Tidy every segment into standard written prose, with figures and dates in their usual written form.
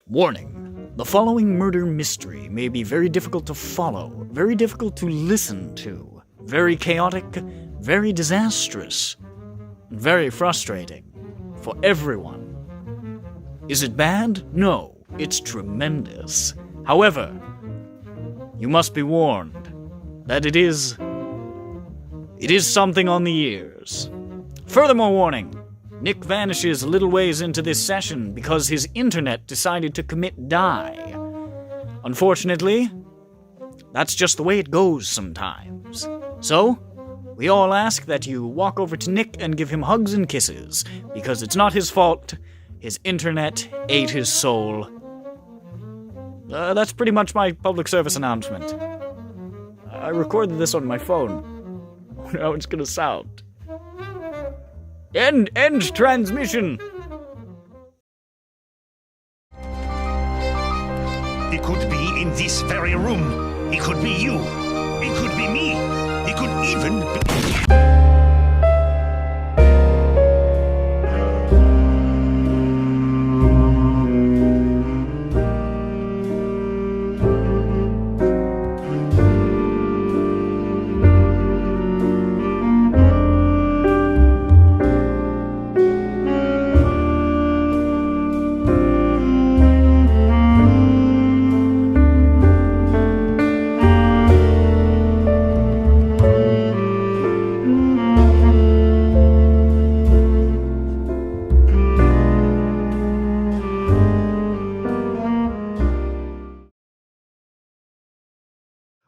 Warning. The following murder mystery may be very difficult to follow, very difficult to listen to, very chaotic, very disastrous, and very frustrating for everyone. Is it bad? No, it's tremendous. However, you must be warned that it is something on the ears. Furthermore warning, Nick vanishes a little ways into this session because his internet decided to commit die. Unfortunately, that's just the way it goes sometimes. So, we all ask that you walk over to Nick and give him hugs and kisses, because it's not his fault. His internet ate his soul. That's pretty much my public service announcement. I recorded this on my phone. I wonder how it's gonna sound. End transmission! It could be in this very room. It could be you. It could be me. It could even be...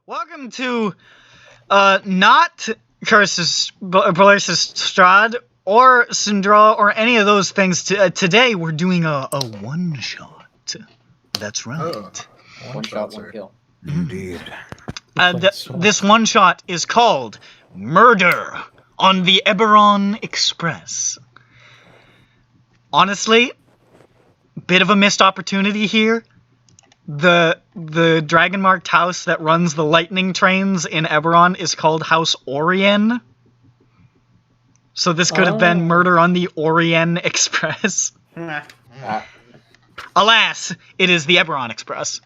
Welcome to, not Curses, Belasis Strahd, or Syndra, or any of those things. Today, we're doing a one-shot. That's right. Oh, one shot, one kill. Indeed. This one-shot is called Murder on the Eberron Express. Honestly, bit of a missed opportunity here. The dragon-marked house that runs the lightning trains in Eberron is called House Orien. So this could have been Murder on the Orien Express. Alas, it is the Eberron Express.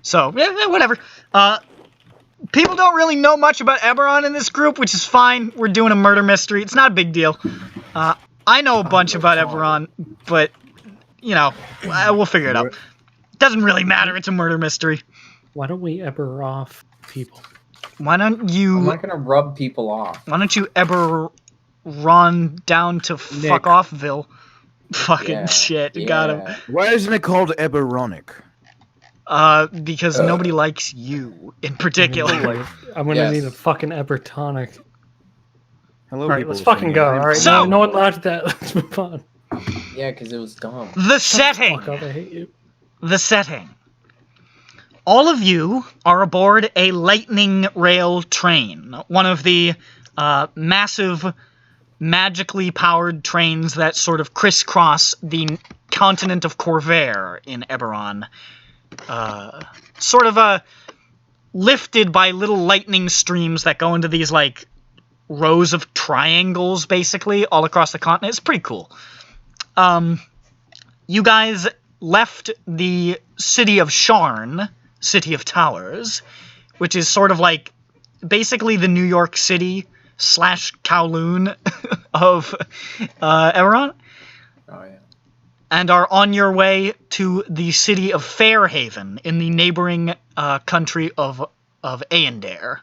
So, whatever. People don't really know much about Eberron in this group, which is fine. We're doing a murder mystery. It's not a big deal. I know a bunch about Eberron, but... you know, we'll figure it out. Doesn't really matter, it's a murder mystery. Why don't we eber off people? Why don't you... I'm not gonna rub people off. Why don't you ever run down to fuck offville? Fucking shit, got him. Why isn't it called Eberonic? Because nobody likes you, in particular. I'm gonna need a fucking ebertonic. Hello, Alright, people. let's fucking go. Alright, So- no one laughed at that. Let's move on. Yeah, because it was dumb. The setting! Fuck up, I hate you. The setting. All of you are aboard a lightning rail train, one of the massive, magically powered trains that sort of crisscross the continent of Corvair in Eberron. Sort of lifted by little lightning streams that go into these, like, rows of triangles, basically, all across the continent. It's pretty cool. You guys left the city of Sharn, City of Towers, which is sort of like basically the New York City / Kowloon of Eberron. Oh, yeah. And are on your way to the city of Fairhaven in the neighboring country of Aendair.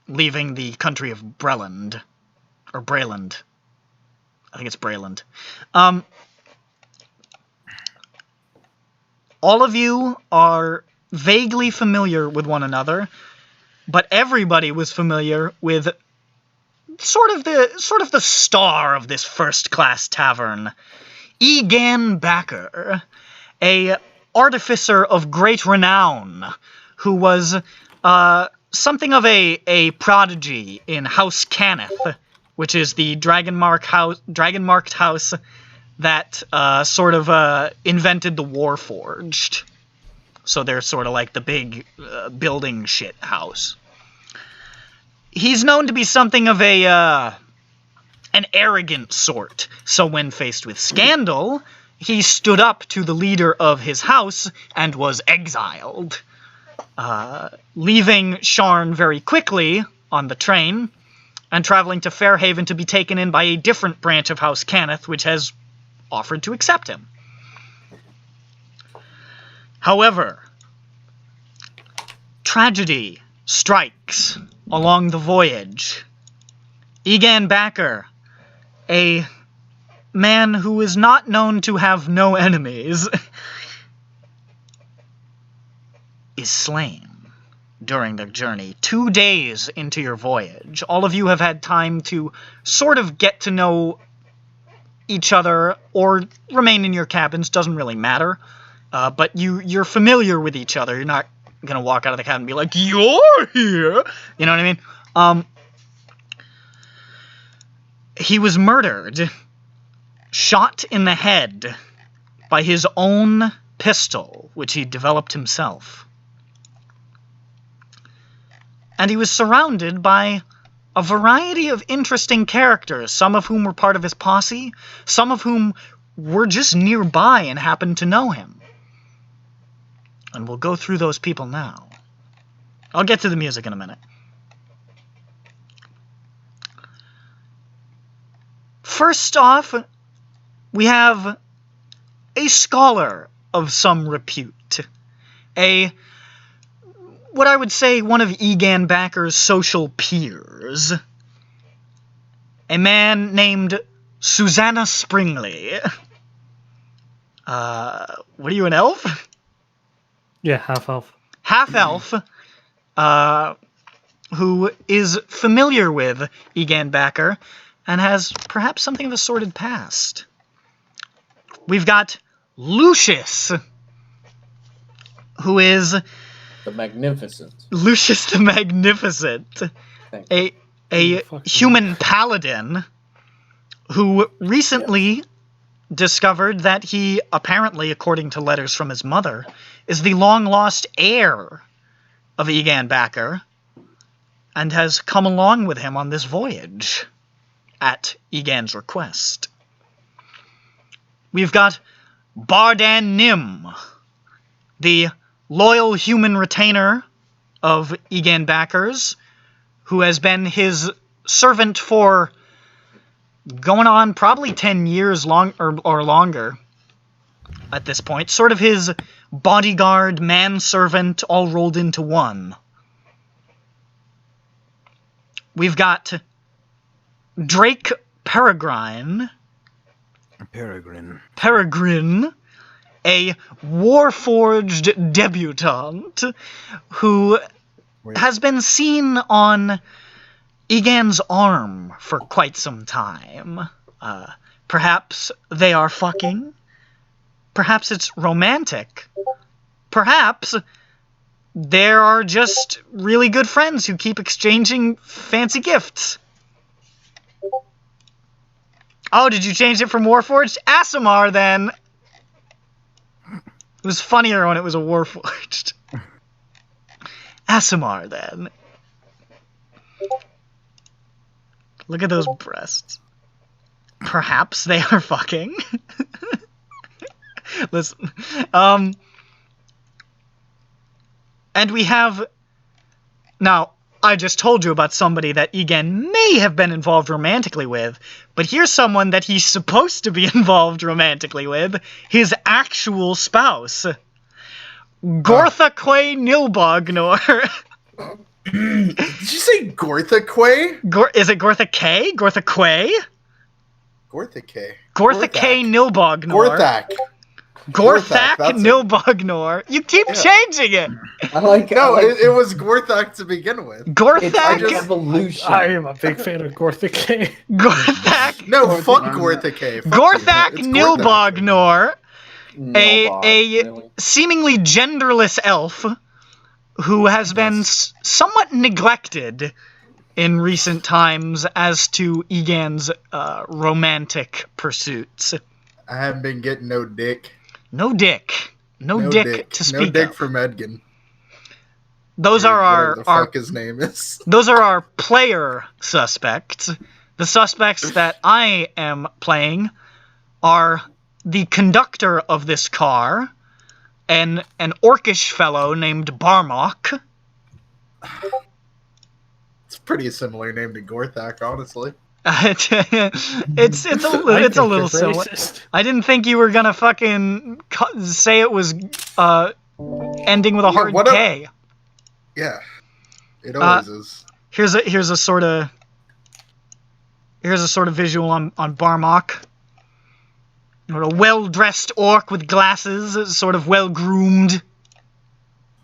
Leaving the country of Breland. Or Breland. I think it's Breland. All of you are vaguely familiar with one another, but everybody was familiar with sort of the star of this first-class tavern, Egan Bakker, a artificer of great renown, who was something of a prodigy in House Cannith, which is the dragon-marked house that sort of invented the Warforged. So they're sort of like the big building shit house. He's known to be something of a an arrogant sort. So when faced with scandal, he stood up to the leader of his house and was exiled, leaving Sharn very quickly on the train and traveling to Fairhaven to be taken in by a different branch of House Cannith, which has offered to accept him. However, tragedy strikes along the voyage. Egan Bakker, a man who is not known to have no enemies, is slain during the journey. 2 days into your voyage. All of you have had time to sort of get to know each other or remain in your cabins, doesn't really matter. But you're familiar with each other. You're not gonna walk out of the cabin and be like, "You're here!" You know what I mean? He was murdered, shot in the head by his own pistol, which he developed himself. And he was surrounded by a variety of interesting characters, some of whom were part of his posse, some of whom were just nearby and happened to know him. And we'll go through those people now. I'll get to the music in a minute. First off, we have a scholar of some repute. What I would say one of Egan Bakker's social peers. A man named Susanna Springley. What are you, an elf? Yeah, half-elf. Half-elf, who is familiar with Egan Bakker and has perhaps something of a sordid past. We've got Lucius, who is... The Magnificent. Lucius the Magnificent, a human paladin who recently discovered that he, apparently, according to letters from his mother, is the long-lost heir of Egan Bakker and has come along with him on this voyage at Egan's request. We've got Bardan Nim, the loyal human retainer of Egan Bakker's, who has been his servant for going on probably 10 years or longer at this point. Sort of his bodyguard, manservant, all rolled into one. We've got Drake Peregrine, a Warforged debutante who has been seen on Egan's arm for quite some time. Perhaps they are fucking. Perhaps it's romantic. Perhaps there are just really good friends who keep exchanging fancy gifts. Oh, did you change it from Warforged? Aasimar, then. It was funnier when it was a Warforged. Aasimar, then. Look at those breasts. Perhaps they are fucking. Listen. And we have... Now, I just told you about somebody that Egan may have been involved romantically with, but here's someone that he's supposed to be involved romantically with, his actual spouse. Gortha Quay Nilbognor. Did you say Gortha Quay? Is it Gortha K? Gortha Quay? Gortha K. Gortha K Nilbognor. Gorthak. Gorthak that's it. Nilbognor. You keep changing it. I like It was Gorthak to begin with. It's Gorthak. evolution. I am a big fan of Gortha K. Gorthak. No, fuck Gortha K. Fuck Gorthak you. It's Nilbognor. No, really. Seemingly genderless elf who has been somewhat neglected in recent times as to Egan's romantic pursuits. I haven't been getting no dick. No dick. No dick to speak No dick of. from Edgin. Those are Whatever the our fuck his name is. those are our player suspects. The suspects that I am playing are the conductor of this car, an orcish fellow named Barmok. It's a pretty similar name to Gorthak, honestly. it's a little similar. Racist. I didn't think you were gonna fucking say it was ending with a hard K. Yeah, it always is. Here's a sort of visual on Barmok. A well-dressed orc with glasses, sort of well-groomed.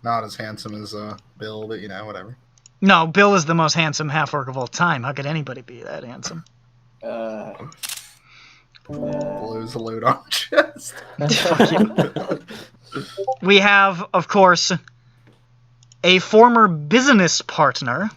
Not as handsome as Bill, but whatever. No, Bill is the most handsome half-orc of all time. How could anybody be that handsome? Blows a load on chest. We have, of course, a former business partner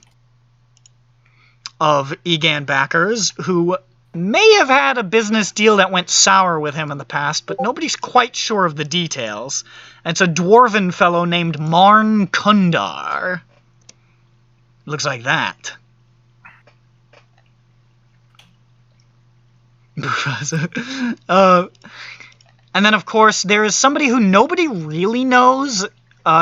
of Egan Bakker's who may have had a business deal that went sour with him in the past, but nobody's quite sure of the details. It's a dwarven fellow named Marn Kundar. Looks like that. And then, of course, there is somebody who nobody really knows.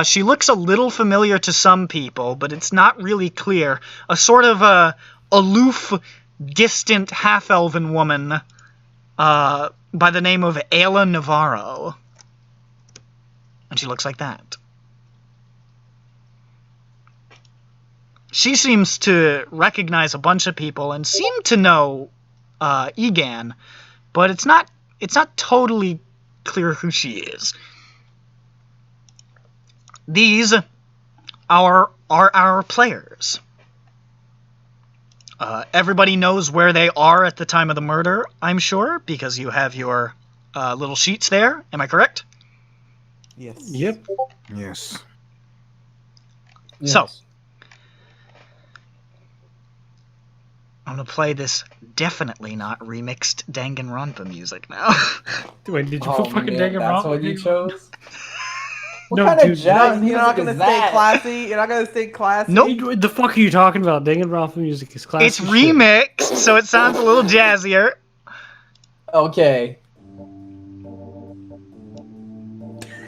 She looks a little familiar to some people, but it's not really clear. A sort of aloof, distant half-elven woman by the name of Ayla Navarro. And she looks like that. She seems to recognize a bunch of people and seem to know Egan, but it's not totally clear who she is. These are our players. Everybody knows where they are at the time of the murder, I'm sure, because you have your little sheets there. Am I correct? Yes. Yep. Yes. So, I'm going to play this definitely not remixed Danganronpa music now. Wait, did you put fucking Danganronpa? That's what you chose? What No, kind dude, of jazz You're not music gonna is stay that? classy. You're not gonna stay classy. Nope. What the fuck are you talking about? Danganronpa music is classic. It's remixed, so it sounds a little jazzier. Okay.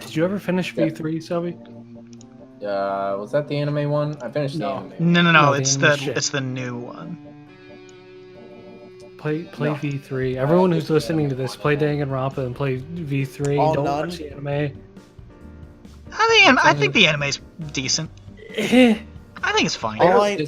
Did you ever finish V3, Selby? Was that the anime one? I finished the anime. No, No, it's the the shit. it's the new one. Play V3. Everyone who's listening to this, play Danganronpa and play V3. All Don't none? watch the anime. I think the anime's decent. Eh, I think it's fine.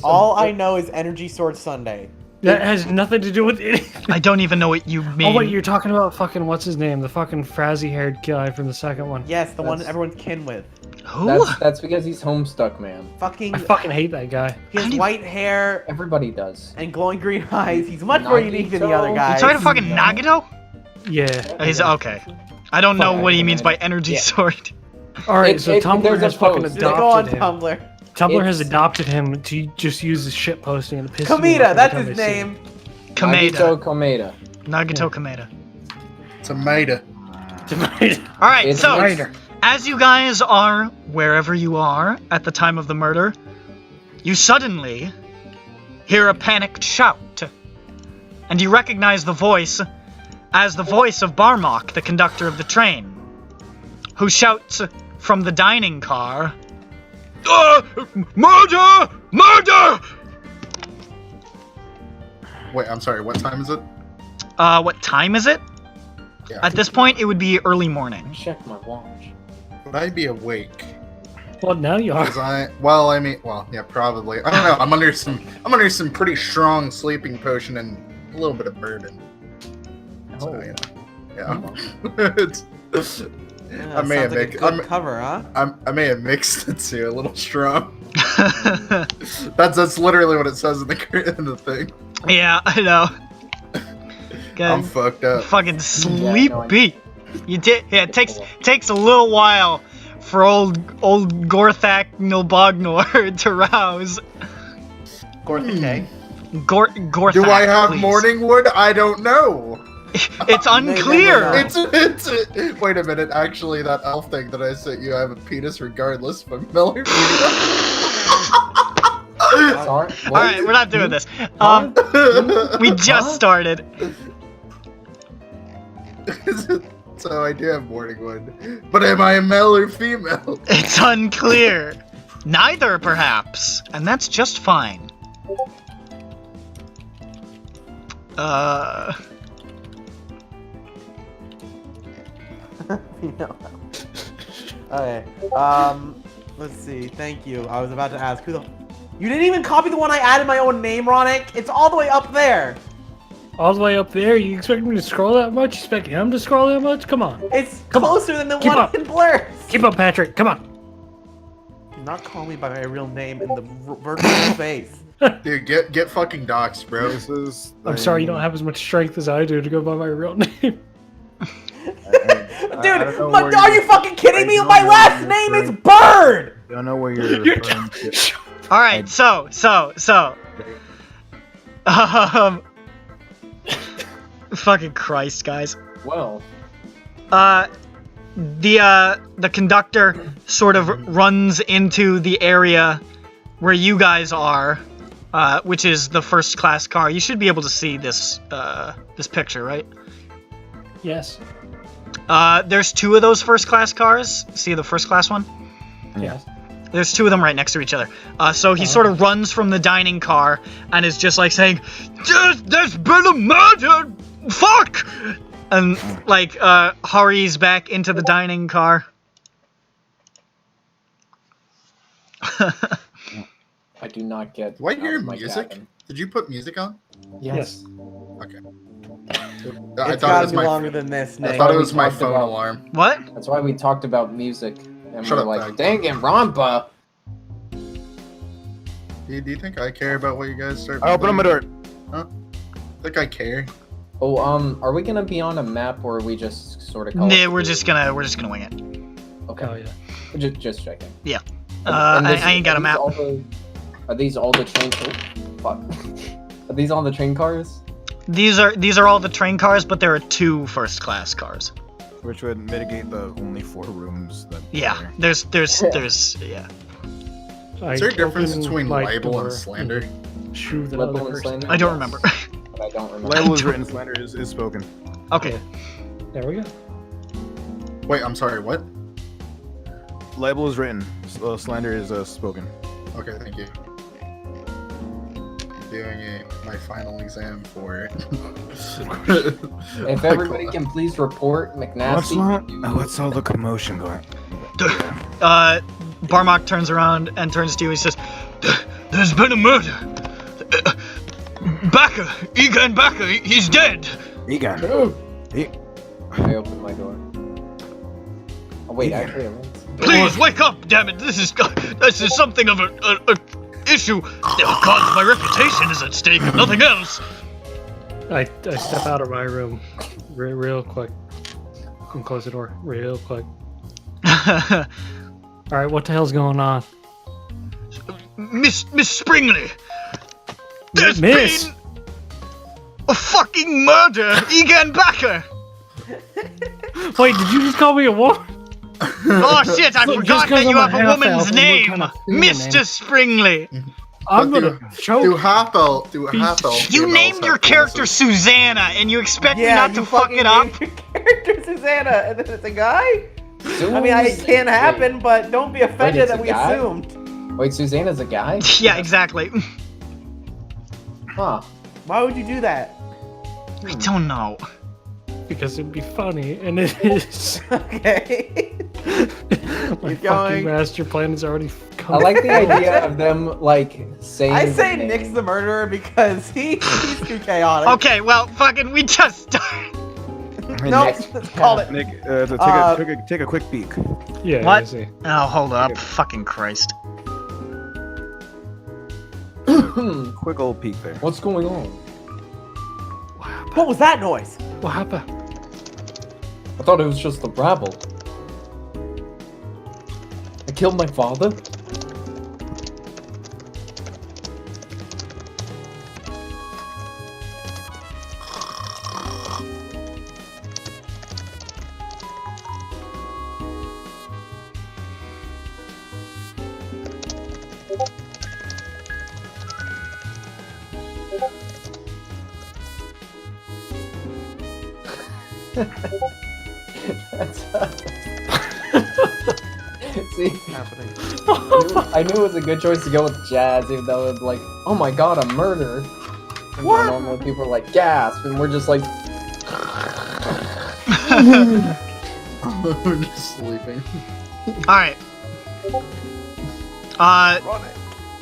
All I know is Energy Sword Sunday. that has nothing to do with it. I don't even know what you mean. Oh wait, you're talking about fucking what's his name? The fucking frazzy-haired guy from the second one. Yes, the one That's- everyone's kin with. Who? That's because he's homestuck, man. Fucking. I fucking hate that guy. He has white hair Everybody does. and glowing green eyes. He's much more unique than the other Nagito? guys. You talking to fucking Nagito? Yeah. He's okay. I don't know what he means by energy Yeah. sword. Alright, so Tumblr there's a has fucking post. Go on adopted him. Tumblr. Tumblr has It's- adopted him to just use his shit posting and it pisses me off Kameda, every that's time his I see name. Kameda. Nagito Komeda. Nagito Kameda. Tomato. it. Alright, It's so Later. as you guys are wherever you are at the time of the murder, you suddenly hear a panicked shout. And you recognize the voice as the voice of Barmok, the conductor of the train, who shouts from the dining car, "Murder! Murder!" Wait, I'm sorry. What time is it? What time is it? Yeah. At this point, it would be early morning. Check my watch. Would I be awake? Well, now you are. Yeah, probably. I don't know. I'm under some pretty strong sleeping potion and a little bit of bourbon. So, Oh. yeah. It's- Yeah, I may sounds have like a mixed. good cover, huh? I may have mixed the two a little strong. That's literally what it says in the thing. Yeah, I know. I'm God, fucked up. fucking no, sleepy. Yeah, it takes a little while for old Gorthak Nilbognor to rouse. Gorthak. Gorthak. Do I have please. morning wood? I don't know. It's unclear. know. It's wait a minute. Actually, that elf thing that I sent you, I have a penis regardless. Familiar? Sorry. All right, we're not doing this. We just started. So I do have morning wood, but am I a male or female? It's unclear. Neither, perhaps, and that's just fine. No. Okay. Let's see. Thank you. I was about to ask who the. You didn't even copy the one I added my own name, Ronick. It's all the way up there. All the way up there? You expect me to scroll that much? You expect him to scroll that much? Come on. It's Come on. closer than the Keep one up. in Blur's. Keep up, Patrick. Come on. Do not call me by my real name in the virtual face. Dude, get fucking doxxed, bro. This is. I'm sorry you don't have as much strength as I do to go by my real name. Dude, are you fucking kidding me? My last name is Bird! I don't know where you're referring to. All right, so. Fucking Christ, guys. Well, The conductor sort of runs into the area where you guys are, which is the first class car. You should be able to see this this picture, right? Yes. There's two of those first class cars. See the first class one? Yes. There's two of them right next to each other. So he sort of runs from the dining car and is just like saying, "There's been a murder! Fuck!" And like hurries back into the dining car. I do not get. Do I hear my music? cabin. Did you put music on? Yes. Okay. It's gotta be longer than this, I Nick. thought it was my talked phone about- alarm. What? That's why we talked about music, and Shut we're up, like, Doug. dang it, Rampa. Do you think I care about what you guys start? I open up my door. Think I care? Oh, are we gonna be on a map, or are we just sort of? Nah, we're just gonna wing it. Okay. Oh, yeah. Just checking. Yeah. And I ain't got a map. Are these all the train? Oh, fuck. Are these all the train cars? These are all the train cars, but there are two first class cars. Which would mitigate the only 4 rooms that. Yeah. There's yeah. Is there a difference open between my libel door and slander? Shoo the Libel other and person. slander? I don't Yes. remember. But I don't remember. Libel is written, slander is spoken. Okay. There we go. Wait, I'm sorry. What? Libel is written. Slander is spoken. Okay, thank you. Doing my final exam for it. If everybody can please report McNasty. What's all the commotion going? Barmok turns around and turns to you and says, "There's been a murder. Bakker, Egan Bakker, he's dead." Egan. I opened my door. Oh wait, actually, I Please wake up, damn it! This is something of a issue. God, my reputation is at stake, and nothing else. I step out of my room real quick and close the door real quick. All right, what the hell's going on? Miss Springley, there's Miss? been a fucking murder. Egan Bakker. Wait, did you just call me a woman? Oh shit! I Look, forgot just 'cause that you I'm have a a half-elf, woman's I'm name, kinda feeling it, Mr. Springley. I'm But gonna choke. Do half elf You named your character Susanna, and you expect me not to fuck it up? Your character Susanna, and then it's a guy. Suze- I mean, it can happen, Wait, but don't be offended it's that a we guy? assumed. wait, Susanna's a guy? Yeah, exactly. Huh. Why would you do that? I don't know. Because it'd be funny, and it is. Okay. My Keep fucking going. master plan is already come. I like the idea of them like saying. I say the Nick's name. the murderer because he's too chaotic. Okay, well, fucking, we just started. No, Next. let's call it. Nick, take a quick peek. Yeah, What? I see. Oh, hold up. Fucking Christ. Quick old peek there. What's going on? What was that noise? What happened? I thought it was just the rabble. I killed my father? See, happening. I knew it was a good choice to go with jazz, even though it was like, oh my god, a murder. And What? normally people are like, gasp, and we're just like, We're just sleeping. Alright.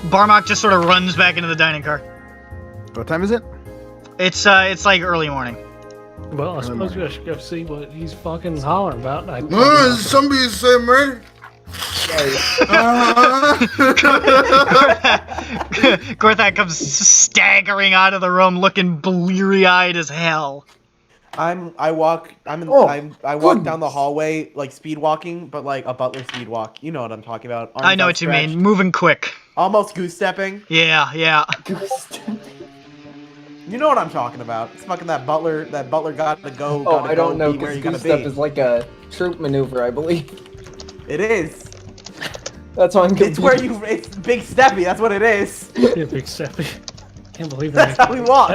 Barmok just sort of runs back into the dining car. What time is it? It's like early morning. Well, I suppose we should go see what he's fucking hollering about. Somebody say murder. Gorthak comes staggering out of the room looking bleary-eyed as hell. I walk down the hallway like speed walking, but like a butler speed walk. You know what I'm talking about. Arms I know what you outstretched, mean. Moving quick. Almost goose stepping. Yeah. You know what I'm talking about. It's fucking that butler got to go. oh, gotta I don't go know, be where because you gotta goose step be. is like a troop maneuver, I believe. It is. That's why I'm It's where you. It's big steppy. That's what it is. Yeah, big steppy. Can't believe That's how we walk.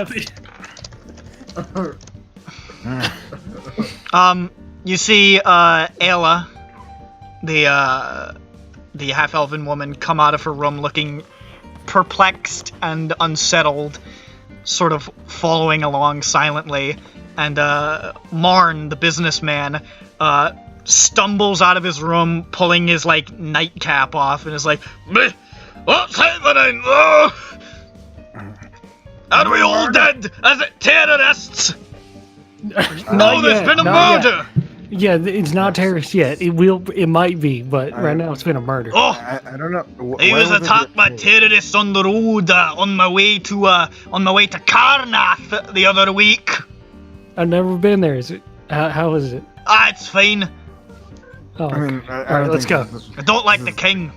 You see, Ayla, the half-elven woman, come out of her room looking perplexed and unsettled, sort of following along silently, and, Marn, the businessman, stumbles out of his room, pulling his, like, nightcap off, and is like, what's happening? Oh! Are we all dead as terrorists? No, there's been a murder! Yeah, it's not terrorist yet. It might be, but right now it's been a murder. Oh! I don't know. I was attacked by terrorists on the road on my way to Karnath the other week. I've never been there. Is it? How is it? It's fine. Oh, I mean, all right, let's go. I don't like the king.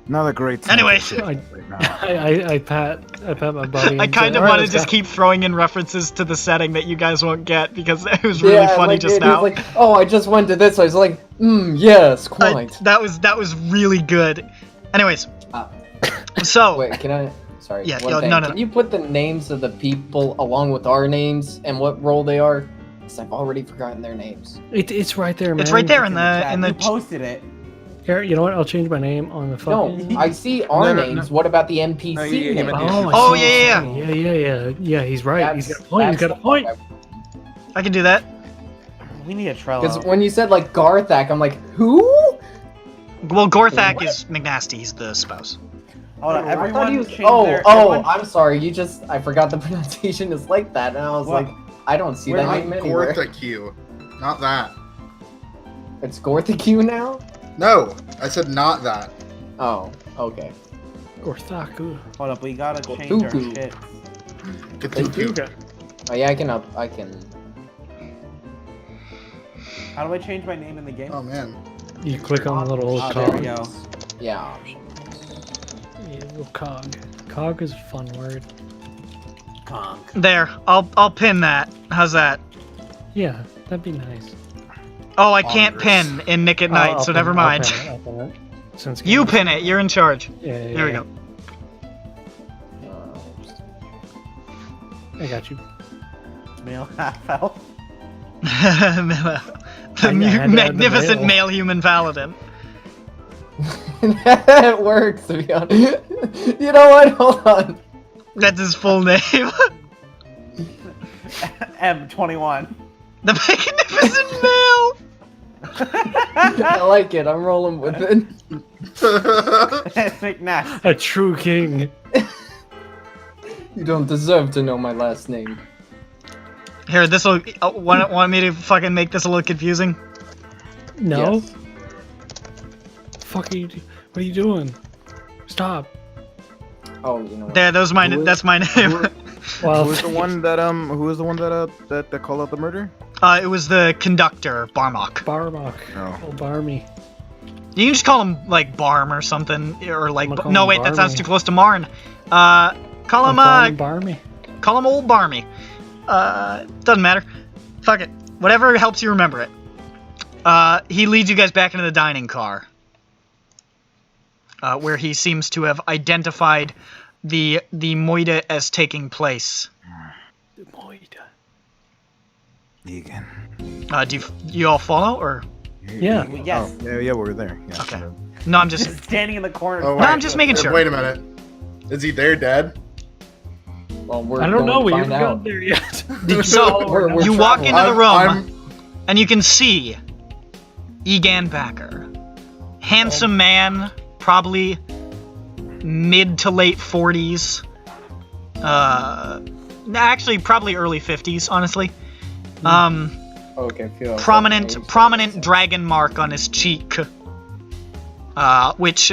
Not a great time Anyway. for shit right now. I pat my buddy. I and kind say, of "All right, want to let's just go." keep throwing in references to the setting that you guys won't get because it was really funny like, just it was now. like, oh, I just went to this. I was like, yes, quite. That was really good. Anyways, so Wait, can I? Sorry. Yeah, one thing. no. Can you put the names of the people along with our names and what role they are? Because I've already forgotten their names. It's right there, man. it's right there in Chat. the You posted it. Here, you know what? I'll change my name on the fucking. No, I see our No. names. What about the NPC No, you names? meant- Oh, I Oh, see. Yeah. He's right. He's got a point. He's got a point. I can do that. We need a Trello. Because when you said like Garthak, I'm like, who? Well, Gorthak is McNasty. He's the spouse. Hold on, I thought everyone he was. change Oh, their. oh, everyone- I'm sorry. I forgot the pronunciation is like that, and I was What? like, I don't see Where that am name anywhere. Gorthaque. Not that. It's Gorthaque now? No, I said not that. Oh, okay. Gorthaku. Hold up, we gotta change our Tuku. shit. Cthulhu. Oh yeah, I can. How do I change my name in the game? Oh man. You click on the little Oh, there cog. we go. Yeah. Yeah, little cog. Cog is a fun word. There. I'll pin that. How's that? Yeah, that'd be nice. Oh, I can't pin in Nick at Night, so never mind. I'll pin it. Since You pin it. You're in charge. Yeah, There we go. I got you. Male half elf. the had to add the magnificent male. male human paladin. It works, to be honest. You know what? Hold on. That's his full name. M21. The magnificent male. I like it. I'm rolling with it. McNash. A true king. You don't deserve to know my last name. Here, this'll. Want me to fucking make this a little confusing? No. Yes. Fuck you. What are you doing? Stop. Oh, you know what? There, that's my name. Well, Who was the one that that called out the murder? It was the conductor, Barmok. Barmok. Oh. Oh, Barmy. You can just call him like Barm or something, or like. I'm gonna call No, him wait, that sounds Barmy. too close to Marn. Call him Barmy. call him old Barmy. Doesn't matter. Fuck it. Whatever helps you remember it. He leads you guys back into the dining car, where he seems to have identified the moida as taking place. The Moida. Egan. Do you all follow or? Yeah. Yes. Oh, yeah, we're there. Yeah, Okay. No, I'm just. Just standing in the corner. Oh, No, I'm just making sure. Wait a minute. Is he there, Dad? Well, we're I don't know. going We to haven't find gotten out. there yet. So We're you walk traveling. into the room, I'm- and you can see Egan Bakker, handsome man, probably mid to late 40s. Actually, probably early 50s, honestly. Okay, feel Prominent dragon mark on his cheek, which,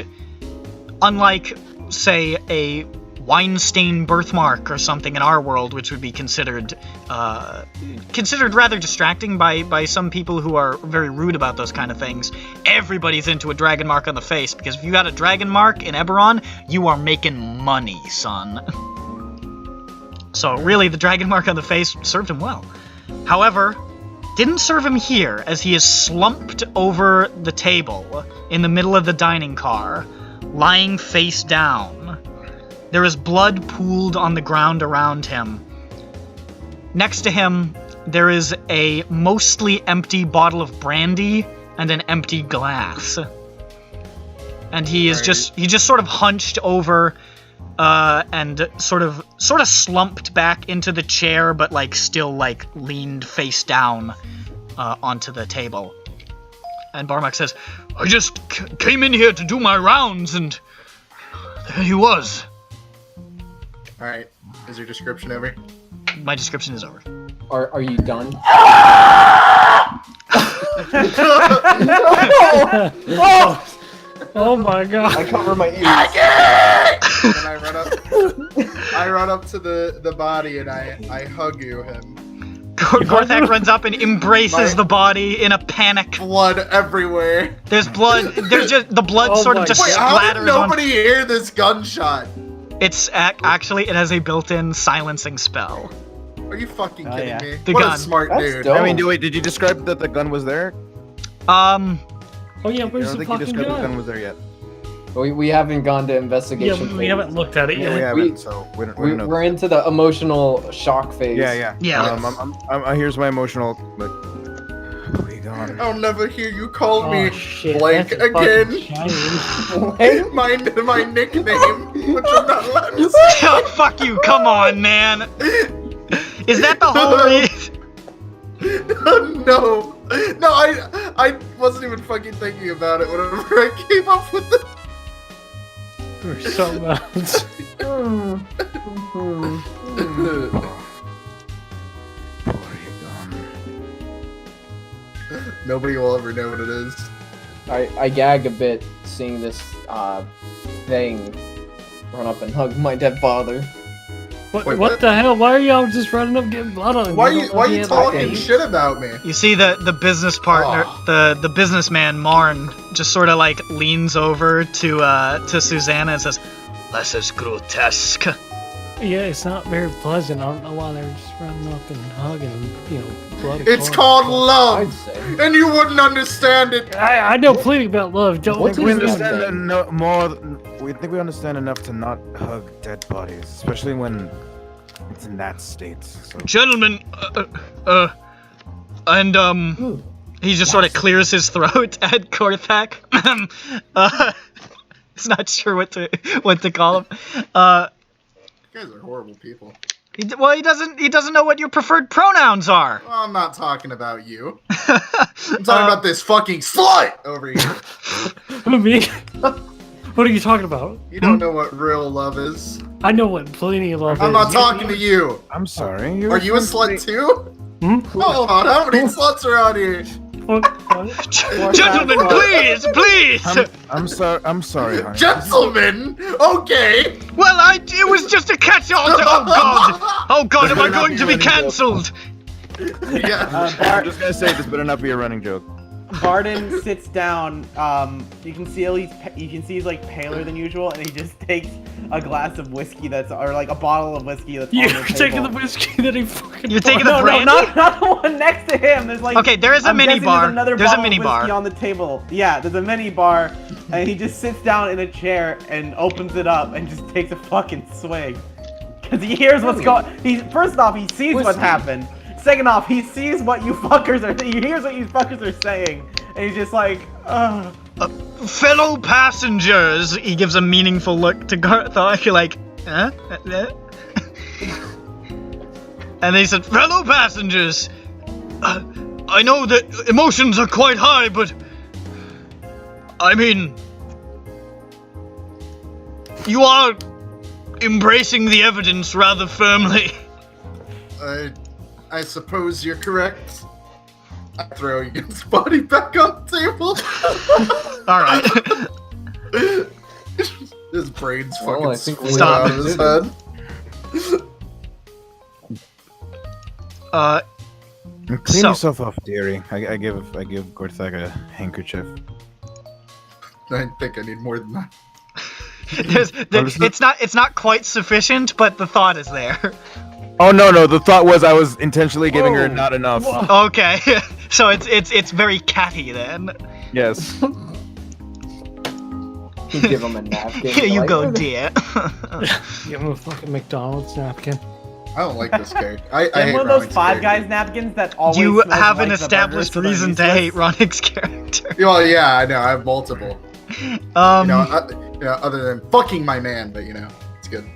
unlike, say, a wine-stained birthmark or something in our world, which would be considered rather distracting by some people who are very rude about those kind of things. Everybody's into a dragon mark on the face, because if you got a dragon mark in Eberron, you are making money, son. So really, the dragon mark on the face served him well. However, didn't serve him here, as he is slumped over the table in the middle of the dining car, lying face down. There is blood pooled on the ground around him. Next to him, there is a mostly empty bottle of brandy and an empty glass. And he is just sort of hunched over and sort of slumped back into the chair, but like still like leaned face down onto the table. And Barmak says, "I just came in here to do my rounds, and there he was." Alright. Is your description over? My description is over. Are you done? Oh my god. I cover my ears. And I run up to the body and I hug him. Gorthak runs up and embraces the body in a panic. Blood everywhere. There's blood. There's just the blood Oh sort of my just Wait, how did splatters nobody hear this gunshot? on. It's actually it has a built-in silencing spell. Are you fucking Oh, kidding yeah. me? The what gun. a smart That's dude. dope. I mean, wait, did you describe that the gun was there? Oh yeah, I where's don't the think you fucking described the gun gun? was there yet. We haven't gone to Yeah, investigation. we haven't looked at it Yeah, we yet. haven't, so we don't know. We're into the emotional shock phase. Yeah. Yeah. Here's my emotional. But we gone. I'll never hear you call me Oh shit, blank that's a fucking again. shame. my nickname, which I'm not allowed to say. Oh, fuck you! Come on, man. Is that the whole reason? No, I wasn't even fucking thinking about it whenever I came up with it. Or something else. Nobody will ever know what it is. I gag a bit seeing this thing run up and hug my dead father. What, Wait, what what? the hell? Why are y'all just running up getting blood on him? Why don't are know you he talking had- shit about me? You see the business partner, the businessman Marn, just sort of like leans over to Susanna and says, "This is grotesque." Yeah, it's not very pleasant. I don't know why they're just running up and hugging, blood. It's called I'd love, say. and you wouldn't understand it. I know plenty about love. Don't What think We is we this understand thing? more. We think we understand enough to not hug dead bodies, especially when it's in that state. So. Gentlemen, and he just sort of clears his throat at Gorthak. He's not sure what to call him. You guys are horrible people. He doesn't know what your preferred pronouns are. Well, I'm not talking about you. I'm talking about this fucking slut over here. Who, me? What are you talking about? You don't know what real love is. I know what plenty of love I'm is. not talking to you. I'm sorry. Are you a slut too? Hmm? Hold on, how many sluts are out here? Gentlemen, please. I'm sorry, honey. Gentlemen! Okay! Well, it was just a catch-all. Oh God, am I going to be cancelled? Yeah. I'm just gonna say this better not be a running joke. Bardan sits down. You can see he's like paler than usual, and he just takes a glass of whiskey or like a bottle of whiskey that's on You're the taking the table. whiskey that he fucking. You're taking poured. the brandy? No, not the one next to him. There's like Okay, there is a I'm mini guessing bar. There's another There's a bottle mini of bar. whiskey on the table. Yeah, there's a mini bar, and he just sits down in a chair and opens it up and just takes a fucking swig. Cause he hears what's going. First off, he sees what's Whiskey. happened, Second off, he sees what you fuckers are. He hears what you fuckers are saying, and he's just like, ugh. Fellow passengers, he gives a meaningful look to Garthok, like, huh? And he said, fellow passengers, I know that emotions are quite high, but I mean, you are embracing the evidence rather firmly. I suppose you're correct. I throw Egan's body back on the table. Alright. His brain's Well, fucking I think we split Stop. out of his head. Clean So- yourself off, dearie. I give Gorthak a handkerchief. I think I need more than that. It's not quite sufficient, but the thought is there. Oh no, the thought was I was intentionally giving her not enough. Okay, so it's very catty then. Yes. You give him a napkin. Here you like, go, dear. Give him a fucking McDonald's napkin. I don't like this character. I Get hate one of those Ronix Five character. Guys napkins that always You smells have an like the established burgers, so reason to they're hate useless. Ronix's character. Well, yeah, I know. I have multiple. Other than fucking my man, but it's good.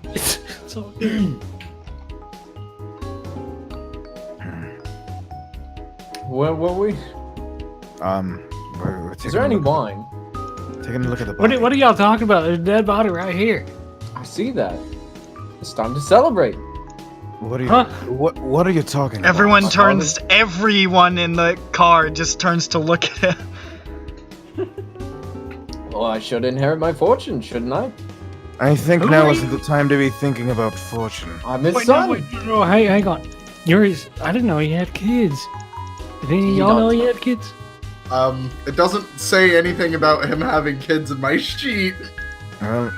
It's all good. Where were we? We're Is there any wine? Taking a look at the body. What are y'all talking about? There's a dead body right here. I see that. It's time to celebrate. What are you? Huh? What are you talking about? Everyone in the car just turns to look at him. Well, I should inherit my fortune, shouldn't I? I think Who now are isn't the time to be thinking about fortune. I'm his Wait, son. no, wait, no, hey, hang on. I didn't know he had kids. Did any of You y'all don't know he know. had kids? It doesn't say anything about him having kids in my sheet. Well,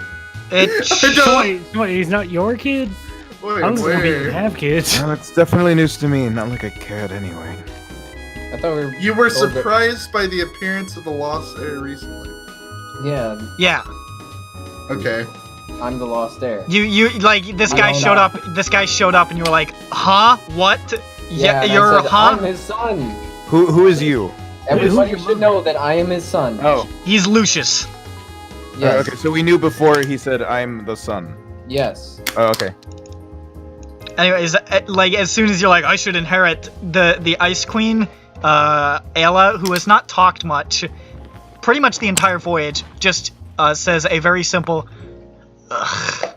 Wait, he's not your kid? Wait, I'm just gonna be wait. have kids. well, it's definitely news to me. Not like I cared anyway. I thought we were. You were told that- surprised by the appearance of the lost heir recently. Yeah, Yeah, Okay. I'm the lost heir. you like this guy I know showed that. up. This guy showed up, and you were like, huh? What? Yeah, and I you're said, huh? I'm his son. Who is you? Everybody Who's your should know that I am his son. Oh, He's Lucius. Yes. okay. So we knew before he said I'm the son. Yes. Oh, okay. Anyways, like as soon as you're like, I should inherit the Ice Queen, Ayla, who has not talked much, pretty much the entire voyage, just says a very simple, ugh.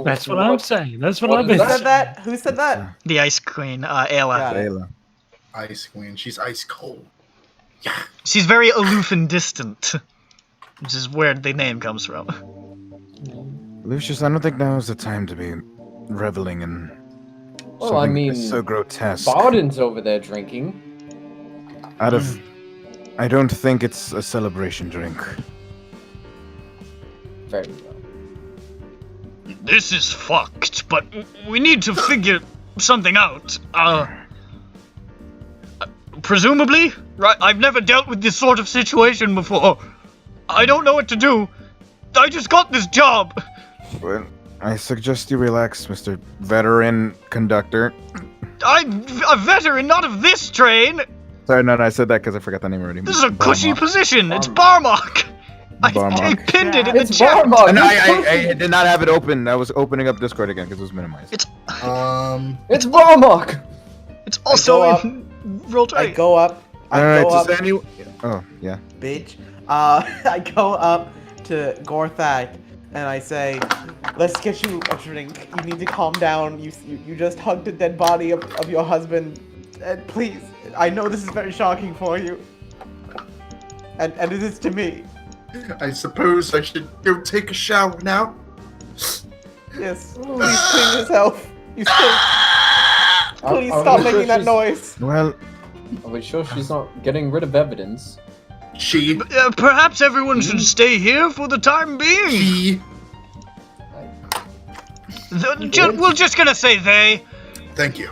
That's what I'm saying. That's what What I've is been Who that? said that? Who said that? The Ice Queen, Ayla. Got it. Ayla. Ice Queen. She's ice cold. She's very aloof and distant, which is where the name comes from. Lucius, I don't think now is the time to be reveling in Well, I something mean, so grotesque. Bardan's over there drinking. I don't think it's a celebration drink. Very well. This is fucked, but we need to figure something out. Presumably, right? I've never dealt with this sort of situation before. I don't know what to do. I just got this job. Well, I suggest you relax, Mr. Veteran Conductor. I'm a veteran, not of this train. Sorry, no, I said that because I forgot the name already. This is a cushy Barmok. position. It's Barmok. I Barmok. pinned it in the It's chat. Barmok. No, I did not have it open. I was opening up Discord again because it was minimized. It's It's Barmok. it's also go up. in roll I 20. go up. I go up, Oh, yeah. bitch. I go up to Gorthak and I say, "Let's get you a drink. You need to calm down. You just hugged a dead body of your husband, and please, I know this is very shocking for you, and it is to me. I suppose I should go take a shower now. Yes, please clean yourself. You stink. Please Are stop we sure making that she's- noise." Well, Are we sure she's not getting rid of evidence? She. Perhaps everyone should stay here for the time being. He. We're just gonna say they. Thank you.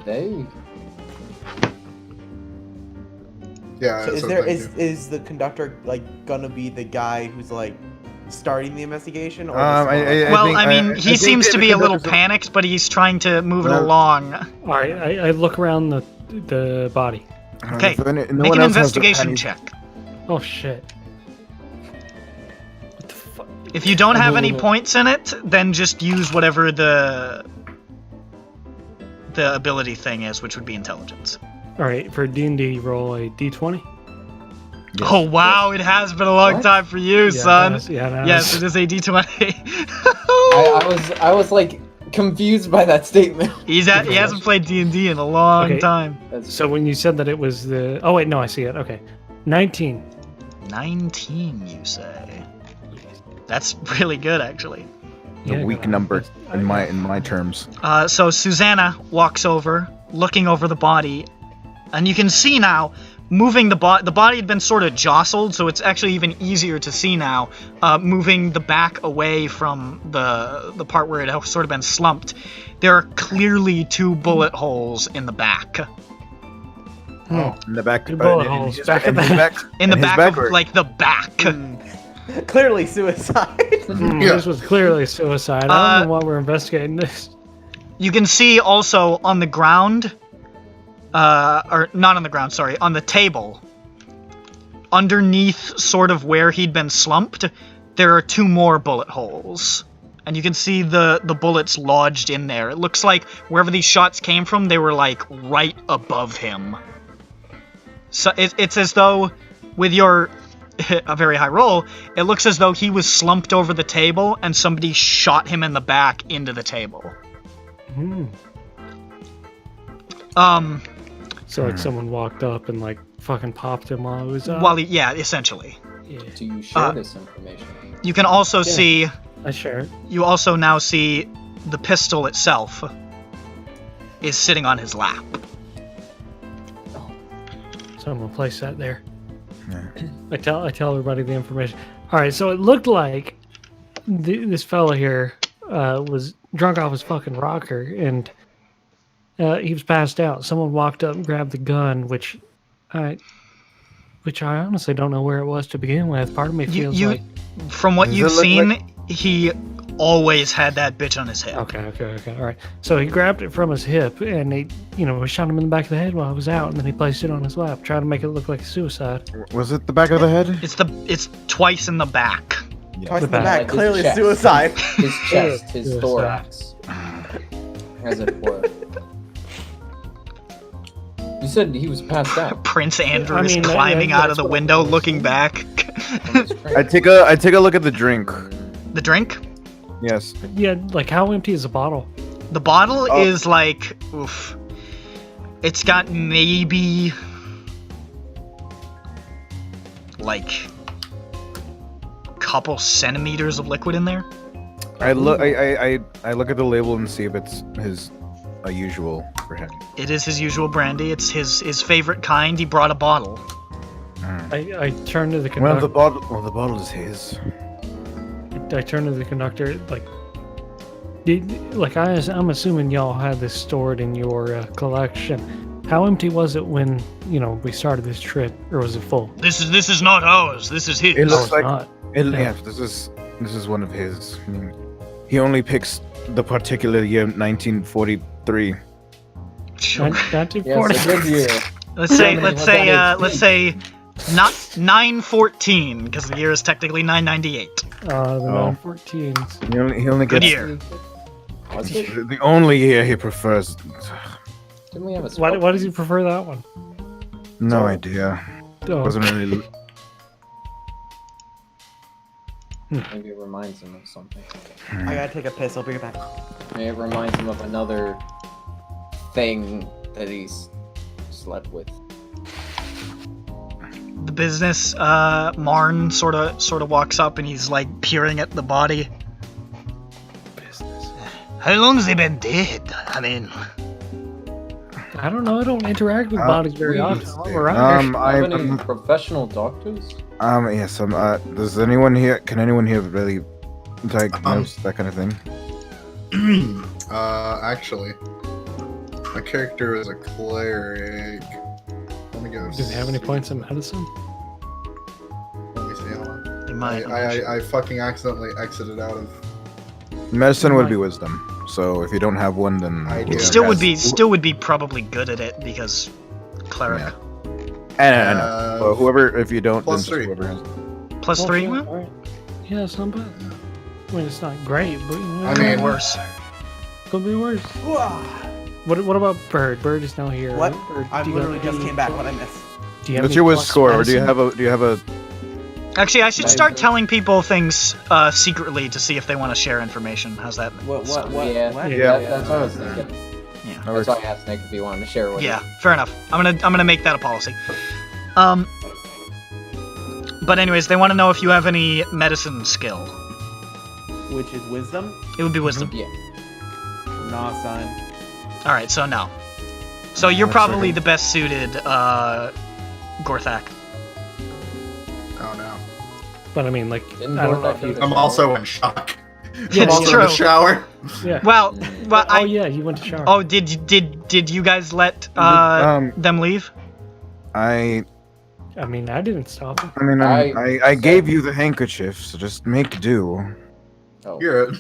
They. Yeah. So that's is what there thank you. is the conductor like gonna be the guy who's like starting the investigation? Or I mean, he seems to be a little panicked, but he's trying to move it along. All right, I look around the body. Okay, make an investigation check. Oh shit. What the fuck? If you don't have any points in it, then just use whatever the ability thing is, which would be intelligence. All right, for D&D, roll a D20. Yes. Oh wow, it has been a long time for you, son. Yes, it is a D20. I was like confused by that statement. He hasn't played D&D in a long time. So when you said that it was the... Oh wait, no, I see it. Okay. 19. 19, you say? That's really good, actually. A weak number in my terms. So Susanna walks over, looking over the body, and you can see now, moving the body had been sort of jostled, so it's actually even easier to see now, moving the back away from the part where it had sort of been slumped. There are clearly 2 bullet holes in the back. Oh, in the back. Two bullet holes. In the back of, like, the back. Clearly suicide. This was clearly suicide. I don't know why we're investigating this. You can see also on the ground, or not on the ground, sorry, on the table, underneath sort of where he'd been slumped, there are 2 more bullet holes. And you can see the bullets lodged in there. It looks like wherever these shots came from, they were like right above him. So it's as though, with your a very high roll, it looks as though he was slumped over the table and somebody shot him in the back into the table. So like someone walked up and like fucking popped him while it was up? Well, yeah, essentially. Yeah. Do you share this information? You can also see... I share it. You also now see the pistol itself is sitting on his lap. So I'm gonna place that there. I tell everybody the information. All right, so it looked like this fella here was drunk off his fucking rocker, and he was passed out. Someone walked up and grabbed the gun, which I honestly don't know where it was to begin with. Part of me feels like, from what you've seen, he always had that bitch on his hip. Okay. All right. So he grabbed it from his hip, and he, shot him in the back of the head while I was out, and then he placed it on his lap, trying to make it look like a suicide. Was it the back of the head? It's twice in the back. Yeah. Twice in the back, Like clearly his chest. suicide. His chest, his Suicide. thorax, as it were. You said he was passed out. Prince Andrew is climbing out of the window, looking back. I take a look at the drink. The drink? Yes. Yeah, like how empty is the bottle? The bottle is like, oof. It's got maybe like a couple centimeters of liquid in there. I look at the label and see if it's his usual for him. It is his usual brandy. It's his favorite kind. He brought a bottle. I turn to the Well, conductor. the bottle is his. I turn to the conductor, I'm assuming y'all had this stored in your collection. How empty was it when we started this trip, or was it full? This is not ours. This is his. It looks it's like not. yes. This is one of his. I mean, he only picks the particular year 1943. Sure. 1940. Yes, a good year. Let's say not 914, because the year is technically 998. The 914s. He only Good gets year. Was it? the only year he prefers. Didn't we have a Why does he prefer that one? No idea. Oh, Wasn't really. Maybe it reminds him of something. I gotta take a piss. I'll bring it back. Maybe it reminds him of another thing that he's slept with. The business, Marn sort of walks up and he's like peering at the body. business. How long's he been dead? I mean, I don't know. I don't interact with bodies very often. please. I'm around here. Have any professional doctors? Yes. Does anyone here? Can anyone here really diagnose that kind of thing? Actually, my character is a cleric. Let me go. Do they have any points in medicine? Let me see. Hold on. might. I fucking accidentally exited out of. Medicine would be wisdom. So if you don't have one, then I do. It still would be probably good at it because cleric. Yeah. And well, whoever, if you don't, then Plus just 3. whoever has. Plus 3. Okay, all right. Yeah, it's not bad. I mean, it's not great, but you know, I mean, Worse. could be worse. What about Bird? Bird is now here. What? Right? Or I do you literally have just any- came back. What I missed? Do you have What's any your whiz plus score, or do you medicine? have a? Actually, I should start telling people things secretly to see if they want to share information. How's that? What? Yeah. What? Yeah. That's what I was thinking. Yeah. That's why I asked Nick if he wanted to share with Yeah, fair enough. I'm gonna make that a policy. But anyways, they want to know if you have any medicine skill. Which is wisdom? It would be wisdom. Yeah. Nah, son. All right, so no. So you're probably the best suited, Gorthak. Oh no. But I mean, like, Didn't I don't know Gorthak if you. do I'm also in shock. Yeah, I'm it's also in the true. shower. Yeah. Well, but Oh yeah, you went to shower. Oh, did you guys let them leave? I I mean, I didn't stop him. mean, I- I gave you the handkerchief, so just make do. Oh. You're a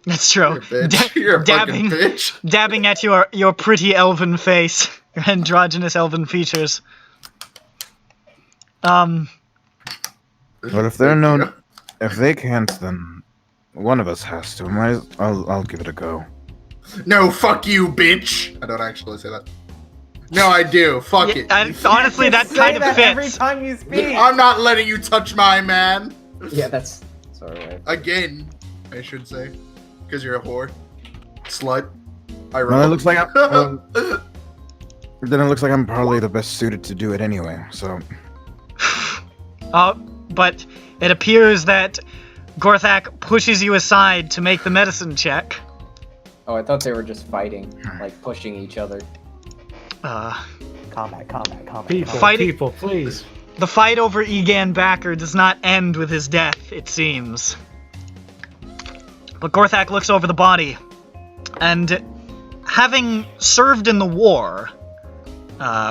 That's true. bitch. You're a fucking bitch. Dabbing at your pretty elven face, your androgynous elven features. But if they're if they can't, then one of us has to. I'll give it a go. No, fuck you, bitch. I don't actually say that. No, I do. Fuck it. Honestly, that Say kind of that every fits. time you speak. I'm not letting you touch my man. Yeah, that's sorry. Again, I should say, because you're a whore, slut. Well, it looks like then it looks like I'm probably the best suited to do it anyway. So But it appears that Gorthak pushes you aside to make the medicine check. Oh, I thought they were just fighting, like pushing each other. Combat. People, Fighting- people, please. The fight over Egan Bakker does not end with his death, it seems. But Gorthak looks over the body, and having served in the war,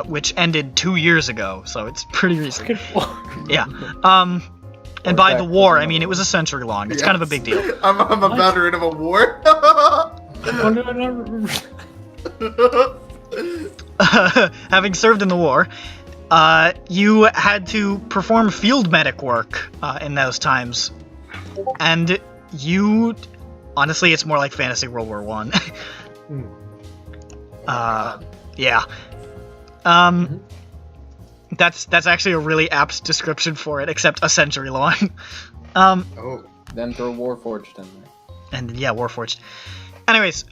which ended 2 years ago, so it's pretty recent. Yeah. And by the war, I mean it was a century long. It's kind of a big deal. I'm a veteran of a war. Having served in the war, you had to perform field medic work in those times, and you, honestly, it's more like Fantasy World War One. Yeah. That's actually a really apt description for it, except a century long. Oh. Then throw Warforged in there. And yeah, Warforged. Anyways,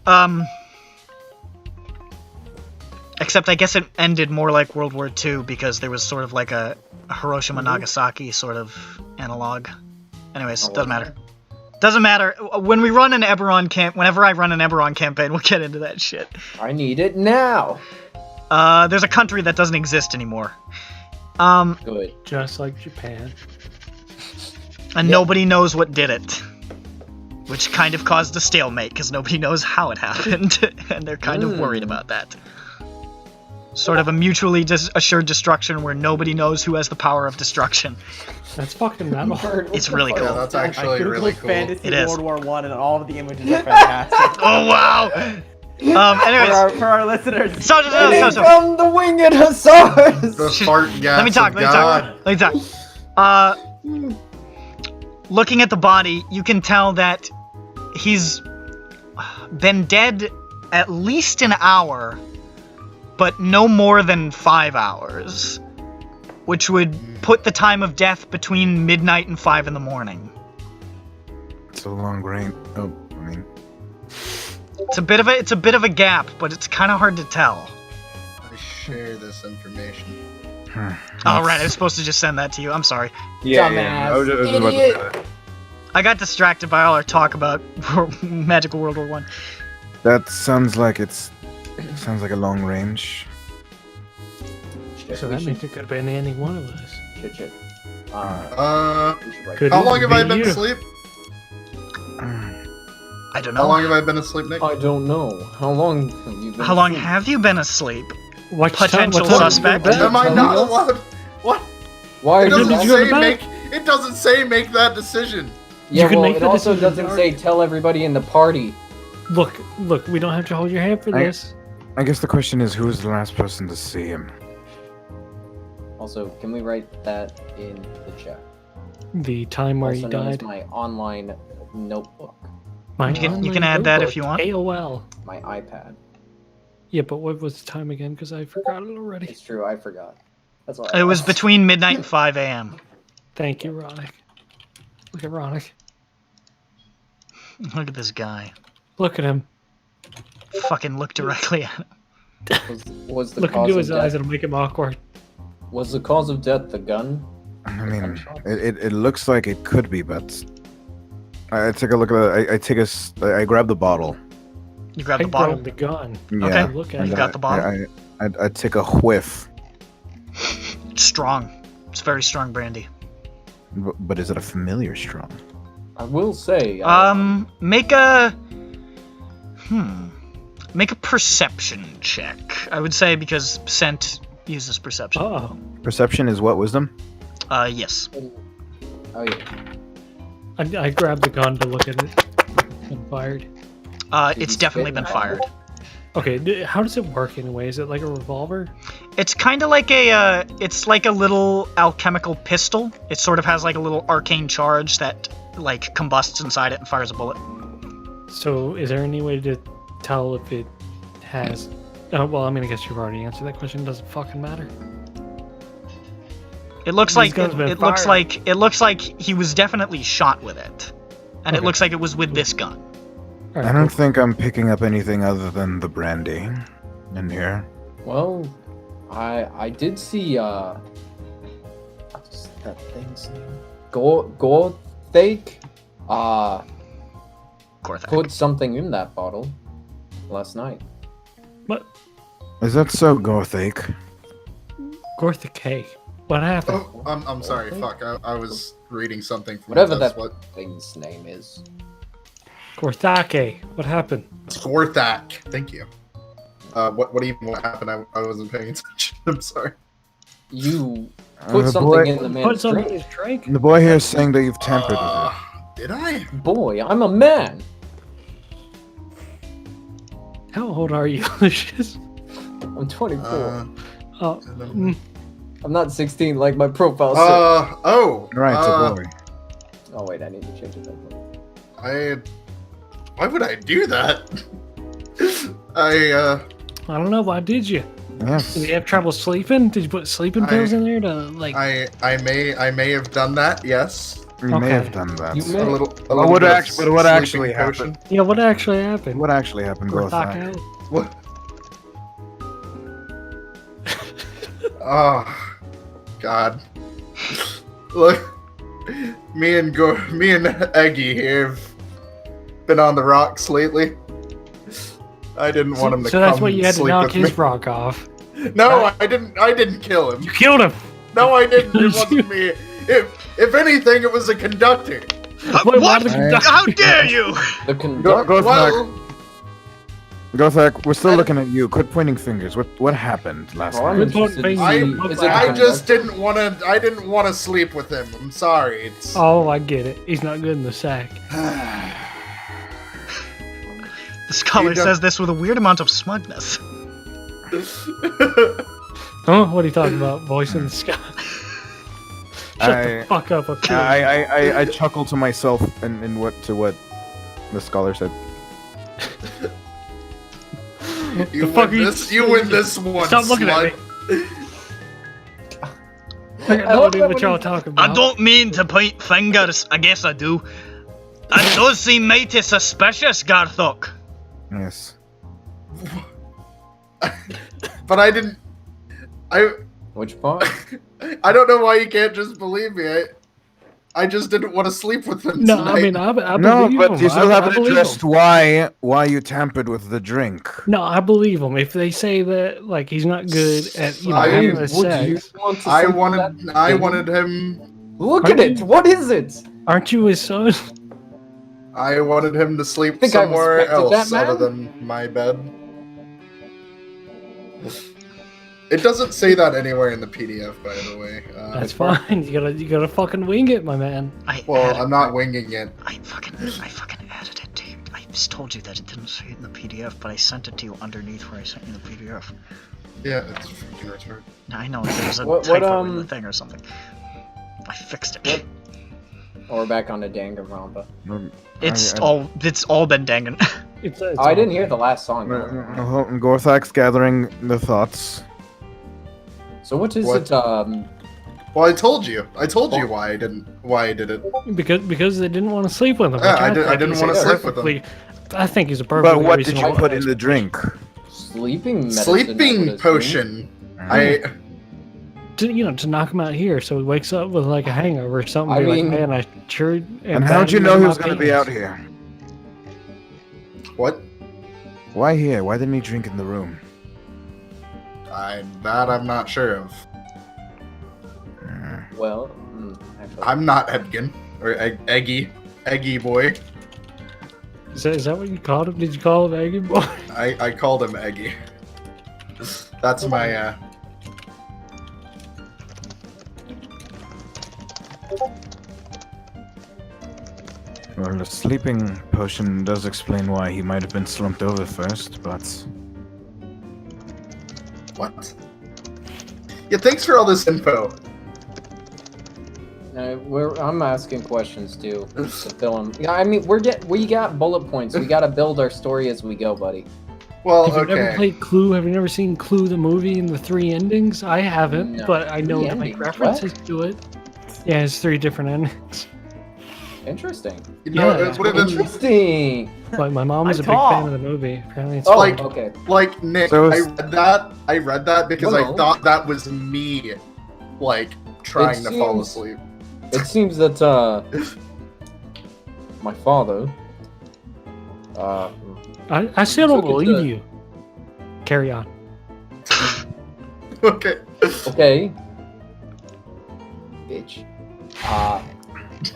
except I guess it ended more like World War II because there was sort of like a Hiroshima Nagasaki sort of analog. Anyways, doesn't matter. Doesn't matter. When we run an Eberron whenever I run an Eberron campaign, we'll get into that shit. I need it now. There's a country that doesn't exist anymore. Good. Just like Japan. And nobody knows what did it. Which kind of caused a stalemate, because nobody knows how it happened, and they're kind of worried about that. Sort of a mutually assured destruction where nobody knows who has the power of destruction. That's fucking metal. It's really Yeah, cool. that's I actually googled really cool. Fantasy It is. World War One, and all of the images are fantastic. Oh, wow! Anyways, for our listeners. so. From the winged hussars. The fart gas Let me talk, of let me talk. Looking at the body, you can tell that he's been dead at least an hour, but no more than 5 hours, which would put the time of death between midnight and 5 in the morning. it's a long range. Oh, I mean, It's a bit of a gap, but it's kind of hard to tell. I share this information. Oh, right, I was supposed to just send that to you. I'm sorry. I was just about to say that. I got distracted by all our talk about Magical World War One. That sounds like sounds like a long range. So that means it could have been any one of us. Shit. Could How long have I be been you. asleep? I don't How know. long have I been asleep, Nick? I don't know. How long have you been How long asleep? have you been asleep? What Potential time- what time suspect. did you go to Am I bed? not allowed? What? Why It did doesn't did you go to say bed? make. It doesn't say make that decision. Yeah, can well, make it the also decision doesn't dark. say tell everybody in the party. Look, we don't have to hold your hand for this. I guess the question is, who was the last person to see him? Also, can we write that in the chat? The time where Also he known as died. my online notebook, My You can online add that notebook, if you want. AOL. my iPad. Yeah, but what was the time again? Because I forgot it already. It's true, I forgot. That's why. It was between midnight and 5 a.m. Thank you, Ronick. Look at Ronick. Look at this guy. Look at him. Fucking look directly at him. Was the Look cause into of his eyes. death? It'll make him awkward. Was the cause of death the gun? I mean, it looks like it could be, but I take a look at it. I grab the bottle. You grab I the bottle. grabbed the gun. Yeah, Okay. Look at You it. got the bottle. I take a whiff. It's strong. It's very strong brandy. But is it a familiar strong? I will say. Make a perception check. I would say because scent uses perception. Oh, Perception is what? Wisdom? Yes. Oh yeah. I grabbed the gun to look at it. And fired. It's definitely been fired. Okay, how does it work anyway? Is it like a revolver? It's kind of like it's like a little alchemical pistol. It sort of has like a little arcane charge that like combusts inside it and fires a bullet. So, is there any way to tell if it has? Well, I mean, I guess you've already answered that question. Doesn't fucking matter. It looks These like guns been it looks fired. like he was definitely shot with it, and it Okay. looks like it was with this gun. All right, I don't cool. think I'm picking up anything other than the brandy in here. Well, I did see what's that thing's name? Gorthake Gorthak. put something in that bottle last night. What? Is that so, Gorthake? Gortha K. What happened? Oh, I'm sorry. Fuck. I was reading something from Whatever that's that what thing's name is. Gorthake. What happened? Gorthak. Thank you. What happened? I wasn't paying attention. I'm sorry. You put the something boy- in the Put man's something in drink. his drink? The boy here is saying that you've tampered with it. Did I? Boy, I'm a man. How old are you, Lucius? I'm 24. Oh, I'm not 16 like my profile said. Right, it's a boy. Oh wait, I need to change it. Why would I do that? I don't know. Why did you? Yes. Did you have trouble sleeping? Did you put sleeping pills in there to like? I may have done that. Yes. You may Okay. have done that. You A may. little. Well, what bit of actually- what sleeping actually potion. happened? Yeah, what actually happened? What actually happened, Gorthak Gorthak? out? What? Oh, God. Look, me and Eggy here have been on the rocks lately. I didn't want him to So come that's why you had to sleep knock with his me. rock off. No, I didn't kill him. You killed him. No, I didn't. It wasn't me. If anything, it was a conductor. Wait, why What? the conductor- How dare you? The conductor. Gorthak, Well, Gorthak, we're still looking at you. Quit pointing fingers. What happened last Oh, I'm night? interested to Is I, see. it Is it the I just conductor? didn't want to sleep with him. I'm sorry. It's Oh, I get it. He's not good in the sack. The scholar You don't- says this with a weird amount of smugness. Huh? What are you talking about? Voice in the sky. Shut the fuck up. Okay. I chuckle to myself and what the scholar said. You The fuck win are you this. You win this one. Stop looking at slut. me. I got no idea what y'all talking about. I don't mean to point fingers. I guess I do. It does seem mighty suspicious, Garthok. Yes. But I didn't. Which part? I don't know why you can't just believe me. I just didn't want to sleep with him No, tonight. I mean, I No, believe but him. you still I haven't believe addressed him. why you tampered with the drink. No, I believe him. If they say that, like, he's not good at, you know, I- having would the Would you sex, want to I sleep with wanted. that I thing? wanted him. Look at it. What is it? aren't you his son? I wanted him to sleep Think I somewhere respected that else other man? than my bed. It doesn't say that anywhere in the PDF, by the way. That's fine. You gotta fucking wing it, my man. I'm not winging it. I fucking added it to you. I just told you that it didn't say it in the PDF, but I sent it to you underneath where I sent you the PDF. Yeah, it's fucking retarded. I know, there was a What, typo in the thing or something. I fixed it. Or we're back on the Danganronpa. It's all been dangin'. It's I didn't hear the last song. though. Gorthak's gathering the thoughts. So what is What? it? Well, I told you. I told you why I did it. Because they didn't want to sleep with him. Yeah, which I think didn't is want to sleep with perfectly- him. I think he's a perfect. But what did you put in the drink? Sleeping medicine. I would Sleeping assume. potion. To knock him out here, so he wakes up with like a hangover or something. I Be mean- like, man, I sure. And how'd you know he was going to be out here? What? Why here? Why didn't he drink in the room? I'm not sure of. Well, actually, I'm not Edgin or Eggy boy. Is that what you called him? Did you call him Egan Boy? I called him Eggy. That's my Well, the sleeping potion does explain why he might have been slumped over first, but... What? Yeah, thanks for all this info. I'm asking questions too to fill them. Yeah, I mean, we got bullet points. We gotta build our story as we go, buddy. Well, Have you never okay. played Clue? Have you never seen Clue the movie and the 3 endings? I haven't, No. but I know 3 to make endings? references to it. Yeah, it's 3 different endings. Interesting. You know, Yeah. it would have been Interesting. But my mom was a I'm big tall. fan of the movie. Apparently, it's Oh, like- okay. like Nick. So I it's- read that because Hello. I thought that was me, like trying It to fall seems- asleep. It seems that my father. I still don't Took it believe to- you. Carry on. Okay. Okay. Bitch.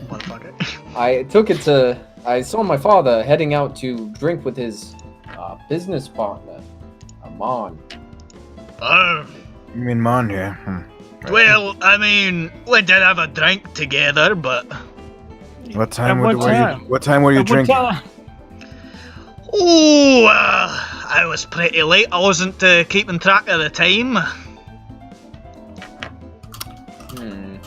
Motherfucker. I saw my father heading out to drink with his business partner, Amon. You mean Mon here? Well, I mean, we did have a drink together, but... What time At were, what were time? you? What time were you At what drinking? time? Oh, I was pretty late. I wasn't keeping track of the time.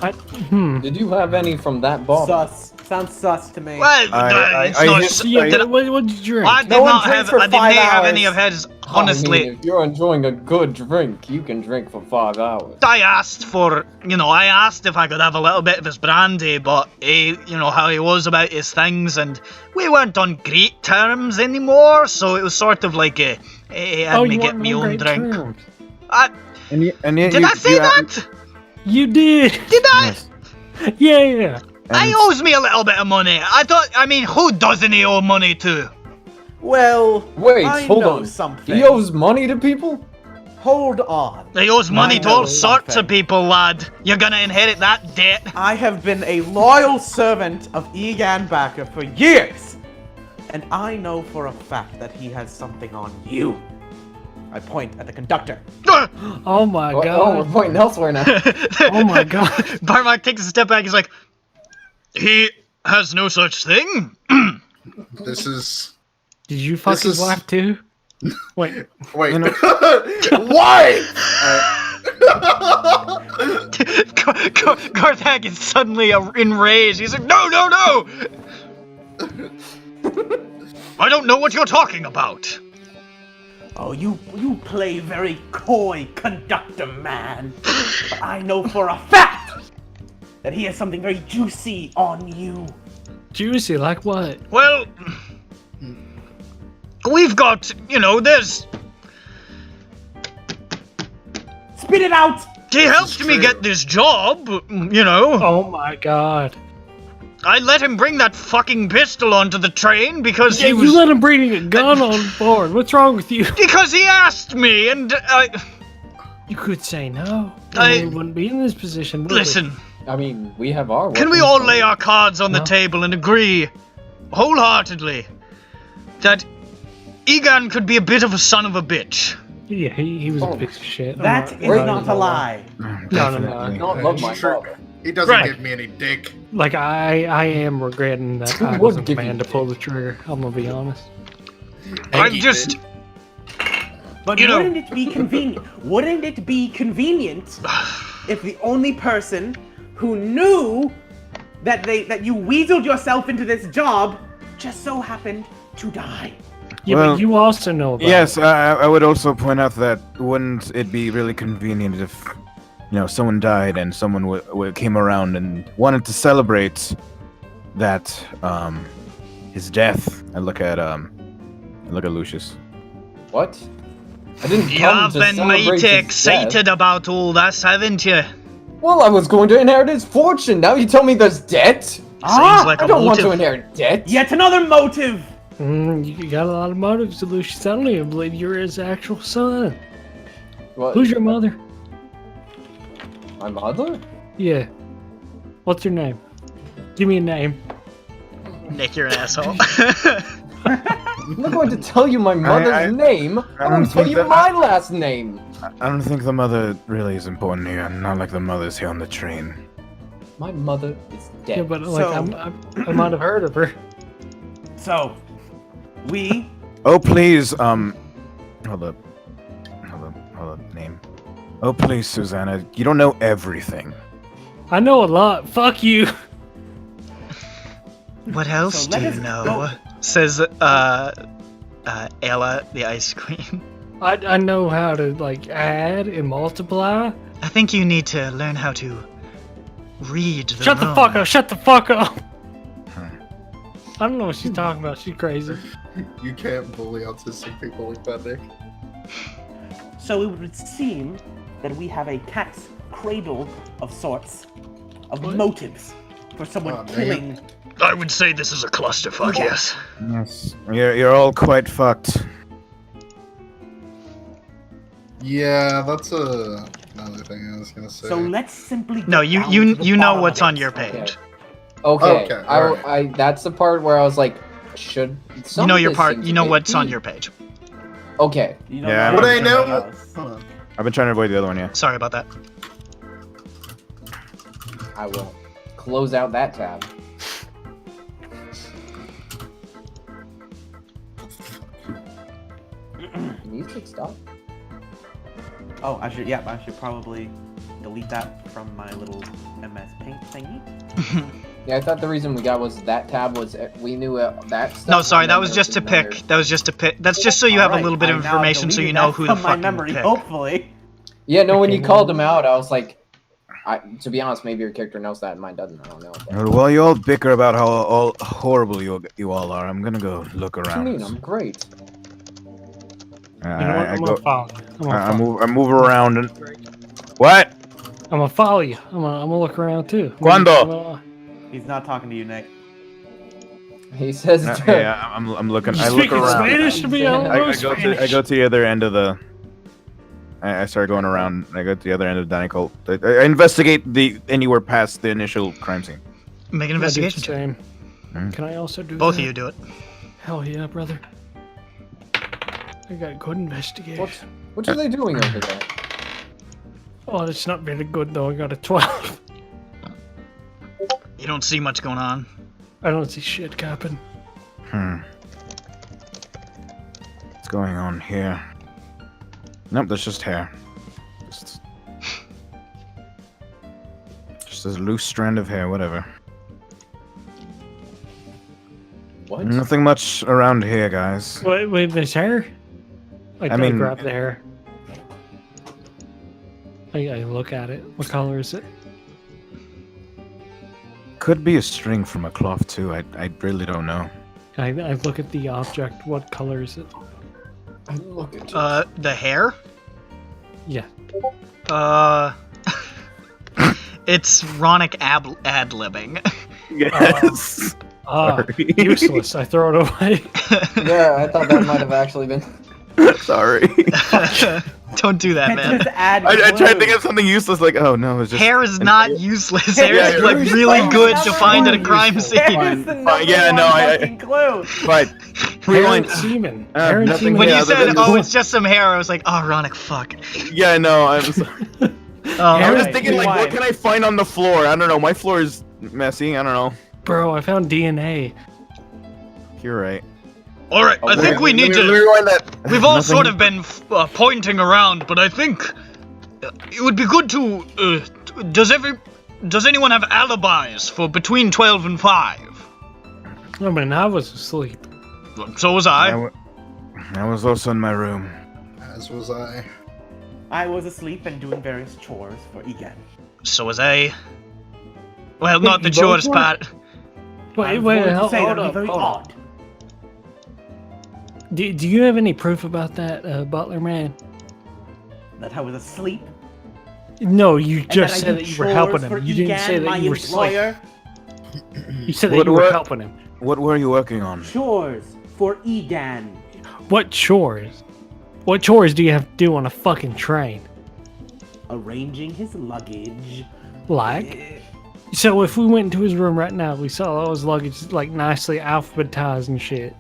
Did you have any from that bottle? Sus. Sounds sus to me. Well, it's not... Yeah, what did you drink? I did No one not drinks have... for I did 5 not have any hours. of his, honestly. I mean, if you're enjoying a good drink, you can drink for 5 hours. I asked for, I asked if I could have a little bit of his brandy, but how he was about his things, and we weren't on great terms anymore, so it was sort of like he had me you get weren't me on own great drink. terms. And yet Did I say that? You did. Did I? Yes. Yeah. He owes me a little bit of money. Who doesn't he owe money to? Well, Wait, I hold know on. something. He owes money to people? Hold on. He owes money to all know sorts of something. people, lad. You're gonna inherit that debt. I have been a loyal servant of Egan Bakker for years, and I know for a fact that he has something on you. I point at the conductor. Oh my Oh, god. we're pointing elsewhere now. Oh my god. Barmark takes a step back. He's like, he has no such thing. This is. Did you fuck This his is- wife too? Wait. Wait. You know- Why? Garthak is suddenly enraged. He's like, no! I don't know what you're talking about. Oh, you play very coy, conductor man. But I know for a fact that he has something very juicy on you. Juicy, like what? Well, we've got, there's... Spit it out! He helped me true. get this job, Oh my god. I let him bring that fucking pistol onto the train because Yeah, he you was... let him bring a gun on board. What's wrong with you? Because he asked me, and You could say no. I- We wouldn't be in this position. would we? Listen, I mean, we have our. can we weapons, all so- lay our cards on the No. table and agree, wholeheartedly, that Egan could be a bit of a son of a bitch? Yeah, he was a piece of shit. That is not a lie. No. Definitely. I don't love my Sure. father. He doesn't Right. give me any dick. Like I am regretting that I Would wasn't the give you man to pull the trigger. I'm gonna be honest. I'm just. But You know- wouldn't it be convenient? Wouldn't it be convenient if the only person who knew that you weaseled yourself into this job just so happened to die? Yeah, Well, but you also know about Yes, it. I would also point out that wouldn't it be really convenient if, someone died and someone came around and wanted to celebrate that, his death. I look at Lucius. What? I didn't come You've to been celebrate mighty his excited death. about all this, haven't you? Well, I was going to inherit his fortune. Now you tell me there's debt? Seems Ah, like I a don't want to motive. inherit debt. Yet another motive. You got a lot of motives, Lucius. I don't even believe you're his actual son. What? Who's your mother? My mother? Yeah. What's her name? Give me a name. Nick, you're an asshole. I'm not going to tell you my mother's name. I'm going to tell think you that- my last name. I don't think the mother really is important here. Not like the mothers here on the train. My mother is dead. Yeah, but like So- I might have heard of her. So, we Oh please, hold up, name. Oh please, Susanna, you don't know everything. I know a lot. Fuck you. What else So do let you us know? go- Says Ella, the ice queen. I know how to like add and multiply. I think you need to learn how to read the Shut the room. fuck up. Shut the fuck up. I don't know what she's talking about. She's crazy. You can't bully autistic people like that, Nick. So it would seem that we have a cat's cradle of sorts, of motives for someone Oh, man. killing. I would say this is a clusterfuck, yes. Yes, you're all quite fucked. Yeah, that's another thing I was gonna say. So let's simply. No, get you down you to the you know bottom what's of on it. your page. Okay. Okay, alright. That's the part where I was like, should. You know your this part. seem You to know be what's on key. your page. Okay. You know Yeah, what Would I I'm know? saying about us. Hold on. I've been trying to avoid the other one, yeah. Sorry about that. I will close out that tab. Music stop. Oh, I should probably delete that from my little MS Paint thingy. Yeah, I thought the reason we got was that tab was we knew that stuff. No, sorry, and that then was there just to another- pick. That was just to pick. That's just so you have a Alright, little bit of I now information, so you deleted know that who the from my fuck memory. you pick. Hopefully. Yeah, no, when you Okay, called well- him out, I was like, to be honest, maybe your character knows that and mine doesn't. I don't know. But While you all bicker about how all horrible you all are, I'm gonna go look what do you mean? around. I'm great. You know what? I'm gonna follow you. I move around and what? I'm gonna follow you. I'm gonna look around too. Cuando? He's not talking to you, Nick. He says. Yeah, I'm looking. You I look speaking around. Spanish to me? I don't know I Spanish. go to the other end of the. I start going around. I go to the other end of the dining hall. I investigate anywhere past the initial crime scene. Make an I do the investigation check. same. Hmm. Can I also do Both that? of you do it. Hell yeah, brother. I got good investigation. What are they doing over there? Oh, it's not very good though. I got a 12. You don't see much going on. I don't see shit happen. What's going on here? Nope, that's just hair. Just a loose strand of hair, whatever. What? Nothing much around here, guys. Wait, there's hair? I mean- grab the hair. I look at it. What color is it? Could be a string from a cloth too. I really don't know. I look at the object. What color is it? I look at you. The hair? Yeah. It's Ronic ad-libbing. Yes. Sorry. Useless. I throw it away. Yeah, I thought that might have actually been. Sorry. Don't do that, man. Just add I tried to glue. think of something useless, like, oh no, it's just. Hair is not useless. Hair Yeah, is yeah, like yeah. really Oh, good number to find at a one crime useful. scene. Hair is the Fine, number yeah, one no, I- fucking clue. But Rewind. Seaman. nothing Seaman. When Yeah, you but said, then- "Oh, it's just some hair," I was like, "Oh, Ronick, fuck." Yeah, I know. I was Oh, I was Alright, thinking, like, what rewind. can I find on the floor? I don't know. My floor is messy. I don't know. Bro, I found DNA. You're right. all right, I think we need Let me to. rewind that. We've all Nothing- sort of been pointing around, but I think it would be good to. Does anyone have alibis for between 12 and 5? I mean, I was asleep. So was I. I was also in my room. As was I. I was asleep and doing various chores for Egan. So was I. Well, not the you both chores were? part. Wait, I'm wait, going to hold say hold that'd be up, very hold up. odd. Do you have any proof about that, Butler man? That I was asleep. No, you And just that I said do that you were helping chores for him. You didn't Egan, say my that you were asleep. employer. You said that What- you were what- helping him. What were you working on? Chores for Egan. What chores? What chores do you have to do on a fucking train? Arranging his luggage. Like? So if we went into his room right now, we saw all his luggage like nicely alphabetized and shit.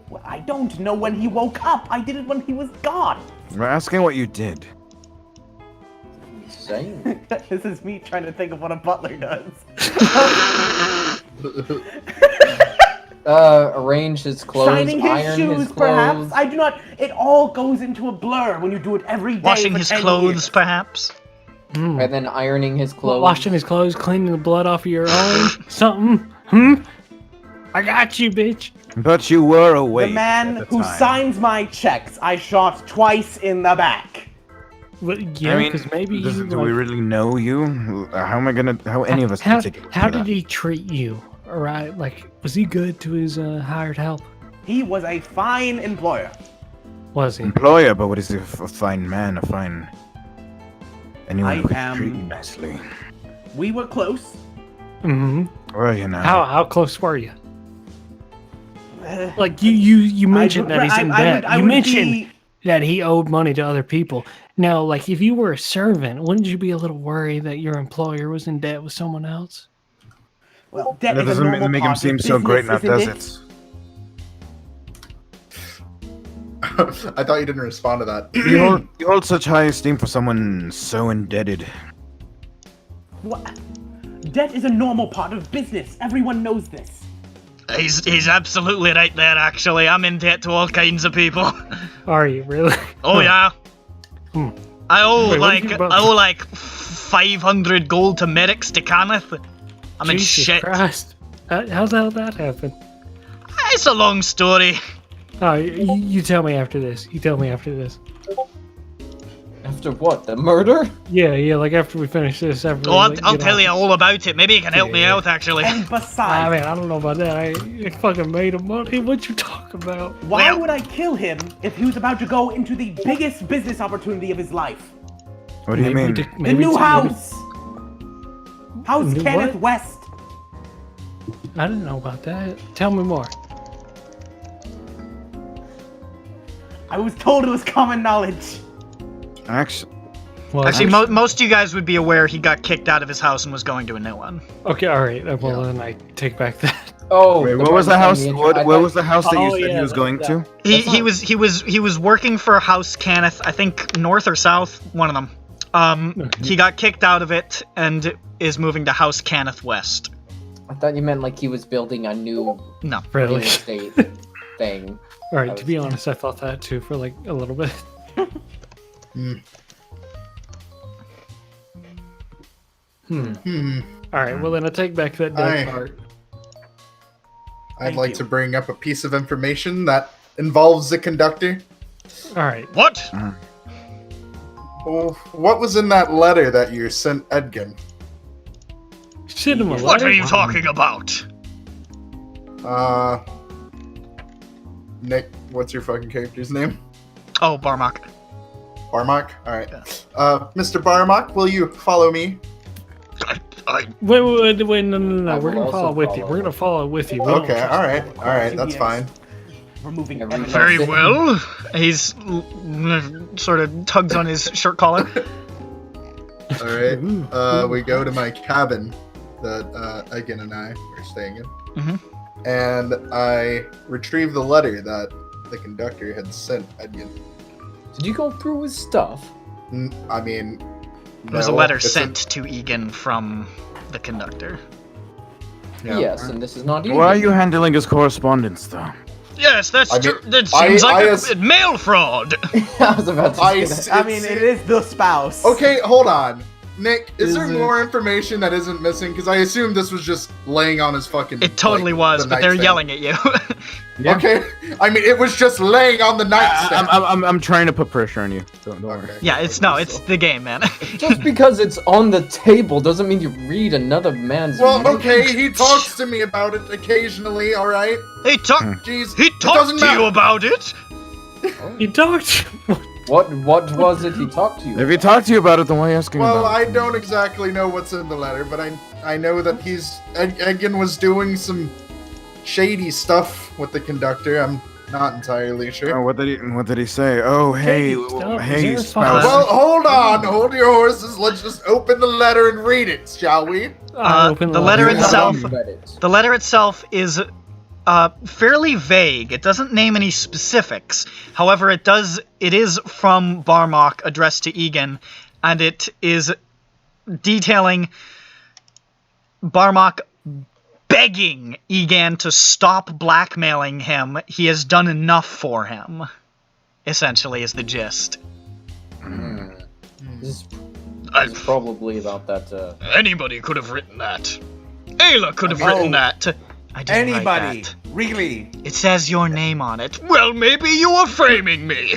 Well, I don't know when he woke up. I did it when he was gone. We're asking what you did. Insane. This is me trying to think of what a butler does. Arrange his clothes, Shining his iron shoes, his clothes. perhaps. I do not. It all goes into a blur when you do it every day. Washing for his 10 clothes, years. perhaps. Hmm. And then ironing his clothes. Washing his clothes, cleaning the blood off of your orange, something. Hmm? I got you, bitch. But you were awake. The man at the who time. signs my checks, I shot twice in the back. Well, yeah, I mean, because maybe do you, we really know you? How am I gonna? How any of us How, can take it? how did he treat you? All right, like, was he good to his hired help? He was a fine employer. Was he? Employer, but what is he? A fine man, a fine. Anyone I who can am- treat you nicely. We were close. Mm-hmm. Where are you now? How close were you? Like you mentioned that he's in debt. You mentioned that he owed money to other people. Now, like if you were a servant, wouldn't you be a little worried that your employer was in debt with someone else? Well, debt That is a doesn't normal make him part of seem so great now, business, does isn't it? I thought you didn't respond to that. You hold such high esteem for someone so indebted. What? Debt is a normal part of business. Everyone knows this. He's absolutely right there, actually. I'm in debt to all kinds of people. Are you really? Oh, yeah. Hmm. I owe, Wait, what did you about- 500 gold to medics to Cannith. I'm in Jesus shit. Christ. How's that happen? It's a long story. Oh, you tell me after this. You tell me after this. After what? The murder? Yeah, like after we finish this. After Oh, we, I'll, like, I'll get tell off. you all about it. Maybe you can help me Yeah. out, actually. And I besides, mean, I don't know about that. I fucking made him money. What you talk about? why Well- would I kill him if he was about to go into the biggest business opportunity of his life? What do you mean? The new house! House New Cannith what? West. I didn't know about that. Tell me more. I was told it was common knowledge. Actually, Well, Actually, most of you guys would be aware he got kicked out of his house and was going to a new one. okay, all right. Well, then I take back that. Oh, wait, the what was the one house? on What I where thought- was the house that you Oh, said he yeah, was going to? He was working for House Cannith, I think north or south, one of them. He got kicked out of it and is moving to House Cannith West. I thought you meant like he was building a new No. real Really? estate thing. All right. To be honest, I thought that too for like a little bit. All right. Well, then I take back that dead Aye. part. I'd Thank like you. to bring up a piece of information that involves the conductor. All right. What? Oh, what was in that letter that you sent Edgin? Send him a What letter. are you talking about? Nick, what's your fucking character's name? Oh, Barmak. Barmak? Alright. Mr. Barmak, will you follow me? Wait, no. I We're will gonna also follow with you. follow. We're gonna follow with you. We don't Okay, trust alright, that's Yes. fine. Removing Every- everything. Very well. He's sort of tugs on his shirt collar. Alright, we go to my cabin that Egan and I were staying in. and I retrieve the letter that the conductor had sent Egan. Did you go through his stuff? I mean, There was a no, letter it's sent to Egan from the conductor. Yeah. Yes, and this is not Egan. Why are you handling his correspondence, though? Yes, that's I mean, true. That seems I like as- a mail fraud. I was about to say that. I mean, it is the spouse. Okay, hold on. Nick, is there Is it- more information that isn't missing? Because I assume this was just laying on his fucking. It totally like, was, the but they're nightstand. yelling at you. Yeah. Okay, I mean, it was just laying on the nightstand. I'm trying to put pressure on you. Don't worry. Okay. Yeah, it's the game, man. Just because it's on the table doesn't mean you read another man's. Well, mind. okay, he talks to me about it occasionally, alright? He talked. Jeez, He it talked doesn't to matter. you about it. He talked. What was it he talked to you? If he talked to you about it, then why are you asking Well, about it? I don't exactly know what's in the letter, but I know that Egan was doing some shady stuff with the conductor. I'm not entirely sure. Oh, what did he say? Oh, hey, stop. hey, Is spouse. Well, hold on, hold your horses. Let's just open the letter and read it, shall we? The letter Yeah. itself. Reddit. The letter itself is fairly vague. It doesn't name any specifics. However, it is from Barmok, addressed to Egan, and it is detailing Barmok begging Egan to stop blackmailing him. He has done enough for him. Essentially, is the gist. This is probably about that. Anybody could have written that. Ayla could have written that. I didn't write Anybody, that. really? It says your name on it. Well, maybe you were framing me.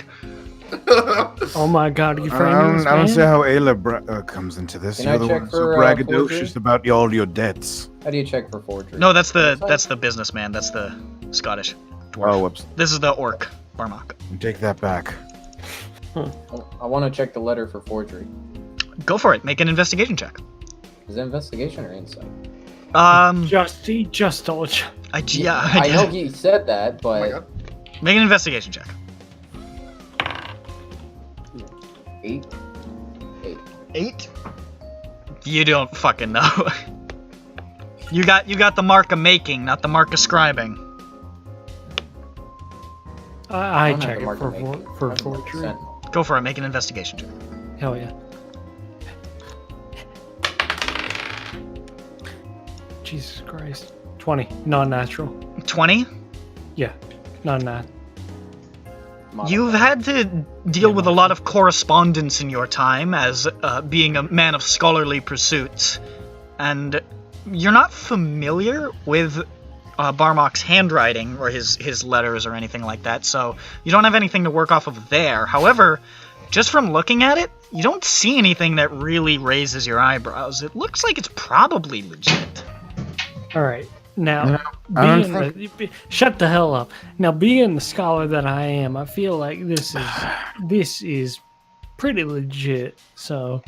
Oh my God, are you I framing this don't man? see how Ayla comes into this. Can You're I the check one so for, braggadocious forgery? about all your debts. How do you check for forgery? No, that's the businessman. That's the Scottish dwarf. Oh, whoops. This is the orc, Barmok. Take that back. I want to check the letter for forgery. Go for it. Make an investigation check. Is it investigation or insight? He just told you. I know he said that, Oh my but god. Make an investigation check. 8. 8? You don't fucking know. You got the mark of making, not the mark of scribing. I don't have check the it mark for of making. for I have the mark of forgery. sentinel. Go for it. Make an investigation check. Hell yeah. Jesus Christ. 20. Non-natural. 20? Yeah. Non-nat. You've had to deal with a lot of correspondence in your time as being a man of scholarly pursuits, and you're not familiar with Barmok's handwriting or his letters or anything like that, so you don't have anything to work off of there. However, just from looking at it, you don't see anything that really raises your eyebrows. It looks like it's probably legit. All right. Now, Yeah, I don't shut the hell up. Now, being the scholar that I am, I feel like this is pretty legit. So,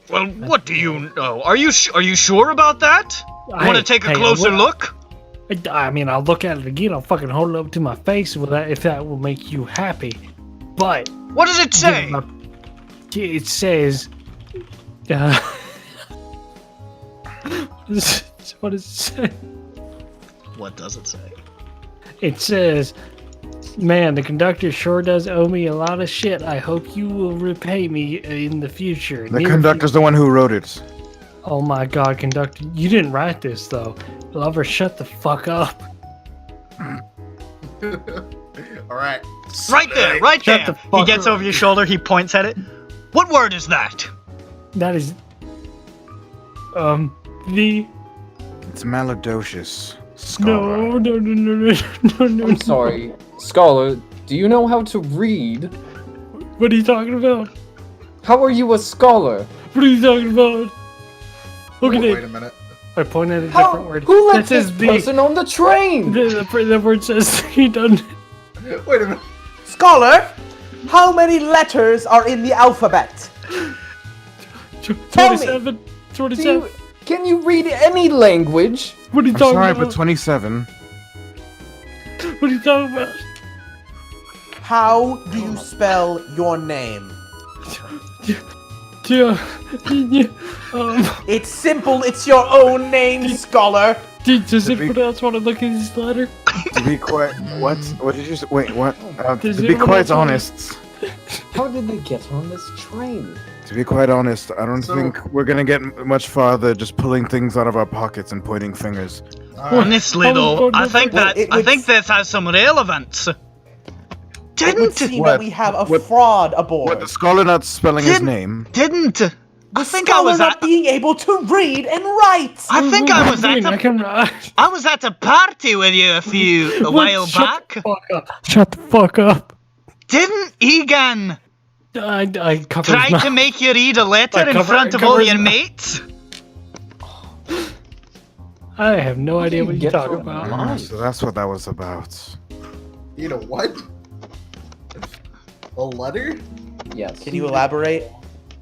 Well, what do you know? Are you sure about that? Want to take a closer look? I mean, I'll look at it again. I'll fucking hold it up to my face with that if that will make you happy. But What does it say? it says, what does it say? What does it say? It says, man, the conductor sure does owe me a lot of shit. I hope you will repay me in the future. The Near conductor's the one who wrote it. future. Oh my God, conductor. You didn't write this, though. Lover, shut the fuck up. Alright. Right there, right Shut there. the He fuck gets up. over your shoulder, he points at it. What word is that? That is... It's malodocious. Scholar. No. I'm sorry, scholar. Do you know how to read? What are you talking about? How are you a scholar? What are you talking about? Look at Wait a it. minute. I point at a How? different word. Who That let this says B. person on the train? The word says he done. Wait a minute. Scholar, how many letters are in the alphabet? Tell me. 27. Do 27. you, can you read any language? What are you I'm talking sorry, about? but 27. What are you talking about? How do you spell your name? Yeah. It's simple, it's your own name, scholar. Does anyone else want to look at this letter? To be quite what? What did you say? Wait, what? Does To be anyone quite else wanna- honest, How did they get on this train? to be quite honest, I don't So- think we're gonna get much farther just pulling things out of our pockets and pointing fingers. Honestly, though, I think Well, that it I would think this has some relevance. It would Didn't seem What? that we have a What- fraud What, aboard. the scholar not spelling his Didn't- name? didn't I think I Scholar was not at being able to read and write. I think I was at I a can. I was at a party with you a while back. Shut the fuck up. Didn't Egan I covered try his mouth. to make you read a letter in cover- front of cover all his your mouth. mates? I have no idea what you're Get talking your about. mind. So that's what that was about. You know what? A letter? Yes. Can you elaborate?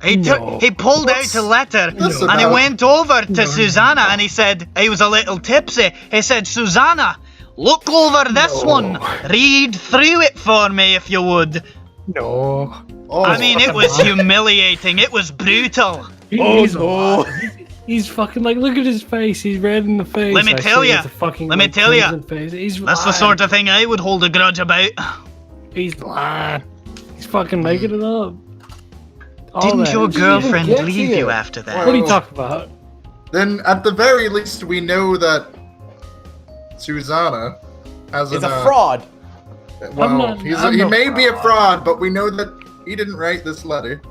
No. He pulled out a letter this and he about? went over to Susanna and he said he was a little tipsy. He said, "Susanna, look over this one. Read through it for me if you would." No. Oh, I mean, it was humiliating. It was brutal. He's He's fucking like, look at his face. He's red in the face. Let me I tell see ya. it's a fucking, Let me like, tell ya. crimson face. He's That's the lying. sort of thing I would hold a grudge about. He's lying. He's fucking making it up. All Didn't that. your girlfriend get leave here. you after that? What are you talking about? Then, at the very least, we know that Susanna has It's an, a fraud. Well, I'm he no may be a fraud. fraud, but we know that he didn't write this letter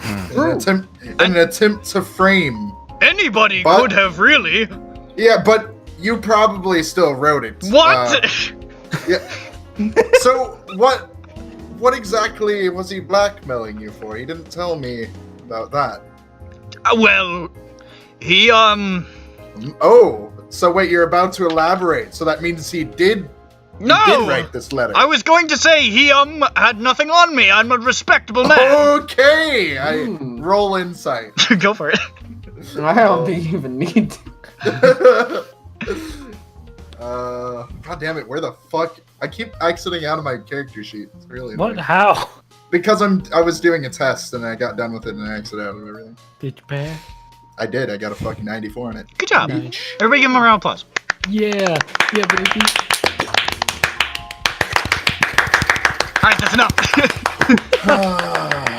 in an attempt to frame. Anybody But- could have, really. Yeah, but you probably still wrote it. What? Yeah. So what exactly was he blackmailing you for? He didn't tell me about that. Well, he Oh, so wait, you're about to elaborate. So that means he did no. write this letter. I was going to say he had nothing on me. I'm a respectable man. Okay, I roll insight. Go for it. I don't think you even need to. God damn it, where the fuck? I keep exiting out of my character sheet. It's really What? annoying. How? Because I was doing a test and I got done with it and I exited out of everything. Did you pass? I did. I got a fucking 94 on it. Good job. Nice. Everybody give him a round of applause. Yeah. Yeah, baby. All right, that's enough.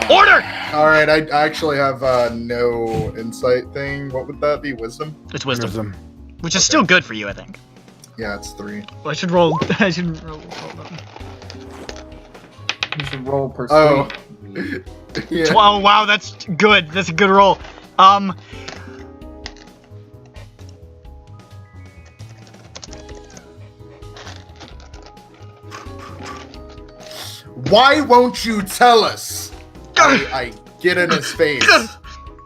Order. All right, I actually have no insight thing. What would that be? Wisdom? It's wisdom, Wisdom. which is still good for you, I think. Yeah, it's 3. Well, I should roll. I should roll. Hold on. You should roll persuade. Oh. Yeah. Oh wow, that's good. That's a good roll. Why won't you tell us? I get in his face.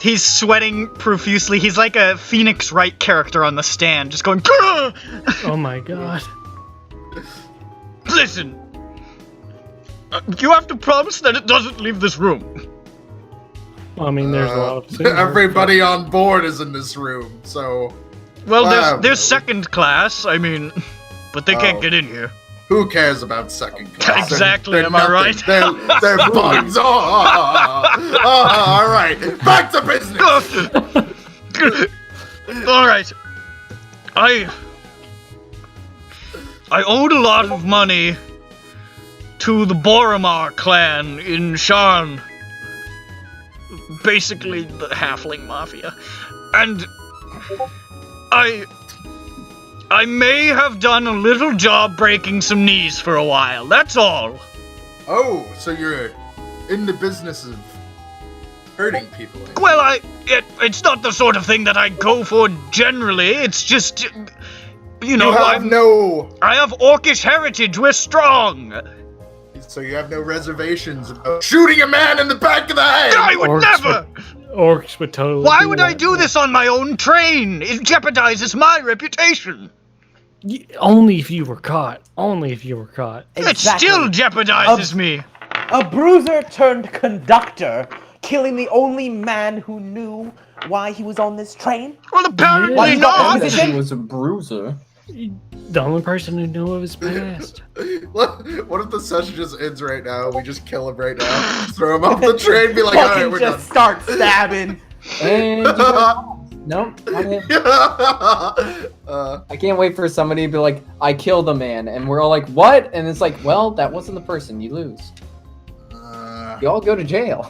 He's sweating profusely. He's like a Phoenix Wright character on the stand, just going. "Grr!" Oh my god. Listen, you have to promise that it doesn't leave this room. Well, I mean, there's a lot of things. Everybody on board is in this room, so Well, Wow. there's second class. I mean, but they can't Oh. get in here. who cares about second class? Exactly, am I nothing. right? They're bugs. All right, back to business. All right. I owed a lot of money to the Boromar clan in Sharn. Basically, the halfling mafia. And I may have done a little job breaking some knees for a while. That's all. Oh, so you're in the business of hurting people? eh? Well, it's not the sort of thing that I go for generally. It's just, you know, You have I have orcish heritage. We're strong. So you have no reservations about shooting a man in the back of the head? I would Orcs never. Orcs would totally. Why would I that. do this on my own train? It jeopardizes my reputation. Only if you were caught. Only if you were caught. It still jeopardizes me. A bruiser turned conductor, killing the only man who knew why he was on this train. Well, apparently Why you got not. That he was a bruiser. The only person who knew of his past. What if the session just ends right now? We just kill him right now, throw him off the train, be like, all right, Fucking we're just done. start stabbing. And you got Nope, not him. uh, I can't wait for somebody to be like, I killed a man, and we're all like, what? And it's like, well, that wasn't the person. You lose. You all go to jail.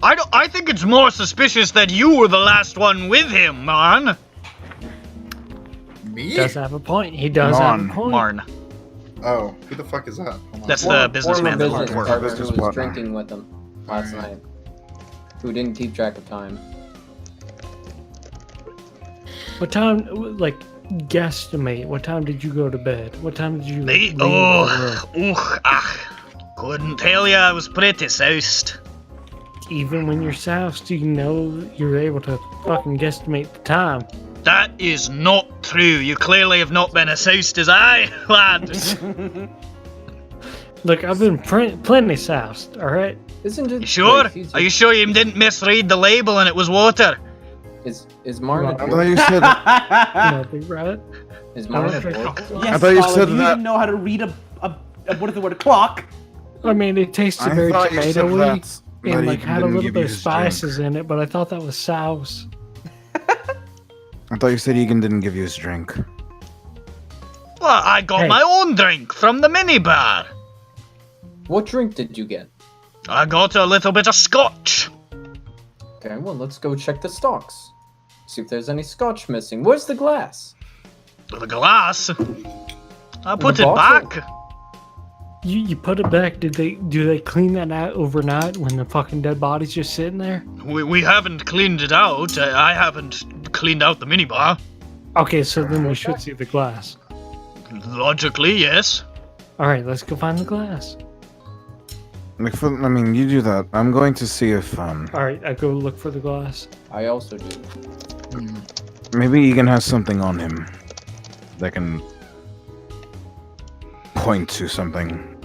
I think it's more suspicious that you were the last one with him, Marn. me? He does have a point. He does have a point. Marn. Oh, who the fuck is that? Hold on. That's the businessman that business worked for. partner Business who was partner. drinking with him last night. Who didn't keep track of time. What time, like, guesstimate, what time did you go to bed? What time did you Me? leave the room? Couldn't tell you. I was pretty soused. Even when you're soused, you know you're able to fucking guesstimate the time. That is not true. You clearly have not been as soused as I, lad. Look, I've been plenty soused, alright? Isn't it? You sure? wait, he's- Are you sure you didn't misread the label and it was water? Is Martin? I thought you said. Nothing, right? Is I don't Martin? think- Yes, I thought you Colin, said you that- didn't know how to read a what is the word, a clock. I mean, it tasted I very thought you said tomatoey that and he like had a didn't little give bit you of his drink. spices in it, but I thought that was sauce. I thought you said Egan didn't give you his drink. Well, I got Hey. my own drink from the minibar. What drink did you get? I got a little bit of scotch. Okay, well, let's go check the stocks. See if there's any scotch missing. Where's the glass? The glass. I put The it bottle? back. You put it back. Do they clean that out overnight when the fucking dead body's just sitting there? We haven't cleaned it out. I haven't cleaned out the minibar. Okay, so then we should see the glass. Logically, yes. All right, let's go find the glass. I mean, you do that. I'm going to see if All right, I go look for the glass. I also do. maybe Egan has something on him that can point to something.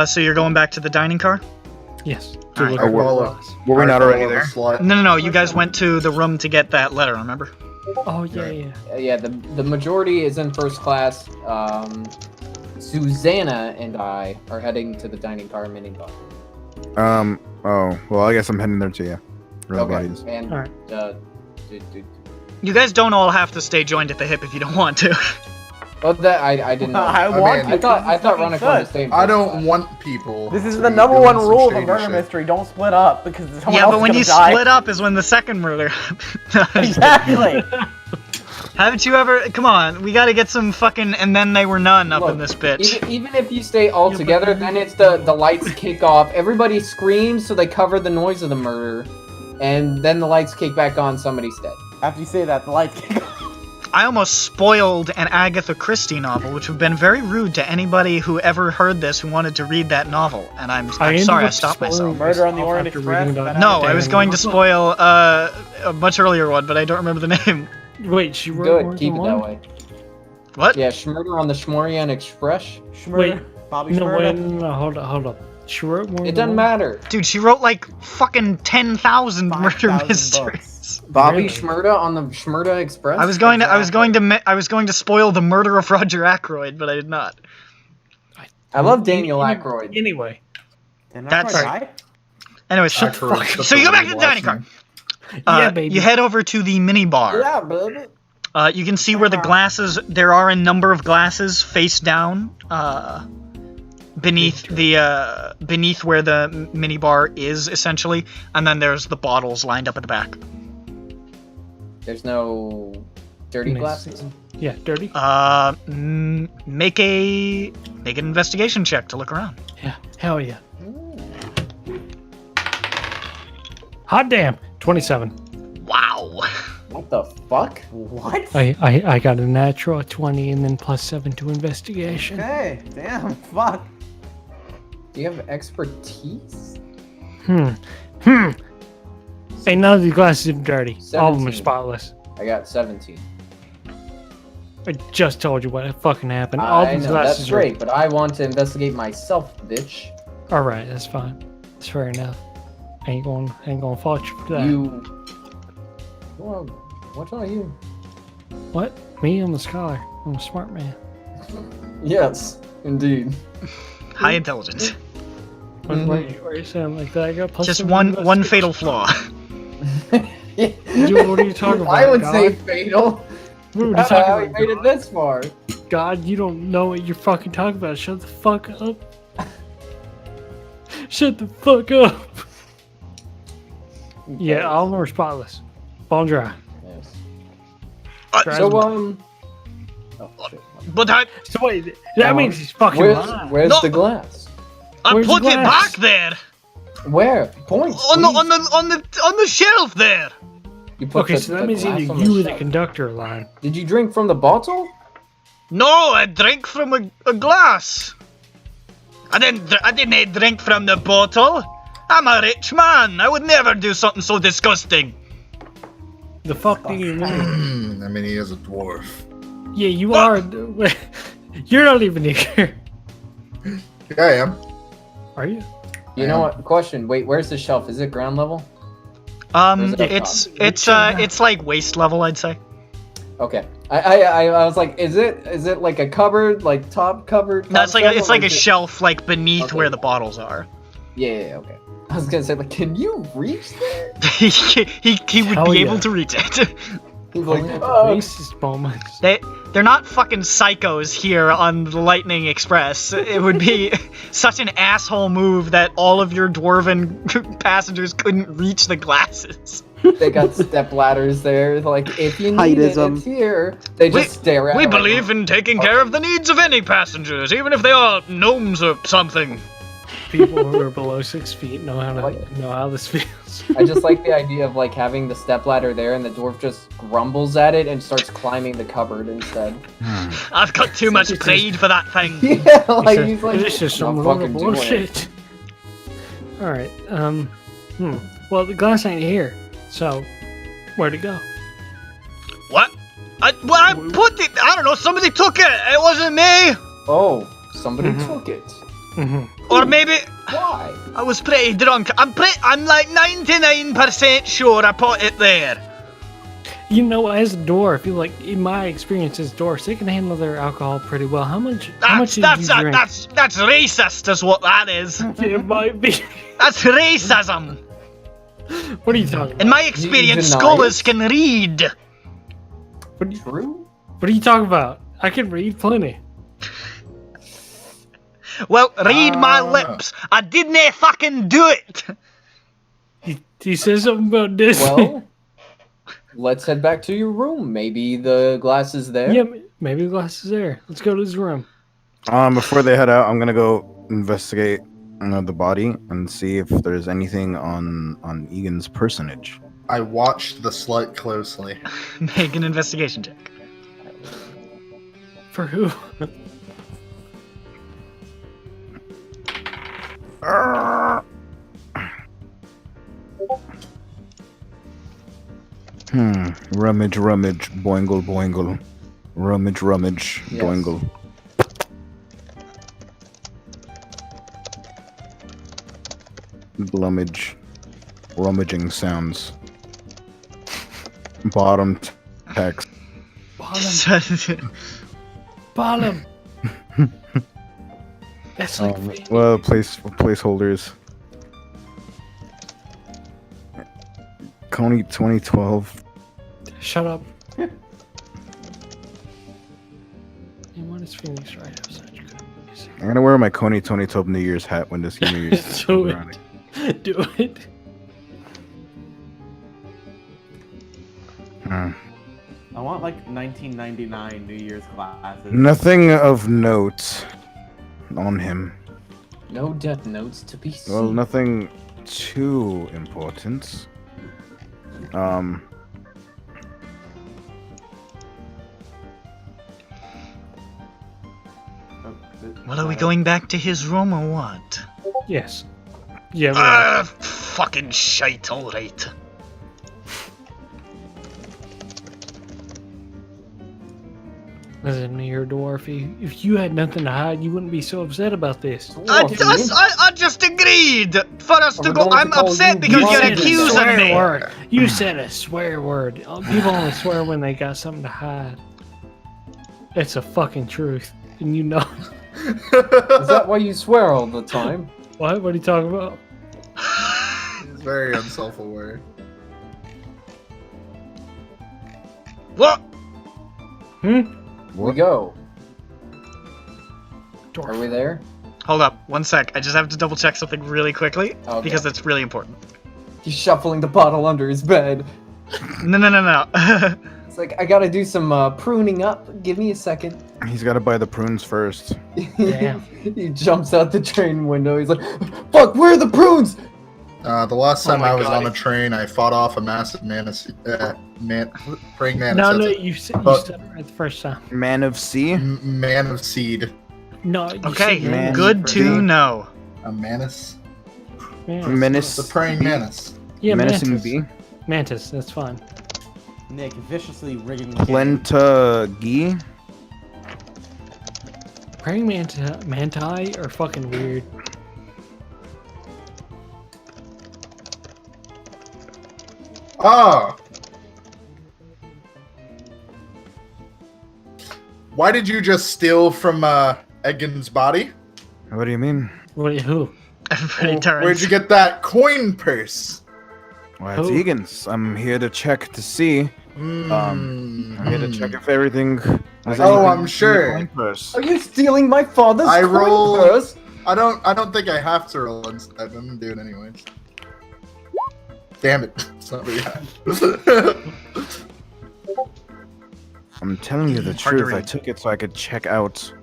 So you're going back to the dining car? Yes. All right. look Oh, for the well, glass. Were we not already there? No. You guys went to the room to get that letter, remember? Oh yeah. Yeah, the majority is in first class. Susanna and I are heading to the dining car minibar. Oh, well, I guess I'm heading there too, yeah. Real bodies. And Alright. You guys don't all have to stay joined at the hip if you don't want to. Well, that I didn't know. I I want mean- to. I thought Fucking Ronak wanted to should. stay in I first don't class. want people. This is to the be number doing one some rule of a shady murder shit. mystery: don't split up because someone Yeah, else but is when gonna you die. split up is when the second murder Exactly. Haven't you ever? Come on, we gotta get some fucking and then they were none up Look, in this bitch. Even if you stay all together, then it's the lights kick off. Everybody screams, so they cover the noise of the murder, and then the lights kick back on. Somebody's dead. After you say that, the lights kick off. I almost spoiled an Agatha Christie novel, which would have been very rude to anybody who ever heard this who wanted to read that novel, and I'm ended sorry I up stopped spoiling myself. Murder on the myself Orient after Express, reading but that. No, I was Damn. going to spoil a much earlier one, but I don't remember the name. Wait, she wrote more Good, keep than it that one? way. What? Yeah, Schmurder on the Orient Express. Wait, Bobby No, Shmurda. wait, no, hold up. She wrote more It than doesn't one? matter. Dude, she wrote like fucking 10,000 murder 5,000 mysteries. books. Bobby Really? Schmurda on the Schmurda Express. I was going to spoil the murder of Roger Ackroyd, but I did not. I love Daniel Aykroyd. Anyway, Didn't That's- I die? Anyways, Shut the fuck up. so you go back to the dining car. Yeah, baby. You head over to the mini bar. Yeah, baby. You can see where the glasses. There are a number of glasses face down, beneath where the mini bar is essentially, and then there's the bottles lined up at the back. There's no dirty Nice. glasses. yeah, dirty. Make an investigation check to look around. Yeah, hell yeah. Hot damn, 27. Wow. What the fuck? What? I got a natural 20 and then +7 to investigation. Okay, damn, fuck. Do you have expertise? Hey, none of these glasses are dirty. All of them are 17. spotless. I got 17. I just told you what fucking happened. All I these know, glasses that's are great, but I want to investigate myself, bitch. All right, that's fine. That's fair enough. Ain't gonna fault you for that. Well, what's on you? What? Me? I'm a scholar. I'm a smart man. Yes, indeed. High intelligence. Why are you saying like that? I got plus Just 7 one investigation. fatal flaw. Dude, what are you talking about? I would God? say fatal. What are you That's talking how we about? made it this far. God, you don't know what you're fucking talking about. Shut the fuck up. Shut the fuck up. Yeah, all of them are spotless. Bone dry. Yes. Dry So, as- oh, shit. But I wait, that means he's fucking lying. Where's No. the glass? Where's put the it glass? back there Where? Point. on the shelf there. You put Okay, so that means glass either on you or the shelf. conductor are lying. Did you drink from the bottle? No, I drank from a glass. I didn't drink from the bottle. I'm a rich man. I would never do something so disgusting. The fuck do you mean? I mean, he is a dwarf. Yeah, you are. You're not even here. Yeah, I am. Are you? You know what? Question. Wait, where's the shelf? Is it ground level? Where's it up It's like waist level, I'd say. Okay. I was like, is it like a cupboard, like top cupboard? No, top it's like shelf, or a is it- shelf like beneath Okay. where the bottles are. Yeah, okay. I was gonna say, like, can you reach there? he would Hell be yeah. able to reach it. He's like, Racist moments. They're not fucking psychos here on the Lightning Express. It would be such an asshole move that all of your dwarven passengers couldn't reach the glasses. they got step ladders there. Like, if you need it, Heightism. it's here. They just stare at We it. believe in taking care of the needs of any passengers, even if they are gnomes or something. People who are below 6 feet know how to Like- know how this feels. I just like the idea of like having the step ladder there, and the dwarf just grumbles at it and starts climbing the cupboard instead. I've got too much pride for that thing. Yeah, like he's like, This is some "I'm load fucking of doing it." bullshit. All right. Well, the glass ain't here. So, where'd it go? What? I put it. I don't know. Somebody took it. It wasn't me. Oh, somebody took it. Or maybe Why? I was pretty drunk. I'm like 99% sure I put it there. You know, as a dwarf, you like in my experience as dwarfs, they can handle their alcohol pretty well. How much That's did you drink? that's racist, is what that is. It might be. That's racism. What are you talking about? In my experience, deny scholars it? can read. True? What are you talking about? I can read plenty. Well, read my lips. I didn't fucking do it. He says something about this. Well, let's head back to your room. Maybe the glass is there. yeah, maybe the glass is there. Let's go to his room. Before they head out, I'm gonna go investigate the body and see if there's anything on Egan's personage. I watched the slut closely. Make an investigation check. For who? Rummage, boingle, boingle. Rummage, Yes. doingle. Blummage. Rummaging sounds. Bottom text. Bottom. That's like Well, placeholders. Coney 2012. Shut up. And what is Phoenix right have such good music? I'm gonna wear my Coney 2012 New Year's hat when this New Year's. Do it. around. Do it. I want like 1999 New Year's glasses. Nothing of note on him. No death notes to be seen. Well, nothing too important. What, are we going back to his room or what? Yes. Yeah. Right. Fucking shite, alright. Listen to me, you're a dwarf. If you had nothing to hide, you wouldn't be so upset about this. I just agreed for us to We're go. going to I'm call upset you because blood. you're said a accusing swear me. word. You said a swear word. People only swear when they got something to hide. It's a fucking truth, and you know. Is that why you swear all the time? What? What are you talking about? He's very unself-aware. What? We go. Dwarf. Are we there? Hold up, 1 sec. I just have to double check something really quickly Okay. because it's really important. He's shuffling the bottle under his bed. No. It's like, I gotta do some pruning up. Give me a second. He's got to buy the prunes first. Damn. He jumps out the train window. He's like, fuck, where are the prunes? The last time my I was God. on a train, I fought off a massive praying mantis. No, that's it. you said But- it right the first time. Man of Sea? Man of seed. No. You Okay, said Man. good to know. A mantis. Man. Menace. The praying mantis. Yeah, Menacing mantis. Bee? Mantis. That's fine. Nick viciously rigging the game. Plentagi? Praying manti are fucking weird. Ah! Why did you just steal from Egan's body? What do you mean? Wait, who? Everybody turns. Where'd you get that coin purse? Well, it's Who? Egan's. I'm here to check to see. I'm here to check if everything. there's Oh, anything I'm in the sure. coin purse. Are you stealing my father's I coin roll- purse? I don't think I have to roll instead. I'm gonna do it anyways. Damn it. It's not very high. I'm telling you the Hard to truth. I read. took it so I could check out.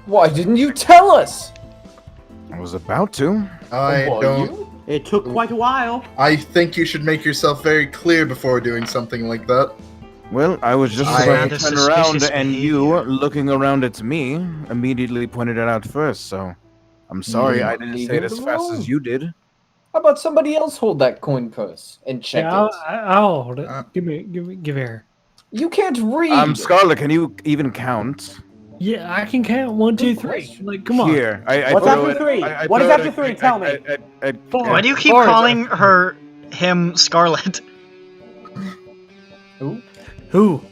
Why didn't you tell us? I was about to. I Were don't. you? It took quite a while. I think you should make yourself very clear before doing something like that. Well, I was just I- about Rather to turn around, suspicious and behavior. you, looking around at me, immediately pointed it out first. So, I'm sorry I didn't say it as fast as you did. How about somebody else hold that coin purse and check Yeah, it? I'll hold it. Uh, Give here. You can't read. Scarlet, can you even count? Yeah, I can count 1, 2, 3. Like, come on. Here, I What's throw after it- three? I What is throw after it- three? Tell me. Four. Why do you keep Four. calling him Scarlet? Who? Who?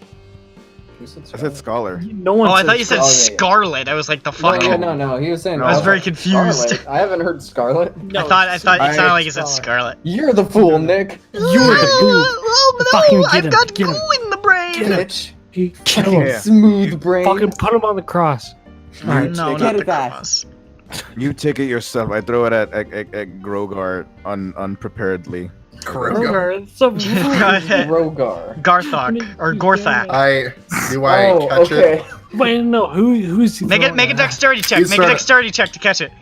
Who said I said scholar. No one. Oh, I said thought you said Oh, yeah, yeah. Scarlet. I was like, the No, fuck? yeah, no. He was saying. I was very confused. Scarlet. I haven't heard Scarlet. No, I thought it I- sounded like you said Scarlet. You're the fool, Nick. You're the boob. Oh, Fucking no, get I've him, got get him. goo in the brain. Bitch. He kill him. Yeah. Smooth brain. Fucking put him on the cross. All right. No, Get not it the back. cross. You take it yourself. I throw it at Grogar unpreparedly. Go So, ahead. Rogar. Garthok or Gorthak. I Oh, catch okay. it? wait, no. Who's he Make it throwing make a at? dexterity check. He's Make a throwing it. dexterity check to catch it.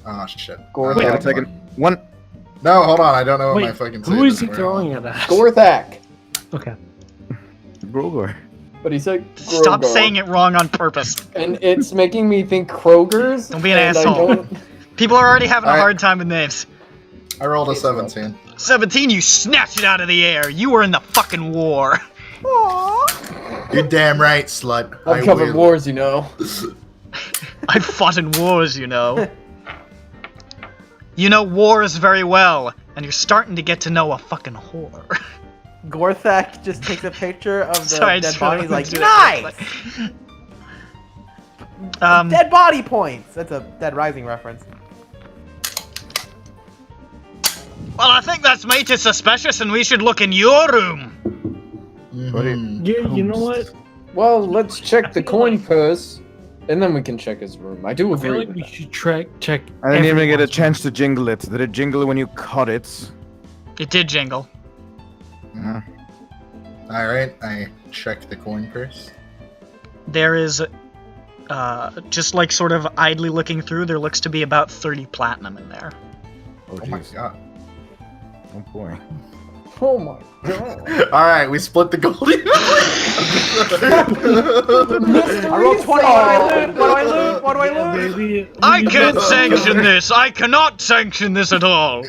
Oh shit. Gorthak. Wait a second. One. No, hold on. I don't know what Wait, my fucking. who save is he for. throwing it at? Gorthak. Okay. Grogar. But he said Stop Grogar. saying it wrong on purpose. And it's making me think Kroger's. Don't be an and I asshole. don't- People are already having a Alright. hard time with names. I rolled a 17. 17, you snatched it out of the air. You were in the fucking war. You're damn right, slut. I've covered wars, you know. I fought in wars, you know. You know wars very well, and you're starting to get to know a fucking whore. Gorthak just takes a picture of the Sorry, I dead just body. wanted He's to like, do nice. that. Dead body points. That's a Dead Rising reference. Well, I think that's mighty suspicious, and we should look in your room. What do you- You know what? Well, let's check the coin purse, and then we can check his room. I do I feel agree like with we that. should check. I didn't even get a everyone's chance to jingle it. Did it jingle when you caught it? It did jingle. Alright, I check the coin purse. There is, just like sort of idly looking through, there looks to be about 30 platinum in there. Oh, Oh my jeez. god. Oh, boy. Oh my god. Alright, we split the gold. I rolled 20. What do I loot? What do I loot? What do I Yeah, loot? baby. I can't sanction this! I cannot sanction this at all!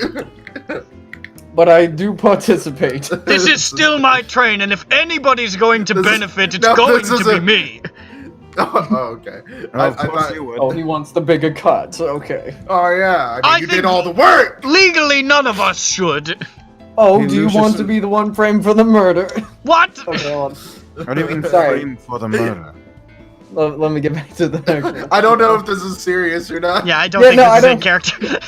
But I do participate. This is still my train, and if anybody's going to This is- benefit, it's no, going this to be isn't- me. Oh, okay. Oh, of I course thought- you would. Oh, he wants the bigger cut. Okay. Oh yeah, I you think- did all the work. Legally, none of us should. Oh, Hey, do you Lucius- want to be the one framed for the murder? What? Okay, hold on. What do you mean Sorry. frame for the murder? Let me get back to the. I don't know if this is serious or not. Yeah, I don't Yeah, think no, this I is in don't- character.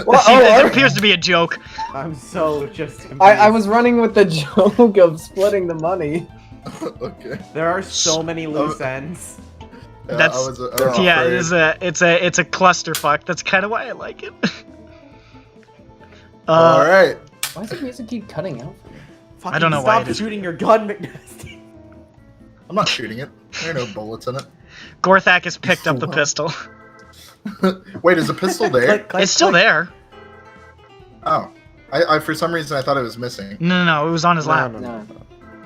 Well, It oh, appears to be a joke. I'm so just. I was running with the joke of splitting the money. Okay. There are so many loose ends. Yeah, That's- I was Yeah, afraid. it's a clusterfuck. That's kind of why I like it. All right. Why does the music keep cutting out? Fucking don't know why stop it is. shooting your gun, McNasty. I'm not shooting it. There are no bullets in it. Gorthak has picked up the pistol. Wait, is the pistol there? Click, click, It's still click. there. Oh, I for some reason I thought it was missing. No, it was on his lap. No.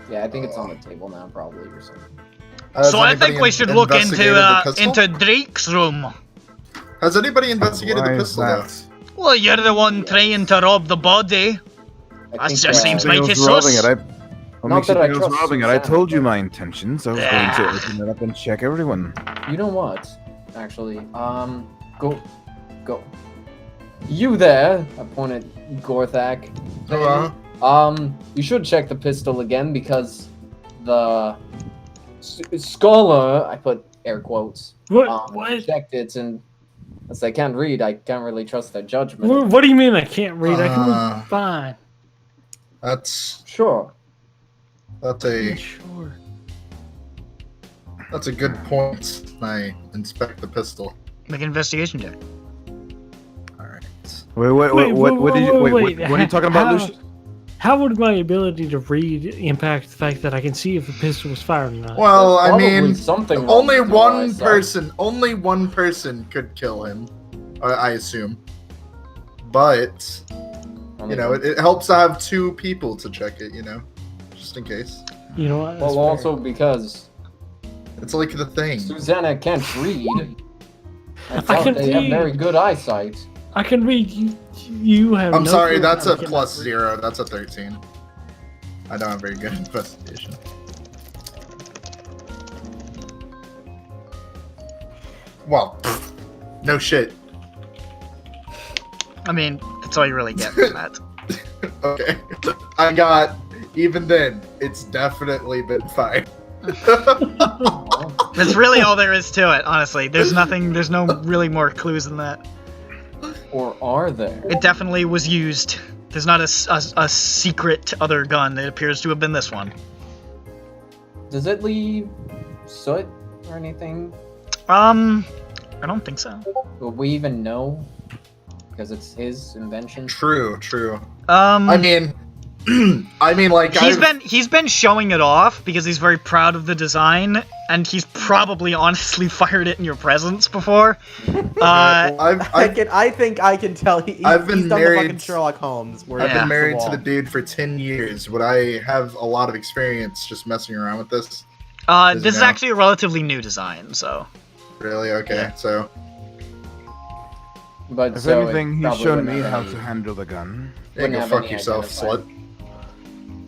Yeah, I think it's on the table now, probably or something. So I think we should look into Drake's room. Has anybody investigated Why the is pistol? Though? that? Well, you're the one trying to rob the body. I That think, just seems Somebody mighty was robbing sus. it. What Not makes you that I think I was trust robbing it? I Susanna, told you but- my intentions. I was going to open it up and check everyone. You know what? Actually, go. You there? I pointed Gorthak. You should check the pistol again because the scholar, I put air quotes, What? checked it and as I can't read, I can't really trust their judgment. What do you mean I can't read? I can Uh, read fine. That's Sure. a Sure. that's a good point. I inspect the pistol. Make an investigation check. All right. What are you talking about, Lucius? How would my ability to read impact the fact that I can see if the pistol was fired or not? Well, I Probably mean, something wrong only with your one eyesight. person could kill him. I assume. But you know, it helps to have two people to check it. You know, just in case. You know what? That's Well, fair. also because It's like the thing. Susanna can't read. I I thought can they have read. very good eyesight. I can read. You have. I'm no sorry, clue that's how a I cannot plus read. 0. That's a 13. I don't have very good investigation. Well, no shit. I mean, that's all you really get from that. Okay. I got, even then, it's definitely been fine. That's really all there is to it, honestly. There's no really more clues than that. Or are there? It definitely was used. There's not a secret other gun. It appears to have been this one. Does it leave soot or anything? I don't think so. Will we even know? Because it's his invention. True. I mean, like, he's been showing it off because he's very proud of the design, and he's probably honestly fired it in your presence before. I think I can tell I've been he's done married- the fucking Sherlock Holmes. Where I've Yeah. been married to wall. the dude for 10 years. Would I have a lot of experience just messing around with this? This is know. actually a relatively new design, so Really? Okay, so... But If so it anything, he's probably shown wouldn't me have how any- to handle the gun. Yeah, Wouldn't go have fuck any yourself, identified.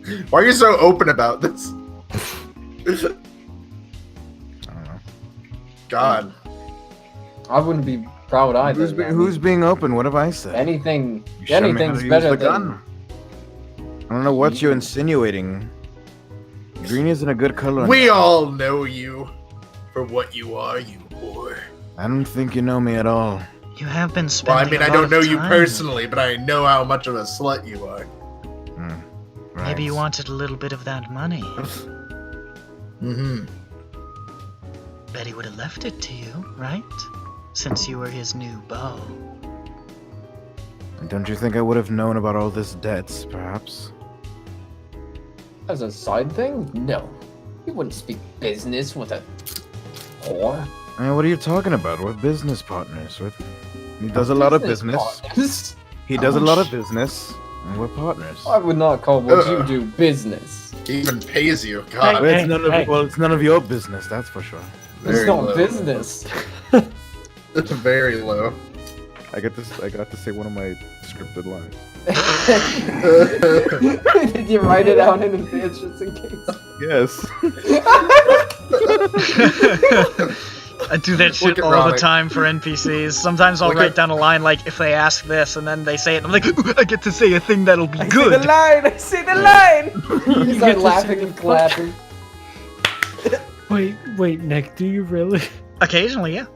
slut. Why are you so open about this? I don't know. God. I wouldn't be proud either. Who's being open? What have I said? Anything? You showed me how Anything's to use better the than. gun. I don't know what you're insinuating. Green isn't a good color. We all know you for what you are, you whore. I don't think you know me at all. you have been Well, spending. I mean, a I lot don't of know you time. personally, but I know how much of a slut you are. Right. Maybe you wanted a little bit of that money. Mm-hmm. Bet he would have left it to you, right? Since you were his new beau. Don't you think I would have known about all this debts, perhaps? As a side thing? No. You wouldn't speak business with a whore. I mean, what are you talking about? We're business partners. He does a lot of business. Partners? He does a lot of business, and we're partners. I would not call what you do business. He even pays you. God. Hey, It's none of your business, that's for sure. It's Very not low. business. It's very low. I got to say one of my scripted lines. Did you write it out in advance just in case? Yes. I do that shit at all the Robert. time for NPCs. Sometimes I'll Look write at- down a line like, if they ask this, and then they say it, and I'm like, "Ooh, I get to say a thing that'll be I see good. the line. I see the line. You start laughing and clapping. Wait, Nick, do you really? Occasionally, yeah.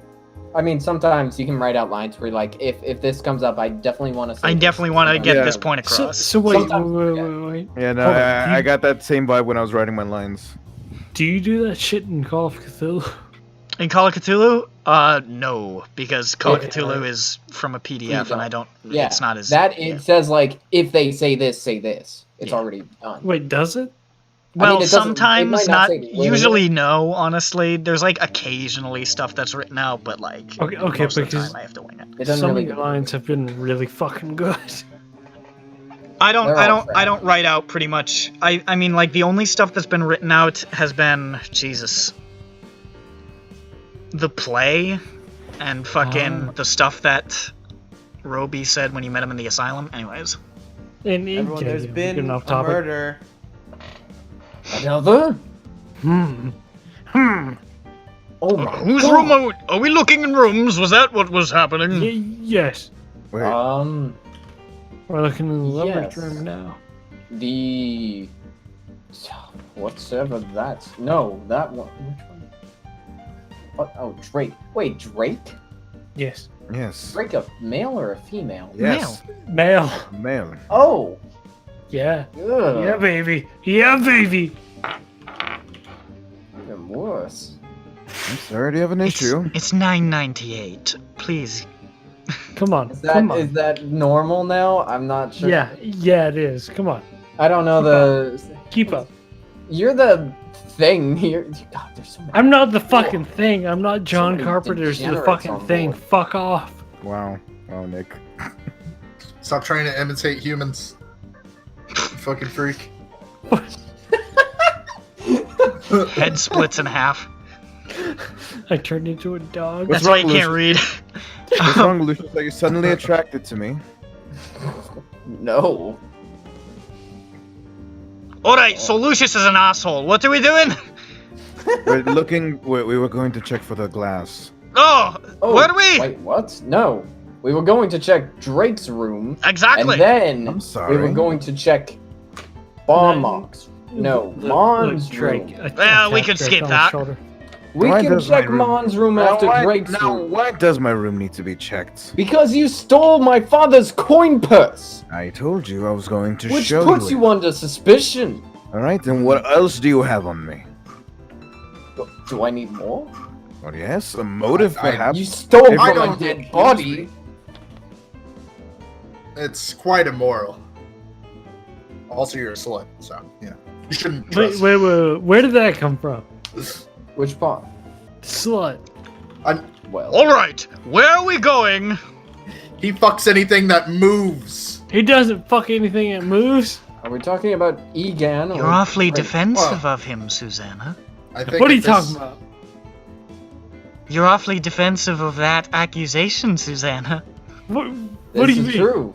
I mean, sometimes you can write out lines where, like, if this comes up, I definitely want to say I definitely want to get Yeah. this point across. So wait. Sometimes- Yeah, no, Hold on, I got that same vibe when I was writing my lines. Do you do that shit in Call of Cthulhu? In Call of Cthulhu, no, because Call of Okay. Cthulhu is from a PDF, and I don't. Yeah, It's not as that. It yeah. says like, if they say this, say this. It's Yeah. already done. Wait, does it? Well, it doesn't- it sometimes might not. say the word. Usually, no. Honestly, there's like occasionally stuff that's written out, but like Okay, most of the because time I have to wing it. It doesn't Some really of your go. lines have been really fucking good. I don't. They're I all don't. I fair. don't write out pretty much. I mean, like the only stuff that's been written out has been Jesus. The play, and fucking the stuff that Roby said when you met him in the asylum. Anyways. And Everyone, there's been getting a off topic. murder. Another? Hmm. Oh my Whose God. room are we looking in rooms? Was that what was happening? Yes. Wait, We're looking in the lover's Yes. room now. The whatever that. No, that one. Which one? What? Oh, Drake. Wait, Drake? Yes. yes. Drake a male or a female? Yes. Male. Male. Oh. Yeah. Ugh. Yeah, baby. Yeah, baby. Even worse. I'm sorry, do you have an issue? It's 9.98. Please. Come on. Is Come that on. that normal now? I'm not sure. Yeah, it is. Come on. I don't know the. Keep up. You're the thing. God, there's so many. I'm not the fucking thing. I'm not John many Carpenter's the degenerates fucking on thing. board. Fuck off. Wow. Wow, Nick. Stop trying to imitate humans. You fucking freak. Head splits in half. I turned into a dog. What's That's why you wrong, can't read. What's wrong, Lucius? Are you suddenly attracted to me? No. Alright, so Lucius is an asshole. What are we doing? We're looking. We were going to check for the glass. Oh, Oh, where are we? Wait, what? No. We were going to check Drake's room. Exactly. And then I'm we sorry. were going to check Barmok's. No, Mon's Drake. room. Well, we could skip that. We Why can does my check room- Mon's room Now, after why, Drake's now, room. why does my room need to be checked? Because you stole my father's coin purse, I told you I was going to which show puts you. you under suspicion. All right, then what else do you have on me? Do I need more? Well, yes, a motive, perhaps. You stole If from I my don't dead think body. It's quite immoral. Also, you're a slut, so yeah. You shouldn't Wait, trust. wait. Where did that come from? Which part? Slut. Well, Alright, where are we going? He fucks anything that moves. He doesn't fuck anything that moves. are we talking about Egan? You're or awfully Drake? defensive of him, Susanna. I think What are you if this- talking about? You're awfully defensive of that accusation, Susanna. What This do you is mean? true.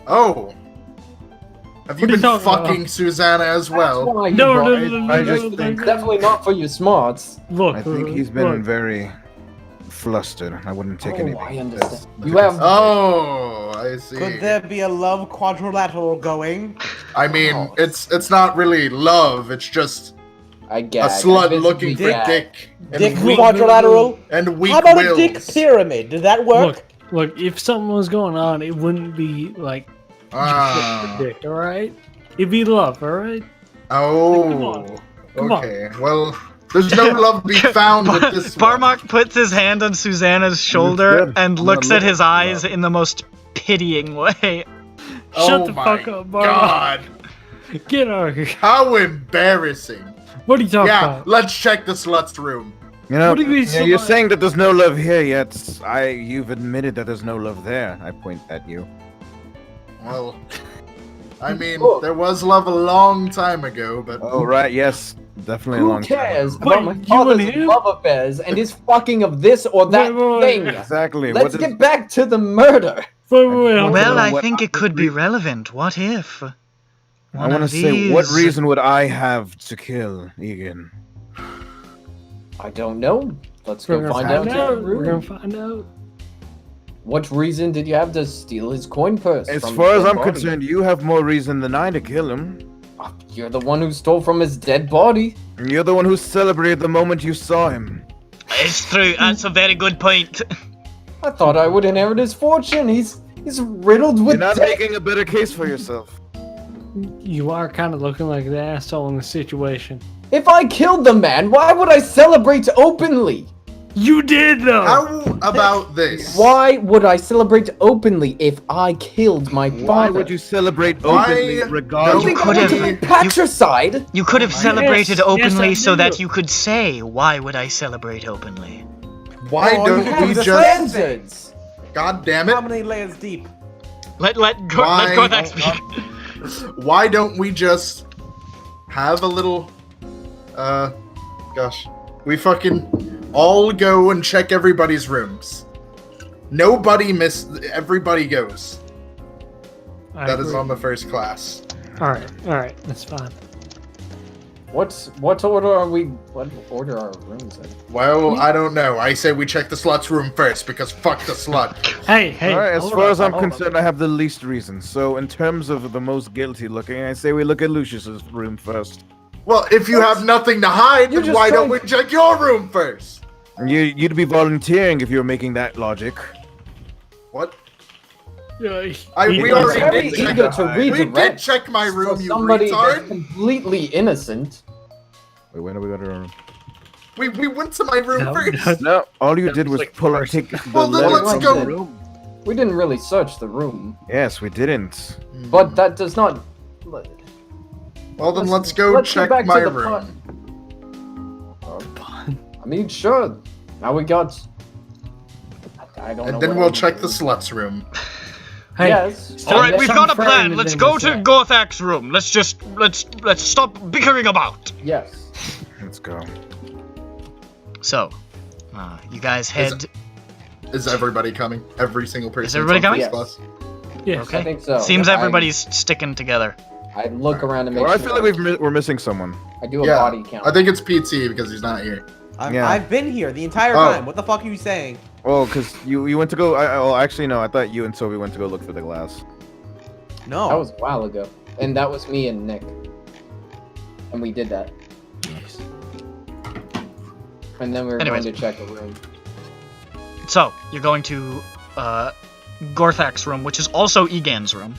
Oh. Have you What are you been talking about? fucking Susanna as well? That's why you No, brought no, it. no, no, I no, just no, think- no. Definitely not for your smarts. Look, I think he's been look. very flustered. I wouldn't take Oh, anything. I as- understand. You have. Oh, I see. Could there be a love quadrilateral going? I mean, Oh. it's not really love. It's just I a gag. I slut visibly looking for gag. dick Dick and weak, quadrilateral? and weak How about wills. a dick pyramid? Did that work? Look. If something was going on, it wouldn't be like Ah. dick. All right. It'd be love. All right. Oh. Come on. Okay. Well, there's no love to be found with this one. Barmok puts his hand on Susanna's shoulder good. and I'm looks not at his looking for eyes love. in the most pitying way. Shut Oh the my fuck up, Barlow. God. Get out of here. How embarrassing. What are you talking Yeah, about? let's check the slut's room. You know, What do you mean, you're slut? saying that there's no love here, yet you've admitted that there's no love there. I point at you. Well, I mean, Look. there was love a long time ago, but Oh, right, yes, definitely a Who long cares time. about my Wait, you father's and him? love affairs and his fucking of this or that Wait. thing? Exactly. Let's what is- get back to the murder. Wait, hold on. Well, I what think I it could be agree. relevant. What if? I one want to of say, what these- reason would I have to kill Egan? I don't know. Let's We're go gonna find find out. out. We're gonna find out. What reason did you have to steal his coin purse? As from far as his I'm body? concerned, you have more reason than I to kill him. You're the one who stole from his dead body. You're the one who celebrated the moment you saw him. It's true. That's a very good point. I thought I would inherit his fortune. He's riddled with You're not debt. making a better case for yourself. You are kind of looking like the asshole in the situation. If I killed the man, why would I celebrate openly? You did though. How about this? Why would I celebrate openly if I killed my father? Why would you celebrate Why- openly You regardless? think I could want to have- be patricide? You could have celebrated yes, openly I so that do. you could say, "Why would I celebrate openly?" Why Oh, you don't have we the just? Standards. God damn it! How many layers deep? Let Why- Gorthak speak. Why don't we just have a little? Gosh, we fucking all go and check everybody's rooms. Nobody everybody goes. I That is agree. on the first class. All right, that's fine. What order are we? What order are our rooms in? Well, I don't know. I say we check the slut's room first because fuck the slut. Hey, All right, as hold far on, as I'm hold on. concerned, I have the least reason. So, in terms of the most guilty looking, I say we look at Lucius's room first. Well, if you have nothing to hide, You're then just why don't we trying- check your room first? You'd be volunteering if you were making that logic. What? Yeah, We he- already Very did check. eager to We redirect did check my for room, you somebody that's retard. completely innocent. Wait, when do we go to our room? We went to my room No, first. No, all you That did was was like pull first. take the Well, then letter let's from go. the room. We didn't really search the room, Yes, we didn't. but that does not. Well, then let's go get check back to my the room. I mean, sure. Now we got. I don't know. And then what we'll I- check the slut's room. Hey, Yes. All right, And we've then- got a Some plan. friend Let's in go the to set. Gorthak's room. Let's stop bickering about. Yes. Let's go. So, you guys head. Is everybody coming? Every single person. Is everybody that's on coming? first class? yes. Okay. I think so. Seems I- everybody's sticking together. I look around to make Well, I sure. feel like we're missing someone. I do a Yeah, body count. I think it's PT because he's not here. Yeah. I've been here the entire Oh. time. What the fuck are you saying? Oh, because you went to go. Oh, actually, no. I thought you and Toby went to go look for the glass. No. That was a while ago, and that was me and Nick, and we did that. And then we were Anyways. going to check a room. So you're going to Gorthak's room, which is also Egan's room.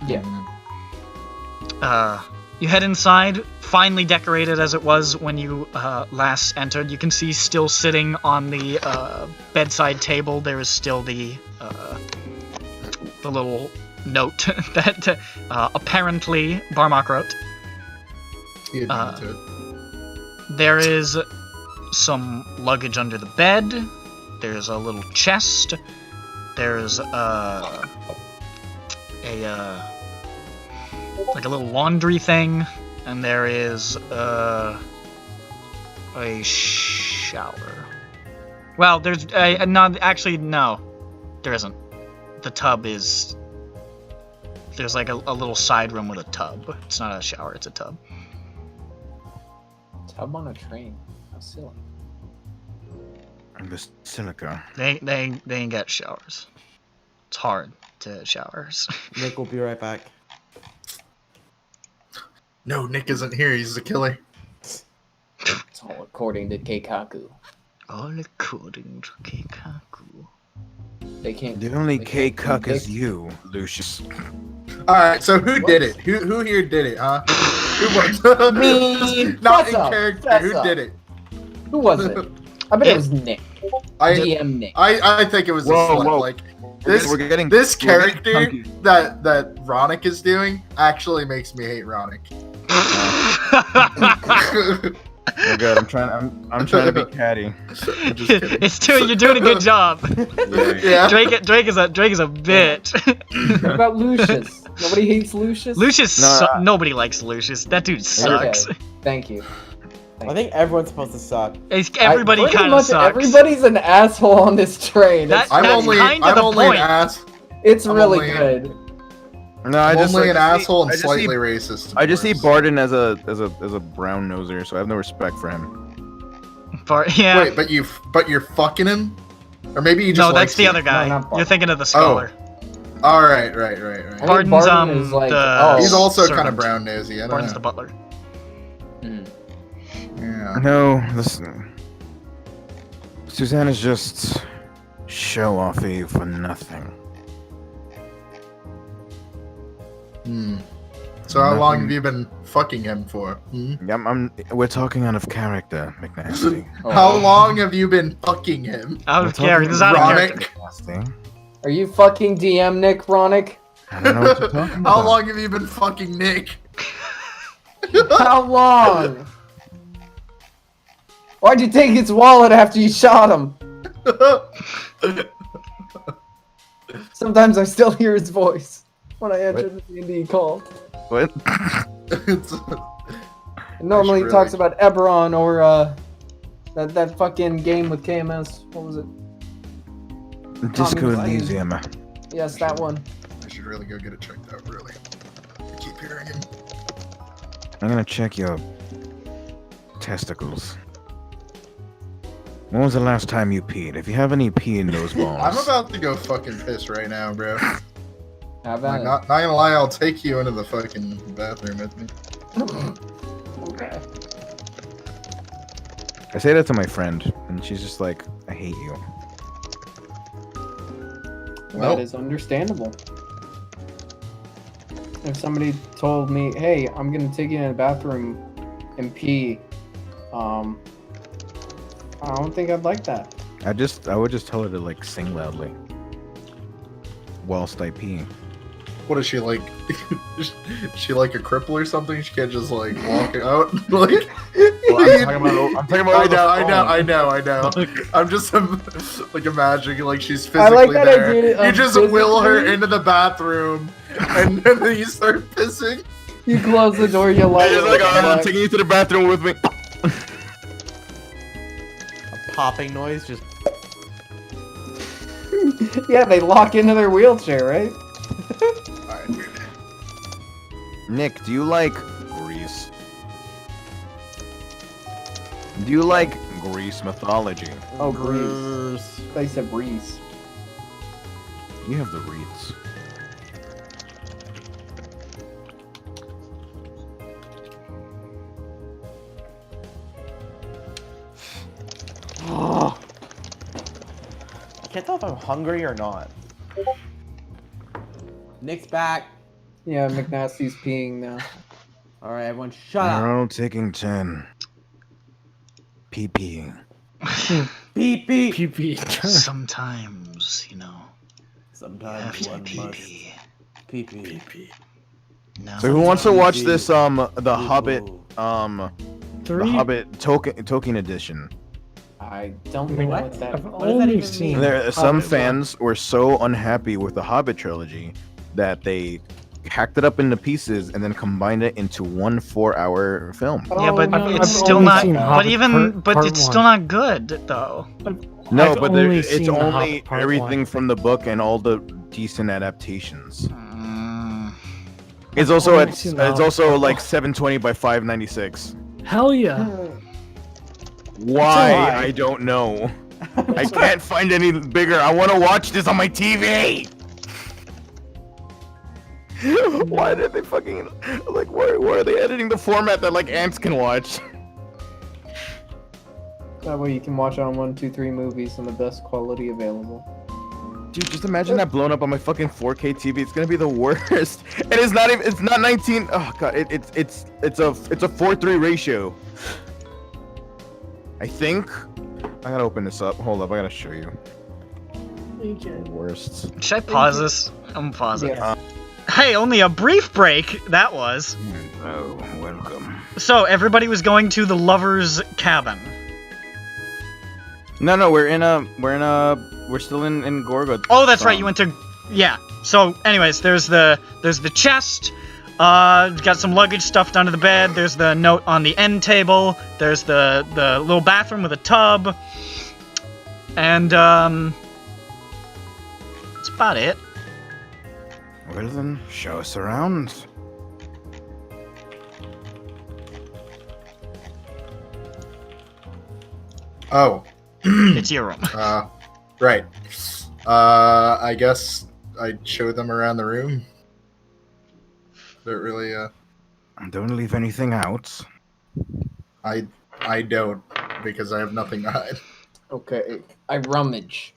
Yeah. You head inside, finely decorated as it was when you last entered. You can see still sitting on the bedside table. There is still the little note that apparently Barmok wrote. He had Uh, to it. There is some luggage under the bed. There's a little chest. There's like a little laundry thing, and there is a shower. Well, there's not actually no, there isn't. The tub is there's like a little side room with a tub. It's not a shower; it's a tub. Tub on a train. How silly. And the silica. They ain't got showers. It's hard to showers. Nick will be right back. No, Nick isn't here. He's the killer. It's all according to Keikaku. All according to Keikaku. They can't. The only they K can't cuck is convict- you, Lucius. All right, so who What? did it? Who here did it? Huh? Who was Me. Not Fess in up, character. fess Who up. did it? Who was it? I bet it was Nick. DM Nick. I think it was Whoa, a slut. whoa. Like this We're getting this we're getting character chunky. that Ronick is doing actually makes me hate Ronick. Oh god, I'm trying to be catty. I'm just kidding. You're doing a good job. Yeah. Drake is a bitch. What about Lucius? Nobody hates Lucius? Lucius, No, nobody likes Lucius. That dude sucks. Okay. Thank you. I think everyone's supposed to suck. Everybody Pretty kind of much sucks. Everybody's an asshole on this train. That- I'm That's only kinda I'm the only point. an ass. It's I'm really only- good. No, I I'm just only like, an asshole and I just slightly see- racist. I just see Worse. Bardan as a brown noser, so I have no respect for him. Yeah. Wait, but you're fucking him, or maybe you just no, likes that's the you. other guy. No, not Bart. You're thinking of the scholar. All right. I think Bardan's, Bardan is like, the- oh, He's also kind servant. of brown nosy. I don't Bardan's know. the butler. Yeah. No, listen. Susanna's just show-offy for nothing. So how long have you been fucking him for? We're talking out of character, McNasty. How long have you been fucking him? Out of character. This is out of character. Ronick? Are you fucking DM Nick, Ronick? I don't know what you're talking about. How long have you been fucking Nick? How long? Why'd you take his wallet after you shot him? Sometimes I still hear his voice when I enter the D&D call. What? Normally he really- talks about Eberron or that fucking game with KMS. What was it? Disco Tommy Elysium. Yes, that one. I should really go get it checked out, really. I keep hearing him. I'm gonna check your testicles. When was the last time you peed? If you have any pee in those balls. I'm about to go fucking piss right now, bro. How about Not gonna lie, I'll take you into the fucking bathroom with me. Okay. I say that to my friend, and she's just like, I hate you. Well, That is understandable. If somebody told me, hey, I'm gonna take you in the bathroom and pee, I don't think I'd like that. I would just tell her to like sing loudly. Whilst I pee. what is she like? Is she like a cripple or something? She can't just like walk out. Like, I'm talking about I know. I'm just like imagining like she's I like physically that there. idea You of just will her physically- into the bathroom, and then you start pissing. You close the door, you light it. I'm taking you to the bathroom with me. A popping noise just. Yeah, they lock into their wheelchair, right? Alright. Nick, do you like Greece? Do you like Greece mythology? Oh, Breeze. They said Breeze. You have the reeds. I can't tell if I'm hungry or not. Nick's back. Yeah, McNasty's peeing now. Alright, everyone shut up. Arrow taking 10. PP. Beep beep. PP. Sometimes, you know, you Sometimes have to one pee must pee. pee pee. No. So who wants to watch this the Ooh. Hobbit the 3? Hobbit Tolkien edition? I don't I know mean, what that I've what does that only even seen. mean? There some Hobbit fans were so unhappy with the Hobbit trilogy that they hacked it up into pieces and then combined it into one 4-hour film. Yeah, but Oh, no, it's I've still only not. seen But Hobbit even, but part it's one. still not good though. No, I've but only it's seen The only Hobbit part everything one. from the book and all the decent adaptations. Mm, It's also only at, seen The it's Hobbit also part like one. 720 by 596. Hell yeah. Why? Why? I don't know. I can't find any bigger. I want to watch this on my TV. Why did they fucking like? Why are they editing the format that like ants can watch? That way you can watch it on 1, 2, 3 movies in the best quality available. Dude, just imagine that blown up on my fucking 4K TV. It's gonna be the worst. And it's not even. It's not 19. Oh god. It's a 4:3 ratio. I think. I gotta open this up. Hold up. I gotta show you. Worst. should I pause this? I'm gonna pause it. Yeah. Hey, only a brief break. That was. Oh, welcome. So everybody was going to the lovers' cabin. No, we're still in Gorga. Oh, that's right. You went to. Yeah. So, anyways, there's the chest. Got some luggage stuffed under the bed. There's the note on the end table. There's the little bathroom with a tub. And that's about it. Well then, show us around. Oh, It's your room. right. I guess I'd show them around the room. Don't really. Don't leave anything out. I don't, because I have nothing to hide. Okay, I rummage.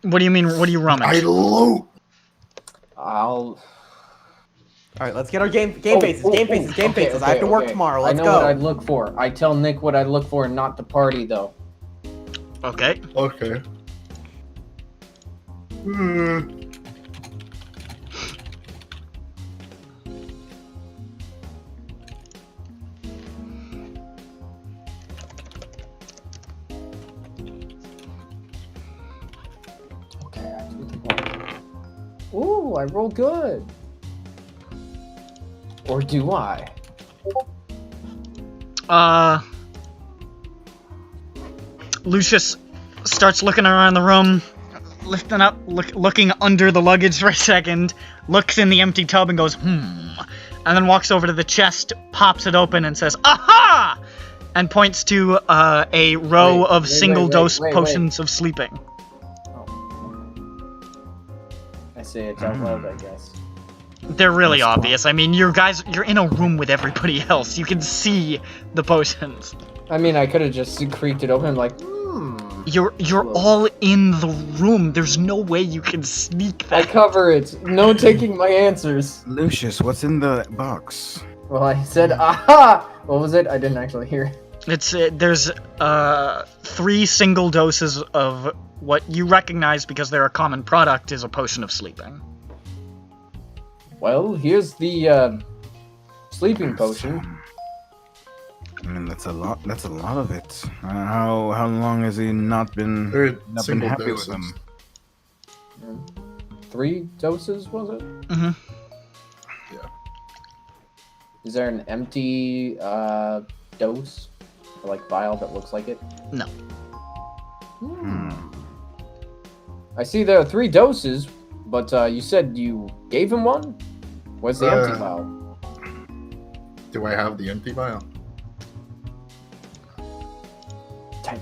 What do you mean? What do you rummage? I loot. I'll. All right, let's get our game faces. I have to work tomorrow. Let's I know go. what I'd look for. I tell Nick what I'd look for, and not the party though. Okay. Okay. Okay, I do the one. Ooh, I roll good. Or do I? Lucius starts looking around the room, lifting up, looking under the luggage for a second, looks in the empty tub and goes, and then walks over to the chest, pops it open, and says, "Aha!" and points to a row of single-dose potions of sleeping. I say it's out loud, I guess. They're really obvious. I mean, you're in a room with everybody else. You can see the potions. I mean, I could have just creaked it open, like, You're all in the room. There's no way you can sneak I that. cover it. No taking my answers. Lucius, what's in the box? Well, I said, aha! What was it? I didn't actually hear. It's there's 3 single doses of what you recognize because they're a common product is a potion of sleeping. Well, here's the sleeping potion. I mean, that's a lot. That's a lot of it. How long has he not been They're single happy doses. with them? 3 doses, was it? Mm-hmm. Yeah. Is there an empty dose? Or, like, vial that looks like it? No. I see there are 3 doses, but you said you gave him one? Where's the empty vial? Do I have the empty vial? Tight.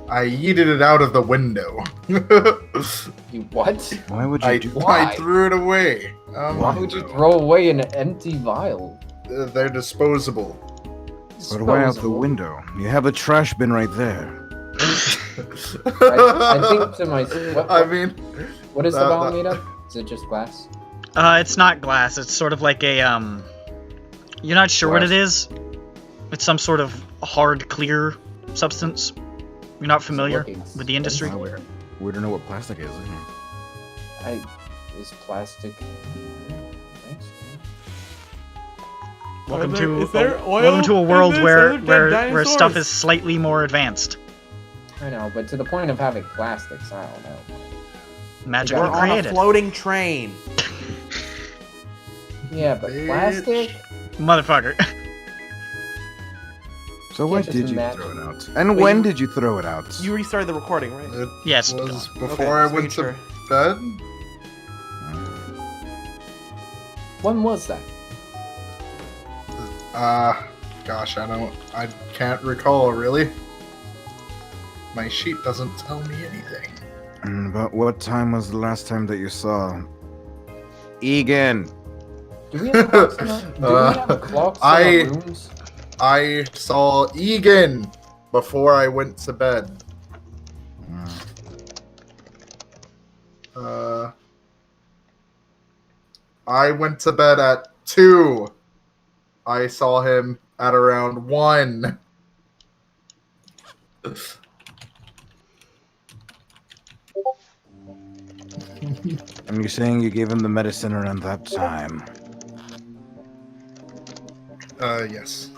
I yeeted it out of the window. You what? Why would you do that? I threw it away. Why would you throw away an empty vial? They're disposable. Put away out the window. You have a trash bin right there. I think to myself. I mean, What is the vial made of? Is it just glass? It's not glass. It's sort of like a You're not sure what it is. It's some sort of hard, clear substance. You're not familiar with the industry. We don't know what plastic is. Is plastic? Thanks. Welcome Is there oil welcome to a in world this? where Those are dead where stuff dinosaurs. is slightly more advanced. I know, but to the point of having plastics, I don't know. Magically We're on a created. floating train. Yeah, but Bitch. plastic? Motherfucker. So why Can't just did you imagine. throw it out? And when did you throw it out? You restarted the recording, right? it Yes. was Okay, before I just went making to sure. bed. When was that? Gosh, I can't recall really. My sheet doesn't tell me anything. And about what time was the last time that you saw Egan? Do we have clocks in our, our rooms? I saw Egan before I went to bed. I went to bed at 2. I saw him at around 1. And you're saying you gave him the medicine around that time? Yes.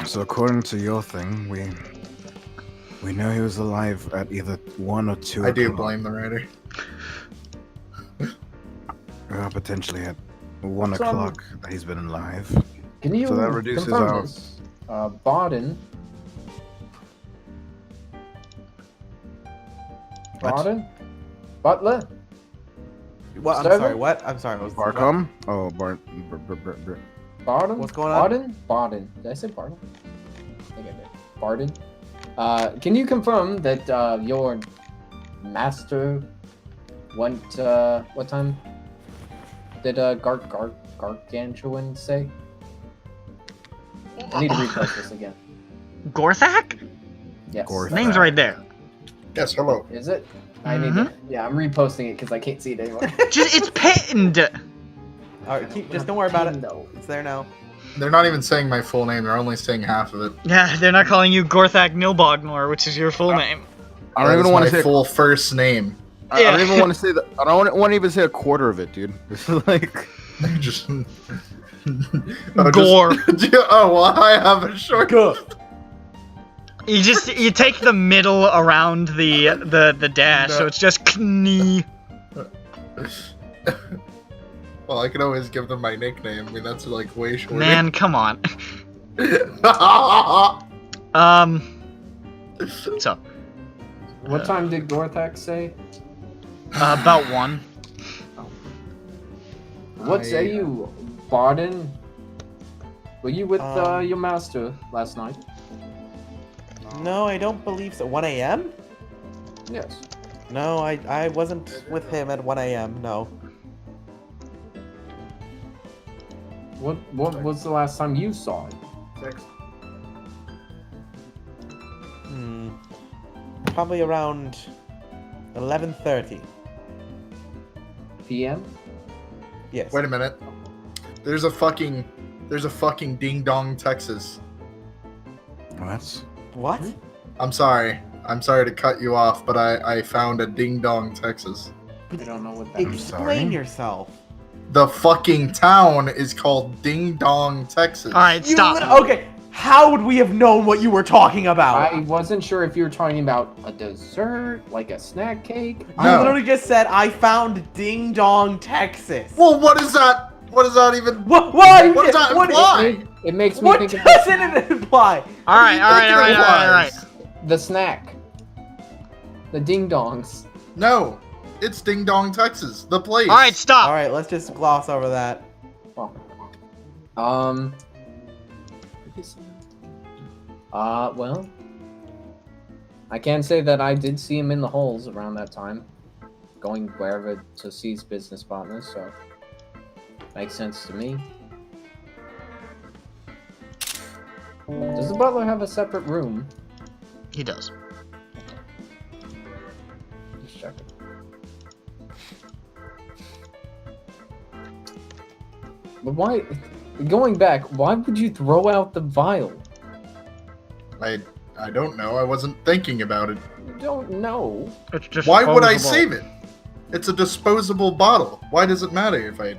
So according to your thing, we know he was alive at either 1 or 2 I do o'clock. blame the writer. Or potentially at 1 So, o'clock that he's been alive. Can you So that reduces confirm our- this? Bardan. What? Bardan? Butler? What? I'm Seven? sorry. What? I'm sorry. What was Barcom? Oh, Bardan? What's going on? Bardan. Did I say Bardan? I think I did. Bardan. Can you confirm that your master went, what time did Gargantuan say? I need to repost this again. Gorthak? Yes. Gorthak. Name's right there. Yes, hello. Is it? I need to. Yeah, I'm reposting it because I can't see it anymore. It's pinned. All right, just don't worry about it. No. It's there now. They're not even saying my full name. They're only saying half of it. Yeah, they're not calling you Gorthak Nilbognor, which is your full name. I don't even want to say full first name. I don't even want to say that. I don't want to even say a quarter of it, dude. This is like just Gore. Oh, well, I have a short. You take the middle around the dash, so it's just Knee. Well, I can always give them my nickname. I mean, that's like way shorter. Man, come on. So What time did Gorthak say? about 1. What say you, Bardan? Were you with your master last night? No, I don't believe so. 1 a.m.? Yes. No, I wasn't with him at 1 a.m. No. What was the last time you saw it? Probably around 11:30 PM? Yes. Wait a minute. There's a fucking Ding Dong, Texas. What? I'm sorry to cut you off, but I found a Ding Dong, Texas. I don't know what that is. Explain yourself. The fucking town is called Ding Dong, Texas. All right, stop. Okay. How would we have known what you were talking about? I wasn't sure if you were talking about a dessert, like a snack cake. No. I literally just said I found Ding Dong, Texas. Well, what is that? What does that even? What does that imply? It makes me What think of doesn't it imply? All right. the snack. The ding dongs. No, it's Ding Dong, Texas, the place. All right, stop. All right, let's just gloss over that. Well, I can say that I did see him in the halls around that time, going wherever to see his business partners, so makes sense to me. Does the butler have a separate room? He does. Just checking. But why, going back, why would you throw out the vial? I don't know. I wasn't thinking about it. You don't know. It's just Why would I disposable. save it? It's a disposable bottle. Why does it matter if I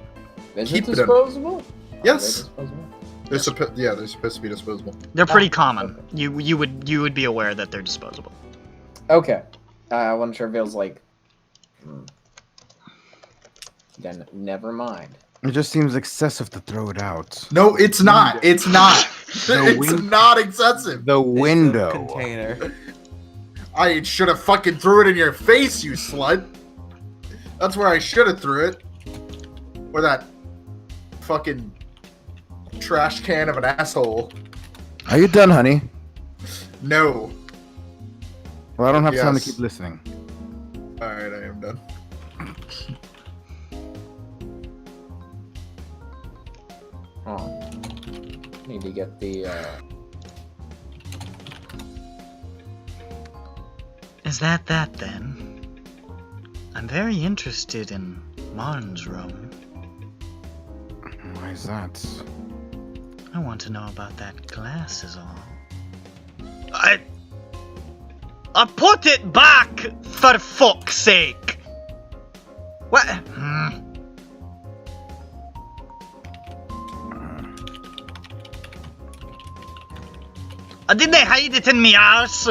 Is keep it it? disposable? Yes. Are they disposable? They're supposed to be disposable. They're pretty Ah, common. okay. You would be aware that they're disposable. Okay. I wasn't sure if it was like... Then never mind. it just seems excessive to throw it out. No, it's not. It's not. The It's not excessive. The window. Container. I should have fucking threw it in your face, you slut. That's where I should have threw it. Or that fucking trash can of an asshole. Are you done, honey? No. Well, I don't have time to Yes. keep listening. Alright, I am done. Oh. Need to get the, Is that then? I'm very interested in Marn's room. Why is that? I want to know about that glass is all. I put it back, for fuck's sake! What? Did they hide it in me arse?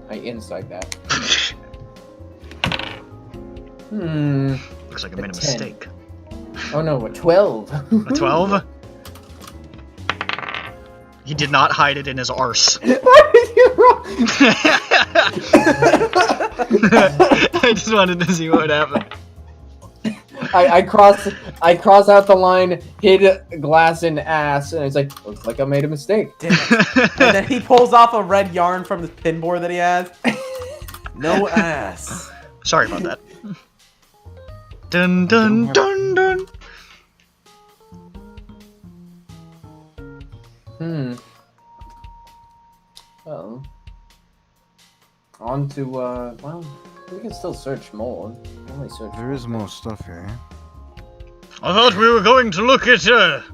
I insight that. Looks like I A made a 10. mistake. Oh no, a 12. A 12? He did not hide it in his arse. Why did you roll? I just wanted to see what would happen. I cross out the line, hid glass in ass, and it's like, looks like I made a mistake. Damn it. And then he pulls off a red yarn from the pinboard that he has. No ass. Sorry about that. Dun dun dun dun. Well, on to, well, we can still search more. Only search. There is more stuff here. I thought we were going to look at, the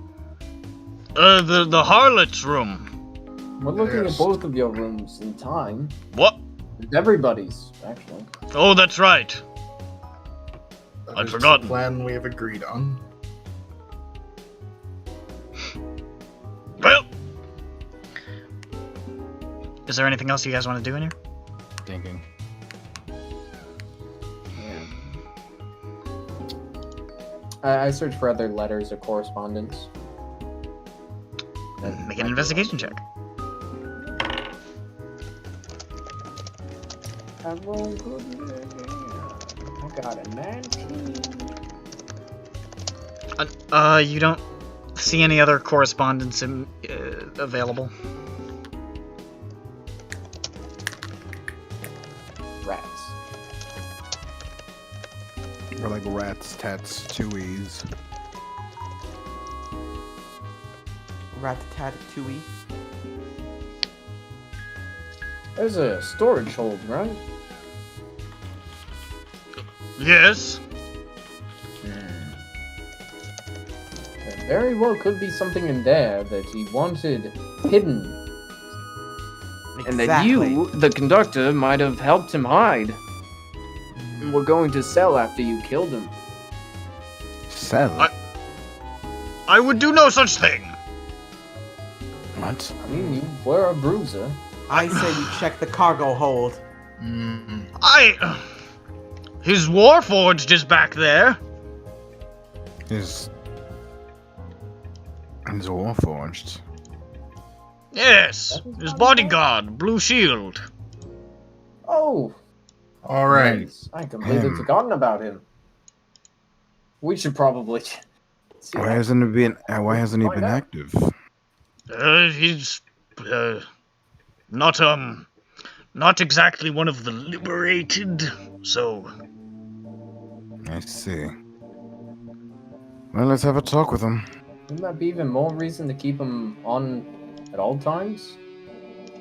harlot's room. We're looking Yes. at both of your rooms in time. What? It's everybody's, actually. Oh, that's right. That I'd is forgotten. the plan we have agreed on. Well, is there anything else you guys want to do in here? Thinking. I searched for other letters or correspondence. Make an investigation check. I rolled good. I got a 19. You don't see any other correspondence available? Rats. Or like rats, tats, chewies. Rat-a-tat-tooey. There's a storage hold, right? Yes. There very well could be something in there that he wanted hidden. And that you, the conductor, might have helped him hide. And we're going to sell after you killed him. Sell? I would do no such thing. What? I mean, you were a bruiser. I say we check the cargo hold. His warforged is back there. His warforged. Yes, his bodyguard, Blue Shield. Oh! All right. Nice. I completely forgotten about him. We should probably see Why hasn't he been active? He's not exactly one of the liberated, so. I see. Well, let's have a talk with him. Wouldn't that be even more reason to keep him on at all times?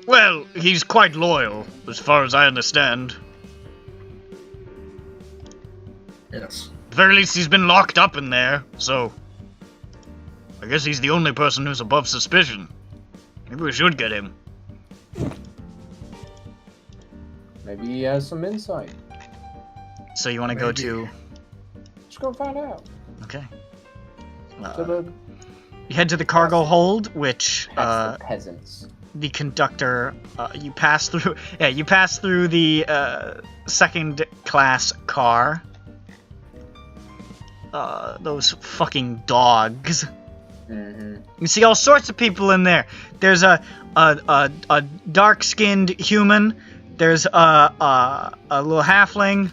Well, he's quite loyal, as far as I understand. Yes. At the very least, he's been locked up in there, so. I guess he's the only person who's above suspicion. Maybe we should get him. Maybe he has some insight. So you want to go to? Let's go find out. Okay. To the You head to the cargo hold, which that's the peasants. the conductor. You pass through. Yeah, you pass through the second class car. Those fucking dogs. Mm-hmm. You see all sorts of people in there. There's a dark-skinned human. There's a little halfling.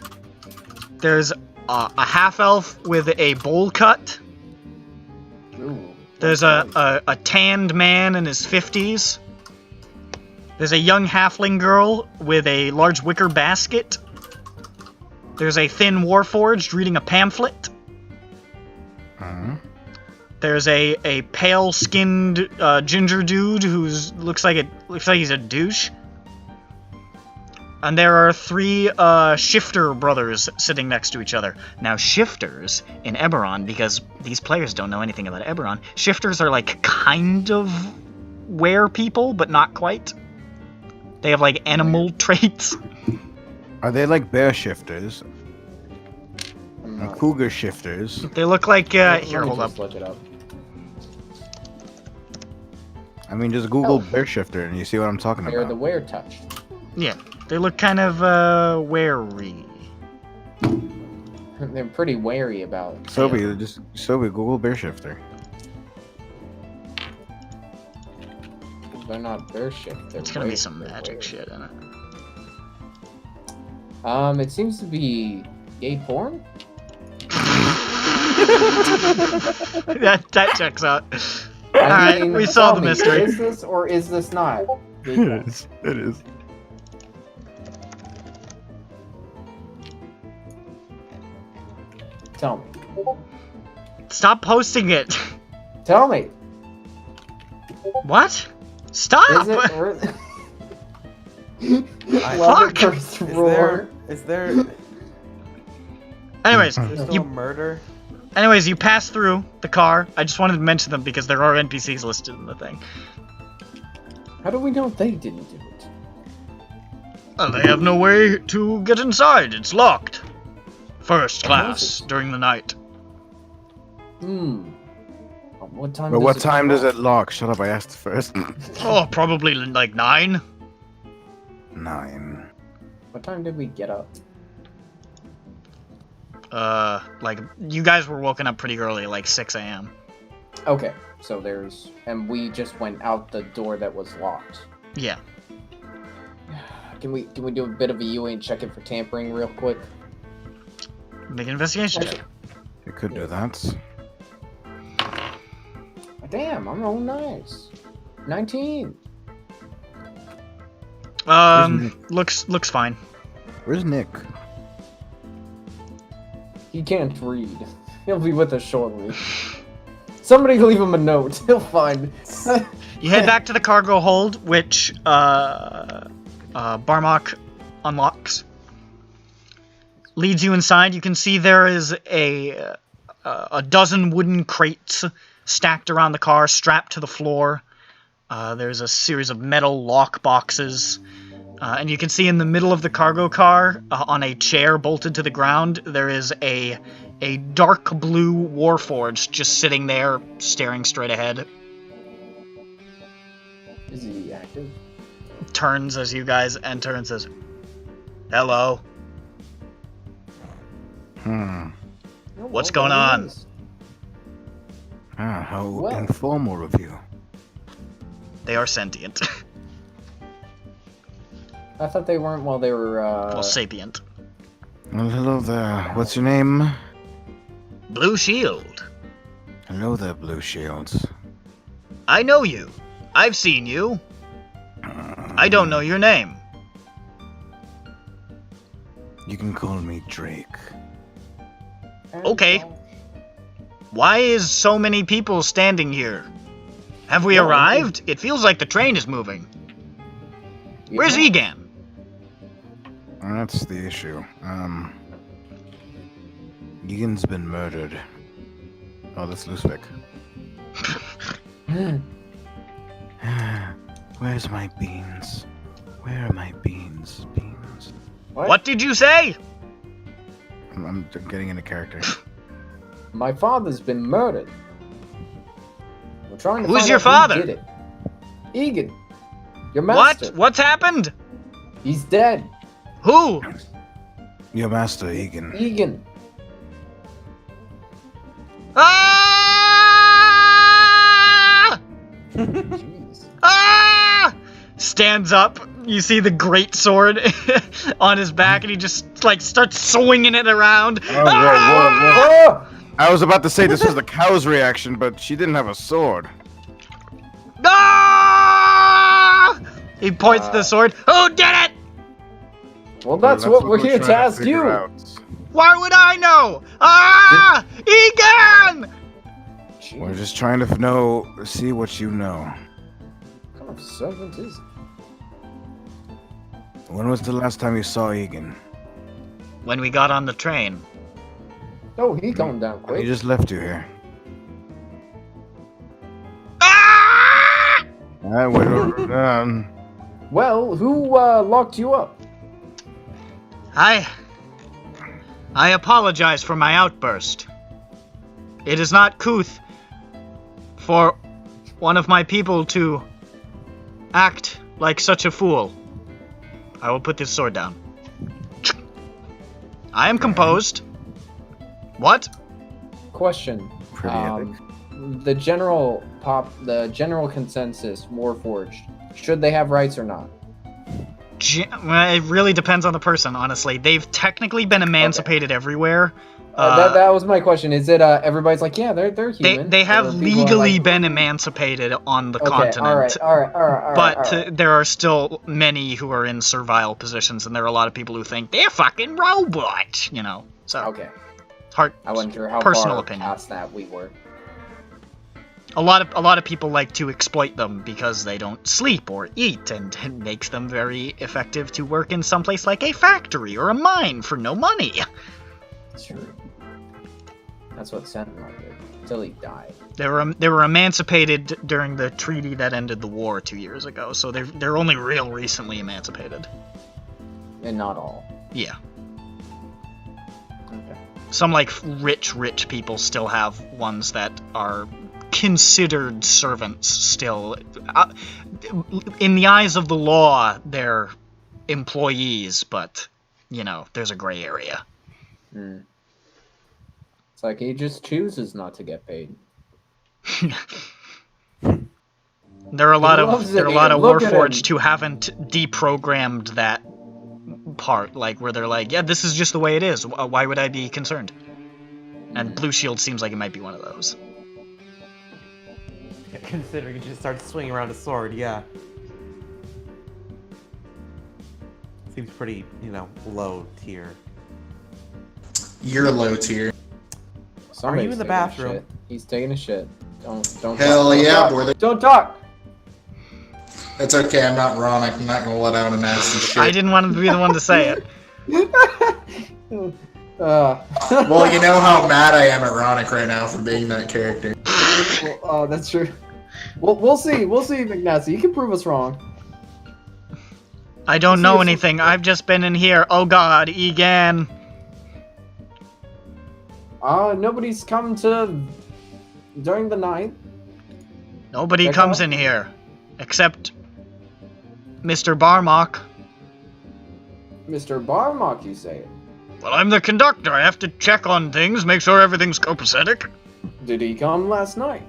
There's a half-elf with a bowl cut. Ooh. There's a tanned man in his 50s. There's a young halfling girl with a large wicker basket. There's a thin warforged reading a pamphlet. There's a pale-skinned ginger dude who's looks like he's a douche. And there are 3 shifter brothers sitting next to each other. Now, shifters in Eberron, because these players don't know anything about Eberron, shifters are like kind of were people, but not quite. They have like animal traits. Are they like bear shifters? Like cougar shifters? They look like Let here, me hold just up. Look it up. I mean, just Google Elf. bear shifter and you see what I'm talking They're about. the wear touch. Yeah, they look kind of wary. They're pretty wary about. Sobe, Google bear shifter. They're not bear shift. They're It's gonna be wear- some they're magic wear. shit in it. It seems to be gay porn. that checks out. I Alright, mean, we solved the tell me, mystery. Is this or is this not? gay porn? It is. It is. Tell me. Stop posting it. Tell me. What? Stop! Is it or? I- Love it, Fuck! first Is roar. there Anyways, still you a murder? you pass through the car. I just wanted to mention them because there are NPCs listed in the thing. How do we know they didn't do it? They have no way to get inside. It's locked. First class during the night. What time? But what time does it lock? Shut up! I asked first. Oh, probably like 9. 9. What time did we get up? Like you guys were woken up pretty early, like 6 a.m. Okay, so and we just went out the door that was locked. Yeah. Can we do a bit of a UA and check it for tampering real quick? Make an investigation check. You could do that. Damn, I'm rolling nice. 19. Looks fine. Where's Nick? He can't read. He'll be with us shortly. Somebody leave him a note. He'll find. You head back to the cargo hold, which Barmok unlocks. Leads you inside. You can see there is a dozen wooden crates stacked around the car, strapped to the floor. There's a series of metal lock boxes. And you can see in the middle of the cargo car, on a chair bolted to the ground, there is a dark blue Warforged just sitting there, staring straight ahead. Is he active? Turns as you guys enter and says, "Hello. What's going on?" How Well. informal of you. They are sentient. I thought they weren't while they were. Well, sapient. Well, hello there. What's your name? Blue Shield. Hello there, Blue Shields. I know you. I've seen you. I don't know your name. You can call me Drake. Okay. Why is so many people standing here? Have we Well, arrived? It feels like the train is moving. Where's Egan? That's the issue. Egan's been murdered. Oh, that's Lusvik. Where's my beans? Where are my beans? Beans. What did you say? I'm getting into character. My father's been murdered. We're trying to Who's find your out father? Who did it. Egan. Your master. What? What's happened? He's dead. Who? Your master, Egan. Egan. Ah! Jeez. Ah! Stands up. You see the great sword on his back, and he just like starts swinging it around. Oh, Ah! I was about to say this was the cow's reaction, but she didn't have a sword. Ah! He points the sword. Who did it? Well, that's what we're here to trying ask figure you. out. Why would I know? Ah! Egan! Jeez, We're just trying to see what you know. what kind of servant is he? When was the last time you saw Egan? When we got on the train. Oh, he calmed down He quick. just left you here. Ah! Well, who locked you up? I apologize for my outburst. It is not couth for one of my people to act like such a fool. I will put this sword down. I am composed. What? Question. Pretty epic. The general consensus, Warforged, should they have rights or not? Well, it really depends on the person, honestly. They've technically been emancipated everywhere. That was my question. Is it everybody's like, yeah, they're human? They have Or people are legally like, been emancipated on the okay, continent. all right. But there are still many who are in servile positions, and there are a lot of people who think they're fucking robots, you know. So okay. it's hard. I wasn't sure how personal far opinion. past that we were. A lot of people like to exploit them because they don't sleep or eat, and it makes them very effective to work in someplace like a factory or a mine for no money. True. That's what Sentinel did until he died. They were emancipated during the treaty that ended the war 2 years ago, so they're only real recently emancipated. And not all. Yeah. Okay. Some like rich people still have ones that are considered servants still. In the eyes of the law, they're employees, but you know, there's a gray area. It's like he just chooses not to get paid. There are a lot of Warforged him. who haven't deprogrammed that part, like where they're like, yeah, this is just the way it is. Why would I be concerned? And Blue Shield seems like it might be one of those. Considering he just starts swinging around a sword, yeah. Seems pretty, low tier. You're low tier. Somebody's you in the taking a bathroom? shit. He's taking a shit. Don't. Hell talk. yeah, Don't brother. talk. Don't talk. That's okay, I'm not wrong. I'm not gonna let out a nasty shit. I didn't want to be the one to say it. Well, you know how mad I am at Ronick right now for being that character. Oh, that's true. We'll see. We'll see, McNasty. You can prove us wrong. I don't know anything. I've just been in here. Oh god, Egan. Nobody's come to during the night. Nobody Check comes out. in here. Except Mr. Barmock. Mr. Barmock, you say? Well, I'm the conductor. I have to check on things, make sure everything's copacetic. Did he come last night?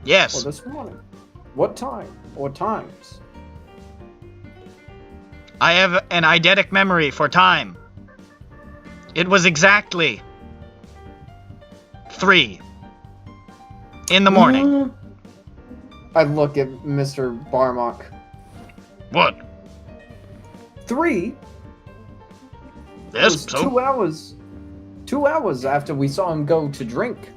Yes. Or this morning? What time? Or times? I have an eidetic memory for time. It was exactly 3 in the morning. I look at Mr. Barmock. What? 3? It Yes, was so? 2 hours. 2 hours after we saw him go to drink.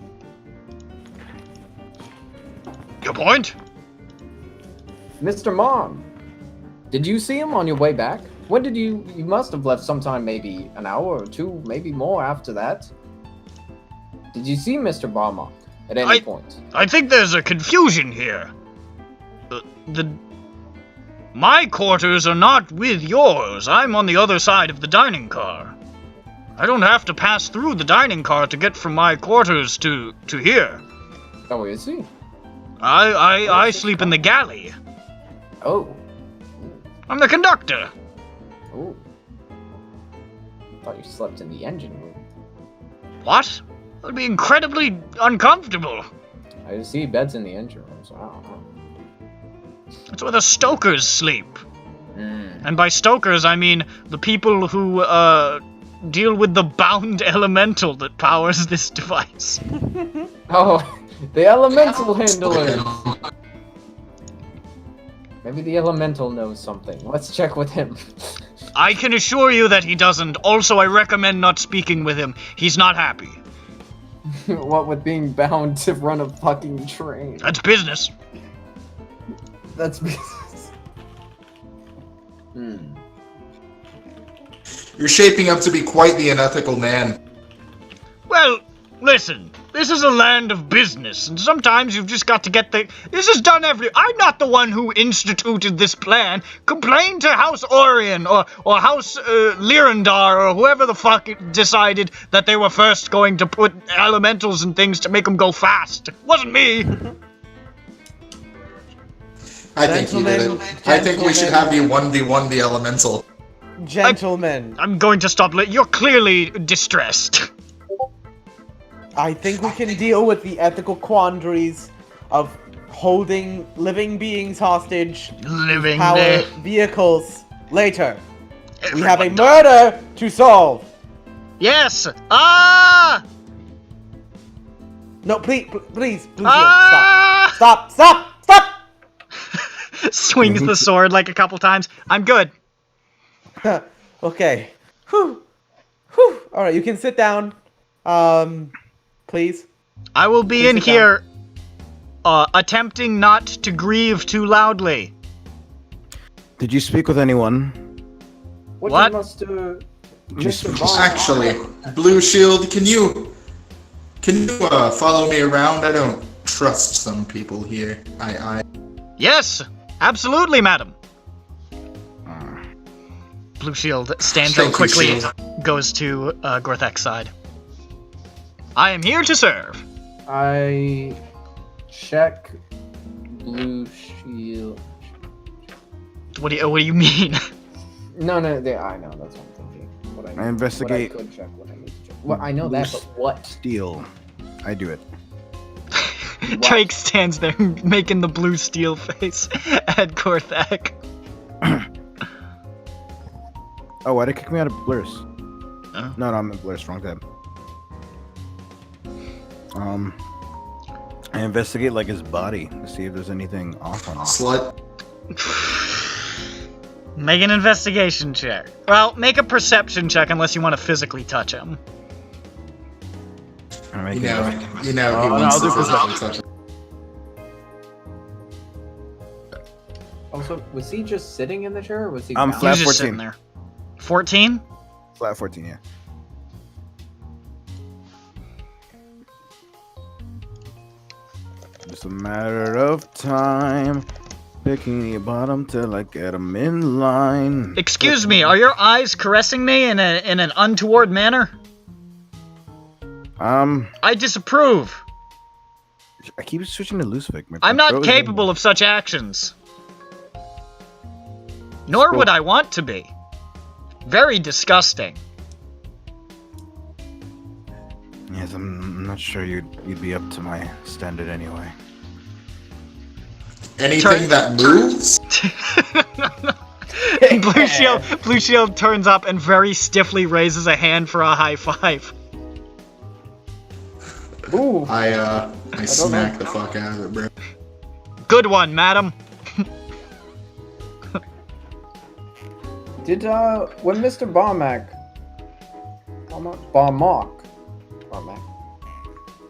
Your point? Mr. Mom, did you see him on your way back? When did you must have left sometime, maybe an hour or 2, maybe more after that. Did you see Mr. Barmock at any point? I think there's a confusion here. My quarters are not with yours. I'm on the other side of the dining car. I don't have to pass through the dining car to get from my quarters to here. Oh, is he? I sleep in the galley. Oh. I'm the conductor. Oh. Thought you slept in the engine room. What? That would be incredibly uncomfortable. I see beds in the engine room, so I don't know. That's where the stokers sleep. Mm. And by stokers, I mean the people who, deal with the bound elemental that powers this device. Oh, the elemental handler. Maybe the elemental knows something. Let's check with him. I can assure you that he doesn't. Also, I recommend not speaking with him. He's not happy. What with being bound to run a fucking train? That's business. That's business. You're shaping up to be quite the unethical man. Well, listen. This is a land of business, and sometimes you've just got to get the... This is done I'm not the one who instituted this plan. Complain to House Orion, or House Lyrandar, or whoever the fuck decided that they were first going to put elementals and things to make them go fast. It wasn't me. I think you did it. I think we should have you 1v1 the elemental. Gentlemen, I'm going to stop. You're clearly distressed. I think we can deal with the ethical quandaries of holding living beings hostage. Living Power there. vehicles later. We have a Everyone died. murder to solve. Yes! Ah! No, please, please, Ah! stop. Stop! Swings the sword like a couple times. I'm good. Okay. Whew. Alright, you can sit down. Please. I will be Please in sit down. here, attempting not to grieve too loudly. Did you speak with anyone? What? Mr. Just- Bond? Actually, Blue Shield, can you follow me around? I don't trust some people here. Yes, absolutely, madam. Blue Shield stands Thank up you, quickly, Shield. goes to Gorthek's side. I am here to serve. I check Blue Shield. What do you mean? No, I know that's what I'm thinking. What I investigate. What I could check, what I need to check. Well, I know that, but what? Steel. I do it. Drake stands there making the blue steel face at Gorthek. Oh, why'd it kick me out of Blurs? Huh? No, I'm in Blurs. Wrong tab. I investigate like his body to see if there's anything off on it. Slut. Make an investigation check. Well, make a perception check unless you want to physically touch him. I'm You making know, it. you know he Oh, no, wants I'll do to physically perception. touch it. Also, was he just sitting in the chair, or was he I'm down? flat He's just 14. sitting there. 14? Flat 14, yeah. Just a matter of time. Picking your bottom till I get them in line. Excuse me, are your eyes caressing me in an untoward manner? I disapprove. I keep switching to Lucific. I'm not capable of such actions. Nor would I want to be. Very disgusting. Yes, I'm not sure you'd be up to my standard anyway. Anything that moves? Blue Shield turns up and very stiffly raises a hand for a high five. Ooh. I smack the fuck out of it, bro. Good one, madam. Did when Mr.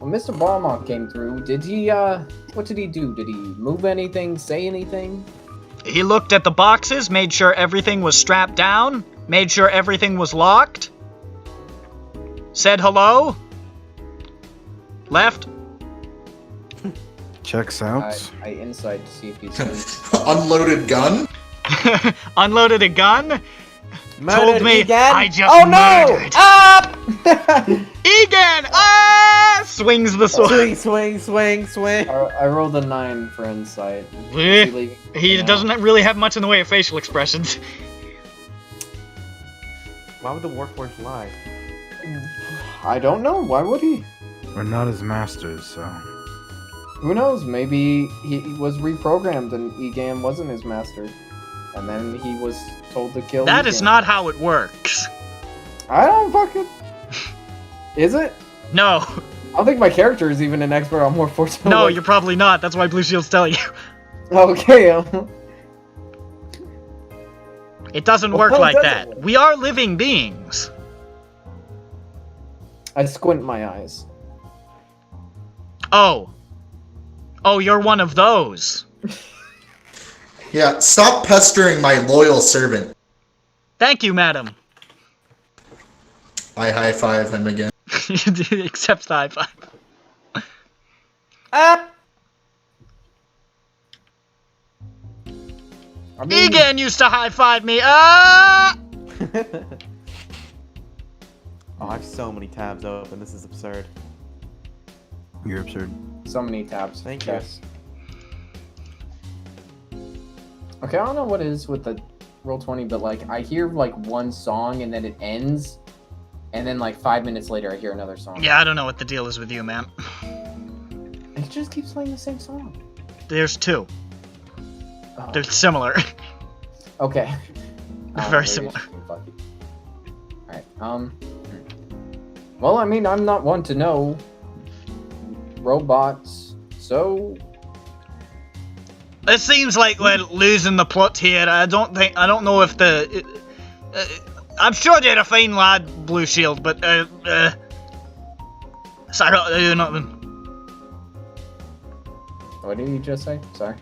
When Mr. Barmock came through, did he what did he do? Did he move anything, say anything? He looked at the boxes, made sure everything was strapped down, made sure everything was locked, said hello, left. Checks out. I insight to see if he's moved. Unloaded gun? Unloaded a gun, told me Egan? I just Oh no! murdered. Up! Egan! Ah! Swings the sword. Swing. I rolled a 9 for insight. Is Eh, leaving? He No. doesn't really have much in the way of facial expressions. Why would the Warforged lie? I don't know. Why would he? We're not his masters, so. Who knows? Maybe he was reprogrammed and Egan wasn't his master, and then he was told to kill. That is Egan. not how it works. I don't fucking. Is it? No. I don't think my character is even an expert on more fortune. No, you're probably not. That's why Blue Shield's telling you. Okay. It doesn't Well, work how like does that. it work? We are living beings. I squint my eyes. Oh. Oh, you're one of those. Yeah, stop pestering my loyal servant. Thank you, madam. I high five him again. Accepts the high five. Up! I mean, Egan used to high five me. Ah! Oh, I have so many tabs open. This is absurd. You're absurd. so many tabs. Thank you. Yes. Okay, I don't know what it is with the Roll20, but like I hear like one song and then it ends, and then like 5 minutes later I hear another song. Yeah, I don't know what the deal is with you, man. It just keeps playing the same song. There's two. Oh, They're similar. okay. They're very Maybe similar. it's fucky. Alright, well, I mean, I'm not one to know robots, so... It seems like we're losing the plot here. I don't know if I'm sure you're a fine lad, Blue Shield, but, so I don't do nothing. What did you just say? Sorry.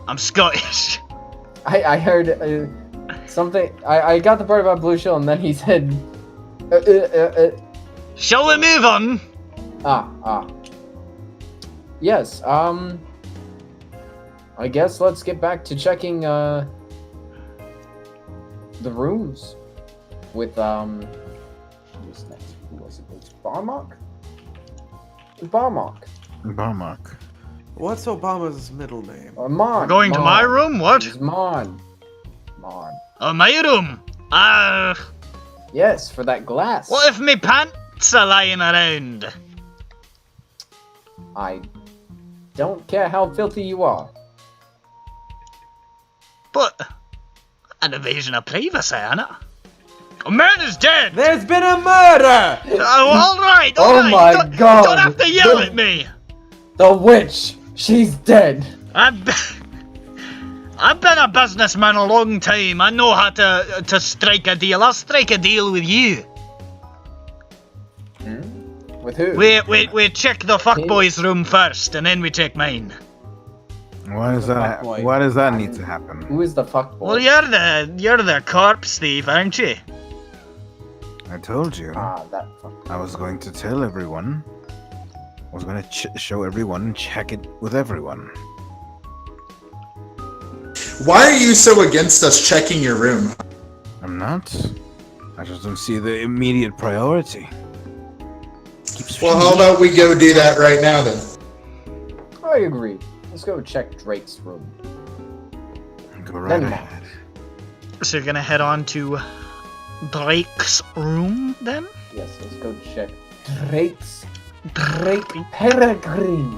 I'm Scottish. I heard something. I got the part about Blue Shield, and then he said. Shall we move on? Yes. I guess let's get back to checking the rooms with who's next? Who was it? It's Barmok. Barmok. What's Obama's middle name? Mon. Going to my room? What? It's Mon. Oh, my room? Yes, for that glass. What if me pants are lying around? I don't care how filthy you are. But an invasion of privacy, innit? A man is dead! There's been a murder! Oh, alright, Oh alright! my Don't- God. Don't have to yell at me! The witch! She's dead! I've been a businessman a long time. I know how to strike a deal. I'll strike a deal with you. With who? We check the fuckboy's room first, and then we check mine. Why does that? fuckboy? Why does that need to happen? Who is the fuckboy? Well, you're the corpse thief, aren't you? I told you. That fuck. I was going to tell everyone. I was going to show everyone and check it with everyone. Why are you so against us checking your room? I'm not. I just don't see the immediate priority. Well, how about we go do that right now then? I agree. Let's go check Drake's room. Go right Then ahead. So you're gonna head on to Drake's room, then? Yes, let's go check Drake Peregrine.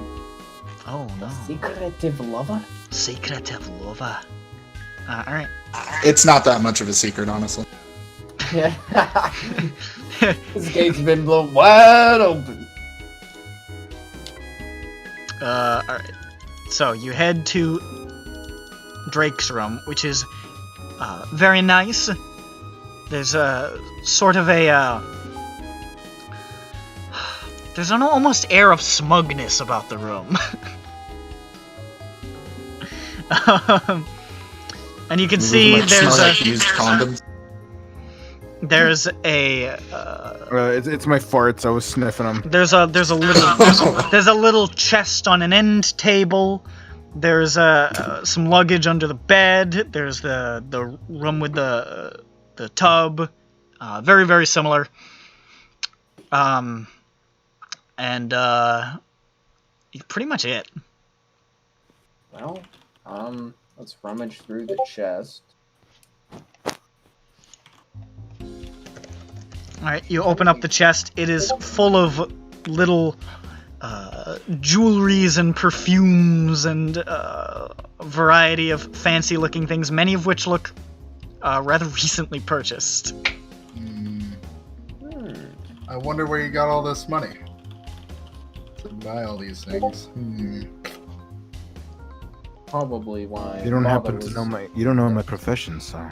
Oh, no. Secretive lover? Secretive lover. Alright. It's not that much of a secret, honestly. Yeah. This gate's been blown wide open. Alright. So you head to Drake's room, which is very nice. There's a sort of a there's an almost air of smugness about the room. And you can see Smell like used condoms. there's a It's my farts. I was sniffing them. there's a little chest on an end table. There's some luggage under the bed. There's the room with the tub. Very, very similar. And pretty much it. Well, let's rummage through the chest. Alright, you open up the chest. It is full of little jewelries and perfumes and a variety of fancy looking things, many of which look rather recently purchased. I wonder where you got all this money to buy all these things. Probably why. You don't father happen to was- know my. You don't know my profession, so.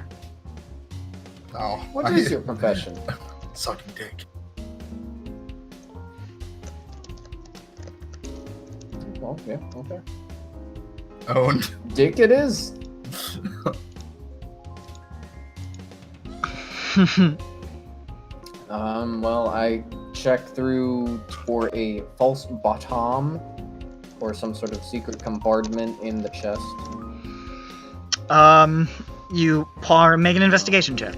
Oh, What is your profession? Sucking dick. Well, yeah, okay. Owned. Dick it is. Well, I checked through for a false bottom or some sort of secret compartment in the chest. You make an investigation check.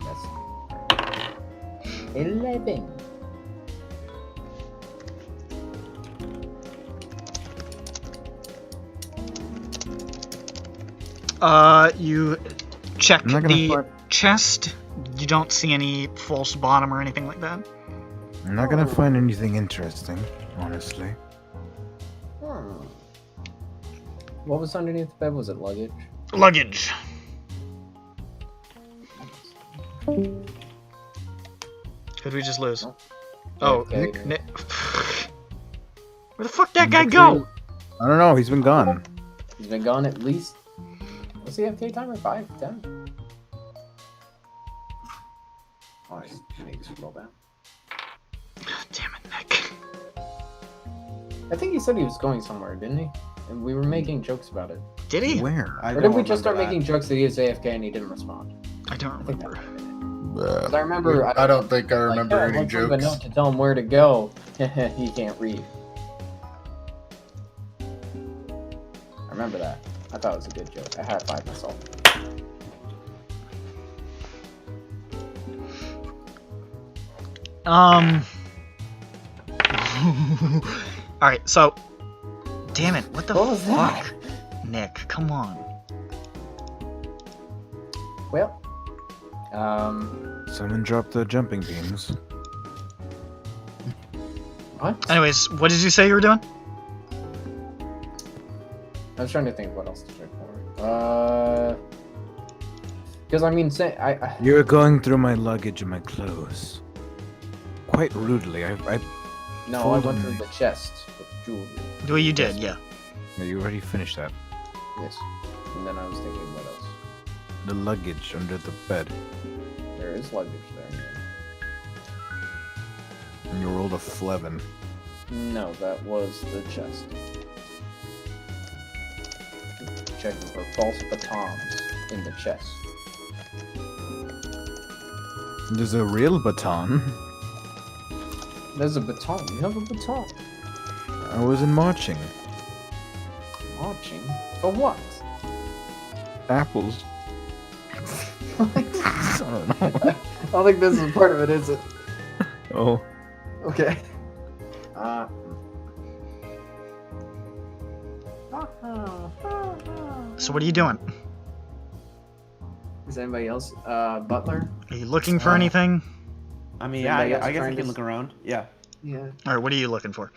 Yes. 11. You check I'm not gonna the find- chest. You don't see any false bottom or anything like that. I'm not gonna find anything interesting, honestly. What was underneath the bed? Was it luggage? Luggage. Who'd we just lose? Oh, Okay. Nick. Where the fuck that guy go? I don't know. He's been gone. He's been gone at least. What's the AFK timer? 5, 10? Oh, I need to scroll down. Damn it, Nick. I think he said he was going somewhere, didn't he? And we were making jokes about it. Did he? Where? I Or did don't we just start remember making jokes that he was AFK and he didn't respond? I don't I think that remember. might have been it. 'Cause I remember. I don't think I remember like, any let's leave a jokes. note to tell him where to go. He can't read. I remember that. I thought it was a good joke. I had 5 myself. Alright, so. Damn it, what the What was fuck? that? Nick, come on. Well, Someone dropped the jumping beams. what? Anyways, what did you say you were doing? I was trying to think of what else to check for. Because I mean, say I You're going through my luggage and my clothes. Quite rudely. no, I Fold went them. through the chest with jewelry. Well, you did, yeah. You already finished that. Yes, and then I was thinking, what else? The luggage under the bed. There is luggage there. And you rolled a 11. No, that was the chest. Checking for false batons in the chest. There's a real baton. There's a baton. You have a baton. I was in marching. Marching? For what? Apples. I don't know. I don't think this is part of it, is it? Oh. Okay. So what are you doing? Is anybody else? Butler? Are you looking for anything? I mean, Anybody yeah, else I guess I trying can to look around. Yeah. Yeah. Alright, what are you looking for?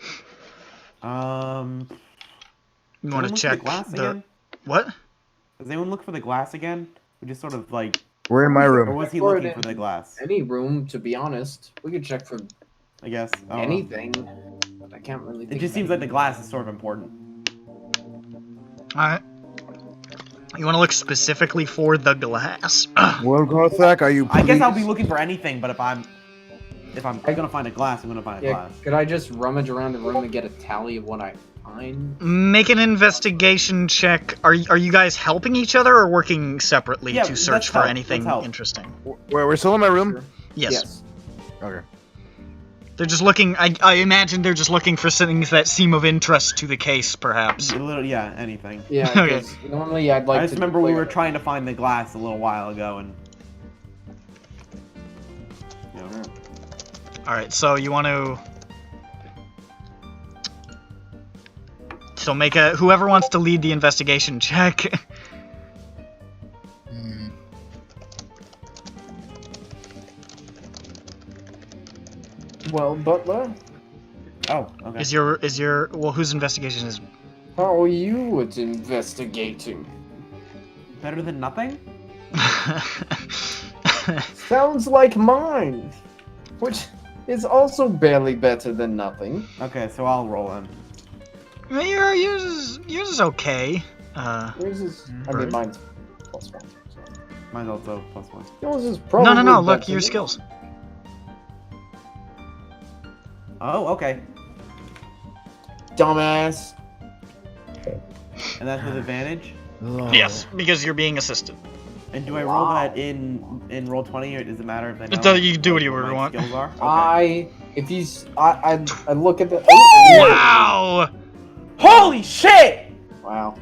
You You want to look for the check glass the... again? What? Does anyone look for the glass again? We just sort of like, We're in my or room. was he For looking it for the glass? Any room, to be honest. We could check for I guess. I don't know. anything. But I can't really think It just of seems like the anything. glass is sort of important. Alright. You want to look specifically for the glass? Well, Gorthak, are you I guess I'll be pleased? looking for anything, but if I'm gonna find a glass, I'm gonna find a Yeah, glass. could I just rummage around the room and get a tally of what I find? Make an investigation check. Are you guys helping each other or working separately Yeah, to search let's for help, anything let's help. interesting? Where we're still in my room? Sure. Yes. Okay. They're just looking. I imagine they're just looking for things that seem of interest to the case, perhaps. A little, yeah, anything. Yeah, Okay. because normally I'd like I just to remember we declare- were trying to find the glass a little while ago, and you know, All right. So you want to. So make a. Whoever wants to lead the investigation check. Well, Butler, oh, okay. Is your well? Whose investigation is? how are you at investigating? Better than nothing? Sounds like mine, which is also barely better than nothing. Okay, so I'll roll in. Yours is okay. Yours is, I Right. mean, mine's +1. So. Mine's also +1. Yours is probably No. Look, better your than- skills. Oh, okay. Dumbass. And that's with advantage. Yes, because you're being assisted. And do I roll that in roll 20, or does it matter if I know? It does- you can do what whatever you my want. Skills are? Okay. I look at the. Wow! Holy shit! Wow.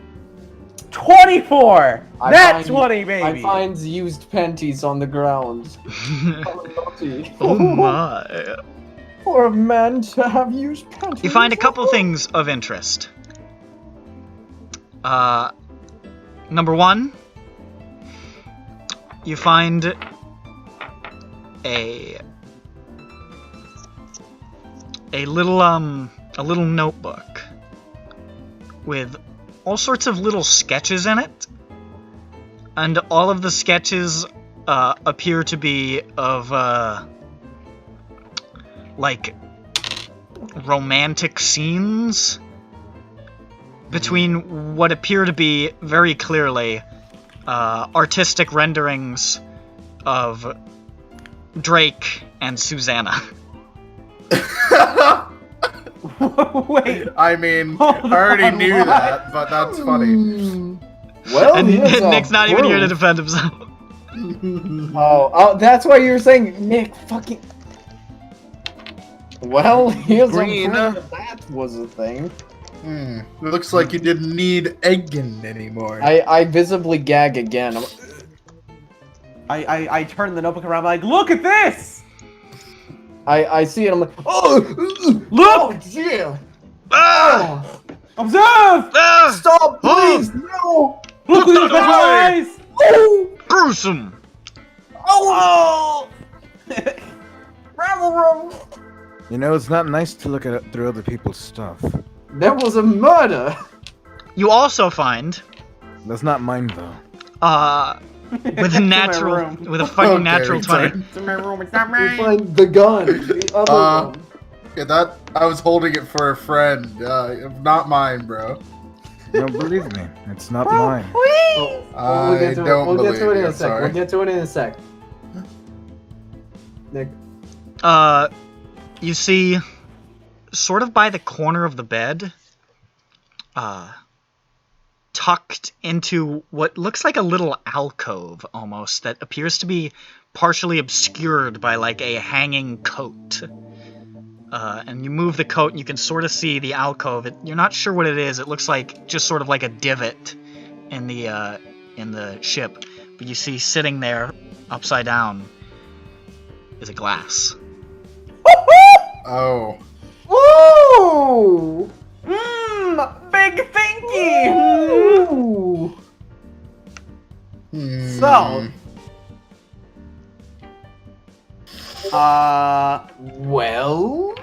24! I That's find- 20, baby! I find used panties on the ground. How naughty. Oh my. For a man to have used panties. You find a couple things of interest. Number one, you find a little notebook with all sorts of little sketches in it. And all of the sketches appear to be of, like, romantic scenes between what appear to be very clearly artistic renderings of Drake and Susanna. Wait. I mean, I already knew that, but that's funny. Well, And here's a Nick's not even here to proof. defend himself. Oh, that's why you were saying Nick fucking. Well, here's Green. a proof that was a thing. It looks like you didn't need Egan anymore. I visibly gag again. I turn the notebook around, like, look at this! I see it. I'm like, oh, Look! yeah. Ah! Observe! Ah! Stop, please, no. Look with your special eyes! Oh, Gruesome! oh. You know, it's not nice to look at through other people's stuff. There was a murder. You also find, That's not mine, though. with a natural, room. with a fucking Okay, natural 20. return. It's in my room, it's not We mine! find the gun. The other one. Yeah, that I was holding it for a friend. Not mine, bro. No, believe me, it's not mine. Oh, I we'll get to don't it. We'll get to it believe in you, a sec. sorry. We'll get to it in a sec. Nick. You see, sort of by the corner of the bed, tucked into what looks like a little alcove almost, that appears to be partially obscured by like a hanging coat. And you move the coat and you can sort of see the alcove. You're not sure what it is. It looks like just sort of like a divot in the ship. But you see sitting there upside down is a glass. Oh. Woo! Big thinky! Ooh. So, Well.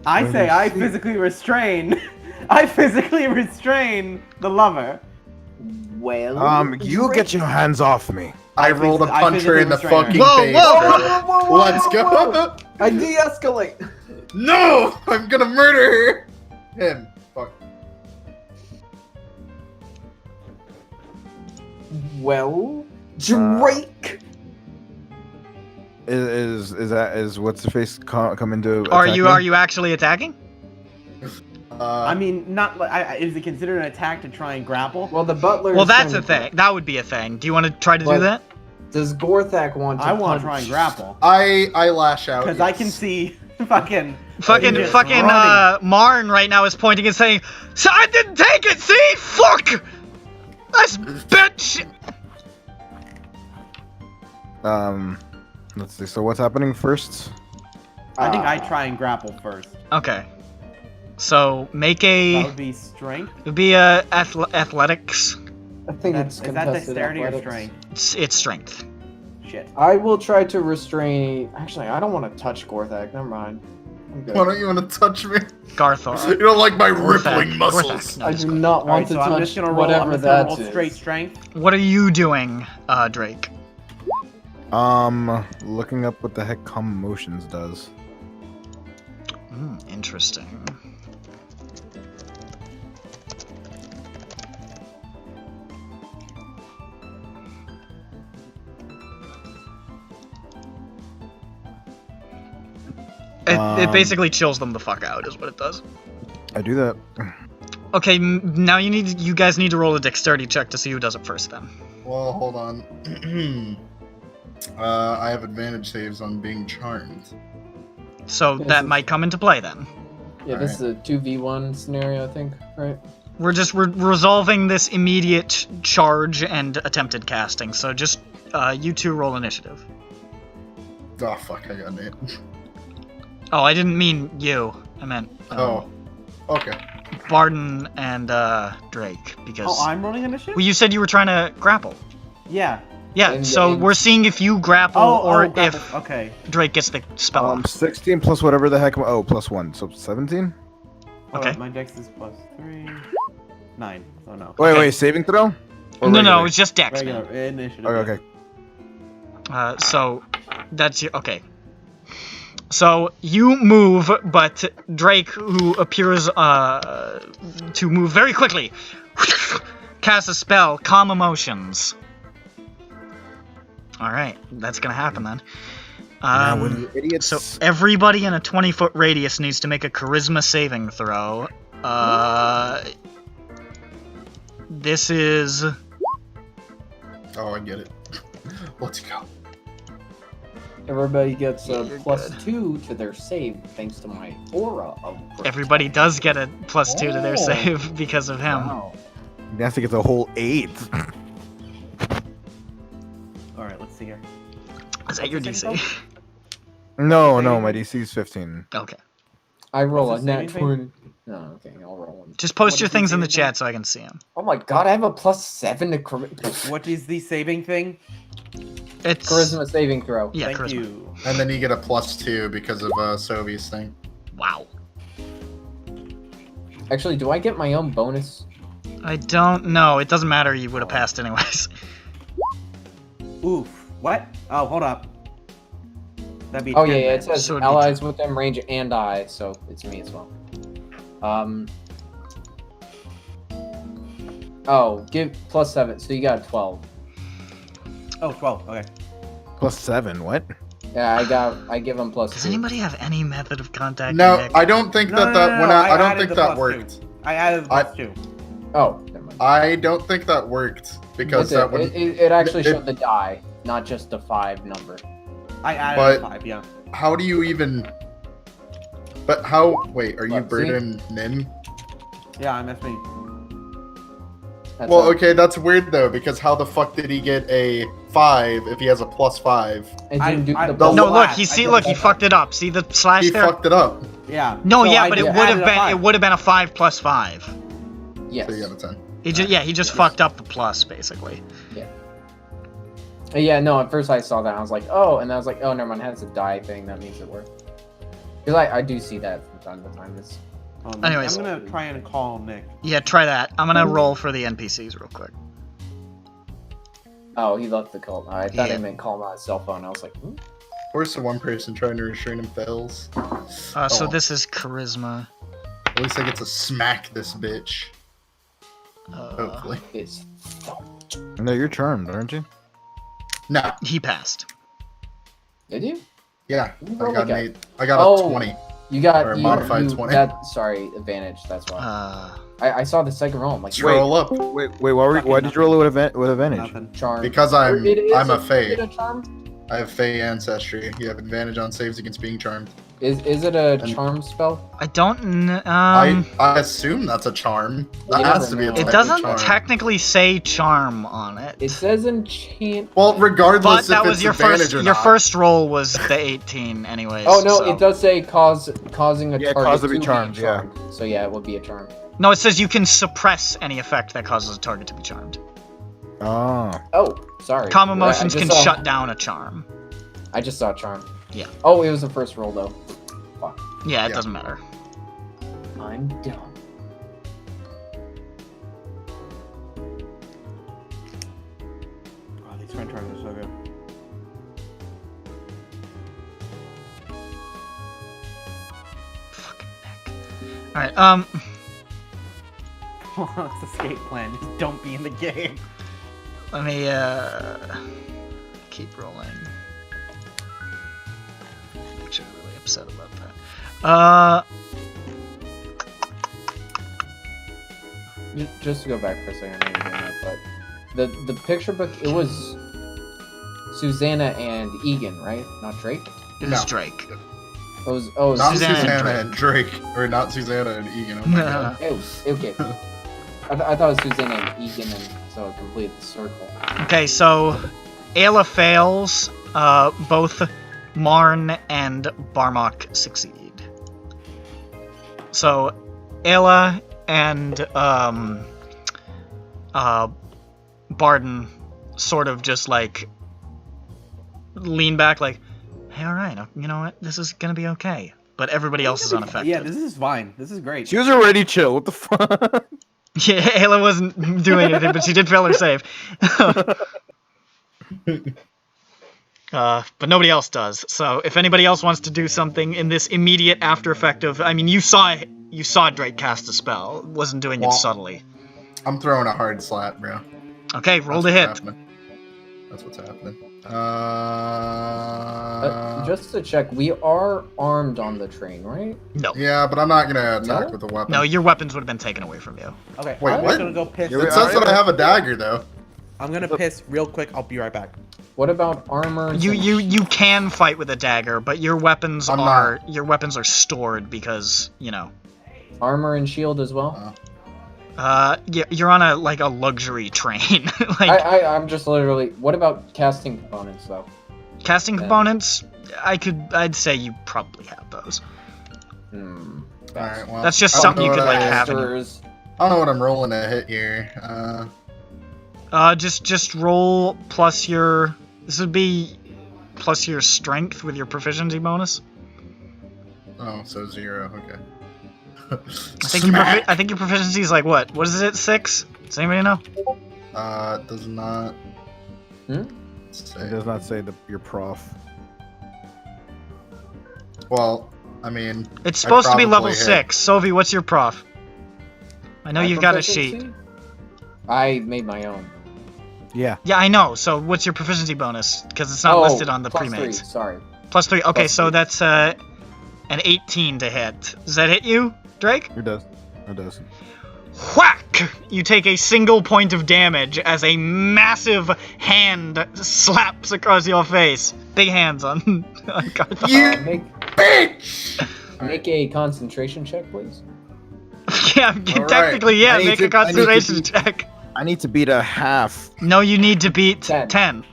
I say I physically restrain. I physically restrain the lover. Well. You get your hands off me. I rolled a I punch her in the physically fucking restrained her. face. Whoa, bro. Let's go. I de-escalate. No! I'm gonna murder him. Fuck. Well, Drake. Is what's the face come into? Are attack you me? actually attacking? I mean, not like. Is it considered an attack to try and grapple? Well, the butler. Well, is that's trying a to- thing. That would be a thing. Do you want to try to do But- that? Does Gorthak want to? I want to punch? try and grapple I lash out. because I can see fucking. Fucking just fucking running. Marn right now is pointing and saying, "So I didn't take it. See, fuck, this bitch." Let's see. So what's happening first? I think I try and grapple first. Okay, so make That a. would be strength. It'd be athletics. I think it's Is that contested dexterity or athletics. strength? It's strength. Shit. I will try to restrain. Actually, I don't want to touch Gorthak. Never mind. I'm good. Why don't you want to touch me? Garthor. You don't like my Gorthak, rippling muscles. Gorthak, no, I just do Gorthak. not All want right, to so I'm touch just gonna roll. whatever I'm just that gonna roll is. straight strength. What are you doing, Drake? Looking up what the heck calm motions does. Interesting. It basically chills them the fuck out, is what it does. I do that. Okay, now you guys need to roll a dexterity check to see who does it first. Then. Well, hold on. I have advantage saves on being charmed. So Yes, that it's- might come into play then. Yeah, this is a 2v1 scenario, I think, right? We're resolving this immediate charge and attempted casting. So just you two roll initiative. Oh fuck, I got an 8. Oh, I didn't mean you. I meant Oh, okay. Bardan and Drake because. Oh, I'm rolling initiative. Well, you said you were trying to grapple. Yeah. Yeah, And- so and- we're seeing if you grapple or grapple. if Okay. Drake gets the spell off. 16 plus whatever the heck. Oh, plus 1, so 17. Hold Okay. on, my dex is +3. 9. Oh no. Wait, saving throw? Or No, regular? it's just Dex, man. Regular initiative. Okay. So that's your okay. So you move, but Drake, who appears to move very quickly, casts a spell, Calm Emotions. All right, that's gonna happen then. Now, when the idiots... So everybody in a 20-foot radius needs to make a Charisma saving throw. This is. Oh, I get it. Let's go. Everybody gets a You're +2 to their save thanks to my aura of protection. Everybody does get a +2 to their save because of him. Wow. You have to get the whole 8. Alright, let's see here. Is that your What's the DC? saving No, my DC is 15. Okay. I roll a What's the nat saving thing? 20. No, okay, I'll roll one. Just post What your is the things in the saving chat so I can see them. Oh my god, I have a +7 to charisma. What is the saving thing? It's Charisma saving throw. Yeah, Thank charisma. you. And then you get a +2 because of Sovi's thing. Wow. Actually, do I get my own bonus? I don't know. It doesn't matter. You would have passed anyways. Oof. What? Oh, hold up. That'd be Oh 10 yeah, then. it says So it'd be allies within range and I, so it's me as well. Oh, give +7, so you got a 12. Oh, 12. Okay. +7, what? Yeah, I give him +2. Does anybody have any method of contacting No, Nick? I don't think that I don't think that worked. I added the +2. Oh, never mind. I don't think that worked because It that did. would. It actually it- showed the die, not just the 5 number. I added But- 5, yeah. How do you even? But how? Wait, are you What, see? Bardan Nim? Yeah, that's me. That's Well, all. okay, that's weird though because how the fuck did he get a 5 if he has a +5? It didn't do I- the the No, Slash. look. I He see. did Look, he that. fucked it up. See the slash He there? fucked it up. Yeah. No, So yeah, I but it just would added have a been. 5. It would have been a 5 + 5. Yes. So you got a 10. He just fucked up the plus basically. Yeah, no, at first I saw that, I was like, oh, and I was like, oh, never mind, it has a die thing, that makes it work. Because I do see that from time to time. It's... Anyways. I'm gonna try and call Nick. Yeah, try that. I'm gonna roll for the NPCs real quick. Oh, he left the call. I thought Yeah. I meant call him on his cell phone. I was like, hmm? Of course, the one person trying to restrain him fails. So Oh. this is charisma. At least I get to smack this bitch. Hopefully. It's... No, you're charmed, aren't you? No. He passed. Did you? Yeah. You I rolled got an like a- 8. I got Oh. a 20. You got... Or a you, modified you, 20. That, sorry, advantage, that's why. I saw the second roll, I'm like, Scroll up. Wait, why did you roll it with advantage? Nothing. charm. Because Or it is I'm a Fae. Is it a charm? I have Fae ancestry. You have advantage on saves against being charmed. Is it a And- charm spell? I don't. I assume that's a charm. That You has never to be a know. It type of doesn't charm. technically say charm on it. It says enchant. Well, regardless But if that it's was your advantage first. or Your not. first roll was the 18, anyways. Oh no, so- it does say causing a Yeah, target cause to be be charmed, yeah. So yeah, it would be a charm. No, it says you can suppress any effect that causes a target to be charmed. Oh. Oh, sorry. Calm I emotions just can saw- shut down a charm. I just saw charm. Yeah. Oh, it was the first roll though. Fuck. Yeah, it Yeah. doesn't matter. I'm done. Oh, these friend charms are so good. Fucking Nick. All right. It's escape plan. Just don't be in the game. Let me keep rolling. I'm actually really upset about that. Just to go back for a second, I know you're doing that, but the picture book, it was Susanna and Egan, right? Not Drake. It No. is Drake. It was Not Susanna Susanna, and and Drake. Or not Susanna and Egan. Oh my god. It was okay. I thought it was Susanna and Egan, and so it completed the circle. Okay, so Ayla fails. Both Marn and Barmok succeed. So Ayla and Bardan sort of just like lean back, like, "Hey, all right, you know what? This is gonna be okay." But everybody else is unaffected. Yeah, this is fine. This is great. She was already chill. What the fuck? Yeah, Ayla wasn't doing anything, but she did fail her save. But nobody else does. So if anybody else wants to do something in this immediate after effect of, I mean, you saw Drake cast a spell. It wasn't doing it subtly. I'm throwing a hard slap, bro. Okay, roll to hit. That's what's happening. Just to check, we are armed on the train, right? No. Yeah, but I'm not gonna attack No? with a weapon. No, your weapons would have been taken away from you. Okay, Wait, I'm what? just gonna go piss. It says that I have a dagger, though. I'm gonna piss real quick. I'll be right back. What about armor? You can fight with a dagger, but your weapons I'm are stored because, you know. Armor and shield as well? You're on a luxury train. I'm just literally... What about casting components, though? Casting components, I'd say you probably have those. Alright, well. That's just I don't something you know could what I- have in. I don't know what I'm rolling to hit here. Just roll plus your. This would be plus your strength with your proficiency bonus. Oh, so 0. Okay. I think your proficiency is like what? What is it? 6? Does anybody know? It does not. It does not say your prof. Well, I mean. It's supposed to be level probably hit. 6. Sophie, what's your prof? I know My you've got a proficiency? sheet. I made my own. Yeah. Yeah, I know. So what's your proficiency bonus? Because it's not listed on the plus premates. 3, sorry. Plus 3. Okay, Plus so 3. that's an 18 to hit. Does that hit you, Drake? It does. It does. Whack! You take a single point of damage as a massive hand slaps across your face. Big hands on Garthon. You bitch! Make a concentration check, please. Yeah, technically, yeah, I need make to- a concentration I need to check. I need to beat a half. No, you need to beat 10. 10.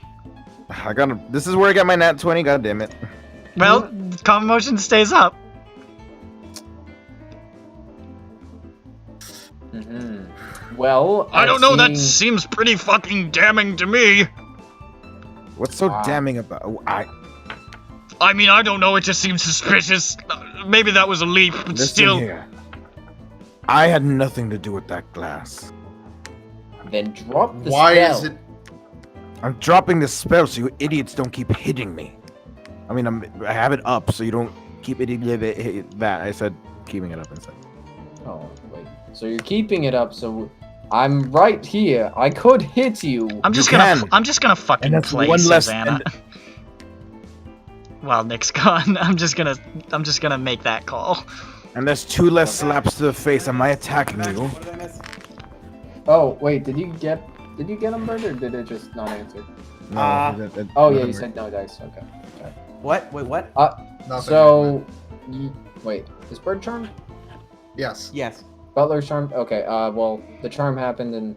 I gotta. This is where I got my nat 20. God damn it. Well, common motion stays up. Well, I don't know, that seeing- seems pretty fucking damning to me. What's so Wow. damning about? I mean, I don't know, it just seems suspicious. Maybe that was a leap, but Listen still. here. I had nothing to do with that glass. Then drop the Why spell. is it? I'm dropping this spell so you idiots don't keep hitting me. I mean, I have it up so you don't keep hitting that. I said keeping it up instead. Oh, wait. So you're keeping it up, so I'm right here. I could hit you. I'm just You gonna can. I'm just gonna fucking And that's play one less Susanna. While Nick's gone, I'm just gonna make that call. And there's 2 less slaps to the face. Am I attacking you? What did I miss? Oh, wait, did you get him, Bird, or did it just not answer? No. Oh, yeah, you said no dice. Okay. Sorry. What? Wait, what? Nothing. So, wait, is Bird charmed? Yes. Yes. Butler's charmed? Okay, well, the charm happened, and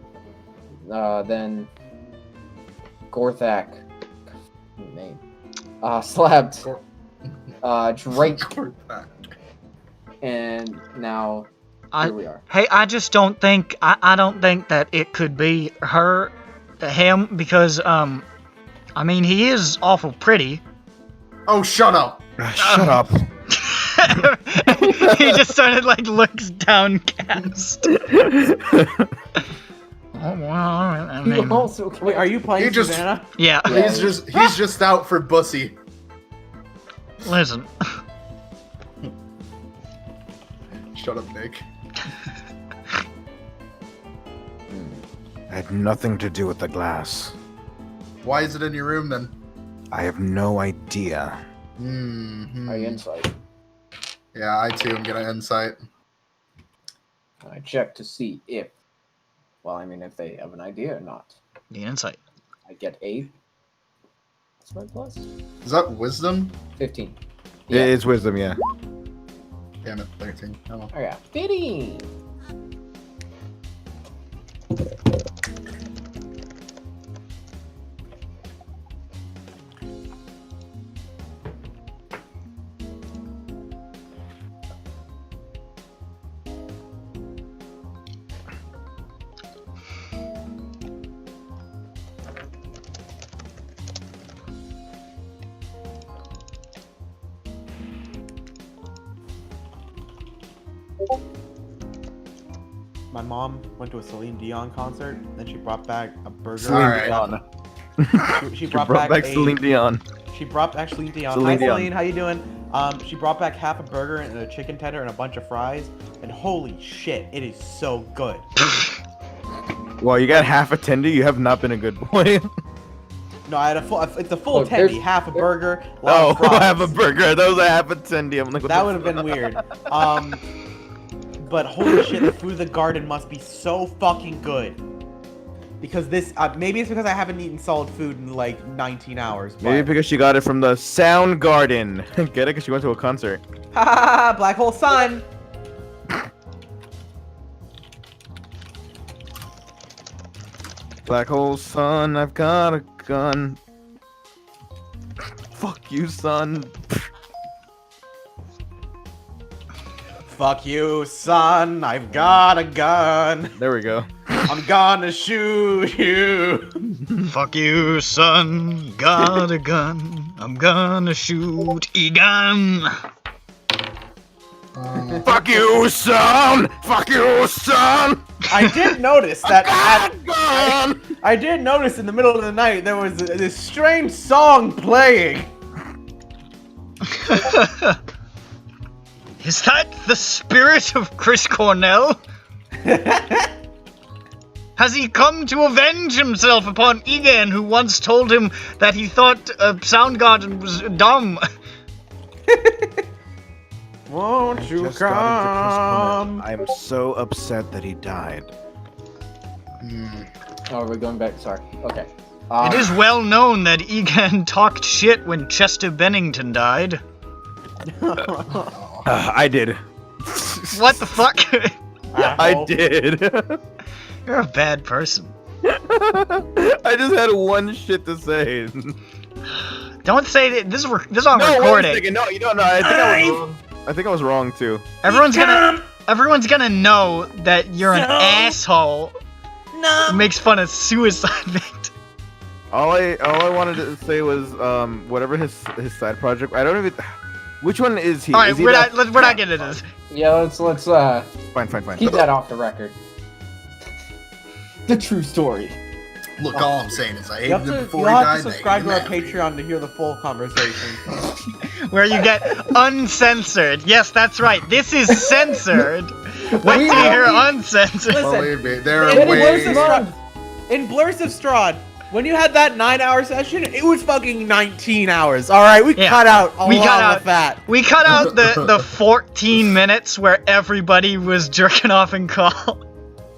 then Gorthak, name, slapped Drake, and now here we are. Hey, I just don't think I don't think that it could be him because I mean he is awful pretty. Oh, shut up! Shut up. He just started looks downcast. Oh well, I You mean, also Wait, are you playing You just- Susanna? yeah. Yeah. He's just out for bussy. Listen, Shut up, Nick. I had nothing to do with the glass. Why is it in your room then? I have no idea. Are you inside? Yeah, I too am gonna insight. I check to see if, well, I mean, if they have an idea or not. the insight. I get 8. What's my plus? Is that wisdom? 15. Yeah. It's wisdom, yeah. Damn it, 13. Oh well. I got 15. my mom went to a Celine Dion concert, then she brought back a burger. Celine Dion. She brought back Celine Dion. She brought back Celine Dion. Celine Hi Dion. Celine, how you doing? She brought back half a burger and a chicken tender and a bunch of fries, and holy shit, it is so good. Well, you got half a tender. You have not been a good boy. No, I had a full. It's a full Look, there's- tendy, half a burger. Lot of fries. half a burger. That was a half a tendy. I'm like, what That the would have fuck? been weird. But holy shit, the food of the garden must be so fucking good. Because this, maybe it's because I haven't eaten solid food in like 19 hours. But... Maybe because she got it from the Sound Garden. Get it? Because she went to a concert. Ha ha ha! Black hole sun. Black hole son, I've got a gun. Fuck you, son. Fuck you, son. I've got a gun. There we go. I'm gonna shoot you. Fuck you, son. Got a gun. I'm gonna shoot Egan. Fuck you, son. Fuck you, son. I did notice that. Gun. I did notice in the middle of the night there was this strange song playing. Is that the spirit of Chris Cornell? Has he come to avenge himself upon Egan, who once told him that he thought Soundgarden was dumb? Won't you Just got into come? Chris Cornell. I'm so upset that he died. Oh, we're going back. Sorry. Okay. It is well known that Egan talked shit when Chester Bennington died. I did. What the fuck? I did. You're a bad person. I just had one shit to say. Don't say that. This is on No, wait a recording. second. No, you don't know. I think I was wrong. I think I was wrong too. Everyone's gonna know that you're an asshole. No. Who makes fun of suicide victims. All I wanted to say was whatever his side project. I don't even. Which one is he? All right, Is he we're not getting into this. Yeah, let's Fine. keep that off the record. The true story. Look, all I'm saying is I You have hated him to, before you'll he have died. to and I subscribe to our hated him after. Patreon to hear the full conversation. Where you get uncensored. Yes, that's right. This is censored. Wait till you hear uncensored. Listen, Believe me, there in are Blurs of ways. Strahd, in Blurs of Strahd, when you had that 9-hour session, it was fucking 19 hours. All right, we Yeah. cut out a lot of that. We cut out the 14 minutes where everybody was jerking off in call.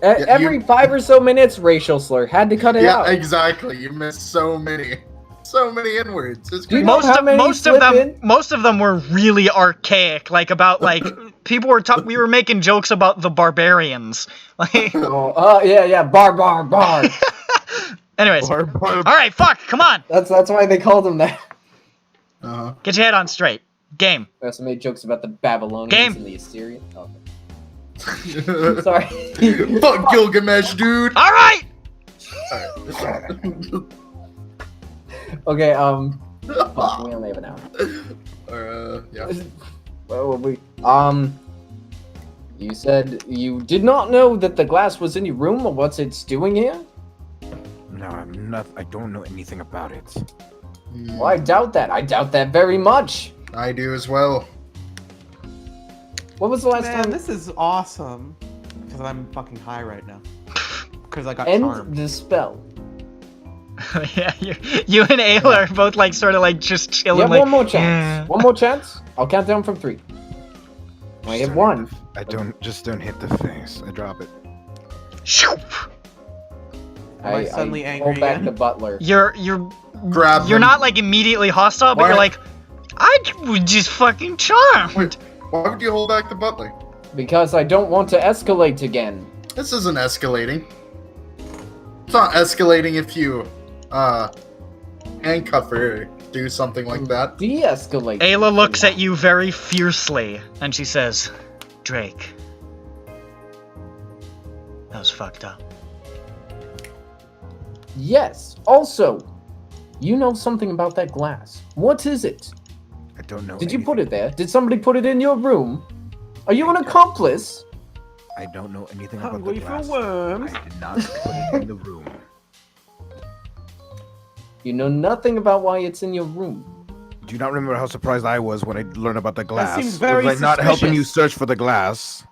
Every 5 or so minutes, racial slur. Had to cut it Yeah, out. exactly. You missed so many N-words. It's Do you crazy. know how many slip in? Most of them were really archaic, like about people were we were making jokes about the barbarians. Like, Yeah, bar. anyways, all right, fuck, come on, That's why they called him that. Uh-huh. get your head on straight. Game. We also made jokes about the Babylonians Game. and the Assyrians. Oh, okay. Sorry. Fuck Gilgamesh, dude. All right. Okay, fuck, we only have an hour. Yeah. You said you did not know that the glass was in your room or what it's doing here? No, I'm not. I don't know anything about it. Well, I doubt that. I doubt that very much. I do as well. What was the last Man, time? this is awesome. Because I'm fucking high right now. Because I got End charmed. the spell. Yeah, you and Ayla are both like sort of like just You chilling. have like, one more chance. yeah. One more chance. I'll count down from 3. I have 1. I don't hit the face. I drop it. Am I suddenly I angry hold back again? the butler. You're Grab you're him. not like immediately hostile, but Why? you're like, I was just fucking charmed. Wait, why would you hold back the butler? Because I don't want to escalate again. This isn't escalating. It's not escalating if you, handcuff her or do something like that. De-escalate. Ayla looks at you very fiercely, and she says, Drake, that was fucked up. Yes. Also, you know something about that glass. What is it? I don't know. Did you put it there? Did somebody put it in your room? Are you an accomplice? I don't know anything about the Hungry for glass. worms. I did not put it in the room. You know nothing about why it's in your room. Do you not remember how surprised I was when I learned about the glass? seems very was I not helping you suspicious. search for the glass?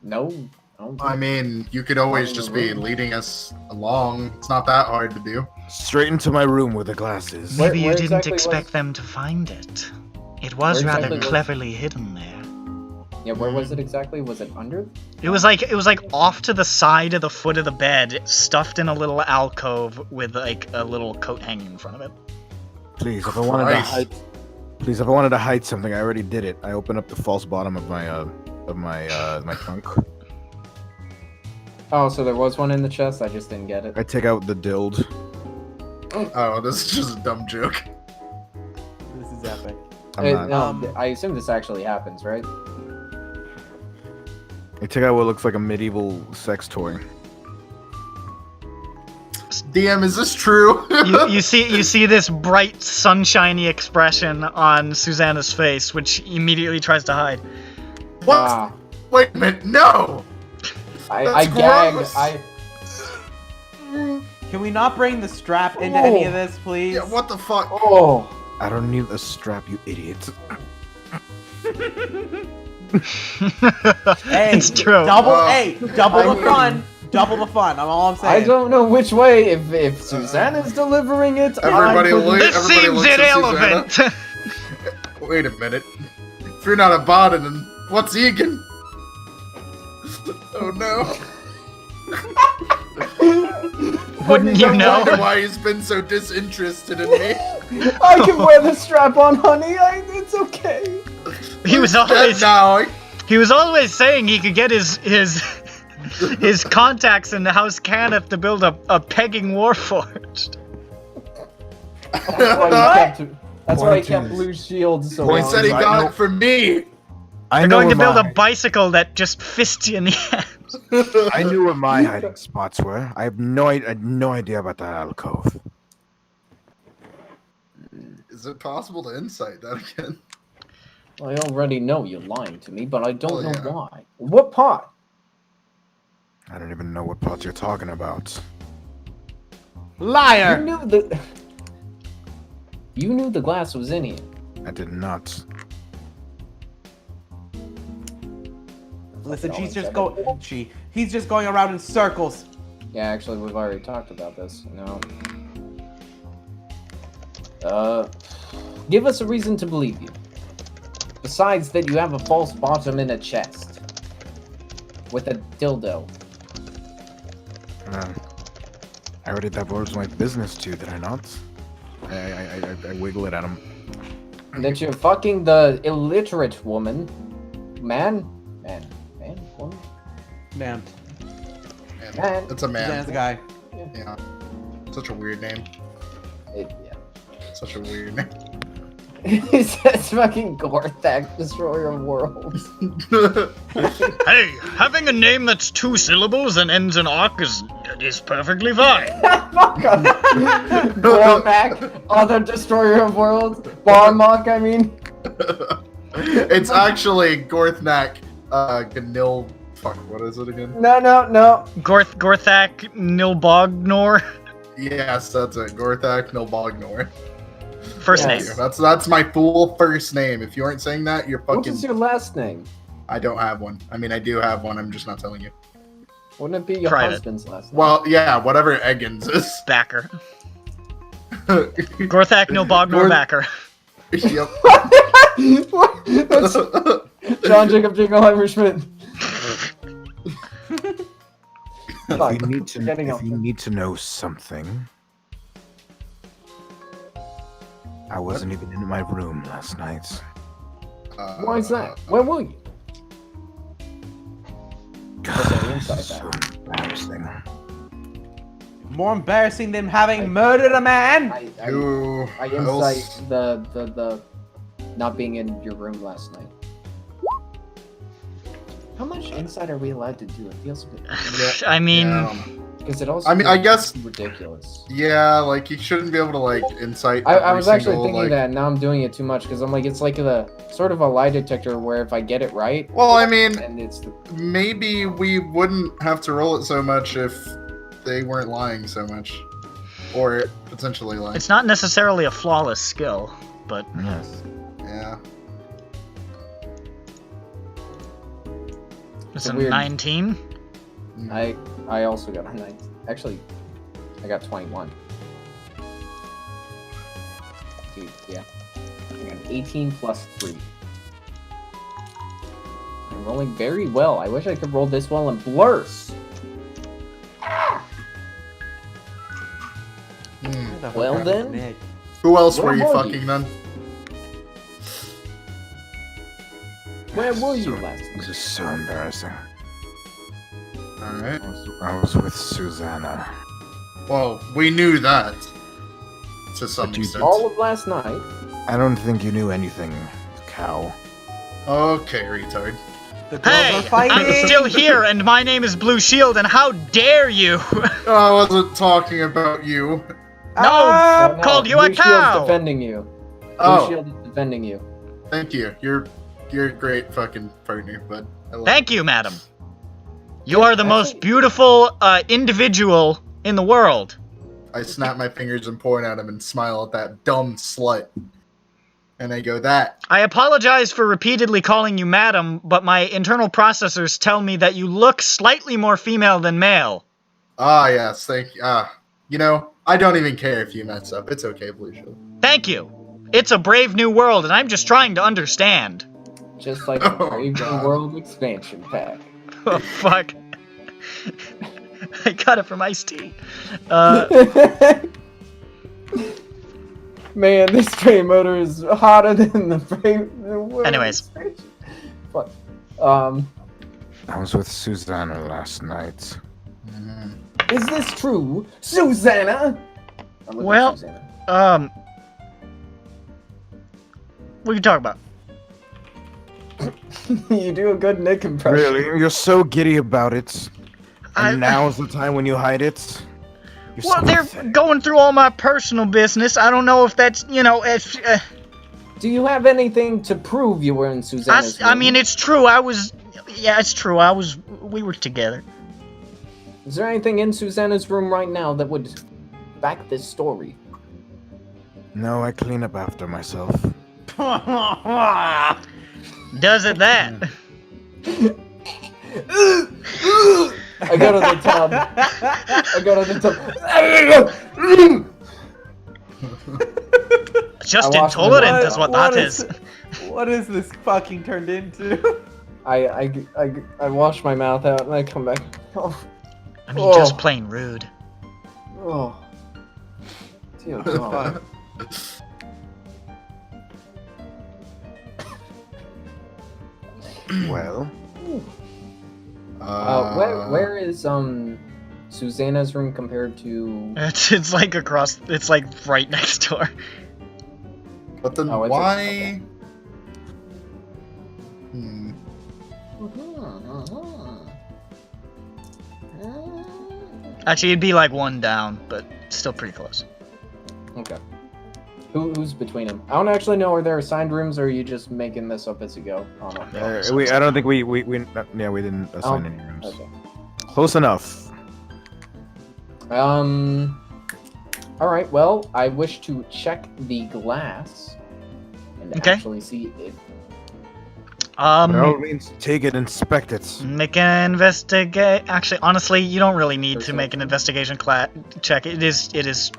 No. I don't I think- mean, you could always just be leading us along. It's not that hard to do. Straight into my room where the glass is. Where- Maybe you where didn't exactly expect was- them to find it. It was Where rather exactly was- cleverly hidden there. Yeah, where was it exactly? Was it under? It was like off to the side of the foot of the bed, stuffed in a little alcove with like a little coat hanging in front of it. Please, if I wanted to Christ. hide, please, if I wanted to hide something, I already did it. I opened up the false bottom of my trunk. Oh, so there was one in the chest. I just didn't get it. I take out the dild. Oh, this is just a dumb joke. This is epic. I'm not. No, I assume this actually happens, right? I take out what looks like a medieval sex toy. DM, is this true? You see this bright, sunshiny expression on Susanna's face, which immediately tries to hide. What? Ah, Wait a minute, no! I That's gagged. gross. Can we not bring the strap into any of this, please? Yeah, what the fuck? Oh. I don't need a strap, you idiot. Hey, It's true. Double I the mean- fun. Double the fun. I'm all I'm saying. I don't know which way. If Susanna's delivering it, Everybody I couldn't- look- This everybody seems looks at irrelevant. Wait a minute. If you're not a Bardan, then what's Egan? Oh no. Wouldn't you I wonder know? why he's been so disinterested in me. I can wear the strap on, honey. It's okay. He was Dead always now. he was always saying he could get his contacts in the House Cannith to build a pegging warforged. That's why he Point kept is- blue shields so He Point long. said he I got know- it from me. I They're know going to where build a my- bicycle that just fists you in the ass. I knew where my hiding spots were. I had no idea about that alcove. Is it possible to insight that again? I already know you're lying to me, but I don't Oh, know yeah. why. What pot? I don't even know what pot you're talking about. You Liar. knew the glass was in here. I did not. Listen, he's just going around in circles. Yeah, actually, we've already talked about this. No. Give us a reason to believe you. Besides that, you have a false bottom in a chest with a dildo. I already divulged my business to you, did I not? I wiggle it at him. That you're fucking the illiterate woman. Man, woman. Man, Man. It's a Susanna's man. the guy. Yeah. Such a weird name. Yeah. Such a weird name. He says fucking Gorthak, destroyer of worlds. Hey, having a name that's 2 syllables and ends in "-ok" is perfectly fine. Fuck off. Gorthak, other destroyer of worlds. Barmok, I mean. It's actually Gorthnak, Ganil. Fuck, what is it again? No. Gorthak Nilbognor. Yes, that's it. Gorthak Nilbognor. First Yes. name. That's my full first name. If you aren't saying that, you're What fucking. is your last name? I don't have one. I mean, I do have one. I'm just not telling you. Wouldn't it be your Private. husband's last name? Well, yeah, whatever Egan's is. Bakker. Gorthak Nilbognor Bakker. Yep. That's John Jacob Jingleheimer Schmidt. Fuck, If you need to know something, I wasn't even in my room last night. Why is that? Where were you? inside So embarrassing. More embarrassing than having murdered a man. I Who insight else? the not being in your room last night. How much insight are we allowed to do? It feels a bit. I mean, Yeah, Because it also. I mean, I guess. Ridiculous. Yeah, like you shouldn't be able to like incite. I was actually single, thinking like... that. Now I'm doing it too much because I'm like, it's like a sort of a lie detector where if I get it right. Well, I mean, and it's maybe we wouldn't have to roll it so much if they weren't lying so much, or potentially lying. It's not necessarily a flawless skill, but Yes. Yeah. it's a weird. 19. I also got a 9. Actually, I got 21. Dude, yeah. I got 18 plus 3. I'm rolling very well. I wish I could roll this well in blurs. Well then. Who else Where were you were fucking you? then? Where were you last This is so embarrassing. Alright. I was with Susanna. Well, we knew that. To some But you extent. All of last night. I don't think you knew anything, cow. Okay, retard. The girls Hey, are fighting. I'm still here, and my name is Blue Shield, and how dare you? I wasn't talking about you. No, No, called you Blue a Shield's cow. defending you. Blue Oh, Shield is defending you. thank you. You're a great fucking partner, bud. I love Thank you, madam. You are the most Actually- beautiful individual in the world. I snap my fingers and point at him and smile at that dumb slut. And I go, that. I apologize for repeatedly calling you madam, but my internal processors tell me that you look slightly more female than male. Ah, yes, thank you. You know, I don't even care if you mess up. It's okay, Blue Shield. Thank you. It's a brave new world, and I'm just trying to understand. Just like the Oh, Brave New God. World expansion pack. Oh, fuck. I got it from Ice-T. Man, this train motor is hotter than the Brave New World Anyways. expansion. Fuck. I was with Susanna last night. Is this true, Susanna? I'm looking Well, at Susanna. What are you talking about? You do a good Nick impression. Really? You're so giddy about it. I- And now's the time when you hide it? You're Well, so they're pathetic. going through all my personal business. I don't know if that's, if... Do you have anything to prove you were in Susanna's room? I mean, it's true. Yeah, it's true. We were together. Is there anything in Susanna's room right now that would back this story? No, I clean up after myself. Does it that? I go to the tub. Just I washed my intolerant mouth. is what that is. What is this fucking turned into? I wash my mouth out and I come back. Oh, I mean, just plain rude. oh. Dear God. Well, Where is Susanna's room compared to? It's like across. It's like right next door. But then Oh, it's why? okay. Actually, it'd be like one down, but still pretty close. Okay. Who's between them? I don't actually know. Are there assigned rooms, or are you just making this up as you go? Oh, no. I don't think we didn't assign any rooms. Okay. Close enough. All right. Well, I wish to check the glass and Okay. actually see if. By all means, take it, inspect it. Make an investigate. Actually, honestly, you don't really need to make an investigation check. It is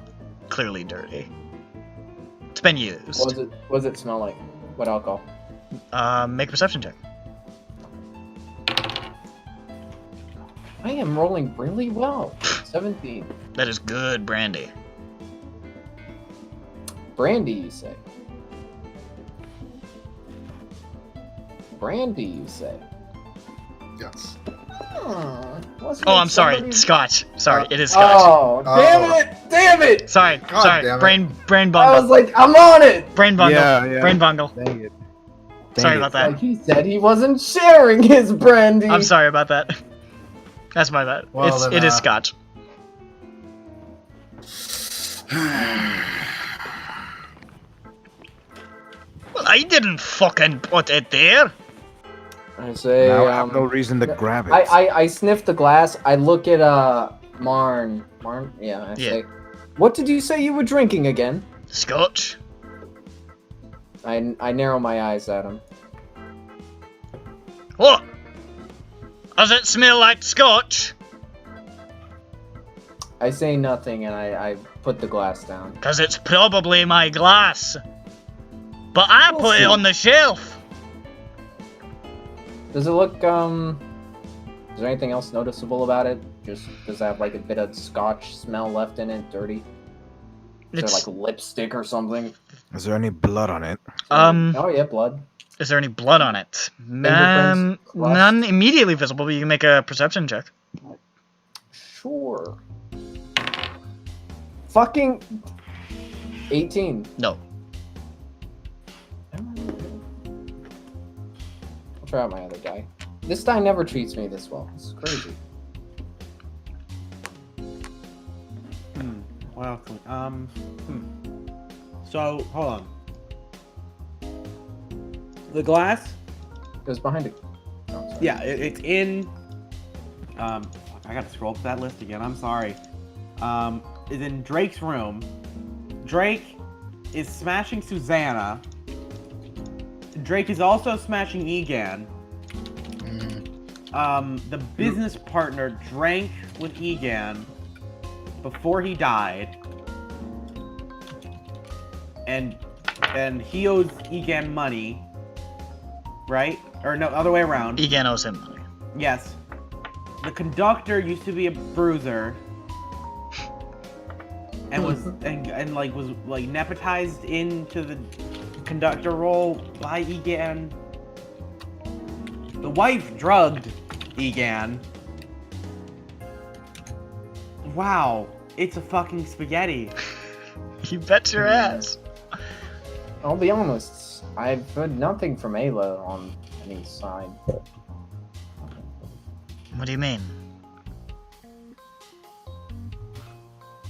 clearly dirty. It's been used. What does it smell like? What alcohol? Make a perception check. I am rolling really well. 17. That is good brandy. Brandy, you say? Brandy, you say? Yes. Oh, I'm sorry. Scotch. Sorry, it is Scotch. Oh, damn it! Sorry, God sorry. damn it. Brain I bungle. was like, I'm on it! Brain bungle. Yeah. Brain bungle. Dang it. Sorry about that. Like he said he wasn't sharing his brandy. I'm sorry about that. That's my bad. Well, It then, is Scotch. Well, I didn't fucking put it there. I say, Now I have no reason to grab it. I sniff the glass. I look at Marn. Marn? Yeah, I say, what did you say you were drinking again? Scotch. I narrow my eyes at him. What? Does it smell like scotch? I say nothing and I put the glass down. Because it's probably my glass. But I We'll put see. it on the shelf. Does it look, is there anything else noticeable about it? Just, does it have like a bit of scotch smell left in it, dirty? Is there like lipstick or something? Is there any blood on it? Oh yeah, blood. Is there any blood on it? Fingerprints, crust? None immediately visible, but you can make a perception check. Sure. Fucking 18. No. I'll try out my other die. This die never treats me this well. This is crazy. What else? So, hold on. The glass? It was behind it. Oh, sorry. Yeah, it's in. I gotta scroll up that list again. I'm sorry. Is in Drake's room. Drake is smashing Susanna. Drake is also smashing Egan. The business partner drank with Egan before he died, and he owes Egan money, right? Or no, other way around. Egan owes him money. Yes. The conductor used to be a bruiser, and was nepotized into the conductor role by Egan. The wife drugged Egan. Wow, it's a fucking spaghetti. You bet your ass. I'll be honest. I've heard nothing from Ayla on any side. What do you mean?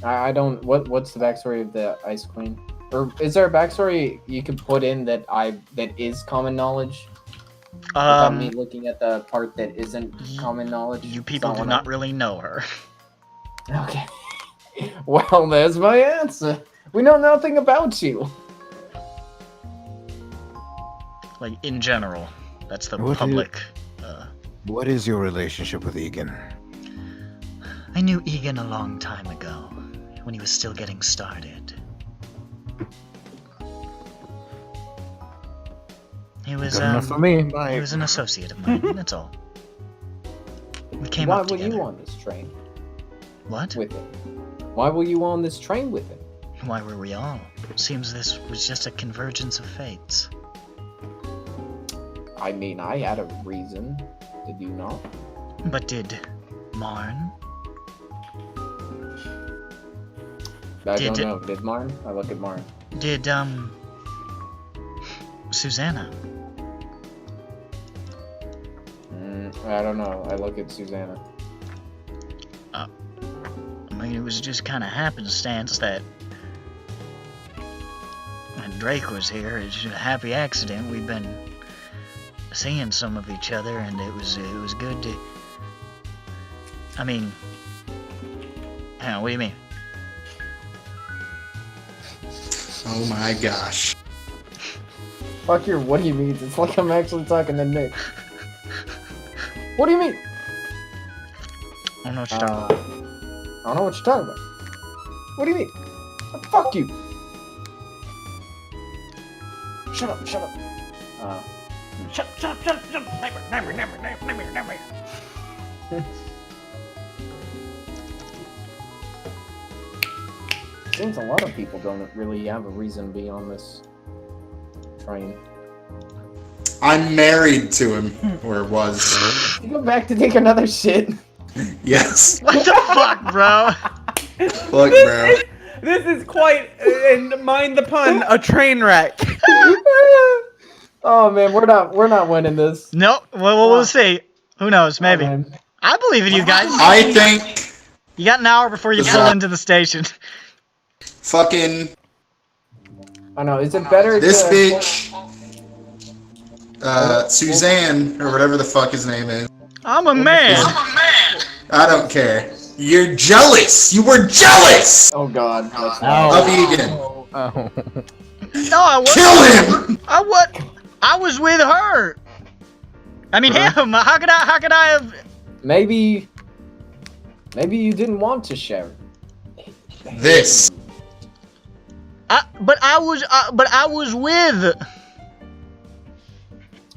I don't. What's the backstory of the Ice Queen? Or is there a backstory you could put in that is common knowledge? Without me looking at the part that isn't common knowledge. You people do not really know her. Okay. Well, there's my answer. We know nothing about you. Like, in general. That's the What public. What is your relationship with Egan? I knew Egan a long time ago, when he was still getting started. He was, Good enough for me. Bye. he was an associate of mine, that's all. We came Why up were together. you on this train What? with him? Why were you on this train with him? Why were we all? Seems this was just a convergence of fates. I mean, I had a reason. Did you not? But did Marn? I Did- don't know. Did Marn? I look at Marn. Did, Susanna? I don't know. I look at Susanna. I mean, it was just kind of happenstance that when Drake was here. It's just a happy accident. We've been seeing some of each other, and it was good to. I mean, hang on, what do you mean? Oh my gosh. Fuck your what do you mean? It's like I'm actually talking to Nick. What do you mean? I don't know what you're talking about. I don't know what you're talking about. What do you mean? Fuck you! Shut up, shut up. Shut up. Never. Seems a lot of people don't really have a reason to be on this train. I'm married to him, or was. You go back to take another shit. Yes. What the fuck, bro? Look, bro. This is quite, and mind the pun, a train wreck. Oh man, we're not winning this. No, well, we'll see. Who knows? Maybe. Oh, man. I believe in you guys. I think You got an hour before you pull into the station. fucking I know. Is it better this to... bitch, Suzanne, or whatever the fuck his name is. I'm a man. I don't care. You're jealous! You were jealous! Oh god. That's Of Egan. Oh. No, I wasn't. Kill him! I was with her. I mean, him. How could I have? Maybe you didn't want to share it. This. But I was with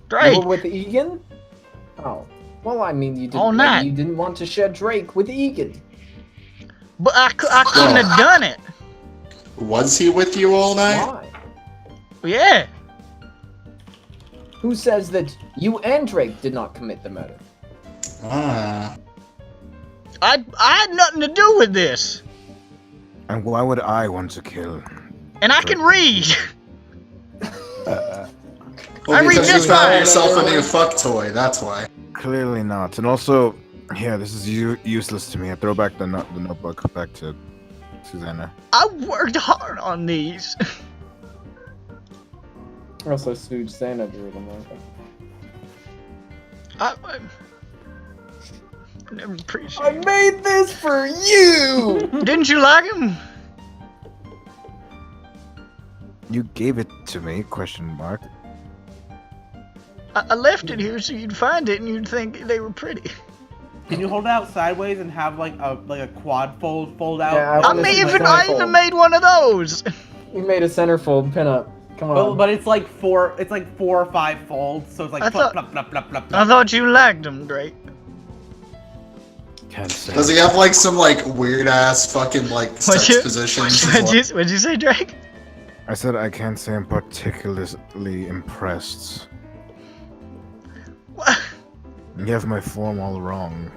Drake. You were with Egan? Oh. Well, I mean, you didn't. All night. You didn't want to share Drake with Egan. But I couldn't have done it. Was he with you all night? Why? Yeah. Who says that you and Drake did not commit the murder? Ah. I had nothing to do with this. And why would I want to kill? And I can read. Well, I read because you just found fine. yourself a new fuck toy, that's why. Clearly not. And also, yeah, this is useless to me. I throw back the notebook back to Susanna. I worked hard on these. Also, Susanna drew them. I never I appreciated. made this for you! Didn't you like him? You gave it to me? Question mark. I left it here so you'd find it and you'd think they were pretty. Can you hold it out sideways and have like a quad fold out? Yeah, I even made one of those. You made a centerfold pinup. Come on. But it's like 4 or 5 folds, so it's like I plop, thought- plop, plop, plop, I plop. thought you liked them, Drake. Can't say. Does he have like some like weird ass fucking like sex you- positions? What'd you say, Drake? I said I can't say I'm particularly impressed. What? You have my form all wrong.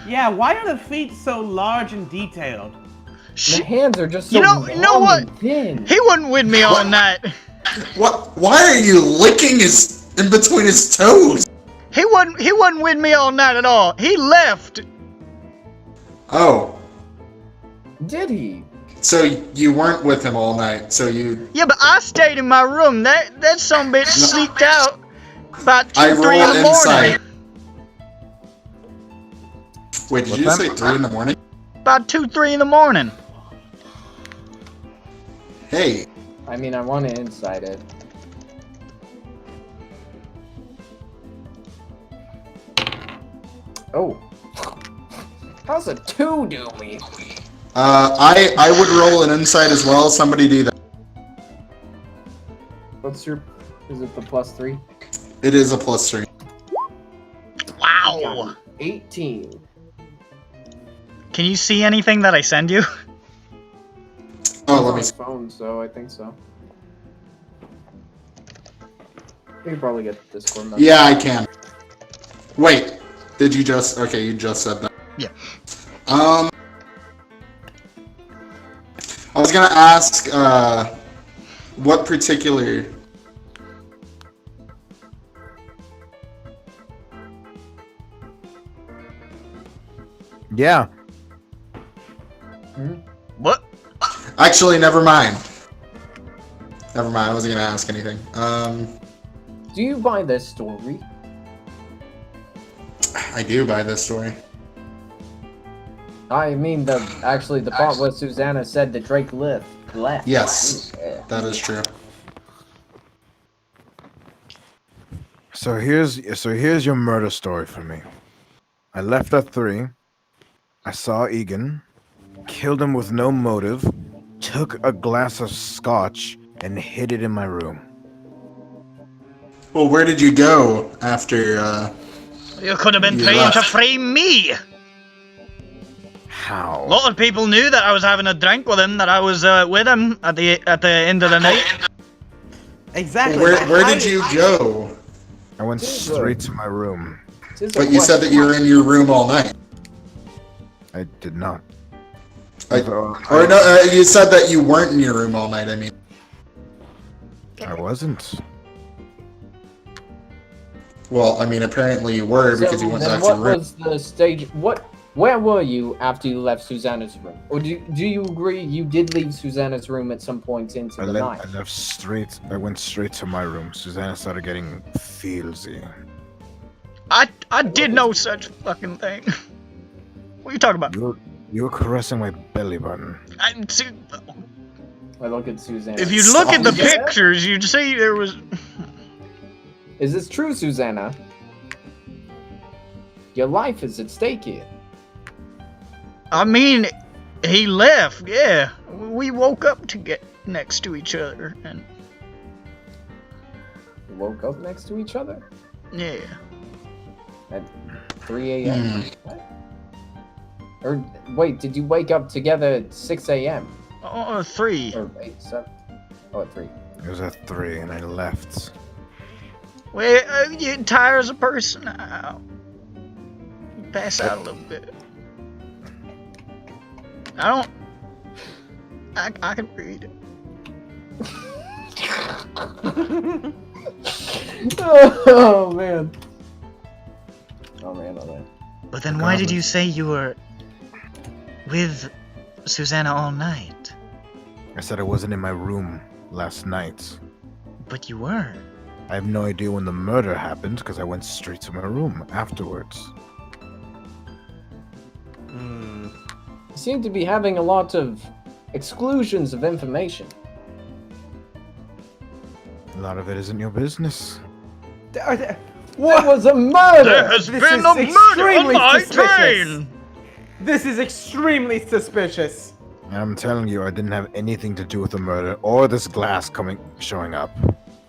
Yeah, why are the feet so large and detailed? The hands are just so You know long what? and thin. He wasn't with me all night. What? Why are you licking his in between his toes? He wasn't with me all night at all. He left. Oh, Did he? so you weren't with him all night? So you? Yeah, but I stayed in my room. That sumbitch sneaked out about 2, I 3 roll in the morning. insight. Wait, did What you time? say 3 in the morning? About 2, 3 in the morning. Hey, I mean, I want to insight it. Oh. How's a 2 do me? I would roll an insight as well. Somebody do that. What's your... Is it the +3? It is a +3. Wow. 18. Can you see anything that I send you? Oh, let On me. my phone, so I think so. You can probably get the Discord message. Yeah, I can. Wait, did you just? Okay, you just said that. Yeah. I was gonna ask, what particular? Yeah. What? Actually, never mind. Never mind. I wasn't gonna ask anything. Do you buy this story? I do buy this story. I mean, the part where Susanna said that Drake left. Yes, Yeah. that is true. So here's your murder story for me. I left at 3. I saw Egan, killed him with no motive, took a glass of scotch, and hid it in my room. Well, where did you go after? You could have been You trying to left. frame me. How? A lot of people knew that I was having a drink with him, that I was with him at the end of the night. Exactly. Where did you go? I went straight to my room. But you said that you were in your room all night. I did not. Or no, you said that you weren't in your room all night. I mean, I wasn't. well, I mean, apparently you were because you went then back to your what room. was the stage? What Where were you after you left Susanna's room? Or do you agree you did leave Susanna's room at some point into the night? I went straight to my room. Susanna started getting feelsy. I did no such fucking thing. What are you talking about? You were caressing my belly button. I look at Susanna. If you look at the pictures, you'd see there was... Is this true, Susanna? Your life is at stake here. I mean, he left, yeah. We woke up to get next to each other, and... You woke up next to each other? Yeah. At 3 a.m.? What? Or, wait, did you wake up together at 6 a.m.? 3. Or 8, 7? Oh, at 3. It was at 3, and I left. Well, you tire as a person out. You pass out a little bit. I can read it. Oh, man. Oh, man. But then why did you say you were with Susanna all night? I said I wasn't in my room last night. But you were. I have no idea when the murder happened because I went straight to my room afterwards. You seem to be having a lot of exclusions of information. A lot of it isn't your business. What was a murder? There has been a murder on my train! This is extremely suspicious. I'm telling you, I didn't have anything to do with the murder or this glass showing up.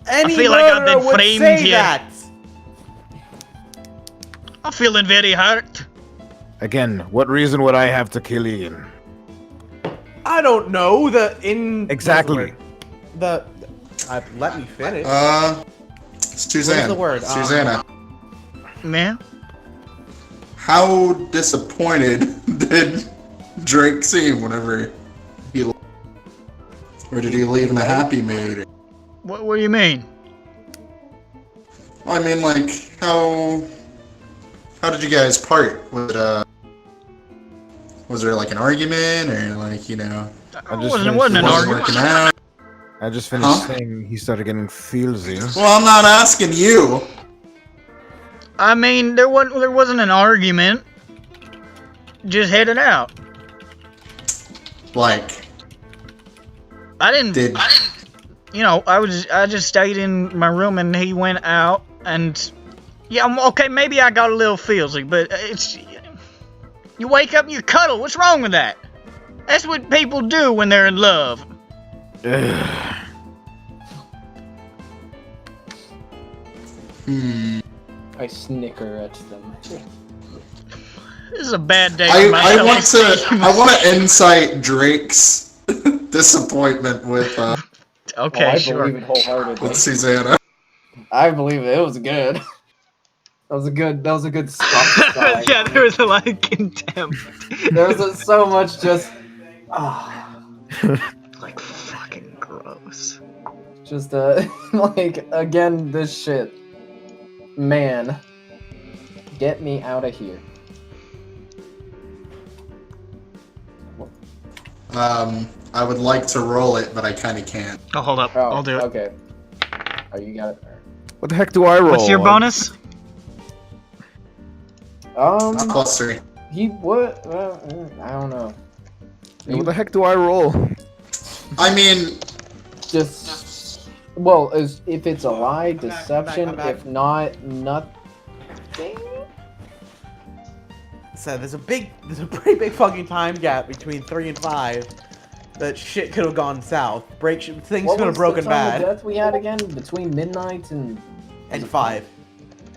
Any I feel like I've been murderer would framed say here. that. I'm feeling very hurt. Again, what reason would I have to kill Egan? I don't know. Exactly. Let me finish. Susanna. What's the word? Susanna. Man? How disappointed did Drake seem whenever he left? Or did he leave in a happy mood? What do you mean? I mean, like, how did you guys part? Was there like an argument, or like, you know? It wasn't an argument. Working out? I just finished saying he started getting feelsy. Well, I'm not asking you. I mean, there wasn't an argument. Just headed out. Like, I didn't. You know, I just stayed in my room and he went out, and yeah, okay, maybe I got a little feelsy, but it's, you wake up and you cuddle. What's wrong with that? That's what people do when they're in love. I snicker at them. This is a bad day. I want to incite Drake's disappointment with Okay, I sure. believe it wholeheartedly. with Susanna. I believe it was good. That was a good stop. Yeah, there was a lot of contempt. There was so much just Like, fucking gross. just like, again, this shit. Man. Get me out of here. I would like to roll it, but I kind of can't. Oh, hold up. Oh, I'll do it. Okay. Oh, you got it. What the heck do I roll? What's your bonus? +3. He what? I don't know. What the heck do I roll? I mean, Just well, if it's a lie, deception. I'm back. If not, nothing. So there's a pretty big fucking time gap between 3 and 5. That shit could have gone south. Things What could have was broken the time bad. of death we had again between midnight and 5.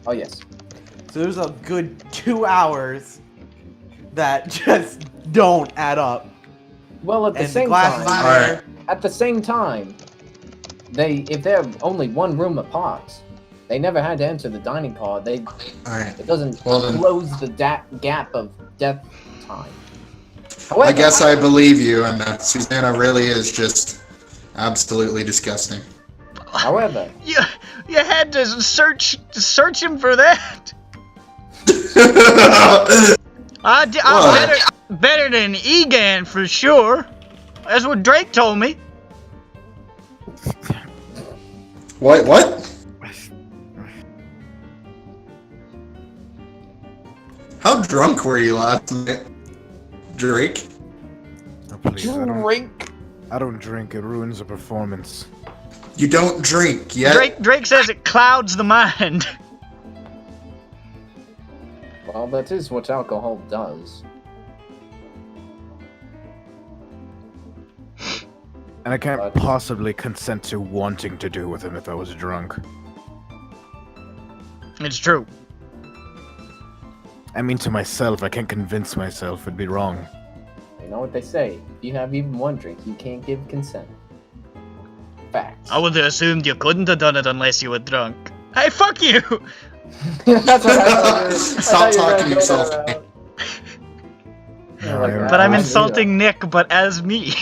Oh yes. So there's a good 2 hours that just don't add up. Well, at the And the same glass is time, not there. at the same time, if they're only one room apart, they never had to enter the dining car. alright. It doesn't Well, then- close the gap of death time. I However, guess I believe you, and that Susanna really is just absolutely disgusting. However, You had to search him for that. I'm better than Egan for sure. That's what Drake told me. What? How drunk were you last night, Drake? Oh, please, Drink. I don't drink. It ruins the performance. You don't drink yet. Drake says it clouds the mind. Well, that is what alcohol does. And I can't possibly consent to wanting to do with him if I was drunk. It's true. I mean, to myself, I can't convince myself it'd be wrong. You know what they say? If you have even one drink, you can't give consent. Facts. I would have assumed you couldn't have done it unless you were drunk. Hey, fuck you! That's what I Stop talking to yourself. But I'm insulting Nick, but as me.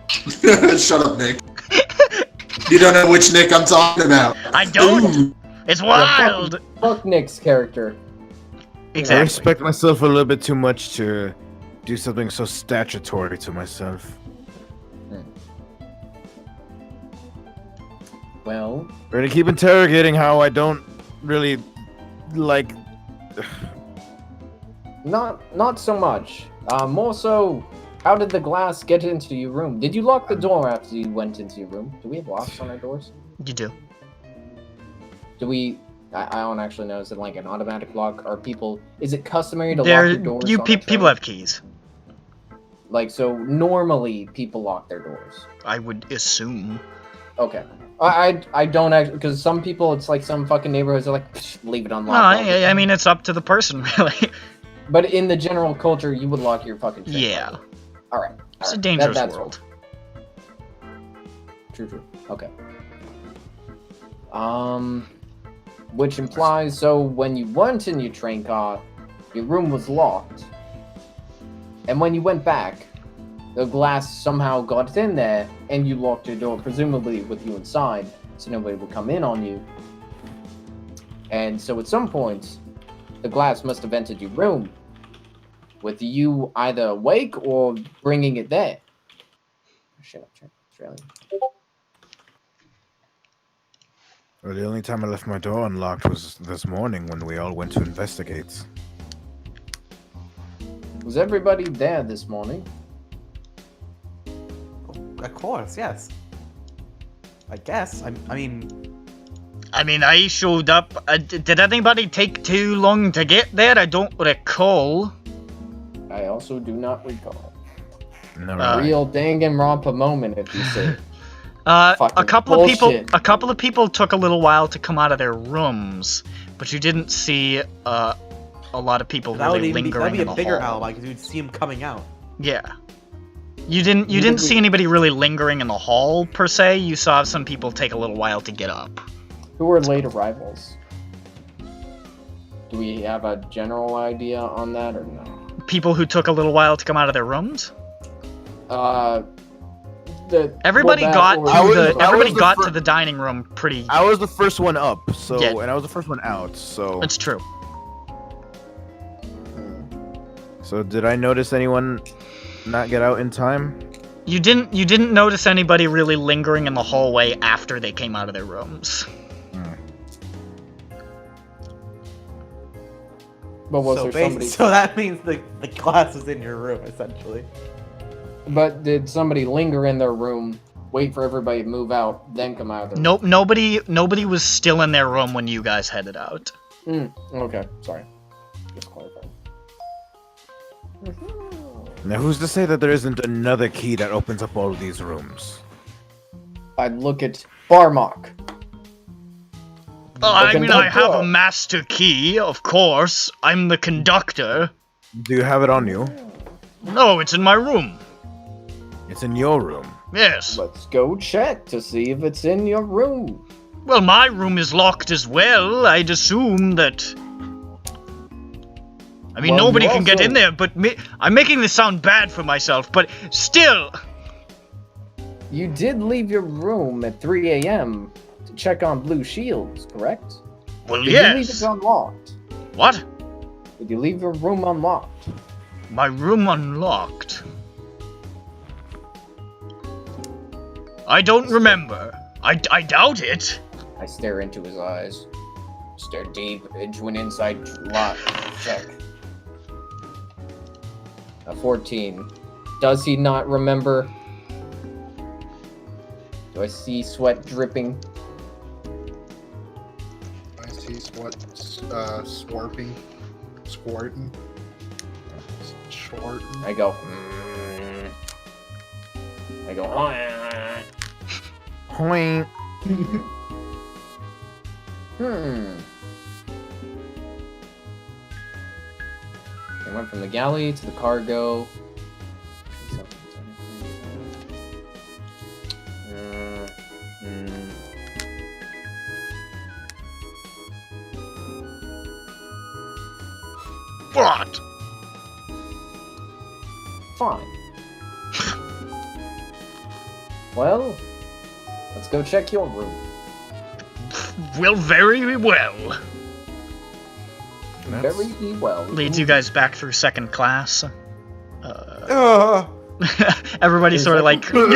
Shut up, Nick. You don't know which Nick I'm talking about. I don't! Ooh. It's wild! Fuck Nick's character. Exactly. I respect myself a little bit too much to do something so statutory to myself. Well, We're gonna keep interrogating how I don't really like. not so much. More so, how did the glass get into your room? Did you lock the door after you went into your room? Do we have locks on our doors? You do. Do we? I don't actually know. Is it like an automatic lock? Are people? Is it customary to lock your doors? People have keys. Like, so normally people lock their doors. I would assume. Okay. I don't actually, because some people, it's like some fucking neighborhoods are like, leave it No, unlocked. I mean, it's up to the person, really. But in the general culture, you would lock your fucking shit. Yeah. Alright. It's a dangerous that's world. True. Okay. Which implies, so when you went in your train car, your room was locked. And when you went back, the glass somehow got in there, and you locked your door, presumably with you inside, so nobody would come in on you. And so at some point, the glass must have entered your room, with you either awake or bringing it there. Shut up, Australian. Well, the only time I left my door unlocked was this morning when we all went to investigate. Was everybody there this morning? Of course, yes. I guess. I mean, I showed up. Did anybody take too long to get there? I don't recall. I also do not recall. No, Real Danganronpa moment, if you say. A Fucking couple bullshit. of people took a little while to come out of their rooms, but you didn't see a lot of people that would really even lingering be in a the bigger hall. alibi because you'd see him coming out. Yeah. You didn't see anybody really lingering in the hall per se. You saw some people take a little while to get up. Who were late arrivals? Do we have a general idea on that or no? People who took a little while to come out of their rooms. Everybody I got was to the dining room pretty. I was the first one up, so Yeah. and I was the first one out, so. It's true. So did I notice anyone not get out in time? You didn't notice anybody really lingering in the hallway after they came out of their rooms. But was So, there somebody? so that means the glass is in your room, essentially. But did somebody linger in their room, wait for everybody to move out, then come out of their Nope, nobody was still in their room when you guys headed out. room? Okay, sorry. Just clarifying. Now who's to say that there isn't another key that opens up all of these rooms? I'd look at Barmok. I Open mean, that I have door. a master key, of course. I'm the conductor. Do you have it on you? No, it's in my room. It's in your room. Yes. Let's go check to see if it's in your room. Well, my room is locked as well. I'd assume that. I mean, Well, nobody you can get also- in there, but I'm making this sound bad for myself, but still. You did leave your room at 3 a.m. to check on blue shields, correct? Well, Did you leave yes. it unlocked? What? Did you leave your room unlocked? My room unlocked. I don't remember. I doubt it. I stare into his eyes. Stare deep into an inside lock check. 14. Does he not remember? Do I see sweat dripping? I see sweat swarting. Squirting. Shorting. I go. I go. Hoink. They went from the galley to the cargo. What? Fine. Well, let's go check your room. Well, very well. Very well. Leads you guys back through second class. Everybody sort of like... Start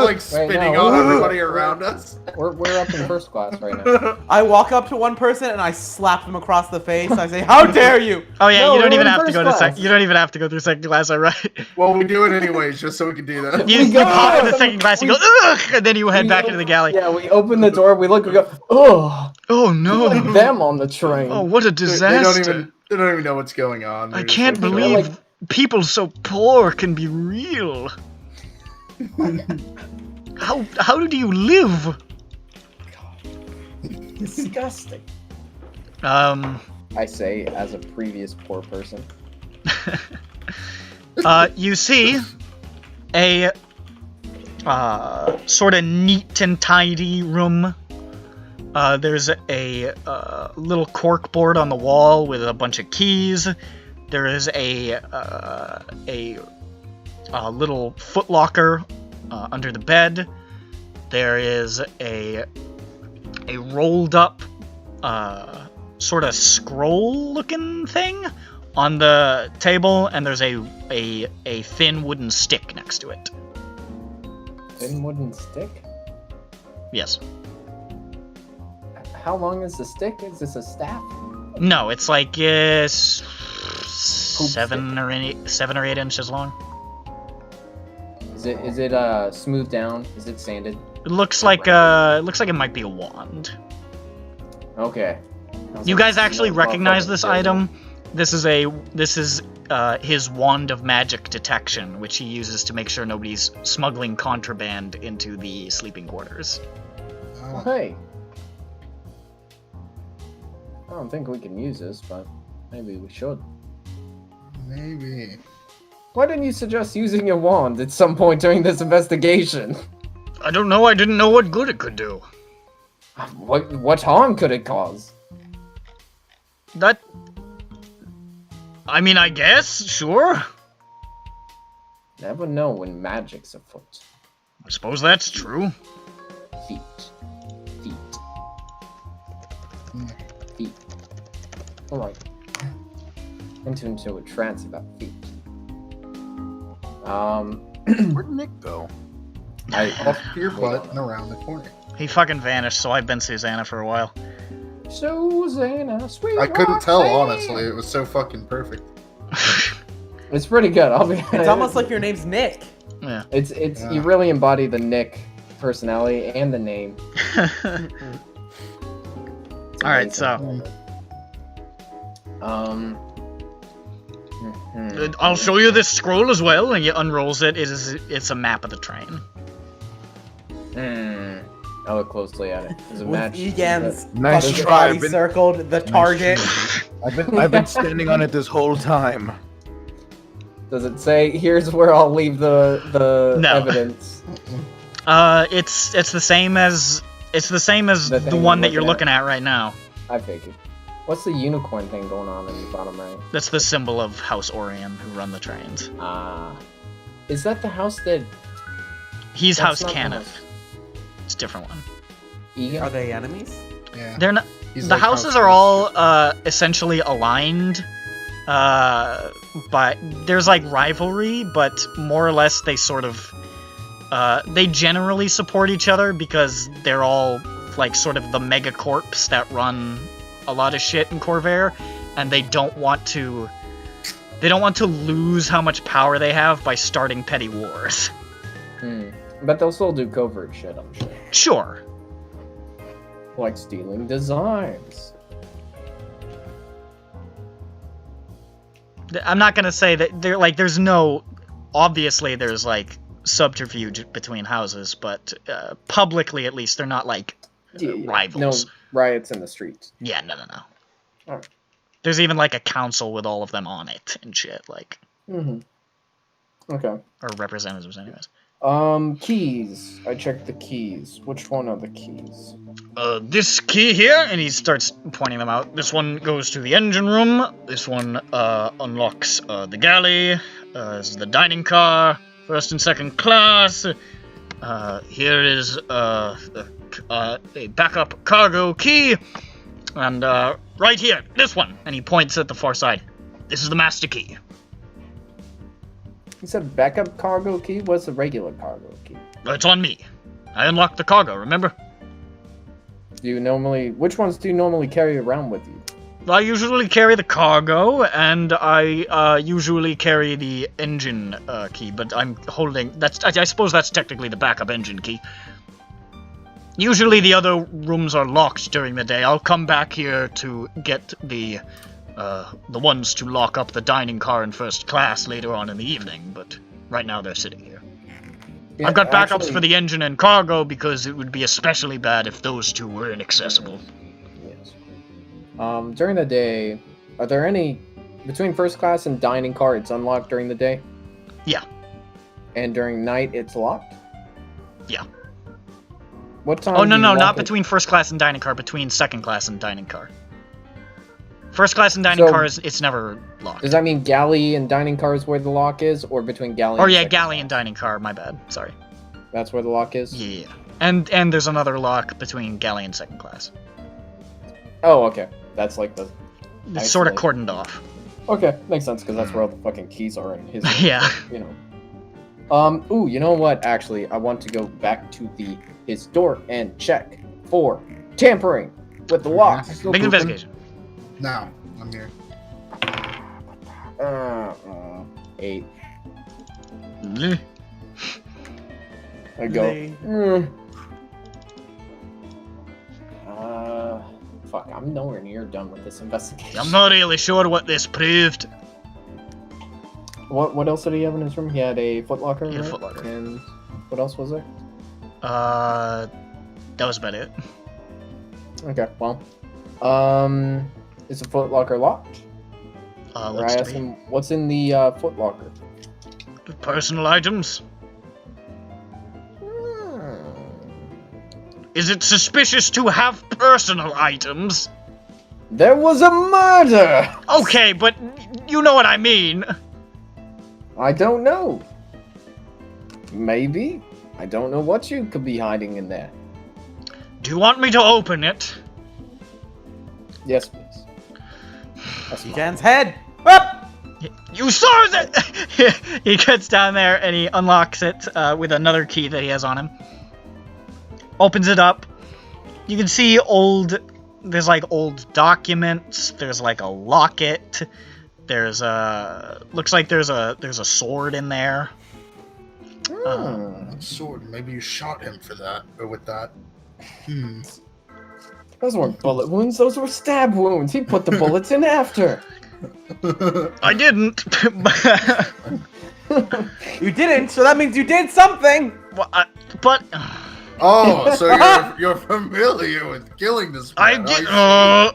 like spinning on everybody around us. We're up in first class right now. I walk up to one person and I slap them across the face. I say, "How dare you!" Oh yeah, No, you don't we're even in have to first go to class. You don't even have to go through second class, alright? Well, we do it anyways, just so we can do that. You pop into second class, you go, ugh, and then you head back into the galley. Yeah, we open the door, we look, we go, oh, Oh no! like them on the train. Oh, what a disaster! They don't even know what's going on. I They're just can't like, believe people so poor can be real. How do you live? Disgusting. I say, as a previous poor person. You see a sort of neat and tidy room. There's a little cork board on the wall with a bunch of keys. There is a little footlocker under the bed. There is a rolled up sort of scroll-looking thing on the table, and there's a thin wooden stick next to it. Thin wooden stick? Yes. How long is the stick? Is this a staff? No, it's like 7 or 8 inches long. Is it smoothed down? Is it sanded? It looks like it might be a wand. Okay. You guys actually recognize this item? This is his wand of magic detection, which he uses to make sure nobody's smuggling contraband into the sleeping quarters. Oh, hey. I don't think we can use this, but maybe we should. Maybe. Why didn't you suggest using your wand at some point during this investigation? I don't know. I didn't know what good it could do. What harm could it cause? I mean, I guess, sure. Never know when magic's afoot. I suppose that's true. Feet. Alright. Into a trance about feet. Where'd Nick go? Off your butt and around the corner. He fucking vanished, so I've been Susanna for a while. Susanna, sweet. I couldn't tell, honestly. It was so fucking perfect. It's pretty good. I'll be honest. It's almost like your name's Nick. Yeah. It's you really embody the Nick personality and the name. All right, so I'll show you this scroll as well, and you unrolls it. It's a map of the train. I look closely at it. There's a match. Egan's Nice fucking try, body circled the target. I've been standing on it this whole time. Does it say here's where I'll leave the No. evidence? It's the same as the one that you're looking at right now. I figured. What's the unicorn thing going on in the bottom right? That's the symbol of House Orion, who run the trains. Is that the house that? He's That's House not the Cannith. house. It's a different one. Are they enemies? Yeah. They're not. He's The like houses House are all essentially aligned. but there's like rivalry, but more or less they sort of they generally support each other because they're all like sort of the megacorps that run a lot of shit in Corvair, and they don't want to lose how much power they have by starting petty wars. But they'll still do covert shit, I'm sure. Sure. Like stealing designs. I'm not gonna say that there's no, obviously there's like subterfuge between houses, but publicly at least they're not like rivals. No riots in the streets. Yeah, no. Alright. There's even like a council with all of them on it and shit, like. Okay. Or representatives, anyways. Keys. I checked the keys. Which one are the keys? This key here, and he starts pointing them out. This one goes to the engine room. This one unlocks the galley. This is the dining car, first and second class. Here is a backup cargo key, and right here, this one. And he points at the far side. This is the master key. You said backup cargo key? What's the regular cargo key? It's on me. I unlocked the cargo, remember? Which ones do you normally carry around with you? I usually carry the cargo, and I usually carry the engine key, but I'm holding... I suppose that's technically the backup engine key. Usually the other rooms are locked during the day. I'll come back here to get the ones to lock up the dining car in first class later on in the evening, but right now they're sitting here. Yeah, I've got backups for the engine and cargo because it would be especially bad if those two were inaccessible. Yes. During the day, are there any... Between first class and dining car, it's unlocked during the day? Yeah. And during night, it's locked? Yeah. What time Oh, no, not between first class and dining car, between second class and dining car. First class and dining car, it's never locked. Does that mean galley and dining car is where the lock is, or between galley and second galley class? and dining car, my bad, sorry. That's where the lock is? Yeah. And there's another lock between galley and second class. Oh, okay. That's like the... It's sort of cordoned off. Okay, makes sense, because that's where all the fucking keys are in his... Yeah. You know. Ooh, you know what? Actually, I want to go back to his door and check for tampering with the lock. Make an investigation. No, I'm here. 8. Mm. I go. Fuck, I'm nowhere near done with this investigation. I'm not really sure what this proved. What else did he have in his room? He had a footlocker, Yeah, right? footlocker. And what else was there? That was about it. Okay, well. Is the footlocker locked? Or I Looks to asked be. him, what's in the footlocker? Personal items. Is it suspicious to have personal items? There was a murder! Okay, but you know what I mean. I don't know. Maybe. I don't know what you could be hiding in there. Do you want me to open it? Yes, please. Egan's head! Up! You saw that! He gets down there and he unlocks it with another key that he has on him. Opens it up. You can see there's like old documents. There's like a locket. There's looks like there's a sword in there. Sword. Maybe you shot him for that, or with that. Those weren't bullet wounds, those were stab wounds. He put the bullets in after. I didn't. You didn't, so that means you did something! But Oh, so you're familiar with killing this I man, did. are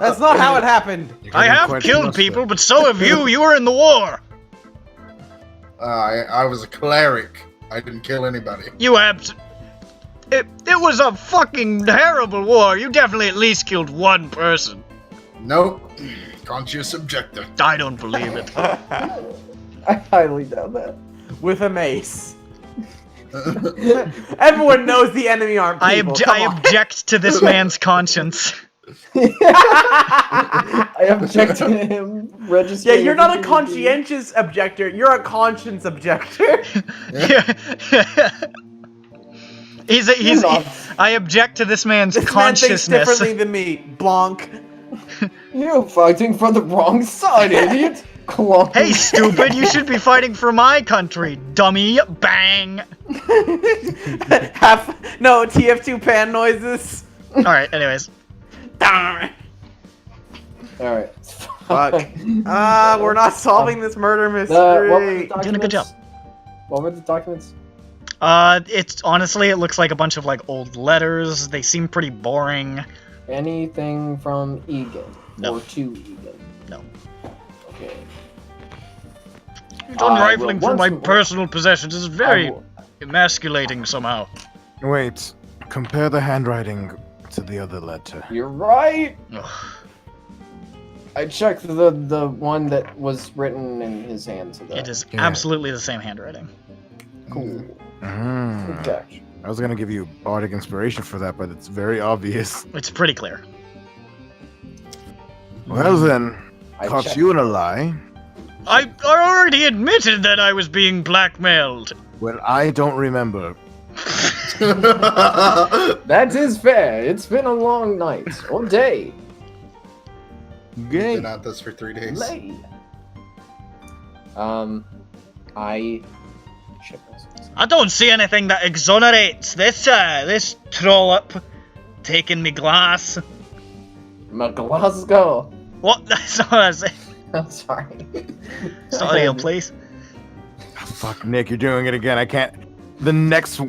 That's not how it happened. I have killed people, but so have you. You were in the war. I was a cleric. I didn't kill anybody. It was a fucking terrible war. You definitely at least killed one person. Nope. Conscious objector. I don't believe it. I highly doubt that. With a mace. Everyone knows the enemy aren't people. I object to this man's conscience. I object to him registering. Yeah, you're not a conscientious objector. You're a conscience objector. He's I object to this man's This man thinks consciousness. differently than me. Blanc. You're fighting for the wrong side, idiot. Clunk. Hey, stupid! You should be fighting for my country, dummy! Bang! TF2 pan noises. All right. Anyways, Alright. Fuck. We're not solving this murder What were the mystery. doing a good job. What were the documents? It's honestly, it looks like a bunch of like old letters. They seem pretty boring. Anything from Egan? No. Or to Egan? No. Okay. It's unrivaling well, for my once- personal possessions. It's very I will- emasculating somehow. Wait, compare the handwriting to the other letter. You're right. Ugh. I checked the one that was written in his hand today. It is Yeah. absolutely the same handwriting. Cool. Mm. Good catch. I was gonna give you bardic inspiration for that, but it's very obvious. It's pretty clear. Well then, I caught checked. you in a lie. I already admitted that I was being blackmailed. Well, I don't remember. That is fair. It's been a long night or day. Gay. Been at this for 3 days. Late. I. Shit. I don't see anything that exonerates this trollop taking me glass. Glasgow. What? That's not what I said. I'm sorry. Sorry, please. Fuck, Nick, you're doing it again. I can't. The next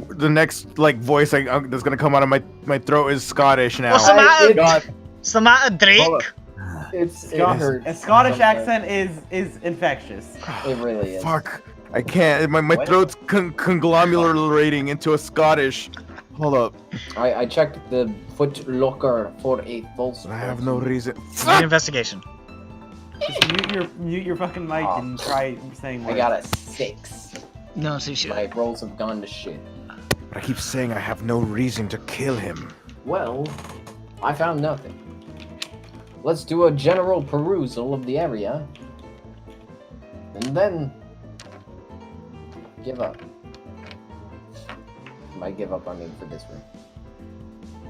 like voice that's gonna come out of my throat is Scottish now. What's the matter? God, What's the matter, Drake? it A hurts. Scottish accent is infectious. It really is. Fuck, I can't. My What? throat's conglomerating into a Scottish. Hold up. I checked the foot locker for a false. I have no reason. Need an investigation. Just mute your fucking mic and try saying I words. got a 6. No, see shit. My rolls have gone to shit. But I keep saying I have no reason to kill him. Well, I found nothing. Let's do a general perusal of the area. And then give up. By give up, I mean for this room.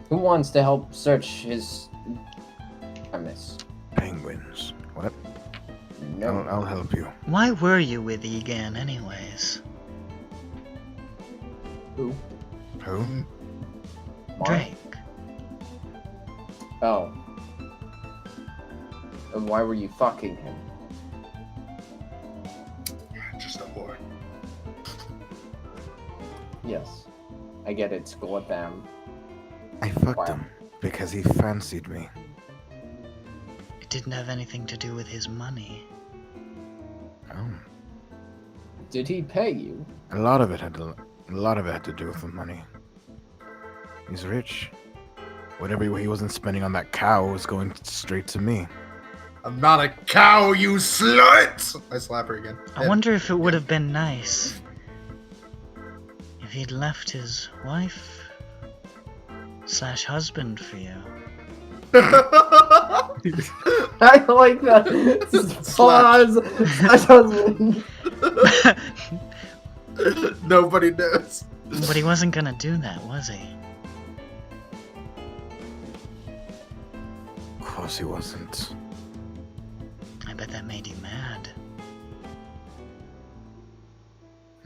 Who wants to help search his premise? Penguins. What? No. I'll help you. Why were you with Egan, anyways? Who? Who? Drake. Oh. And why were you fucking him? Just a whore. Yes. I get it, Gotham. I fucked Wow. him because he fancied me. It didn't have anything to do with his money. Oh. Did he pay you? A lot of it had to do with the money. He's rich. Whatever he wasn't spending on that cow was going straight to me. I'm not a cow, you slut! I slap her again. I wonder if it would have been nice if he'd left his wife / husband for you. I like that. Pause. Nobody knows. But he wasn't gonna do that, was he? Of course he wasn't. I bet that made you mad.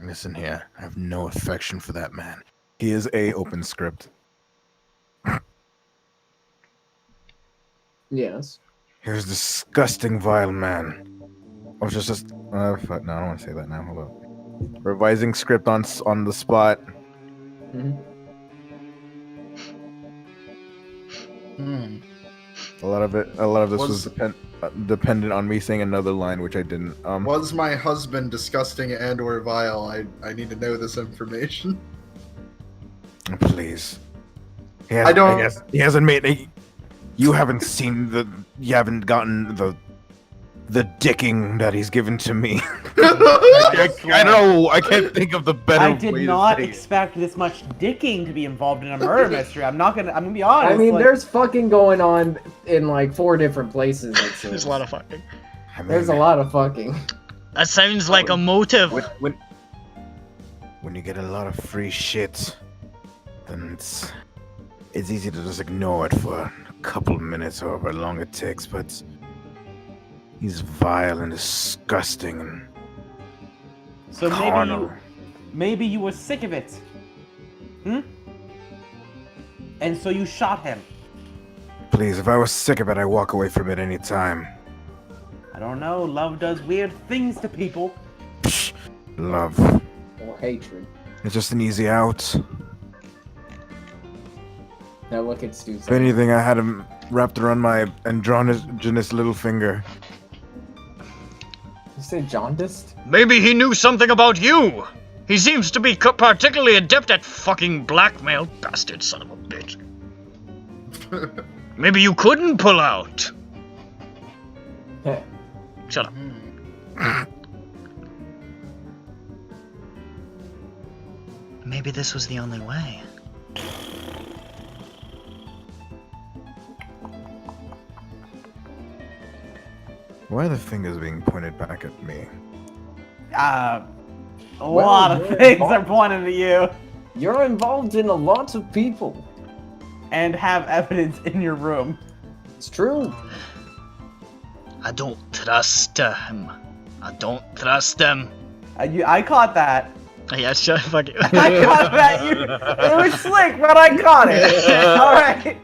Listen here, I have no affection for that man. He is a open script. Yes. Here's disgusting, vile man. Or just fuck, no, I don't want to say that now. Hold up. Revising script on the spot. A lot of this was dependent on me saying another line, which I didn't. Was my husband disgusting and or vile? I need to know this information. Please. I don't- guess he hasn't made. You haven't seen the. You haven't gotten the the dicking that he's given to me. I don't know. I can't think of the better I way did to not say it. expect this much dicking to be involved in a murder mystery. I'm gonna be honest. I mean, like, there's fucking going on in like 4 different places. It There's seems. a lot of fucking. I mean, There's a lot of fucking. That sounds like a motive. when you get a lot of free shit, then it's easy to just ignore it for a couple minutes, however long it takes. But he's vile and disgusting and so carnal. maybe you were sick of it. And so you shot him. Please, if I was sick of it, I'd walk away from it any time. I don't know. Love does weird things to people. Psh, love. Or hatred. It's just an easy out. Now look at Stu. If anything, I had him wrapped around my androgynous little finger. You say jaundiced? Maybe he knew something about you. He seems to be particularly adept at fucking blackmail. Bastard son of a bitch. Maybe you couldn't pull out. Heh. Shut up. Maybe this was the only way. Why are the fingers being pointed back at me? A lot of you're things are involved. pointed at you. You're involved in a lot of people. And have evidence in your room. It's true. I don't trust him. I don't trust him. I caught that. Yeah, shut fuck it. I caught that. It was slick, but I caught it. All right.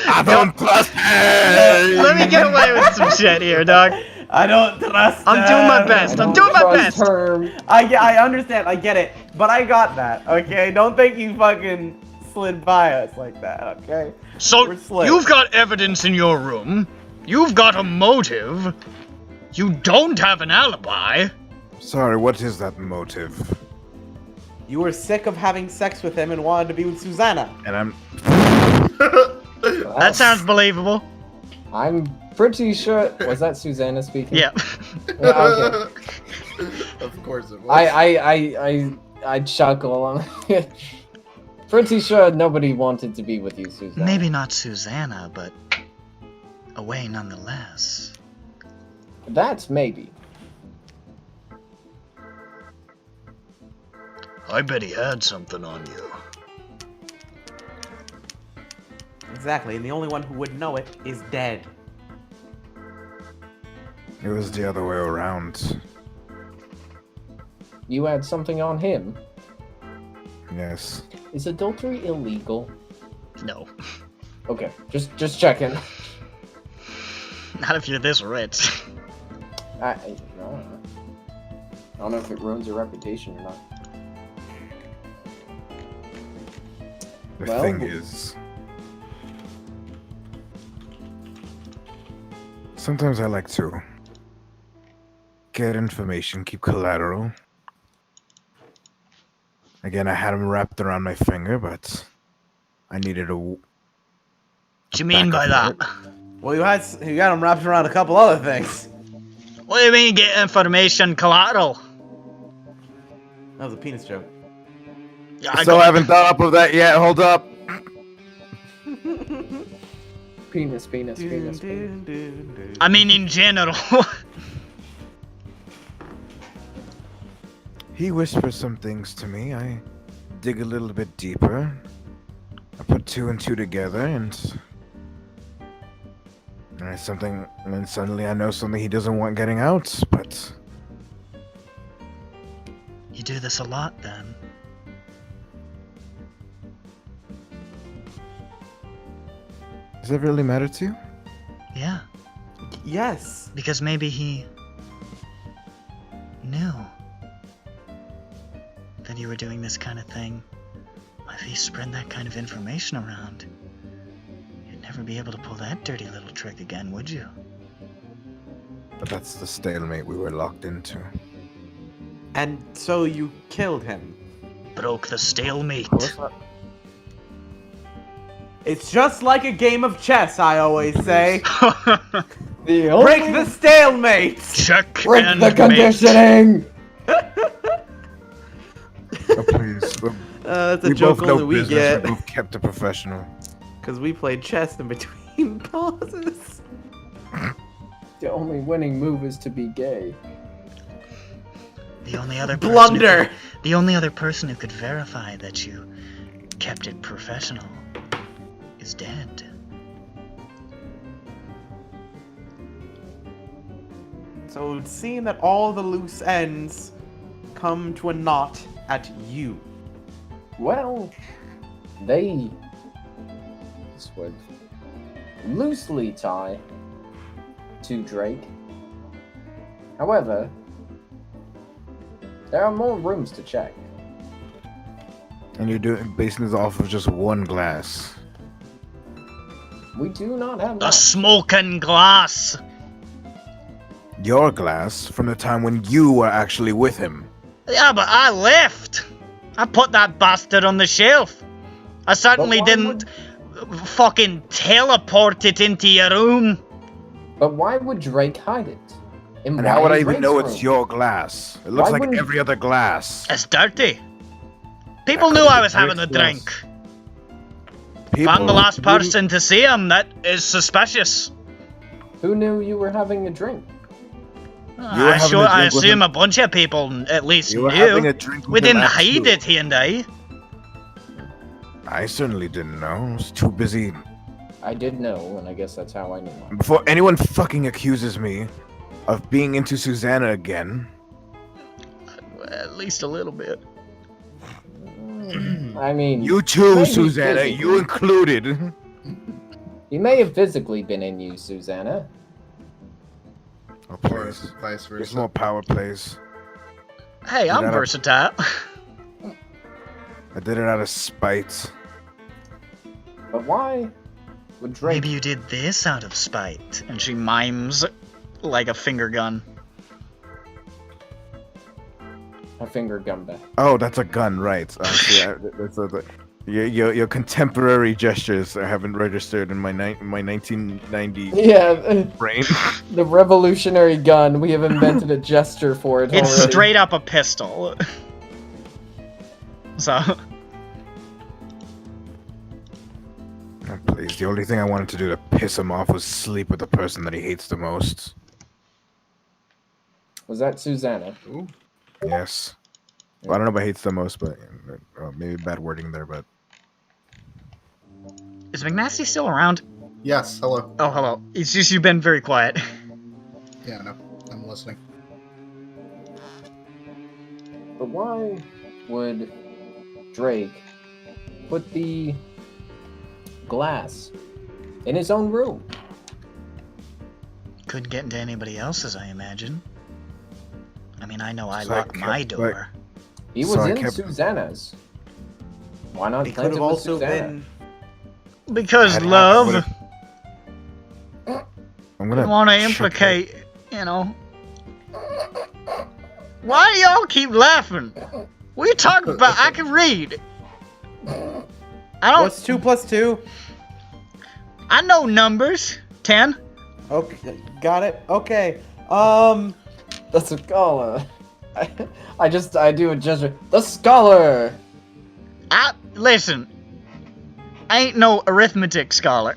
I don't trust him! Let me get away with some shit here, dog. I don't trust. I'm doing my them. best. I'm doing my Trust best. her. I understand. I get it. But I got that. Okay. Don't think you fucking slid by us like that. Okay. So, We're slick. you've got evidence in your room. You've got a motive. You don't have an alibi. Sorry, what is that motive? You were sick of having sex with him and wanted to be with Susanna. And I'm... That sounds believable. I'm pretty sure. Was that Susanna speaking? Yeah. Yeah, okay. Of course it was. I chuckle along. Pretty sure nobody wanted to be with you, Susanna. Maybe not Susanna, but away nonetheless. That's maybe. I bet he had something on you. Exactly. And the only one who would know it is dead. It was the other way around. You had something on him. Yes. Is adultery illegal? No. Okay, just checking. Not if you're this rich. I don't know if it ruins your reputation or not. The Well, thing is... Sometimes I like to get information, keep collateral. Again, I had him wrapped around my finger, but I needed a... What do you mean by that? Well, you got him wrapped around a couple other things. What do you mean get information collateral? That was a penis joke. Yeah, I haven't thought up of that yet. Hold up. Penis. I mean in general. He whispers some things to me. I dig a little bit deeper. I put 2 and 2 together, and suddenly I know something he doesn't want getting out. But You do this a lot then. does that really matter to you? Yeah. Yes. Because maybe he knew that you were doing this kind of thing. If he spread that kind of information around, you'd never be able to pull that dirty little trick again, would you? But that's the stalemate we were locked into. And so you killed him. Broke the stalemate. It's just like a game of chess, I always say. The only... Break the stalemate! Check Break and the mate. conditioning! Oh, please. That's a We joke both know only we business. get. We both kept it professional. Because we played chess in between pauses. The only winning move is to be gay. The only other Blunder! The only other person who could verify that you kept it professional is dead. So seeing that all the loose ends come to a knot at you. Well, this would loosely tie to Drake. However, there are more rooms to check. And you're basing this off of just one glass. We do not have The that. smoking glass! Your glass from the time when you were actually with him. Yeah, but I left! I put that bastard on the shelf. I certainly why didn't fucking teleport it into your room. But why would Drake hide it? And why how would I in even Drake's know room? it's your glass? It looks Why like wouldn't- every other glass. It's dirty. People That knew could I be was having a Drake's drink. glass. If I'm the last person to see him, that is suspicious. Who knew you were having a drink? were I having a drink with assume him. a bunch of people at least You were having knew. a drink with We him didn't at hide 2. it, he and I. I certainly didn't know. I was too busy. I did know, and I guess that's how I knew. Before anyone fucking accuses me of being into Susanna again. At least a little bit. I mean, You too, maybe Susanna. physically. You included. He may have physically been in you, Susanna. Oh, Or please. vice There's versa. more power plays. Hey, I'm gotta- versatile. I did it out of spite. But why would Drake... Maybe you did this out of spite. And she mimes like a finger gun. A finger gun back. Oh, that's a gun, right? Your contemporary gestures haven't registered in my 1990 Yeah, brain. the revolutionary gun. We have invented a gesture for it It's already. straight up a pistol. So, Oh, please, the only thing I wanted to do to piss him off was sleep with the person that he hates the most. Was that Susanna? Yes. Well, I don't know about hates the most, but maybe bad wording there, but is McNasty still around? Yes, hello. Oh, hello. It's just you've been very quiet. Yeah, no, I'm listening. But why would Drake put the glass in his own room? Couldn't get into anybody else's, I imagine. I mean, I know I So I locked my kept, door. He was So I in kept- Susanna's. Why not It plant could it have with also Susanna? been. Because I'd have- love, I'm gonna want to check implicate, you know. Why do y'all keep laughing? What are you talking about? I can read. I don't. What's 2 plus 2? I know numbers. 10. Okay, got it. Okay. The scholar. I do a gesture. The scholar. Listen. I ain't no arithmetic scholar.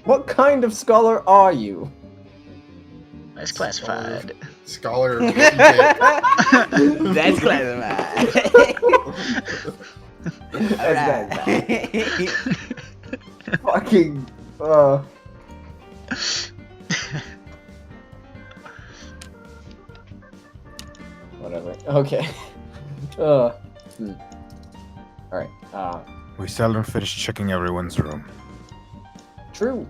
What kind of scholar are you? That's classified. Scholar. That's classified. Fucking. Whatever. Okay. Alright. We seldom finish checking everyone's room. True.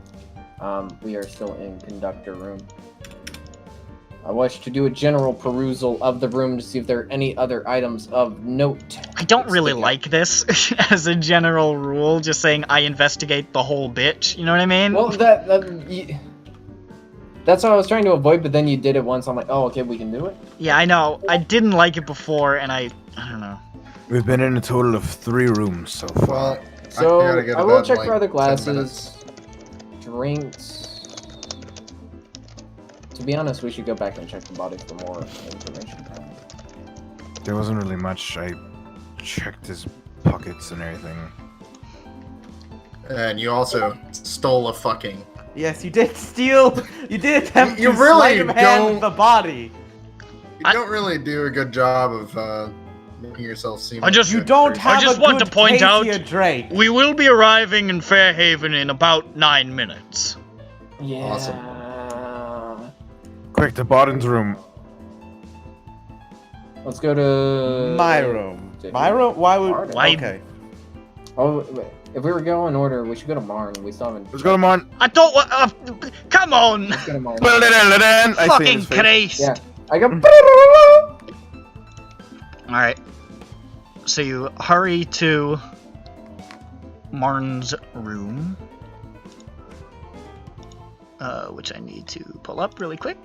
We are still in conductor room. I wish to do a general perusal of the room to see if there are any other items of note. I don't really Sticking out. like this as a general rule, just saying I investigate the whole bitch. You know what I mean? Well, that's what I was trying to avoid, but then you did it once. I'm like, oh, okay, we can do it. Yeah, I know. I didn't like it before, and I don't know. We've been in a total of 3 rooms so far. Well, So I gotta get I to will bed check in, for other like, 10 minutes. glasses, drinks. To be honest, we should go back and check the body for more information. There wasn't really much. I checked his pockets and everything. And you also stole a fucking... Yes, you did steal. You did attempt You to really sleight of hand don't- the body. You don't really do a good job of making yourself seem... I just- You don't have just a want good to point case out- here, Drake. We will be arriving in Fairhaven in about 9 minutes. Yeah. Awesome. Quick, to Bardan's room. Let's go to My room. My room? Why would... Bardan. Why- Okay. Oh, wait. If we were going in order, we should go to Marn. We still haven't. Let's go to Marn. I don't want. Come on! Let's go to Marn. I see Fucking his face. Christ! Yeah. I go. Alright. So you hurry to Marn's room. Which I need to pull up really quick.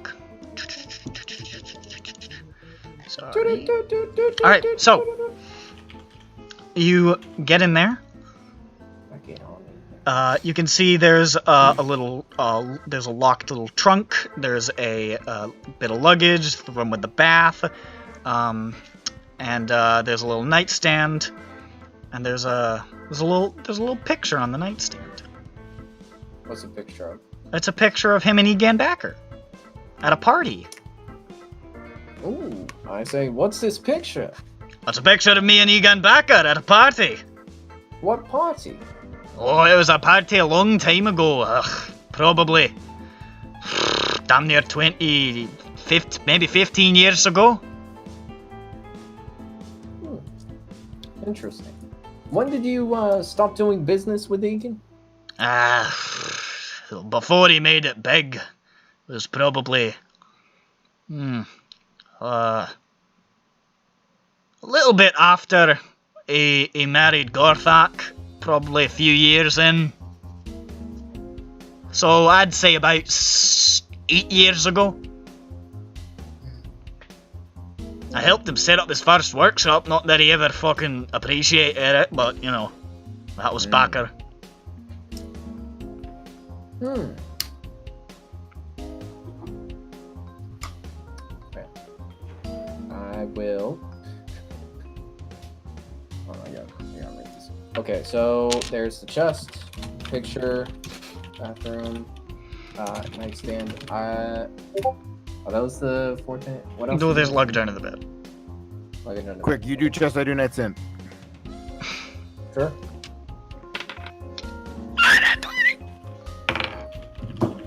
Sorry. Alright, so you get in there. You can see there's a little, there's a locked little trunk. There's a bit of luggage, the room with the bath, and there's a little nightstand, and there's a little picture on the nightstand. What's the picture of? It's a picture of him and Egan Bakker at a party. Ooh, I say, what's this picture? It's a picture of me and Egan Bakker at a party. What party? Oh, it was a party a long time ago. Probably damn near 20, 50, maybe 15 years ago. Interesting. When did you stop doing business with Egan? Before he made it big. It was probably a little bit after he married Gorthak. Probably a few years in. So I'd say about 8 years ago. I helped him set up his first workshop, not that he ever fucking appreciated it, but, you know, that was Bakker. Okay. I will... Oh my god, I gotta make this. Okay, so there's the chest, picture, bathroom, nightstand. Oh, that was the 14. What else? No, there's luggage under the bed. Luggage under the Quick, you do chest, I do nightstand. bed. Sure.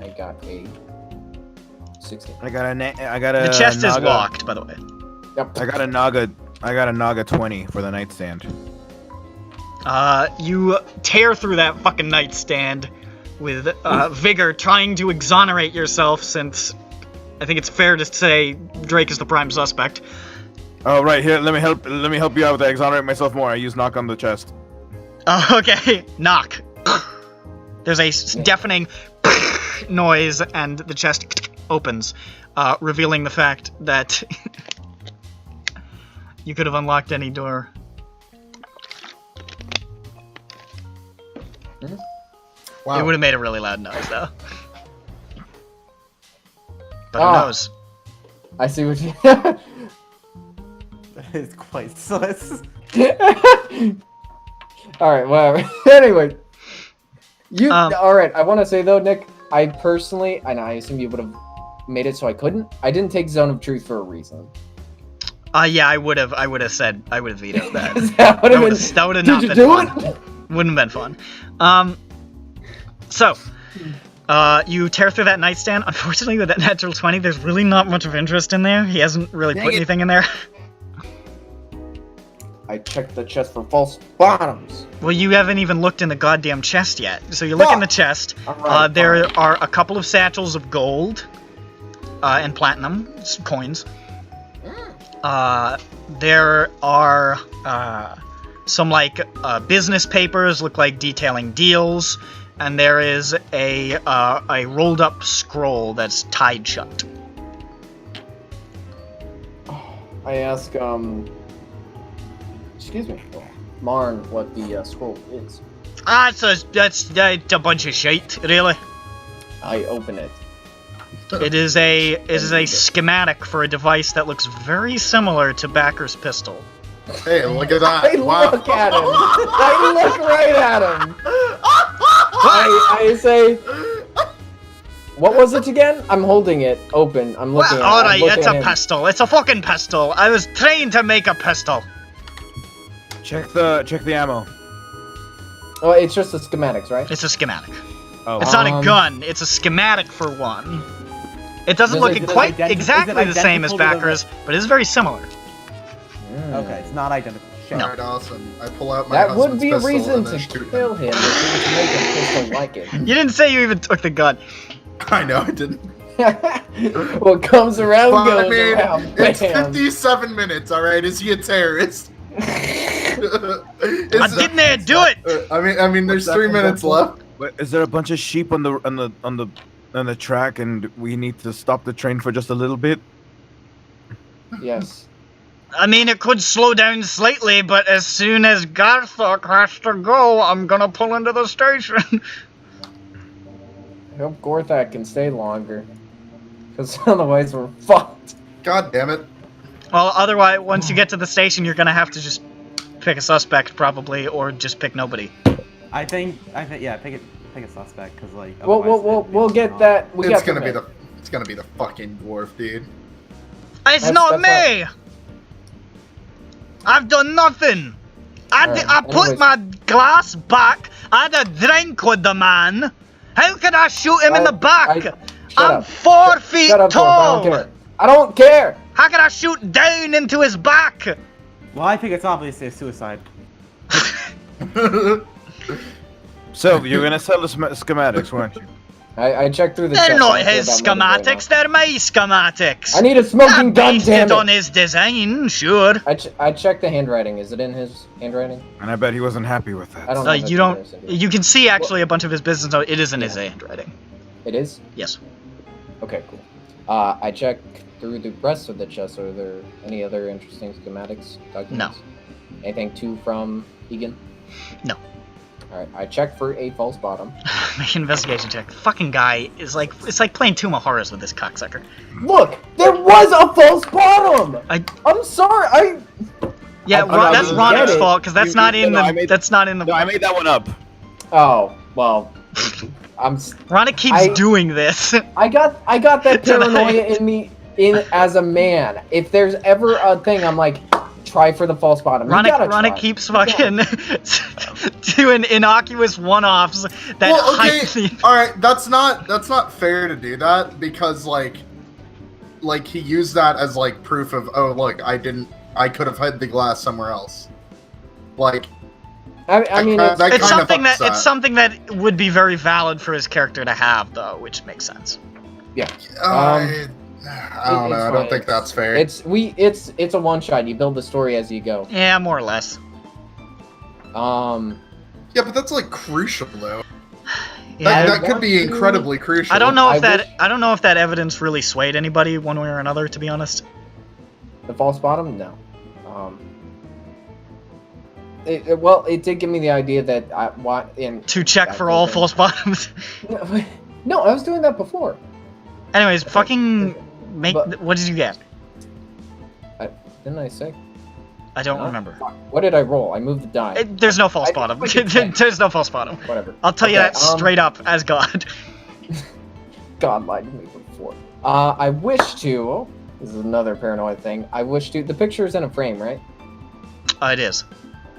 I got a 16. I got a. The chest is Naga. locked, by the way. Yep. I got a Naga 20 for the nightstand. You tear through that fucking nightstand with vigor, trying to exonerate yourself, since I think it's fair to say Drake is the prime suspect. Oh right, here, let me help you out with that. Exonerate myself more. I use knock on the chest. Okay, knock. There's a deafening noise, and the chest opens, revealing the fact that you could have unlocked any door. Wow. It would have made a really loud noise, though. But Ah. who knows? I see what you. It's quite sus. Alright, whatever. Anyway. You. Um, Alright, I want to say though, Nick, I personally, and I assume you would have made it so I couldn't. I didn't take Zone of Truth for a reason. Yeah, I would have vetoed that. That would have been. That would have not Did been you do fun. it? Wouldn't have been fun. So, you tear through that nightstand. Unfortunately, with that natural 20, there's really not much of interest in there. He hasn't really put anything in there. I checked the chest for false bottoms. Well, you haven't even looked in the goddamn chest yet. So you look in the chest. Alright, There fine. are a couple of satchels of gold and platinum coins. There are some business papers, look like detailing deals, and there is a rolled up scroll that's tied shut. I ask, excuse me, Marn, what the scroll is. That's a bunch of shite, really. I open it. It is a schematic for a device that looks very similar to Bakker's pistol. Hey, look at that. I Wow. look at him. I look right at him. I say, what was it again? I'm holding it open. I'm looking at it. Alright, I'm looking it's at a him. pistol. It's a fucking pistol. I was trained to make a pistol. Check the ammo. Oh, it's just the schematics, right? It's a schematic. Oh, It's not a gun. It's a schematic for one. It doesn't Does look it- quite is it exactly the same as identical to the- Bakker's, but it's very similar. Okay, it's not identical. Shit. No. Alright, awesome. I pull out my That would husband's be a pistol reason and to then shoot kill him if he was to make a pistol like it. You didn't say you even took the gun. I know, I didn't. What comes around But goes I mean, around. it's Bam. 57 minutes, alright? Is he a terrorist? I'm getting there, do it! I mean, there's What's that 3 from minutes Buffalo? left. But is there a bunch of sheep on the track, and we need to stop the train for just a little bit? Yes. I mean, it could slow down slightly, but as soon as Garthok has to go, I'm gonna pull into the station. I hope Gorthak can stay longer. Because otherwise we're fucked. God damn it. Well, otherwise, once you get to the station, you're gonna have to just pick a suspect, probably, or just pick nobody. I think, yeah, pick a suspect, because, like, We'll get that. We It's got gonna the be bit. it's gonna be the fucking dwarf, dude. It's That's- not that's me! I've done nothing! I Alright, put anyways. my glass back, I had a drink with the man! How can I shoot him in the back? Shut I'm up. 4 feet Shut up, Dwarf. tall! I don't care. I don't care! How can I shoot down into his back? Well, I think it's obviously a suicide. So you're gonna sell the schematics, weren't you? I checked through the They're chest, not I don't care his about money right schematics, they're my schematics! now. I need a smoking I gun, based damn it on it! his design, sure. I checked the handwriting. Is it in his handwriting? And I bet he wasn't happy with that. I don't know. if You it's don't. in there, so- You can see actually a bunch of his business. It is in his handwriting. It is? Yes. Okay, cool. I checked through the rest of the chest. Are there any other interesting schematics documents? No. Anything from Egan? No. Alright, I checked for a false bottom. Make an investigation check. Fucking guy is like, it's like playing Tomb of Horrors with this cocksucker. Look! There was a false bottom! I'm sorry, Yeah, I that's didn't Ronnick's get it. fault because that's not in the. I made that one up. Oh, well. Ronnick keeps doing this. I got that Tonight. paranoia in me as a man. If there's ever a thing, I'm like, try for the false bottom. You gotta Ronnick try. keeps fucking doing innocuous one-offs that Well, okay, hype the. all right, that's not fair to do that because like he used that as like proof of, oh look, I could have hid the glass somewhere else. Like, I mean, that It's kinda something fucks that it's something that would be very valid for his character to have, though, which makes sense. Yeah. I don't know. I don't think that's fair. It's a one shot. You build the story as you go. Yeah, more or less. Yeah, but that's like crucial though. Yeah, that could be incredibly crucial. I don't know if that evidence really swayed anybody one way or another, to be honest. The false bottom, no. Well, it did give me the idea that I want in To check for all false bottoms. No, I was doing that before. Anyways, fucking make. What did you get? Didn't I say? I don't remember. What did I roll? I moved the die. There's no false bottom. There's no false bottom. Whatever. I'll tell you Okay, that straight up as God. God lied to me before. I wish to. This is another paranoid thing. I wish to. The picture is in a frame, right? It is.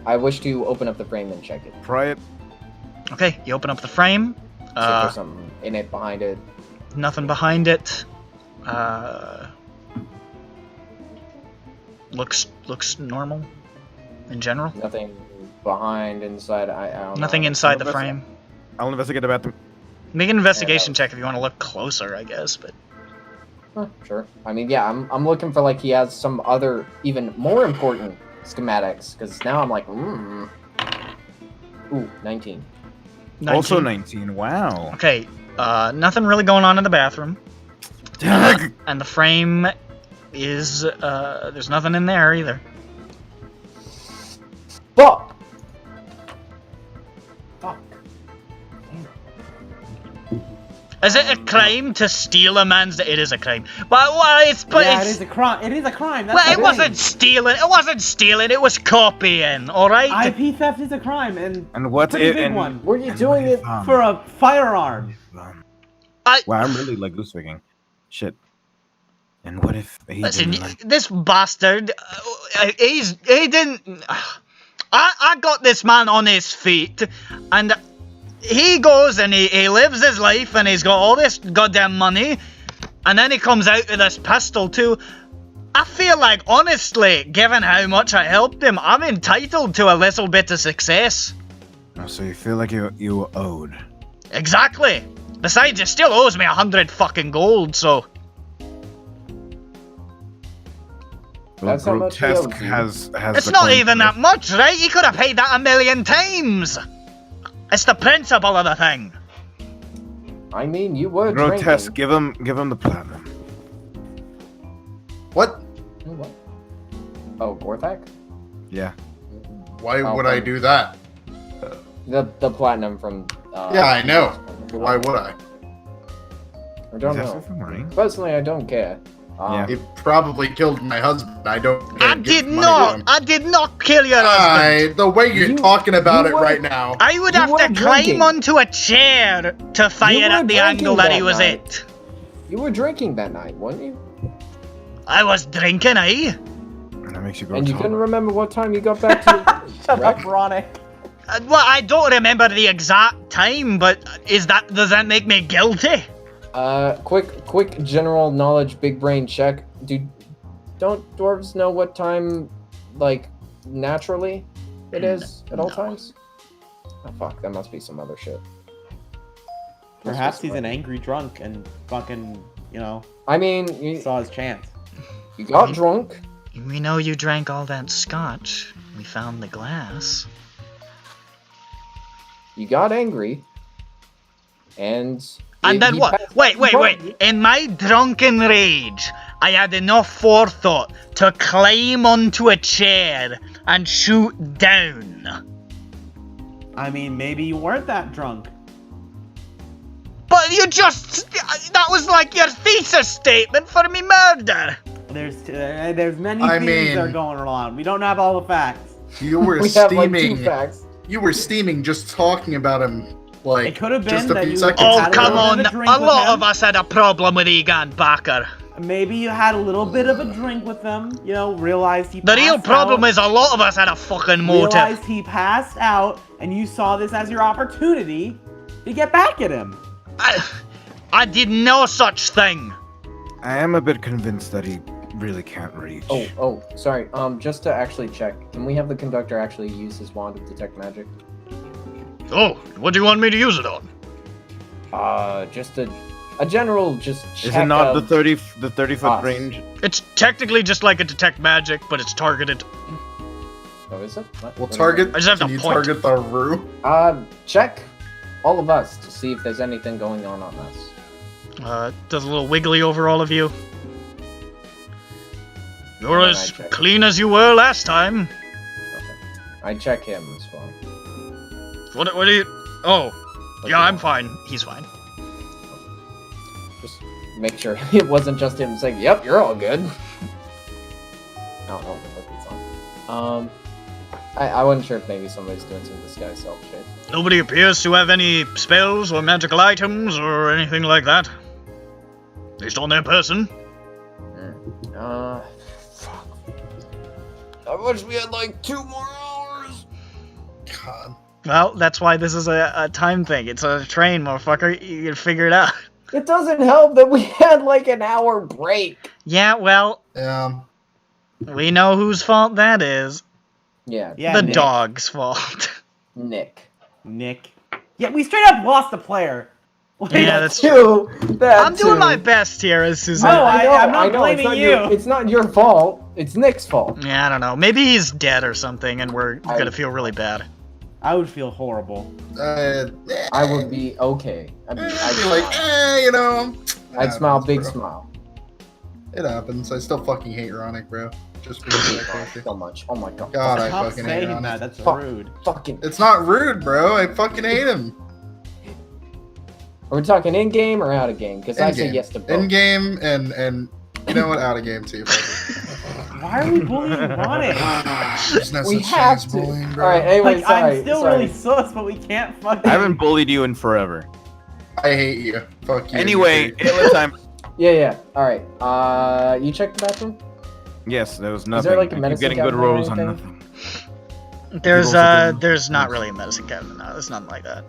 I wish to open up the frame and check it. Try it. Okay, you open up the frame. See if there's something in it, behind it. Nothing behind it. Looks normal in general. Nothing behind, inside. I don't know. Nothing inside the frame. I'll investigate the bathroom. Make an investigation check if you want to look closer, I guess. But Sure. I mean, yeah, I'm looking for like he has some other even more important schematics because now I'm like, Ooh, 19. Also 19. Wow. Okay. Nothing really going on in the bathroom. And the frame is there's nothing in there either. Fuck. Is it a crime to steal a man's? It is a crime. But it's it is a crime. It is a crime. That's well, the it thing. wasn't stealing. It wasn't stealing. It was copying. All right. IP theft is a crime, and what pretty if? big And, one. Were you doing it? For a firearm. Wow, I'm really like goose picking. Shit. And what if he Listen, didn't, like, this bastard. He didn't. I got this man on his feet, and he goes and he lives his life, and he's got all this goddamn money, and then he comes out with this pistol too. I feel like, honestly, given how much I helped him, I'm entitled to a little bit of success. Oh, so you feel like you owed? Exactly. Besides, he still owes me 100 fucking gold, so. Well, That's how much he owes grotesque you. has It's the not coin even flip. that much, right? He could have paid that 1,000,000 times. It's the principle of the thing. I mean, you were Grotesque, drinking. give him the platinum. What? What? Oh, Gorthak? Yeah. Why Oh, would I do that? The platinum from. Yeah, I know. But why would I? I don't Is that know. for money? Personally, I don't care. Yeah. He probably killed my husband. I don't. I did not. I did not kill your husband. The way you're You- talking about you it were- right now. I would You have to were climb drinking. onto a chair to fire were at the angle drinking that he that was night. at. You were drinking that night, weren't you? I was drinking, eh? That makes you go And you taller. couldn't remember what time you got back to. Shut up, Ronick. Well, I don't remember the exact time, but does that make me guilty? Quick general knowledge, big brain check. Don't dwarves know what time, like, naturally it is at all times? Oh fuck, that must be some other shit. Perhaps he's an angry drunk and fucking, I mean, you saw his chance. got drunk. We know you drank all that scotch. We found the glass. You got angry. And Then he what? passed- Wait. In my drunken rage, I had enough forethought to climb onto a chair and shoot down. I mean, maybe you weren't that drunk. But that was like your thesis statement for me murder. There's many I theories that are mean- going around. We don't have all the facts. You were we have like steaming. 2 facts. You were steaming just talking about him. Like, It could have been just a that few you- seconds Oh, had a ago. come little on. bit A of a drink with lot him. of us had a problem with Egan Bakker. Maybe you had a little bit of a drink with them, realized he The real passed problem out, is a lot of us had a fucking motive. realized he passed out, and you saw this as your opportunity to get back at him. I did no such thing. I am a bit convinced that he really can't reach. Oh, sorry. Just to actually check, can we have the conductor actually use his wand to detect magic? Oh, what do you want me to use it on? Just a general just check. Is it not of- the 30-foot us. range? It's technically just like a detect magic, but it's targeted. Oh, is it? What? We'll What is target. I just have Can to you point. target the room? it? Check all of us to see if there's anything going on us. Does a little wiggly over all of you. You're And then as I check. clean as you were last time. Okay. I check him as well. What do you... Oh, But yeah, I'm fine. He's fine. Just make sure it wasn't just him saying, "Yep, you're all good." I don't know what he's on. I wasn't sure if maybe somebody's doing some disguise self shit. Nobody appears to have any spells or magical items or anything like that. At least on their person. Fuck. I wish we had like 2 more hours. God. Well, that's why this is a time thing. It's a train, motherfucker. You can figure it out. It doesn't help that we had like an hour break. Yeah, well, We know whose fault that is. Yeah, Yeah, The Nick. dog's fault. Nick. Yeah, we straight up lost a player. Yeah, that's true. That I'm doing too. my best here, as No, Suzanne. I'm not I know, blaming it's you. It's not your fault. It's Nick's fault. Yeah, I don't know. Maybe he's dead or something, and we're gonna feel really bad. I would feel horrible. I would be okay. I'd be like, you know. I'd It smile, happens, big bro. smile. It happens. I still fucking hate Ronick, bro. Just because of that character. So much. Oh my god. God, I Stop fucking hate saying that. Ronick. That's Fuck. rude. Fucking. It's not rude, bro. I fucking hate him. Are we talking in game or out of game? Because I say In-game. yes to both. In game and you know what? Out of game too. Why are we bullying Ronnie? There's no We such have thing as to. bullying, bro. All right. Anyway, Like, sorry. I'm still sorry. really sus, but we can't fucking. I haven't bullied you in forever. I hate you. Fuck you. Anyway, you Ayla time. Yeah. All right. You checked the bathroom? Yes, there was Is nothing. there, like, a I keep medicine getting good cabinet or rolls on anything? nothing. There's not really a medicine cabinet. No, there's nothing like that.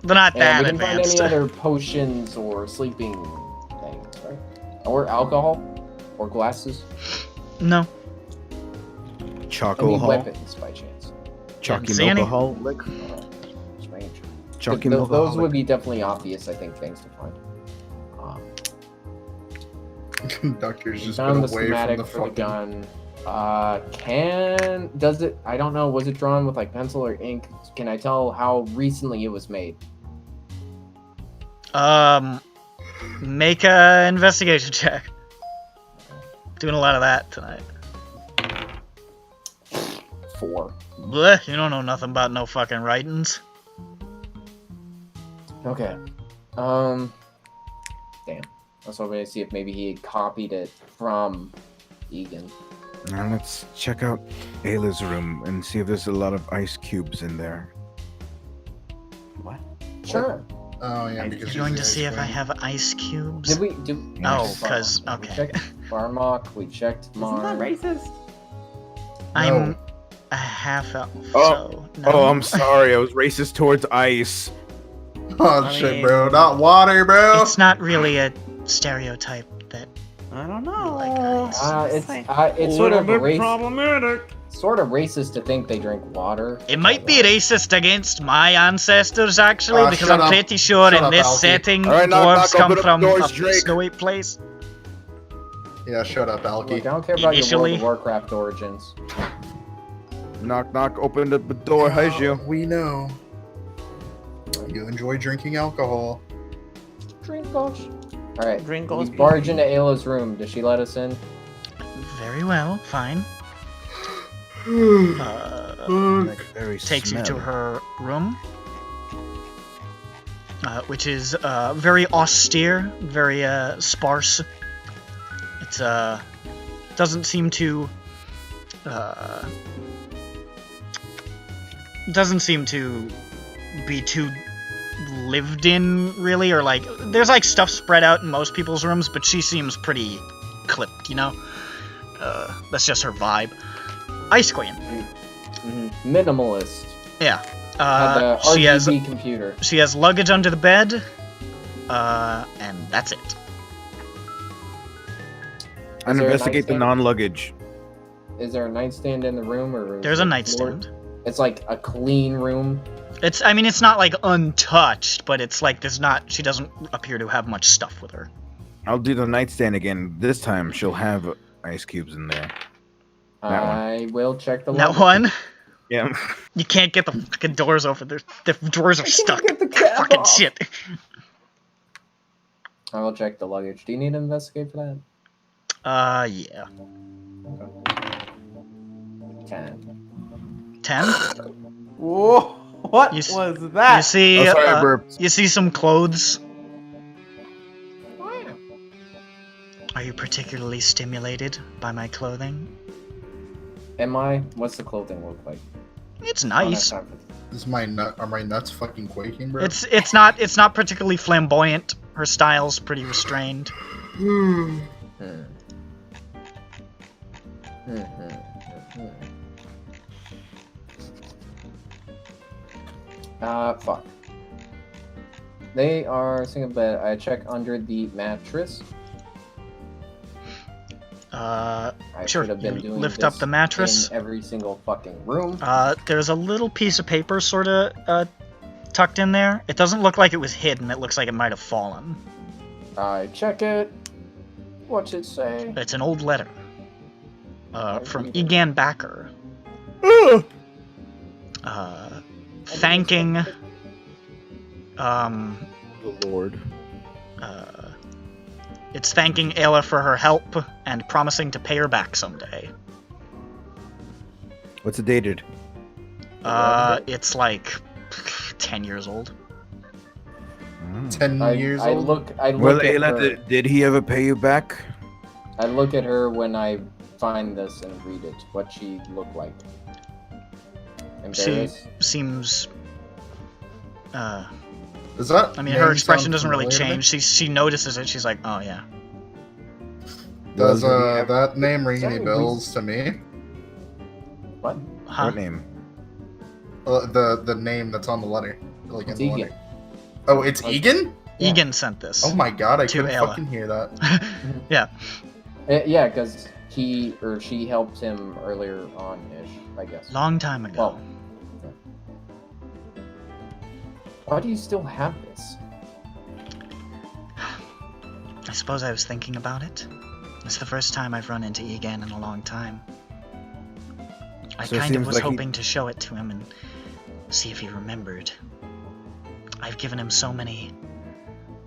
They're not And that we didn't find advanced. any other potions or sleeping things, right? Or alcohol? Or glasses? No. Any Chocolate. weapons, by chance? Didn't see any. Alcoholic. Strange. Those Those would be definitely obvious, I think, things to find. Conductor's just been Found the away from schematic the for the fucking. gun. Does it? I don't know. Was it drawn with like pencil or ink? Can I tell how recently it was made? Make a investigation check. Doing a lot of that tonight. 4. Blech, you don't know nothing about no fucking writings. Okay. Damn. I was hoping to see if maybe he had copied it from Egan. Now let's check out Ayla's room and see if there's a lot of ice cubes in there. What? Sure. Oh yeah, because You're going to he's see if I queen. have ice cubes. Did we do? Oh, 'cause- We okay. checked Barmok. We checked Isn't that Mars. racist? I'm a half elf, Oh. so no. Oh, I'm sorry. I was racist towards ice. Oh I shit, mean- bro! Not water, bro. It's not really a stereotype that I don't you know. like ice. It's sort of problematic. sort of racist to think they drink water. It might be racist against my ancestors, actually, because shut I'm up. pretty sure Shut in up, this Alfie. setting, All right, knock, dwarves knock, come open up from doors, a Drake. snowy place. Yeah, shut up, Look, I Alki. don't care about Initially- your World of Warcraft origins. Knock, knock. Open the door. How's you? We know. You enjoy drinking alcohol. Drink gosh. All right. Drink We goes barge into Ayla's room. Does she let us in? Very well, fine. Very Takes you to smelly. her room, which is very austere, very sparse. It's doesn't seem to be too lived in, really, or like there's like stuff spread out in most people's rooms, but she seems pretty clipped, you know. That's just her vibe. Ice Queen. Minimalist. Yeah. Had the She has RGB computer. she has luggage under the bed, and that's it. And there a investigate the nightstand? non-luggage. Is there a nightstand in the room, or is There's a it nightstand. floored? It's like a clean room. I mean, it's not like untouched, but it's like she doesn't appear to have much stuff with her. I'll do the nightstand again. This time she'll have ice cubes in there. That one. I will check the. That luggage. one, Yeah. you can't get the fucking doors open. The drawers are stuck. Get the cap Fucking off. shit. I will check the luggage. Do you need to investigate for that? Yeah. 10. 10? Whoa! What You was s- that? You see, Oh, sorry, I burped. you see some clothes. Are you particularly stimulated by my clothing? Am I? What's the clothing look like? It's I don't have nice. time for this. Are my nuts fucking quaking, bro? It's not particularly flamboyant. Her style's pretty restrained. Fuck. They are single bed. I check under the mattress. I Sure, should have been you doing lift this up the mattress. in every single fucking room. There's a little piece of paper sort of tucked in there. It doesn't look like it was hidden. It looks like it might have fallen. I check it. What's it say? It's an old letter from Egan Bakker. Thanking The Lord. it's thanking Ayla for her help and promising to pay her back someday. What's it dated? It's like 10 years old. 10 years I old? look Well, at Ayla, her. did he ever pay you back? I look at her when I find this and read it. What she looked like. She Embarrassed? seems. Does that I mean, name her expression sound doesn't really familiar to me? change. She notices it. She's like, oh yeah. Does Well, that name ring Sorry, any bells to me? What? Huh? What name? The name that's on the letter. Like in It's the Egan. letter. Oh, it's Egan? Egan sent this. Oh my god, I To couldn't Ayla. fucking hear that. Yeah. Yeah, because he or she helped him earlier on-ish, I guess. Long time ago. Well, why do you still have this? I suppose I was thinking about it. It's the first time I've run into Egan in a long time. I So it kind of seems was like he- hoping to show it to him and see if he remembered. I've given him so many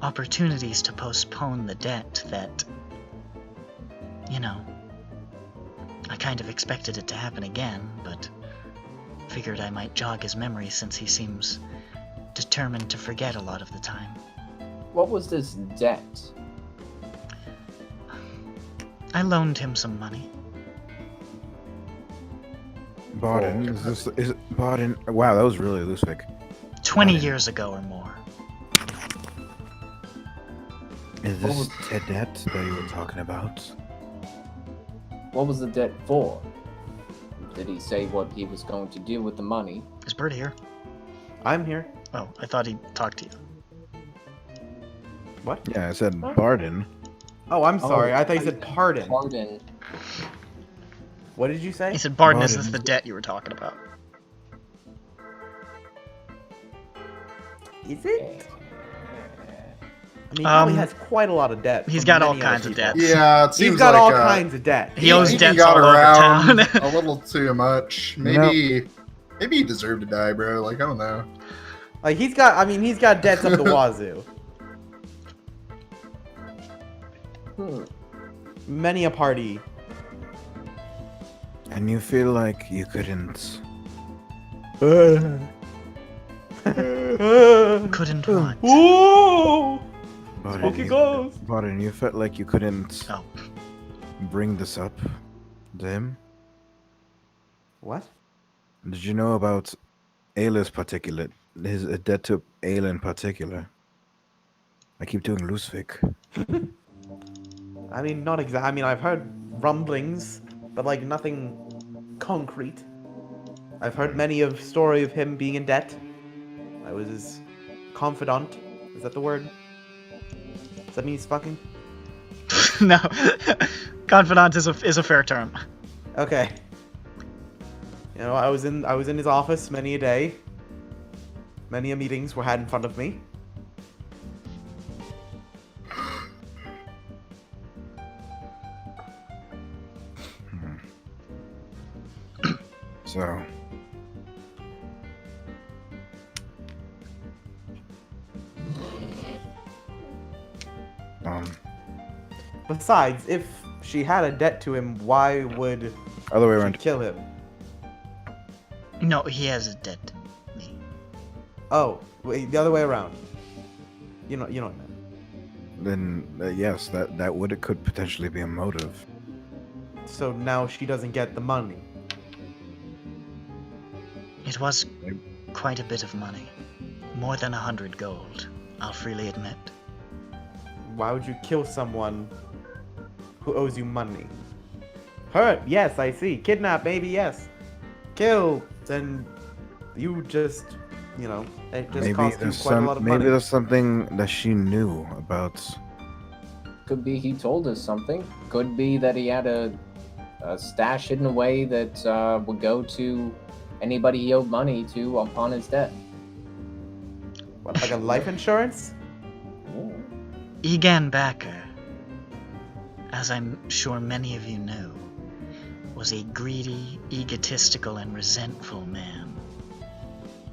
opportunities to postpone the debt that, you know, I kind of expected it to happen again, but figured I might jog his memory since he seems determined to forget a lot of the time. What was this debt? I loaned him some money. Bardan, is Bardan? Wow, that was really loose, Vic. 20 Got it. years ago or more. Is this the debt that you were talking about? What was the debt for? Did he say what he was going to do with the money? Is Bert here? I'm here. Oh, I thought he talked to you. What? Yeah, I said Bardan. Oh, I'm sorry. Oh, I thought you said pardon. Pardon. What did you say? He said, Bardan, is Bardan. this the debt you were talking about? Is it? I mean, he probably has quite a lot of debt. He's from got all many other kinds of people. debt. Yeah, it seems He's got like, all kinds of debt. He owes Egan debts got all over around town. a little too much. Maybe he deserved to die, bro. Like, I don't know. Like he's got. I mean, he's got debts up the wazoo. Many a party. And you feel like you couldn't. Couldn't what? Ooh! Bardan, Spooky you, ghost. Bardan, you felt like you couldn't Oh, bring this up to him. What? Did you know about Ayla's particular, his debt to Ayla in particular? I keep doing loose, Vic. I mean, not exactly. I mean, I've heard rumblings, but like nothing concrete. I've heard many of story of him being in debt. I was his confidant. Is that the word? Does that mean he's fucking? no. Confidant is a fair term. Okay. You know, I was in his office many a day. Many a meetings were had in front of me. So. Besides, if she had a debt to him, why would Other way she around. kill him? No, he has a debt to me. Oh, wait, the other way around. You know what I meant. Then yes, that would it could potentially be a motive. So now she doesn't get the money. It was quite a bit of money. More than 100 gold, I'll freely admit. Why would you kill someone who owes you money? Hurt, yes, I see. Kidnap, maybe, yes. Kill, then you just, you know, it just Maybe cost you there's quite a lot of maybe money. there's something that she knew about. Could be he told us something. Could be that he had a stash hidden away that would go to anybody he owed money to upon his death. What, like a life insurance? Egan Bakker, as I'm sure many of you know, was a greedy, egotistical, and resentful man.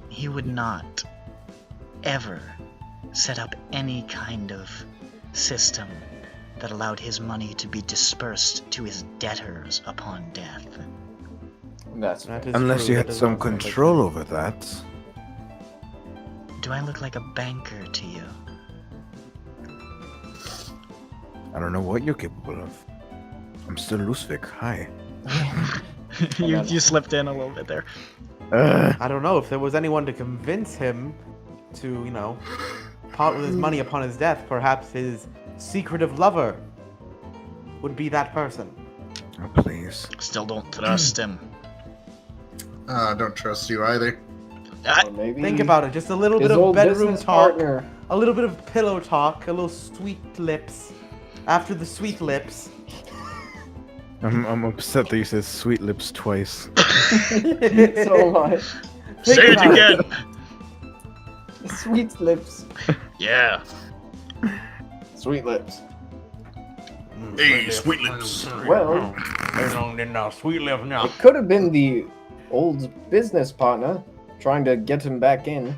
He would not ever set up any kind of system that allowed his money to be dispersed to his debtors upon death. That's That is Unless true, you that had does some not sound like control me. over that. Do I look like a banker to you? I don't know what you're capable of. I'm still Lusvik. Hi. you slipped in a little bit there. I don't know if there was anyone to convince him to, you know, part with his money upon his death. Perhaps his secretive lover would be that person. Oh, please. Still don't trust him. I don't trust you either. Or maybe Think about it. Just a little his bit of old bedroom business talk, partner. a little bit of pillow talk, a little sweet lips. After the sweet lips, I'm upset that you said sweet lips twice. So much. Say it again! Sweet lips. Yeah. Sweet lips. Hey, sweet lips. Well, sweet lips now. it could have been the old business partner trying to get him back in.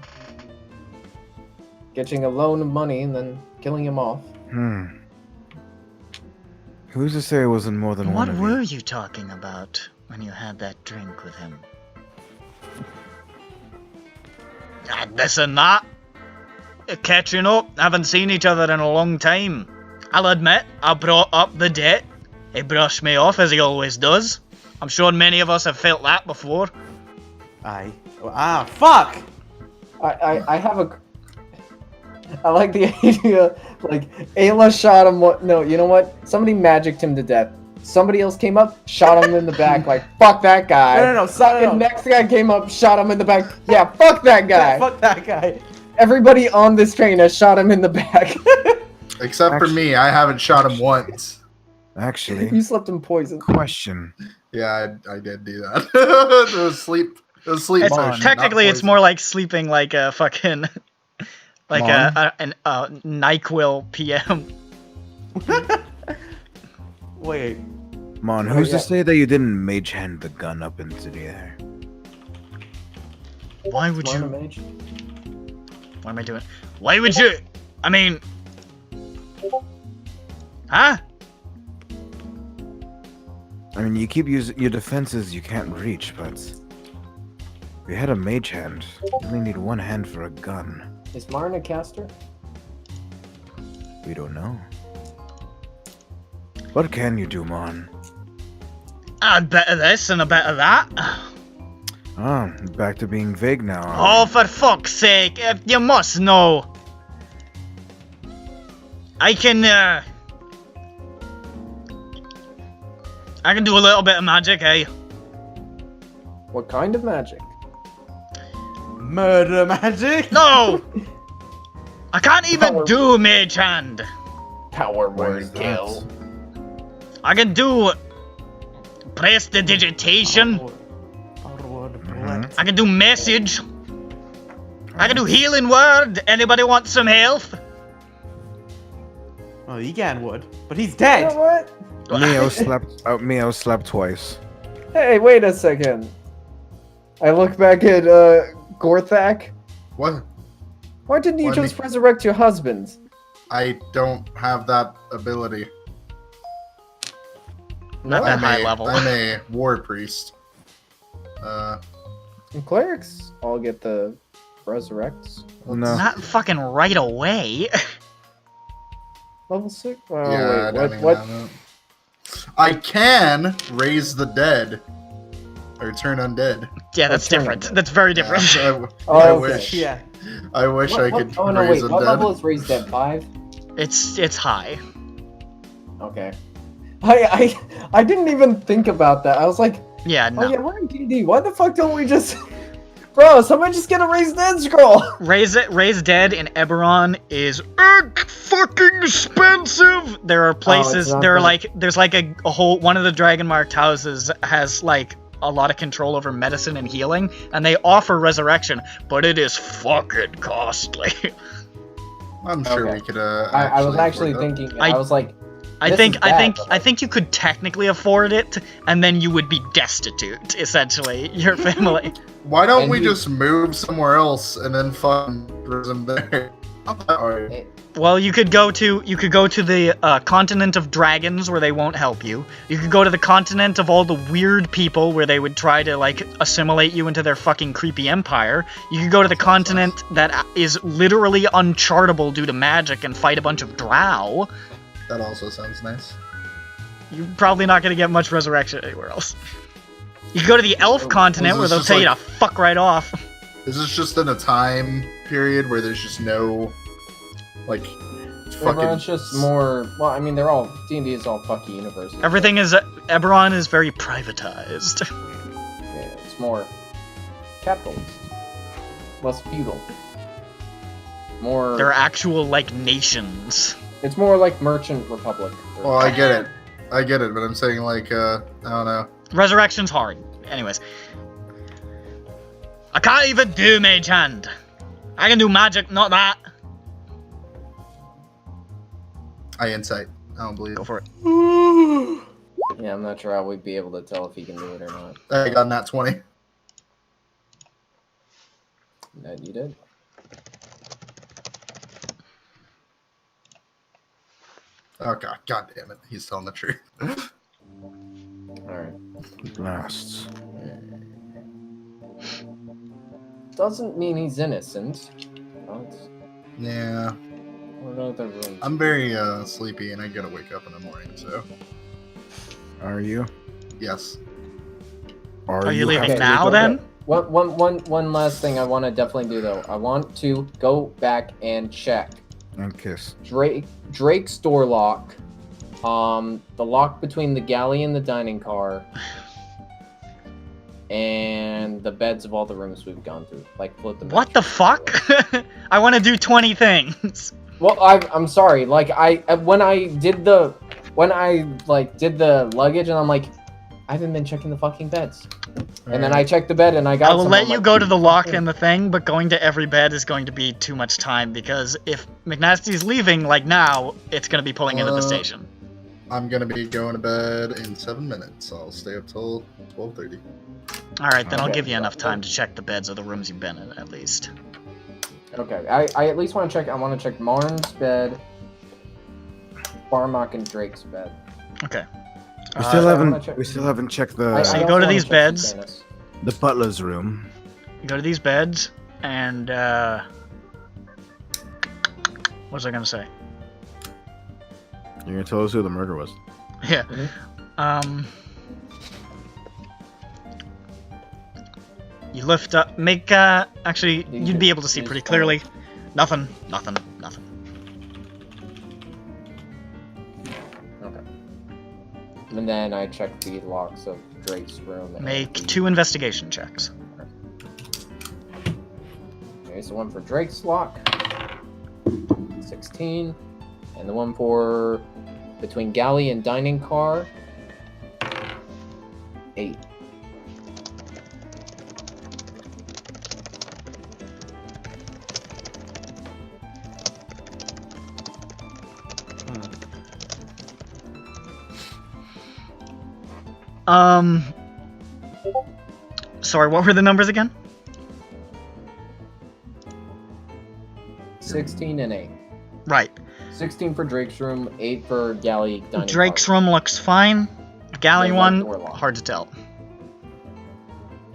Getting a loan of money and then killing him off. Who's to say it wasn't more than one What of were you? you talking about when you had that drink with him? This and that. Catching up. Haven't seen each other in a long time. I'll admit, I brought up the debt. He brushed me off, as he always does. I'm sure many of us have felt that before. Fuck! I have a... I like the idea, like, Ayla shot him, no, you know what? Somebody magicked him to death. Somebody else came up, shot him in the back, like, fuck that guy. No. And next guy came up, shot him in the back. Yeah, fuck that guy. Fuck that guy. Everybody on this train has shot him in the back. Except for me, I haven't shot him once. Actually, You slept in poison. question. Yeah, I did do that. It was sleep. It was sleep It's, potion, technically, not it's poison. more like sleeping like a fucking... like Mom? a NyQuil PM. Wait. Mon, who's yeah. to say that you didn't mage hand the gun up into the air? Why would Smart you... mage. What am I doing? Why would you... I mean... Huh? I mean, you keep using your defenses you can't reach, but if you had a mage hand, you only need one hand for a gun. Is Marn a caster? We don't know. What can you do, Mon? A bit of this and a bit of that. Ah, back to being vague now. Oh, for fuck's sake, you must know. I can do a little bit of magic, eh? What kind of magic? Murder magic? No! I can't even Power. do mage hand. Power Where's word kill. I can do prestidigitation. I can do message. I can do healing word. Anybody want some health? Oh, Egan would, but he's You dead. know what? Meow slapped twice. Hey, wait a second. I look back at Gorthak. What? Why didn't you What just me- resurrect your husband? I don't have that ability. Not that high level. I'm a war priest. And clerics all get the resurrects. No. Not fucking right away. Level 6? Oh, Yeah, wait, I don't what? even know. I can raise the dead. Or turn undead. Yeah, that's turn different. it. That's very different. I Oh, okay. wish. Yeah. I wish I could Oh no, raise wait. a What dead. level is raised at? 5? It's high. Okay. I didn't even think about that. I was like, Yeah, no. oh yeah, we're in D&D. Why the fuck don't we just... Bro, somebody just get a raised dead scroll! Raise dead in Eberron is fucking expensive. There are places. not There are that. there's like a whole one of the dragon marked houses has like a lot of control over medicine and healing, and they offer resurrection, but it is fucking costly. I'm sure Okay. we could. I was actually afford that. thinking, I- I was like, I This think is I bad, think but, I think you could technically afford it, and then you would be destitute, essentially. Your family. Why don't And we you- just move somewhere else and then fucking prison there? Not that hard. Well, you could go to the continent of dragons where they won't help you. You could go to the continent of all the weird people where they would try to like assimilate you into their fucking creepy empire. You could go to the continent that is literally unchartable due to magic and fight a bunch of drow. That also sounds nice. You're probably not gonna get much resurrection anywhere else. You can go to the elf continent where this they'll just tell you to like- fuck right off. Is this just in a time period where there's just no, like, fucking... It's just more. Well, I mean, they're all D&D is all fucky universes. Everything is Eberron is very privatized. Yeah, it's more capitalist, less feudal. More. They're actual like nations. It's more like Merchant Republic. Well, I get it, but I'm saying like, I don't know. Resurrection's hard. Anyways. I can't even do Mage Hand. I can do magic, not that. I insight. I don't believe Go it. for it. Yeah, I'm not sure how we'd be able to tell if he can do it or not. I got nat 20. That you did. Oh god damn it. He's telling the truth. Alright. Lasts. Doesn't mean he's innocent. But Yeah. what other rooms? I'm very sleepy and I gotta wake up in the morning, so Are you? yes. Are you leaving Okay, now okay. then? One last thing I want to definitely do though. I want to go back and check And kiss. Drake's door lock, the lock between the galley and the dining car, and the beds of all the rooms we've gone through. Like flip them. What the fuck? I want to do 20 things. Well, I'm sorry. Like when I did the luggage, and I'm like, I haven't been checking the fucking beds. And then I checked the bed, and I got. I will some, let I'm you like, go to the lock and the thing, but going to every bed is going to be too much time because if McNasty's leaving, like now, it's going to be pulling into the station. I'm gonna be going to bed in 7 minutes. I'll stay up till 12:30. Alright, then I'll Okay. give you enough time to check the beds of the rooms you've been in, at least. Okay, I at least want to check. I want to check Marn's bed, Barmok and Drake's bed. Okay. We still I wanna check- haven't checked the I So you also go to wanna these check beds. Stannis. the butler's room. You go to these beds, and, what was I going to say? You're gonna tell us who the murder was. Yeah. Mhm. You lift up, actually, You you'd be able to see just pretty follow. clearly. Nothing. Okay. And then I check the locks of Drake's room. and Make the- 2 investigation checks. Here's the one for Drake's lock. 16. And the one for between galley and dining car. 8. Sorry, what were the numbers again? 16 and 8. Right. 16 for Drake's room, 8 for galley dining Drake's car. room looks fine. Galley Yeah, one, door lock. hard to tell.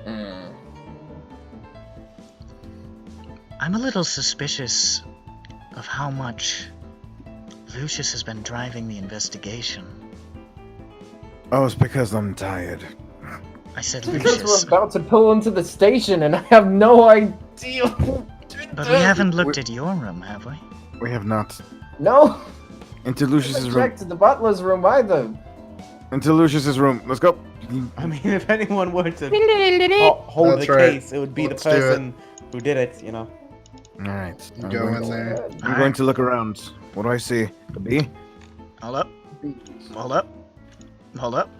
Mm. I'm a little suspicious of how much Lucius has been driving the investigation. Oh, it's because I'm tired. I said Because Lucius, we're about to pull into the station and I have no idea. but we haven't looked at your room, have we? We have not. No. Into I Lucius's room. checked the butler's room either. Into Lucius's room. Let's go. I mean, if anyone were to hold That's the right. case, it would be Let's the do it. person who did it, you know? Alright. You go in there. I'm going to look around. What do I see? A bee? Hold up. Hold up. Hold up.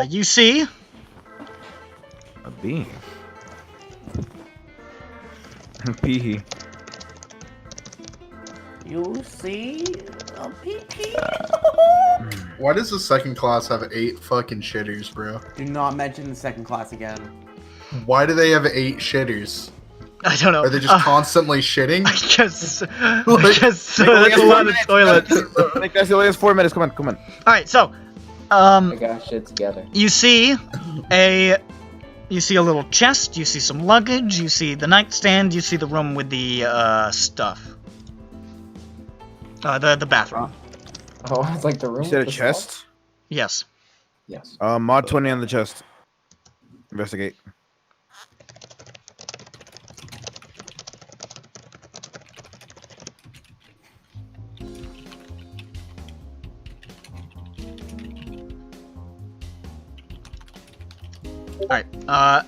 You see A bee. Pee. You see a pee-pee? Why does the second class have 8 fucking shitters, bro? Do not mention the second class again. Why do they have 8 shitters? I don't know. Are they just constantly shitting? I guess that's a lot of toilets. Make us only has 4 minutes. Come on. Alright, so I got shit together. you see a little chest, you see some luggage, you see the nightstand, you see the room with the stuff. The bathroom. Oh, it's like the room. You said a with the chest? salt? Yes. Yes. Mod 20 on the chest. Investigate. Alright,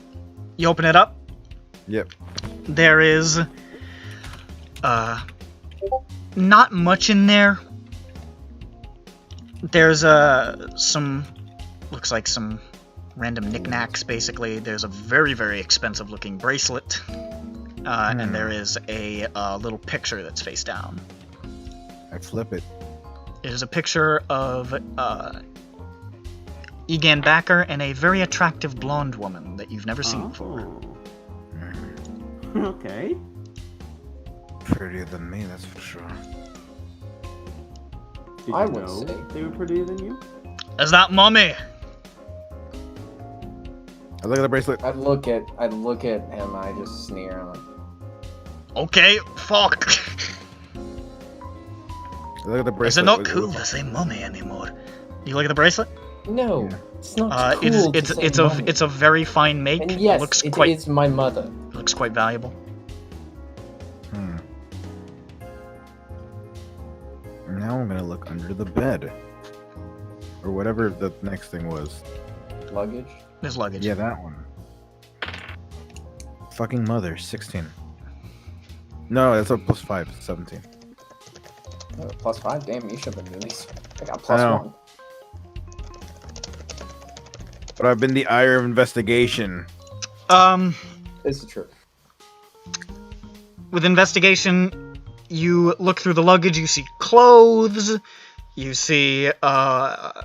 you open it up. Yep. There is, not much in there. There's, looks like some random knickknacks, basically. There's a very, very expensive looking bracelet. And there is a little picture that's face down. I flip it. It is a picture of, Egan Bakker and a very attractive blonde woman that you've never seen before. Okay. Prettier than me, that's for sure. Did I you would know say. they were prettier than you? Is that mommy? I look at the bracelet. I look at him. I just sneer. I'm like, Okay, fuck. I look at the bracelet. Is it not cool to say mommy anymore? You look at the bracelet? no, it's not cool. It's a very fine make. And yes, it looks it quite is my mother. looks quite valuable. Now I'm gonna look under the bed. Or whatever the next thing was. Luggage. There's luggage. Yeah, that one. Fucking mother, 16. No, that's a +5, 17. Oh, +5. Damn, you should have been really. I got I know. +1. But I've been the ire of investigation. It's the truth. With investigation, you look through the luggage, you see clothes, you see, Groves.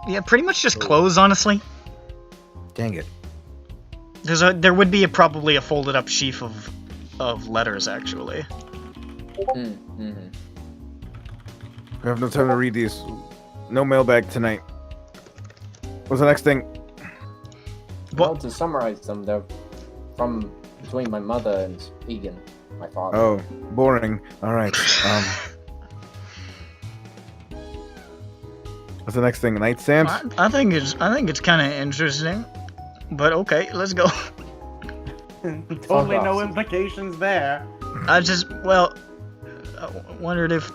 yeah, pretty much just clothes, honestly. Dang it. There would be probably a folded up sheaf of letters, actually. Mm-hmm. I have no time to read these. No mailbag tonight. What's the next thing? Well, to summarize them, they're from between my mother and Egan, my father. Oh, boring. Alright. What's the next thing? Nightstand? I think it's kind of interesting, but okay, let's go. Totally no implications there. I wondered if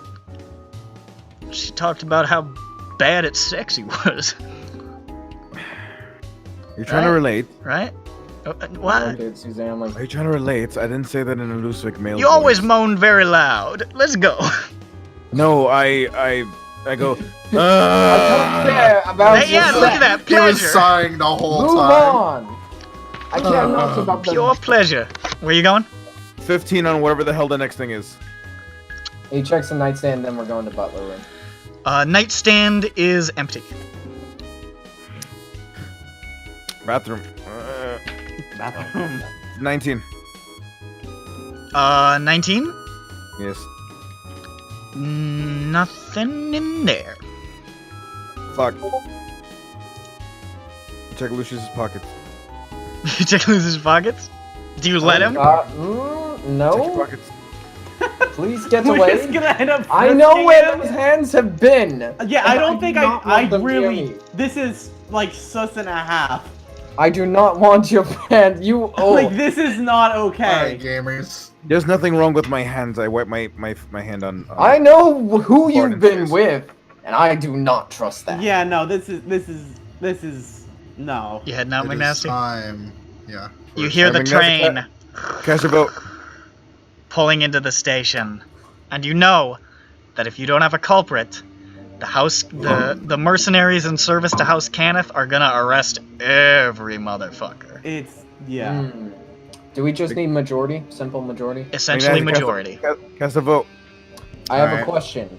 she talked about how bad at sex he was. You're trying to relate. Right? What? Dude, Suzanne, like, Are you trying to relate? I didn't say that in a Lusvik male You always voice. moan very loud. Let's go. No, I go. I don't care about Hey, yeah, your look at sex. that He was pleasure. sighing the whole Move time. on. I care not about the. Pure pleasure. Where you going? 15 on whatever the hell the next thing is. He checks the nightstand, then we're going to butler room. Nightstand is empty. Bathroom. Bathroom. 19. 19? Yes. Nothing in there. Fuck. Check Lucius's pockets. You check Luz's pockets? Do you let him? Check your No. pockets. Please get We're away. just gonna end up. I know frisking where him. those hands have been. Yeah, I don't think do not I want them near really. me. This is like sus and a half. I do not want your hand. You. Oh. Like this is not Alright, okay. gamers. There's nothing wrong with my hands. I wipe my hand on. I know who Bardan you've been Nim. with, and I do not trust that. Yeah, no, this is no. You heading out, It is McNasty? time. Yeah. You hear the McNasty, train Cast your vote. pulling into the station, and you know that if you don't have a culprit, the mercenaries in service to House Cannith are gonna arrest every motherfucker. It's yeah. Do we just need majority? Simple majority? Essentially, McNasty, majority. Cast a vote. I have a Alright. question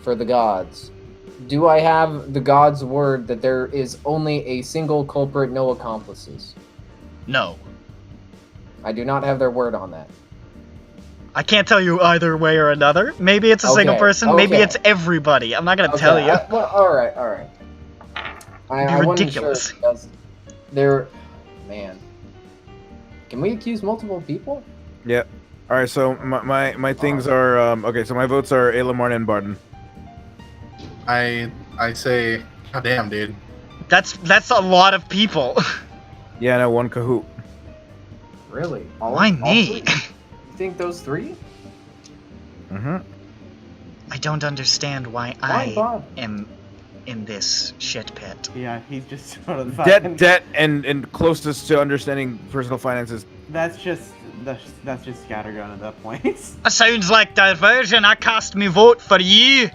for the gods. Do I have the gods' word that there is only a single culprit, no accomplices? No. I do not have their word on that. I can't tell you either way or another. Maybe it's a single Okay, person, maybe okay. it's everybody. I'm not gonna tell you. Well, alright. I wasn't ridiculous. sure because there... Man. Can we accuse multiple people? Yeah. All right, so my things are okay. So my votes are Ayla, Marn, and Bardan. I say, God damn, dude. That's a lot of people. Yeah, no, one Kahoot. Really? Why me? three? You think those three? Mm-hmm. I don't understand why Why, I Bob? am in this shit pit. Yeah, he's just sort of fucking... Debt and closest to understanding personal finances. That's just scattergun at that point. That sounds like diversion. I cast me vote for you.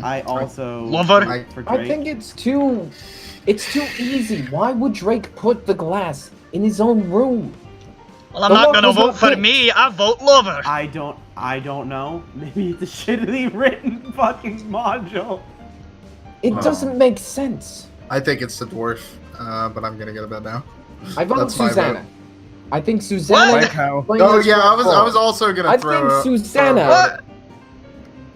I also Lover. vote for Drake. I think it's too easy. Why would Drake put the glass in his own room? Well, I'm The not lock gonna was vote not for picked. me. I vote lover. I don't know. Maybe it's a shittily written fucking module. It doesn't make sense. I think it's the dwarf, but I'm gonna go to bed now. I vote That's my Susanna. vote. I think Susanna. Like how? Oh yeah, I was also gonna I throw. think Susanna What?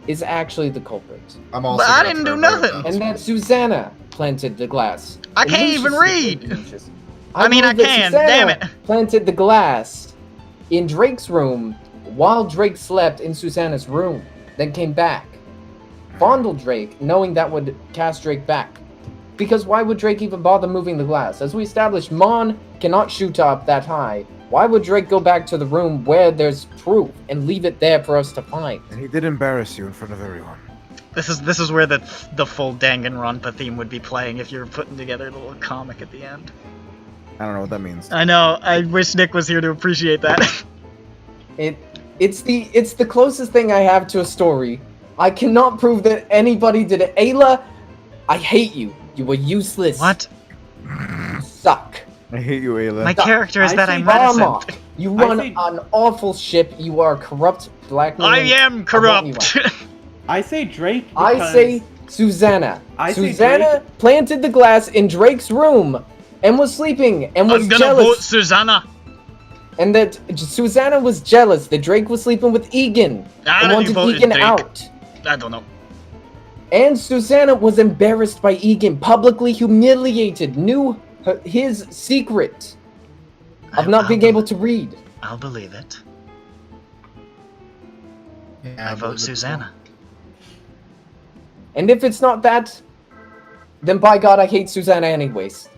is actually the culprit, I'm also. But I gonna didn't throw do vote nothing. down. and that Susanna planted the glass. I in can't even Lucius- read. Lucius. I mean, I believe that can, Susanna damn it. Planted the glass in Drake's room while Drake slept in Susanna's room, then came back, fondled Drake, knowing that would cast Drake back. Because why would Drake even bother moving the glass? As we established, Mon cannot shoot up that high. Why would Drake go back to the room where there's proof and leave it there for us to find? And he did embarrass you in front of everyone. This is where the full Danganronpa theme would be playing if you were putting together the little comic at the end. I don't know what that means. I know. I wish Nick was here to appreciate that. It's the closest thing I have to a story. I cannot prove that anybody did it. Ayla, I hate you. You were useless. What? You suck. I hate you, Ayla. My character is I that say I'm Barmok, reticent. you I run say- an awful ship. You are corrupt, blackmailing. I am corrupt. I say Drake. I because say Susanna. I say Susanna planted the glass in Drake's room and was sleeping and was I'm gonna vote jealous. Susanna. And that Susanna was jealous that Drake was sleeping with Egan I and don't even wanted vote Egan Drake. out. I don't know. And Susanna was embarrassed by Egan, publicly humiliated, knew his secret of not being able to read. I'll believe it. Yeah, I vote Susanna. And if it's not that, then by God, I hate Susanna anyways.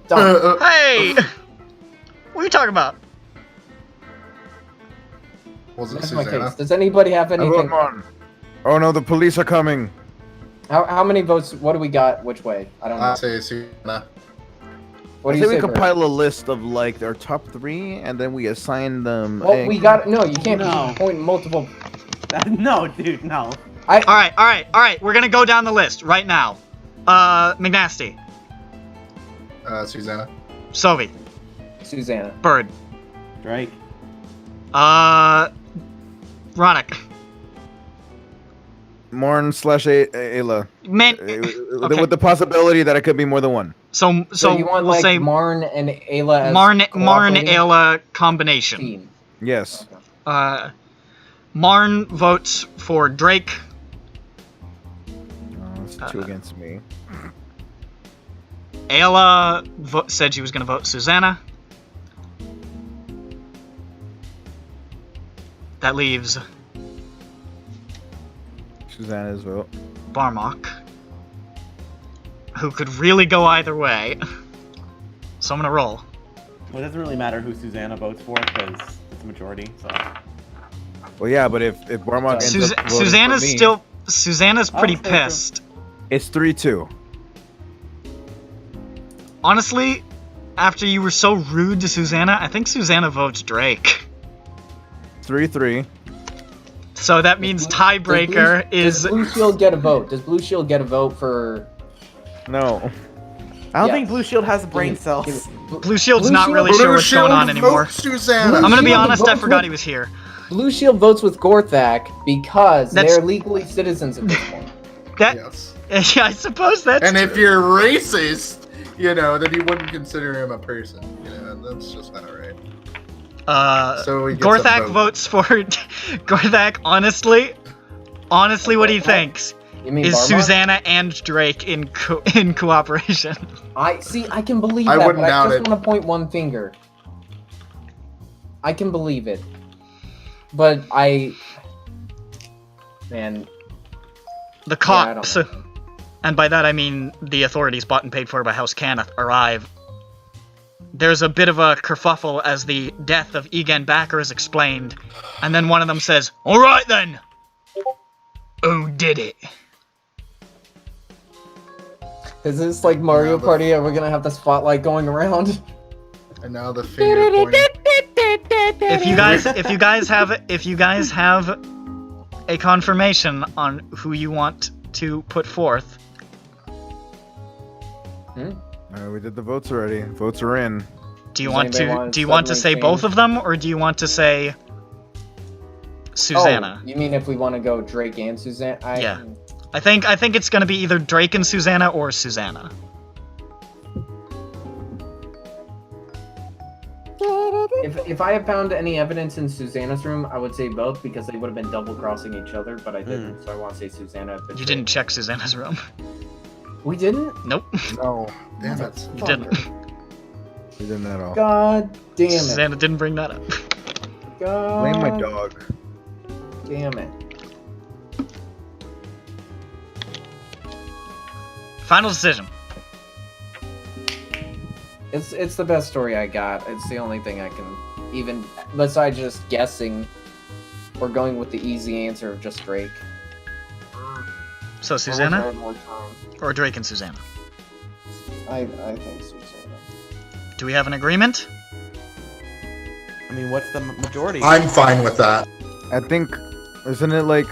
Done. Hey! What are you talking about? Was it That's my Susanna? case. Does anybody have I vote anything? Marn. Oh no, the police are coming. How many votes? What do we got? Which way? I don't know. I say Susanna. What do I you say we say? Bert? compile a list of like our top 3, and then we assign them. Well, we got no. You can't No. point multiple. No, dude, no. All right. We're gonna go down the list right now. McNasty, Susanna. Sovi, Susanna. Bird, Drake. Ronick. Marn / Ayla. Man, okay. With the possibility that it could be more than one. So you want we'll like say Marn and Ayla as Marn cooperating Ayla combination. team. Yes. Marn votes for Drake. Oh, it's 2 against me. Ayla said she was gonna vote Susanna. That leaves Susanna's vote. Barmok, who could really go either way. So I'm gonna roll. Well, it doesn't really matter who Susanna votes for because it's a majority. So Well, yeah, but if Barmok ends up voting Susanna's for me, still. Susanna's pretty say so. pissed. it's 3-2. Honestly, after you were so rude to Susanna, I think Susanna votes Drake. 3-3. So that means tiebreaker Does is. Blue Shield get a vote? Does Blue Shield get a vote for? No. I don't Yes. think Blue Shield has brain cells. Blue Shield's Blue not Shield- really Blue sure what's Shield going on anymore. vote Susanna. I'm gonna be Shield honest, I votes forgot with- he was here. Blue Shield votes with Gorthak because That's- they're legally citizens at this point. That. Yes. Yeah, I suppose that's. And if you're racist, then you wouldn't consider him a person. That's just not right. So he gets a Gorthak vote. votes for Gorthak. Honestly, what he thinks You mean is Barmok? Susanna and Drake in cooperation. I can believe I that, wouldn't but I doubt just it. want to point one finger. I can believe it. But man. The Yeah, I don't cops, know. and by that I mean the authorities bought and paid for by House Cannith, arrive. There's a bit of a kerfuffle as the death of Egan Bakker is explained, and then one of them says, "Alright then! Who did it?" Is this like Mario Party? Are we gonna have the spotlight going around? And now the finger pointing. If you guys have a confirmation on who you want to put forth, We did the votes already. Votes are in. do you Does want anybody to want do you want to say suddenly both change? of them, or do you want to say Susanna? Oh, you mean if we want to go Drake and Suzanne? Yeah. I think it's gonna be either Drake and Susanna or Susanna. If I had found any evidence in Susanna's room, I would say both because they would have been double crossing each other, but I didn't, so I want to say Susanna. You didn't check Susanna's room. We didn't? Nope. No, Damn it. You didn't. we didn't at all. God damn it. Susanna didn't bring that up. God Blame my dog. damn it. Final decision. It's the best story I got. It's the only thing I can even, besides just guessing or going with the easy answer of just Drake. So I wish I Susanna had more time. or Drake and Susanna? I think Susanna. Do we have an agreement? I mean, what's the majority? I'm fine with that. I think, isn't it like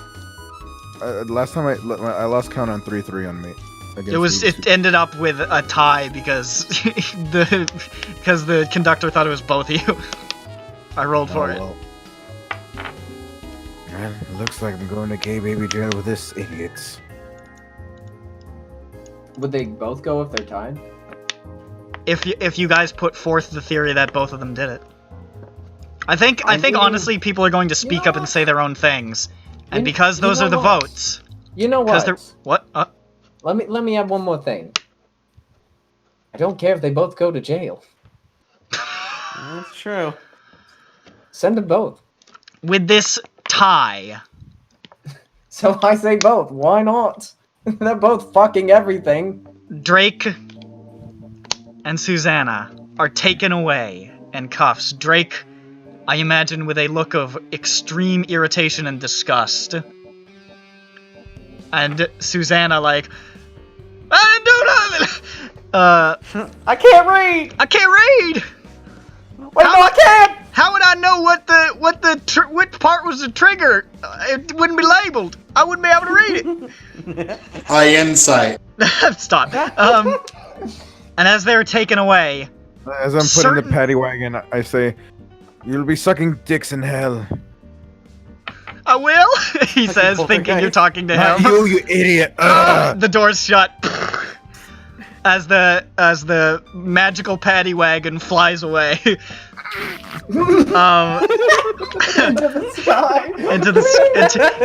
last time I lost count on 3-3 on me. It ended up with a tie because the conductor thought it was both of you. I rolled for it. Well. Man, it looks like I'm going to gay baby jail with this idiot. Would they both go if they're tied? If you guys put forth the theory that both of them did it. I think mean, honestly people are going to speak up and say their own things. And because those are the votes. You know Because what? they're what? Let me add one more thing. I don't care if they both go to jail. That's true. Send them both. With this tie, So I say both. Why not? They're both fucking everything. Drake and Susanna are taken away in cuffs. Drake, I imagine, with a look of extreme irritation and disgust. And Susanna like, I didn't do nothing! I can't read! I can't read! Wait, no, I can't! How would I know what part was the trigger? It wouldn't be labeled. I wouldn't be able to read it. High insight. Stop. And as they're taken away, As I'm put in the paddy wagon, I say, "You'll be sucking dicks in hell." I will, he says, thinking you're talking to Not him. you idiot! The door's shut. As the magical paddy wagon flies away. Into the sky.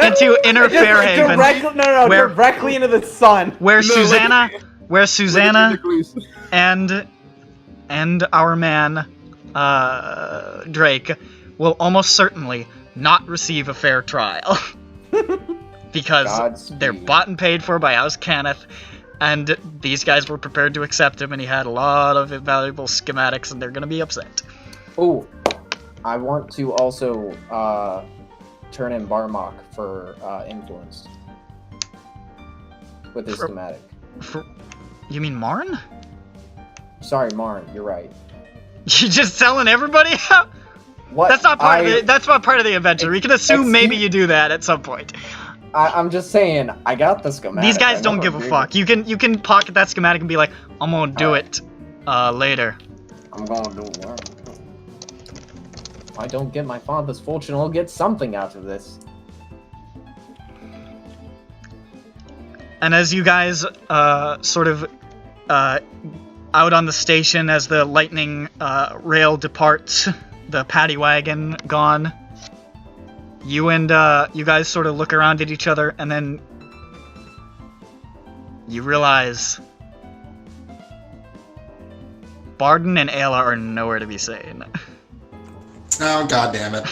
into inner Fairhaven, Directly into the sun. where Susanna and our man Drake will almost certainly not receive a fair trial because Godspeed. they're bought and paid for by House Cannith, and these guys were prepared to accept him, and he had a lot of valuable schematics, and they're gonna be upset. Oh, I want to also turn in Barmok for influence with his schematic. You mean Marn? Sorry, Marn, you're right. You just selling everybody out? What? That's not part of the. That's not part of the adventure. We can assume maybe you do that at some point. I'm just saying, I got the schematic. These guys I don't know give I'm a doing fuck. it. You can pocket that schematic and be like, I'm gonna do it later. I'm gonna do it. If I don't get my father's fortune, I'll get something out of this. And as you guys sort of out on the station as the lightning rail departs, the paddy wagon gone, you guys sort of look around at each other, and then you realize Bardan and Ayla are nowhere to be seen. X now. God damn it.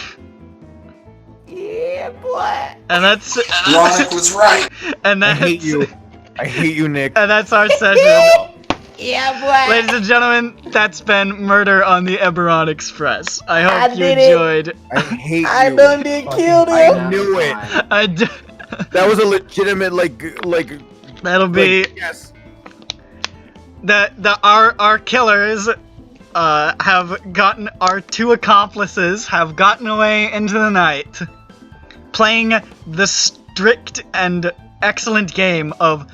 Yeah, boy. And that's Ronick was right. and I that's hate you. I hate you, Nick. and that's our session. Yeah, boy. Ladies and gentlemen, that's been Murder on the Eberron Express. I hope I you did it. enjoyed. I hate you. I done did kill I him. knew it. That was a legitimate That'll be yes. our killers have gotten our 2 accomplices have gotten away into the night, playing the strict and excellent game of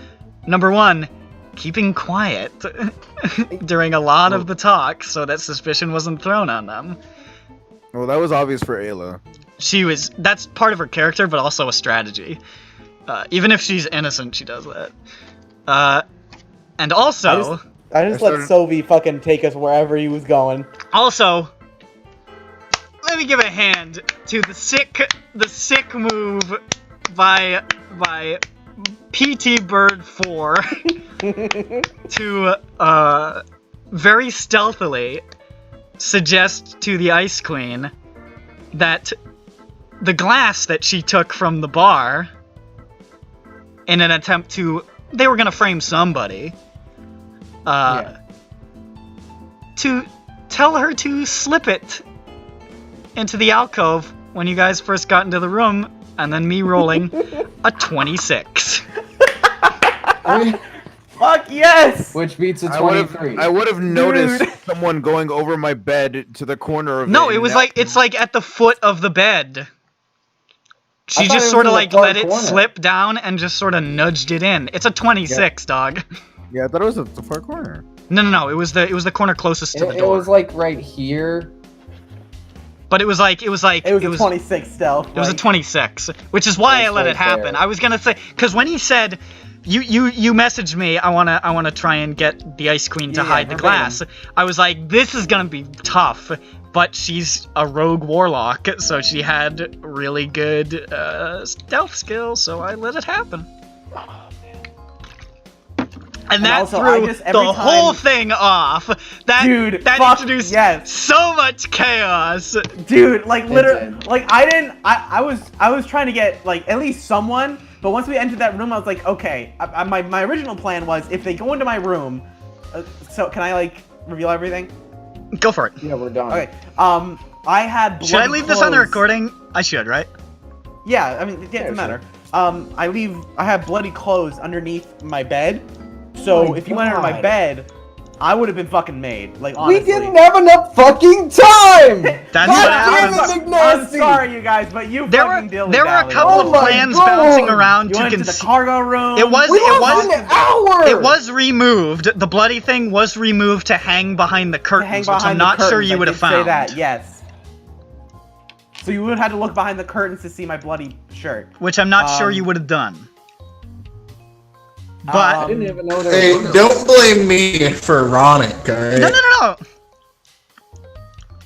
number 1, keeping quiet during a lot of the talk so that suspicion wasn't thrown on them. Well, that was obvious for Ayla. That's part of her character, but also a strategy. Even if she's innocent, she does that. And also, I just let Sovi fucking take us wherever he was going. also, let me give a hand to the sick move by PT Bird 4 to very stealthily suggest to the Ice Queen that the glass that she took from the bar in an attempt they were gonna frame somebody, to tell her to slip it into the alcove when you guys first got into the room, and then me rolling a 26. Fuck yes! Which beats a 23. I would have noticed someone going over my bed to the corner of No, it. it was it's like at the foot of the bed. She thought just it sort of was in like the far let it corner. slip down and just sort of nudged it in. It's a 26, dog. Yeah, I thought it was at the far corner. No. It was the corner closest to the It door. was like right here. But it was a 26 stealth. It was a 26, which is why I let it happen. there. I was gonna say, because when he said, you messaged me, I wanna try and get the Ice Queen to hide the glass. I was like, this is gonna be tough, but she's a rogue warlock, so she had really good stealth skills, so I let it happen. And that also, threw I just- every the whole time- thing off. That Dude, introduced yes. so much chaos. Dude, like literally, did. like I was trying to get like at least someone, but once we entered that room, I was like, okay. My original plan was if they go into my room, so can I like reveal everything? Go for it. Yeah, we're done. Okay. I had. Should I bloody leave this on the clothes. recording? I should, right? Yeah, I mean, it doesn't matter. I have bloody clothes underneath my bed, so My if you went under my God. bed, I would have been fucking made. Like honestly. We didn't have enough fucking time! That's God what damn happens. it, I'm McNasty! sorry, you guys, but you There were fucking dilly there were a couple Oh of my plans God. bouncing around You to went into the conceal. cargo room. It was We lost an hour! it was removed. The bloody thing was removed to hang behind the to curtains, hang which behind I'm the not sure curtains. you I would have did say found. that, yes. So you would have had to look behind the curtains to see my bloody shirt. Which I'm not sure Um, you would have done. But I didn't even know there Hey, was don't blame me for Ronick, alright? no.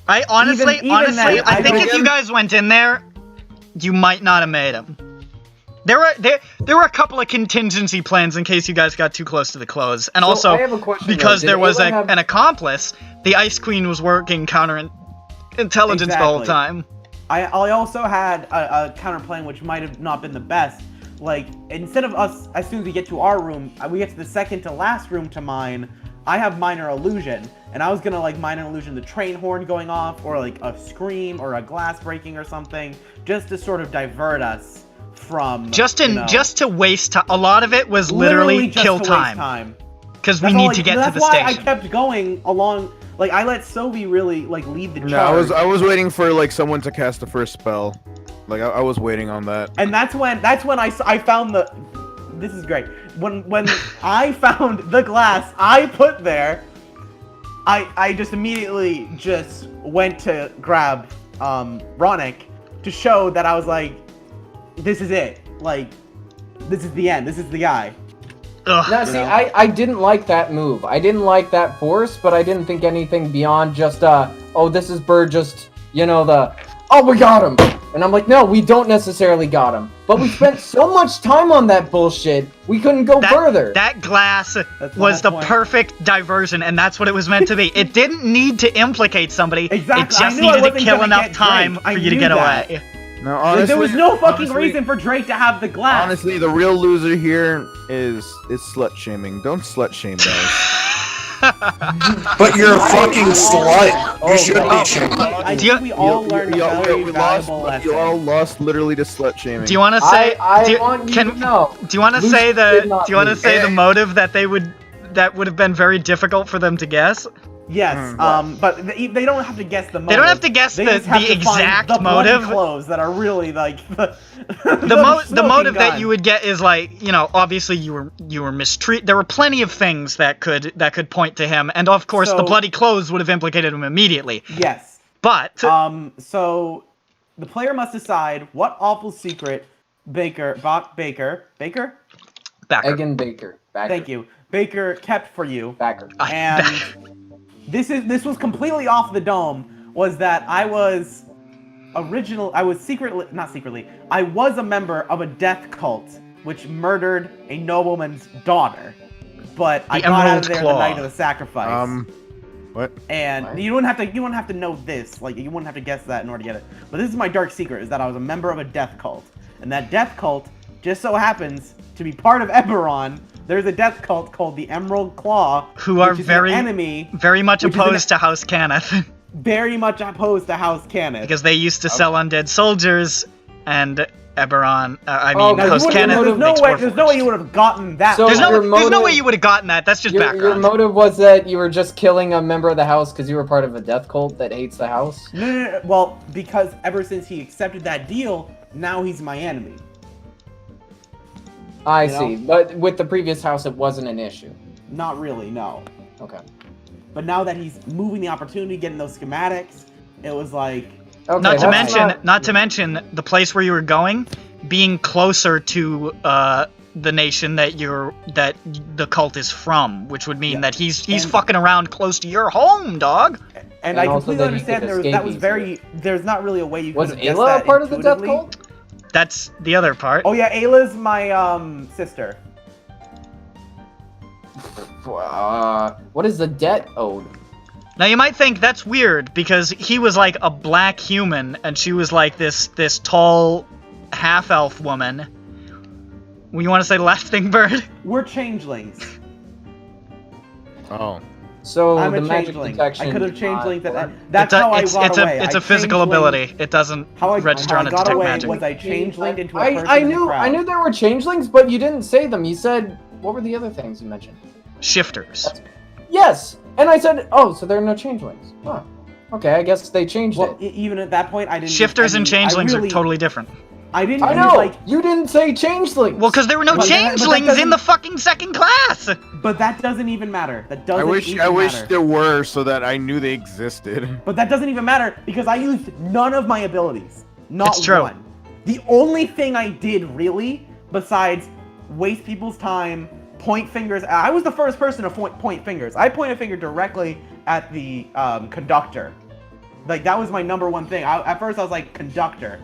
I honestly, Even honestly, then, I I think don't- if you guys went in there, you might not have made him. There were a couple of contingency plans in case you guys got too close to the clothes, and So, also I have a question, because though. there Did was Ayla have- an accomplice. The Ice Queen was working counterintelligence the whole Exactly. time. I also had a counter plan which might have not been the best. Like, instead of us, as soon as we get to our room, we get to the second to last room to mine, I have minor illusion. And I was gonna, like, minor illusion the train horn going off, or, like, a scream, or a glass breaking or something, just to sort of divert us from, Just you know, to waste time. A lot of it was literally just kill to waste time. Because we That's all, need like, to get to that's the why station. I kept going along. Like, I let Sovi really, like, lead the charge. No, I was waiting for like someone to cast the first spell. Like I was waiting on that. And that's when I found the. This is great. When I found the glass I put there, I just immediately just went to grab Ronick to show that I was like, this is it. Like, this is the end. This is the guy. Ugh. Now, see, I didn't like that move. I didn't like that force, but I didn't think anything beyond just, oh, this is Bird just, you know, oh, we got him! And I'm like, no, we don't necessarily got him. But we spent so much time on that bullshit, we couldn't go further. That glass That's was the the whole point. perfect diversion, and that's what it was meant to be. It didn't need to implicate somebody. Exactly. It just I knew I needed to wasn't kill gonna enough get time Drake. for I you to knew get that. away. No, honestly, there was no fucking honestly- reason for Drake to have the glass. Honestly, the real loser here is slut shaming. Don't slut shame guys. But you're a fucking slut. Oh, You should God. be shamed. I Do you- think we all learned a very valuable You all lesson. lost literally to slut shaming. Do you want to say? I do, want you can, to know. do you want to Lucy say did the? not Do you want to lose. say the motive that that would have been very difficult for them to guess? Yes, but they don't have to guess the motive. They don't have to guess They the just have to find exact the bloody motive. clothes that are really like the The motive that you would get is like, you know, obviously you were mistreated. There were plenty of things that could point to him, and of course the So- bloody clothes would have implicated him immediately. Yes. But So the player must decide what awful secret Baker Bakker. Egan Bakker. Thank you. Baker kept for you. Bakker. And this was completely off the dome, was that I was a member of a death cult which murdered a nobleman's daughter. But I got out Emerald of there Claw. the night of the sacrifice. What? And you wouldn't have to know this, like you wouldn't have to guess that in order to get it. But this is my dark secret, is that I was a member of a death cult. And that death cult just so happens to be part of Eberron. There's a death cult called the Emerald Claw, Who are which is very- an enemy, very much which is opposed to House Cannith very much opposed to House Cannith. because they used to sell undead soldiers, and Eberron. Oh, now House you wouldn't- Cannith. There's no makes way. more There's no way you would have gotten that. So- There's no Your there's no motive- way you would have gotten that. That's just Your background. motive was that you were just killing a member of the house because you were part of a death cult that hates the house? No. Well, because ever since he accepted that deal, now he's my enemy. I You know? see. But with the previous house, it wasn't an issue. Not really, no. Okay. But now that he's moving the opportunity, getting those schematics, it was like, Okay, Not to that's mention, not to mention the place where you were going being closer to the nation that the cult is from, which would mean Yeah. that he's And- fucking around close to your home, dog. and And I also completely that he could understand escape that was easier. very. There's not really a way you Was could have guessed Ayla a that part of the death intuitively. cult? That's the other part. Oh yeah, Ayla's my sister. What is the debt owed? Now you might think that's weird because he was like a black human and she was like this tall half-elf woman. You want to say the last thing, Bird? We're changelings. Oh. So I'm the a magic changeling. detection. I could have did changed not that. work. That's how I it's got away. It's I a physical changeling- ability. It doesn't register how on I a got detect away magic. was I changelinged into a person I in the knew crowd. there were changelings, but you didn't say them. You said, what were the other things you mentioned? Shifters. Yes, and I said, oh, so there are no changelings. Huh. Okay, I guess they changed Well, it. even at that point, I didn't. Shifters I and mean, I changelings really- are totally different. I didn't. I use, know. Like, You didn't say changelings. Well, because there were no But that changelings in doesn't- the fucking second class. but that doesn't even matter. That I doesn't. wish even matter. there were so that I knew they existed. But that doesn't even matter because I used none of my abilities. Not It's true. one. The only thing I did really, besides waste people's time, point fingers. I was the first person to point fingers. I pointed a finger directly at the conductor. Like that was my number one thing. At first I was like conductor,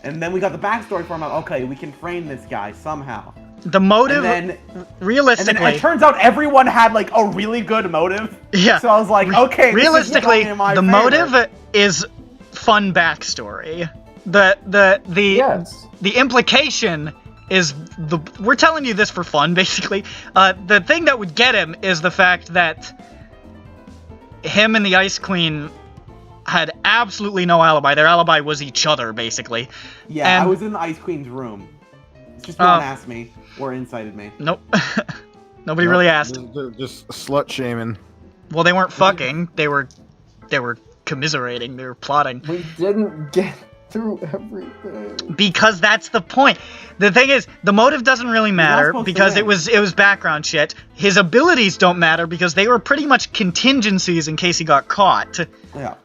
and then we got the backstory for him. I'm like, okay, we can frame this guy somehow. The motive, And then realistically, it turns out everyone had like a really good motive. yeah. So I was like, okay, this is realistically, going in my the favor. motive is fun backstory. The Yes. the implication is we're telling you this for fun, basically. The thing that would get him is the fact that him and the Ice Queen had absolutely no alibi. Their alibi was each other, basically. Yeah, I And- was in the Ice Queen's room. Just no one asked me or incited me. Nope. Nobody really asked. Just slut shaming. Well, they weren't fucking. They were commiserating. They were plotting. We didn't get through everything. Because that's the point. The thing is, the motive doesn't really matter supposed to because win. it was background shit. His abilities don't matter because they were pretty much contingencies in case he got caught. Yeah.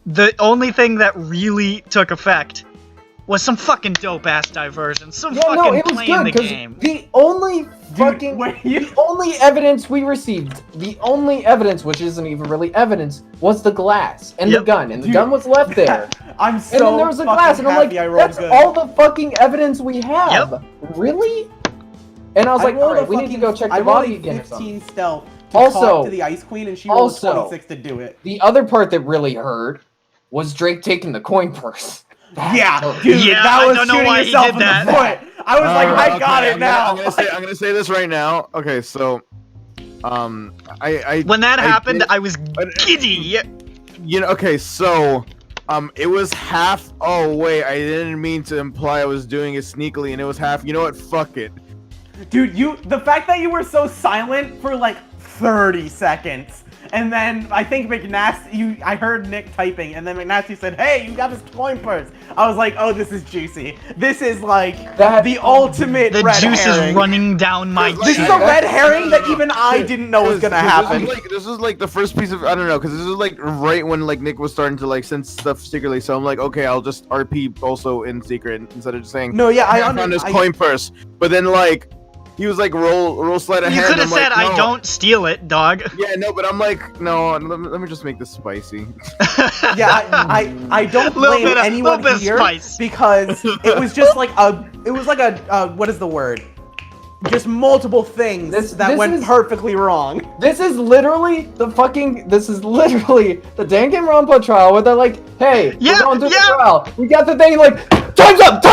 The only thing that really took effect was some fucking dope-ass diversion. Some Yeah, no, fucking it was playing good the because game. the only the only evidence we received, the only evidence, which isn't even really evidence, was the glass and the gun, and the gun was left there. I'm so And then there was a glass, and I'm like, that's all the fucking evidence we have. Yep. Really? And I was like, alright, we need to go check the body again. 15 stealth to Also- talk to the Ice Queen, and she rolled also- 26 to do it. The other part that really hurt was Drake taking the coin purse. Yeah, hurt. dude, Yeah, that I was don't know shooting why he yourself did in the that. foot. I was like, I got Okay, it now. I'm gonna say this right now. Okay, so, I When that happened, did- I was giddy. you know, okay, so, it was half. Oh wait, I didn't mean to imply I was doing it sneakily, and it was half. You know what? Fuck it. Dude, the fact that you were so silent for like 30 seconds, and then I think I heard Nick typing, and then McNasty said, "Hey, you got this coin purse." I was like, "Oh, this is juicy. This is like the ultimate The red juice herring. is running down my This cheek. is a red herring that even I didn't know was gonna happen." This is like the first piece of, I don't know, because this is like right when like Nick was starting to like send stuff secretly. So I'm like, okay, I'll just RP also in secret instead of just saying, No, yeah, I found this coin purse. But then like he was like roll sleight of You hand. could have I'm said, like, "I no. don't steal it, dog." Yeah, no, but I'm like, no, let me just make this spicy. Yeah, I don't Little blame bit of- anyone little bit of here spice. because it was just like a what is the word? Just multiple things that this went is- perfectly wrong. This is literally the Danganronpa trial where they're like, hey, Yeah, we're going through yeah. the trial. We got the thing like, time's up,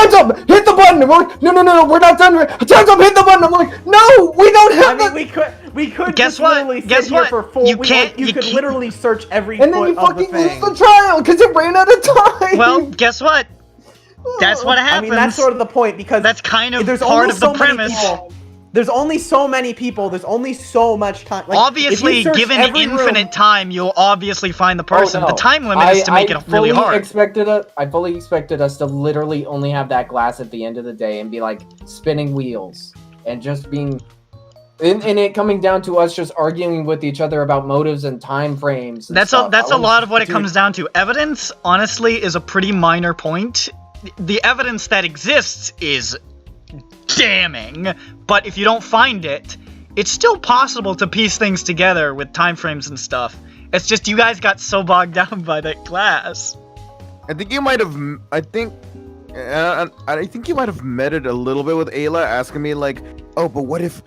hit the button. And we're like, no, we're not done. Time's up, hit the button. I'm like, no, we don't have I mean, we could Guess just what? literally sit Guess here what? for full. You we- can't- You you could can't- literally search every And then foot you of the fucking lose thing. the trial because it ran out of time. Well, guess what? That's what I happens. mean, that's sort of the point because That's kind of there's part only of the so many premise. people. There's only so many people. There's only so much time. Like, if Obviously, you search given every infinite room, time, you'll obviously find the Oh, person. no. The time limit is to make it really fully hard. I fully expected us to literally only have that glass at the end of the day and be like spinning wheels and just being, and it coming down to us just arguing with each other about motives and time frames. And That's stuff. that's a lot of what it Dude, comes down to. Evidence, honestly, is a pretty minor point. The evidence that exists is damning, but if you don't find it, it's still possible to piece things together with time frames and stuff. It's just you guys got so bogged down by that glass. I think you might have. I think you might have met it a little bit with Ayla asking me like, "Oh, but what if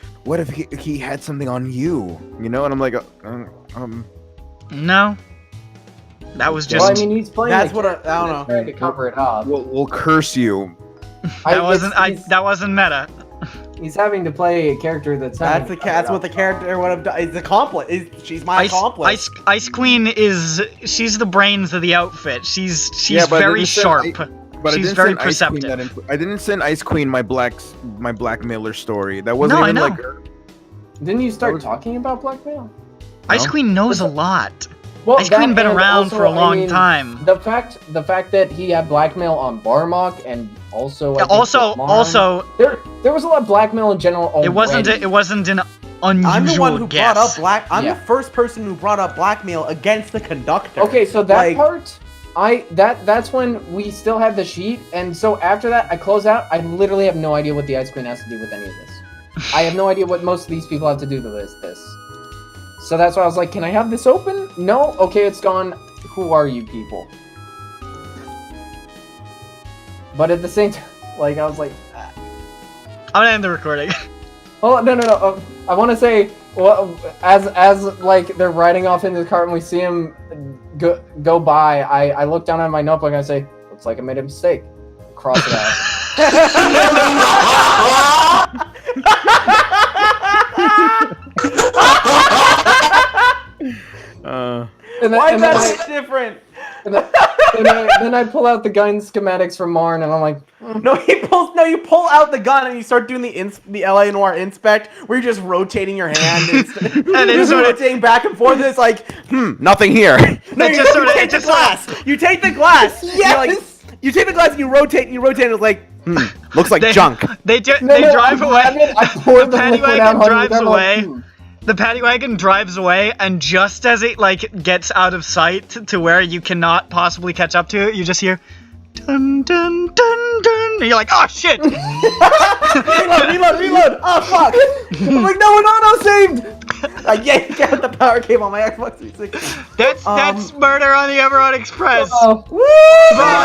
he had something on you?" You know, and I'm like, No, that was just Well, I mean, he's playing. That's the what I character don't that's know. trying to cover it up. we'll curse you. that wasn't meta. He's having to play a character that's. That's what the character would have done. Is accomplice. She's my accomplice. Ice Queen she's the brains of the outfit. She's Yeah, but I very didn't send sharp. But I She's didn't very send Ice Queen perceptive. I didn't send Ice Queen my blackmailer story. That wasn't No, I even know. like. Didn't you start talking about blackmail? Ice No? Queen knows a lot. Well, Ice Queen that been and around also, for a I long mean, time. The fact that he had blackmail on Barmok and also I think with Marn, Also, there was a lot of blackmail in general. it wasn't an unusual I'm the one who guess. brought up I'm Yeah. the first person who brought up blackmail against the conductor. Okay, so that Like- part, that's when we still have the sheet, and so after that, I close out. I literally have no idea what the Ice Queen has to do with any of this. I have no idea what most of these people have to do with this. So that's why I was like, can I have this open? No? Okay, it's gone. Who are you people? But at the same time, like, I was like, I'm gonna end the recording. oh, no. I want to say, well, as like they're riding off into the cart and we see him go by, I look down at my notebook and I say, looks like I made a mistake. Cross it out. Why is that different? Then I pull out the gun schematics from Marn and I'm like, You pull out the gun and you start doing the LA Noir inspect, where you're just rotating your hand and then you're sort of- rotating back and forth. And it's like, nothing here. No, It just sort of- take it the just sort glass. You take the glass. Yes! You take the glass and you rotate and it's like, looks like They- junk. They drive I away. grab it, I pour The the paddy liquid wagon out on drives it, I'm like, away. The paddy wagon drives away, and just as it like gets out of sight to where you cannot possibly catch up to it, you just hear, Dun dun dun dun. And you're like, oh shit! Reload! Oh fuck! I'm like, no, we're not all saved. I yanked out the power cable on my Xbox 360. That's murder on the Eberron Express. Woo! Bye.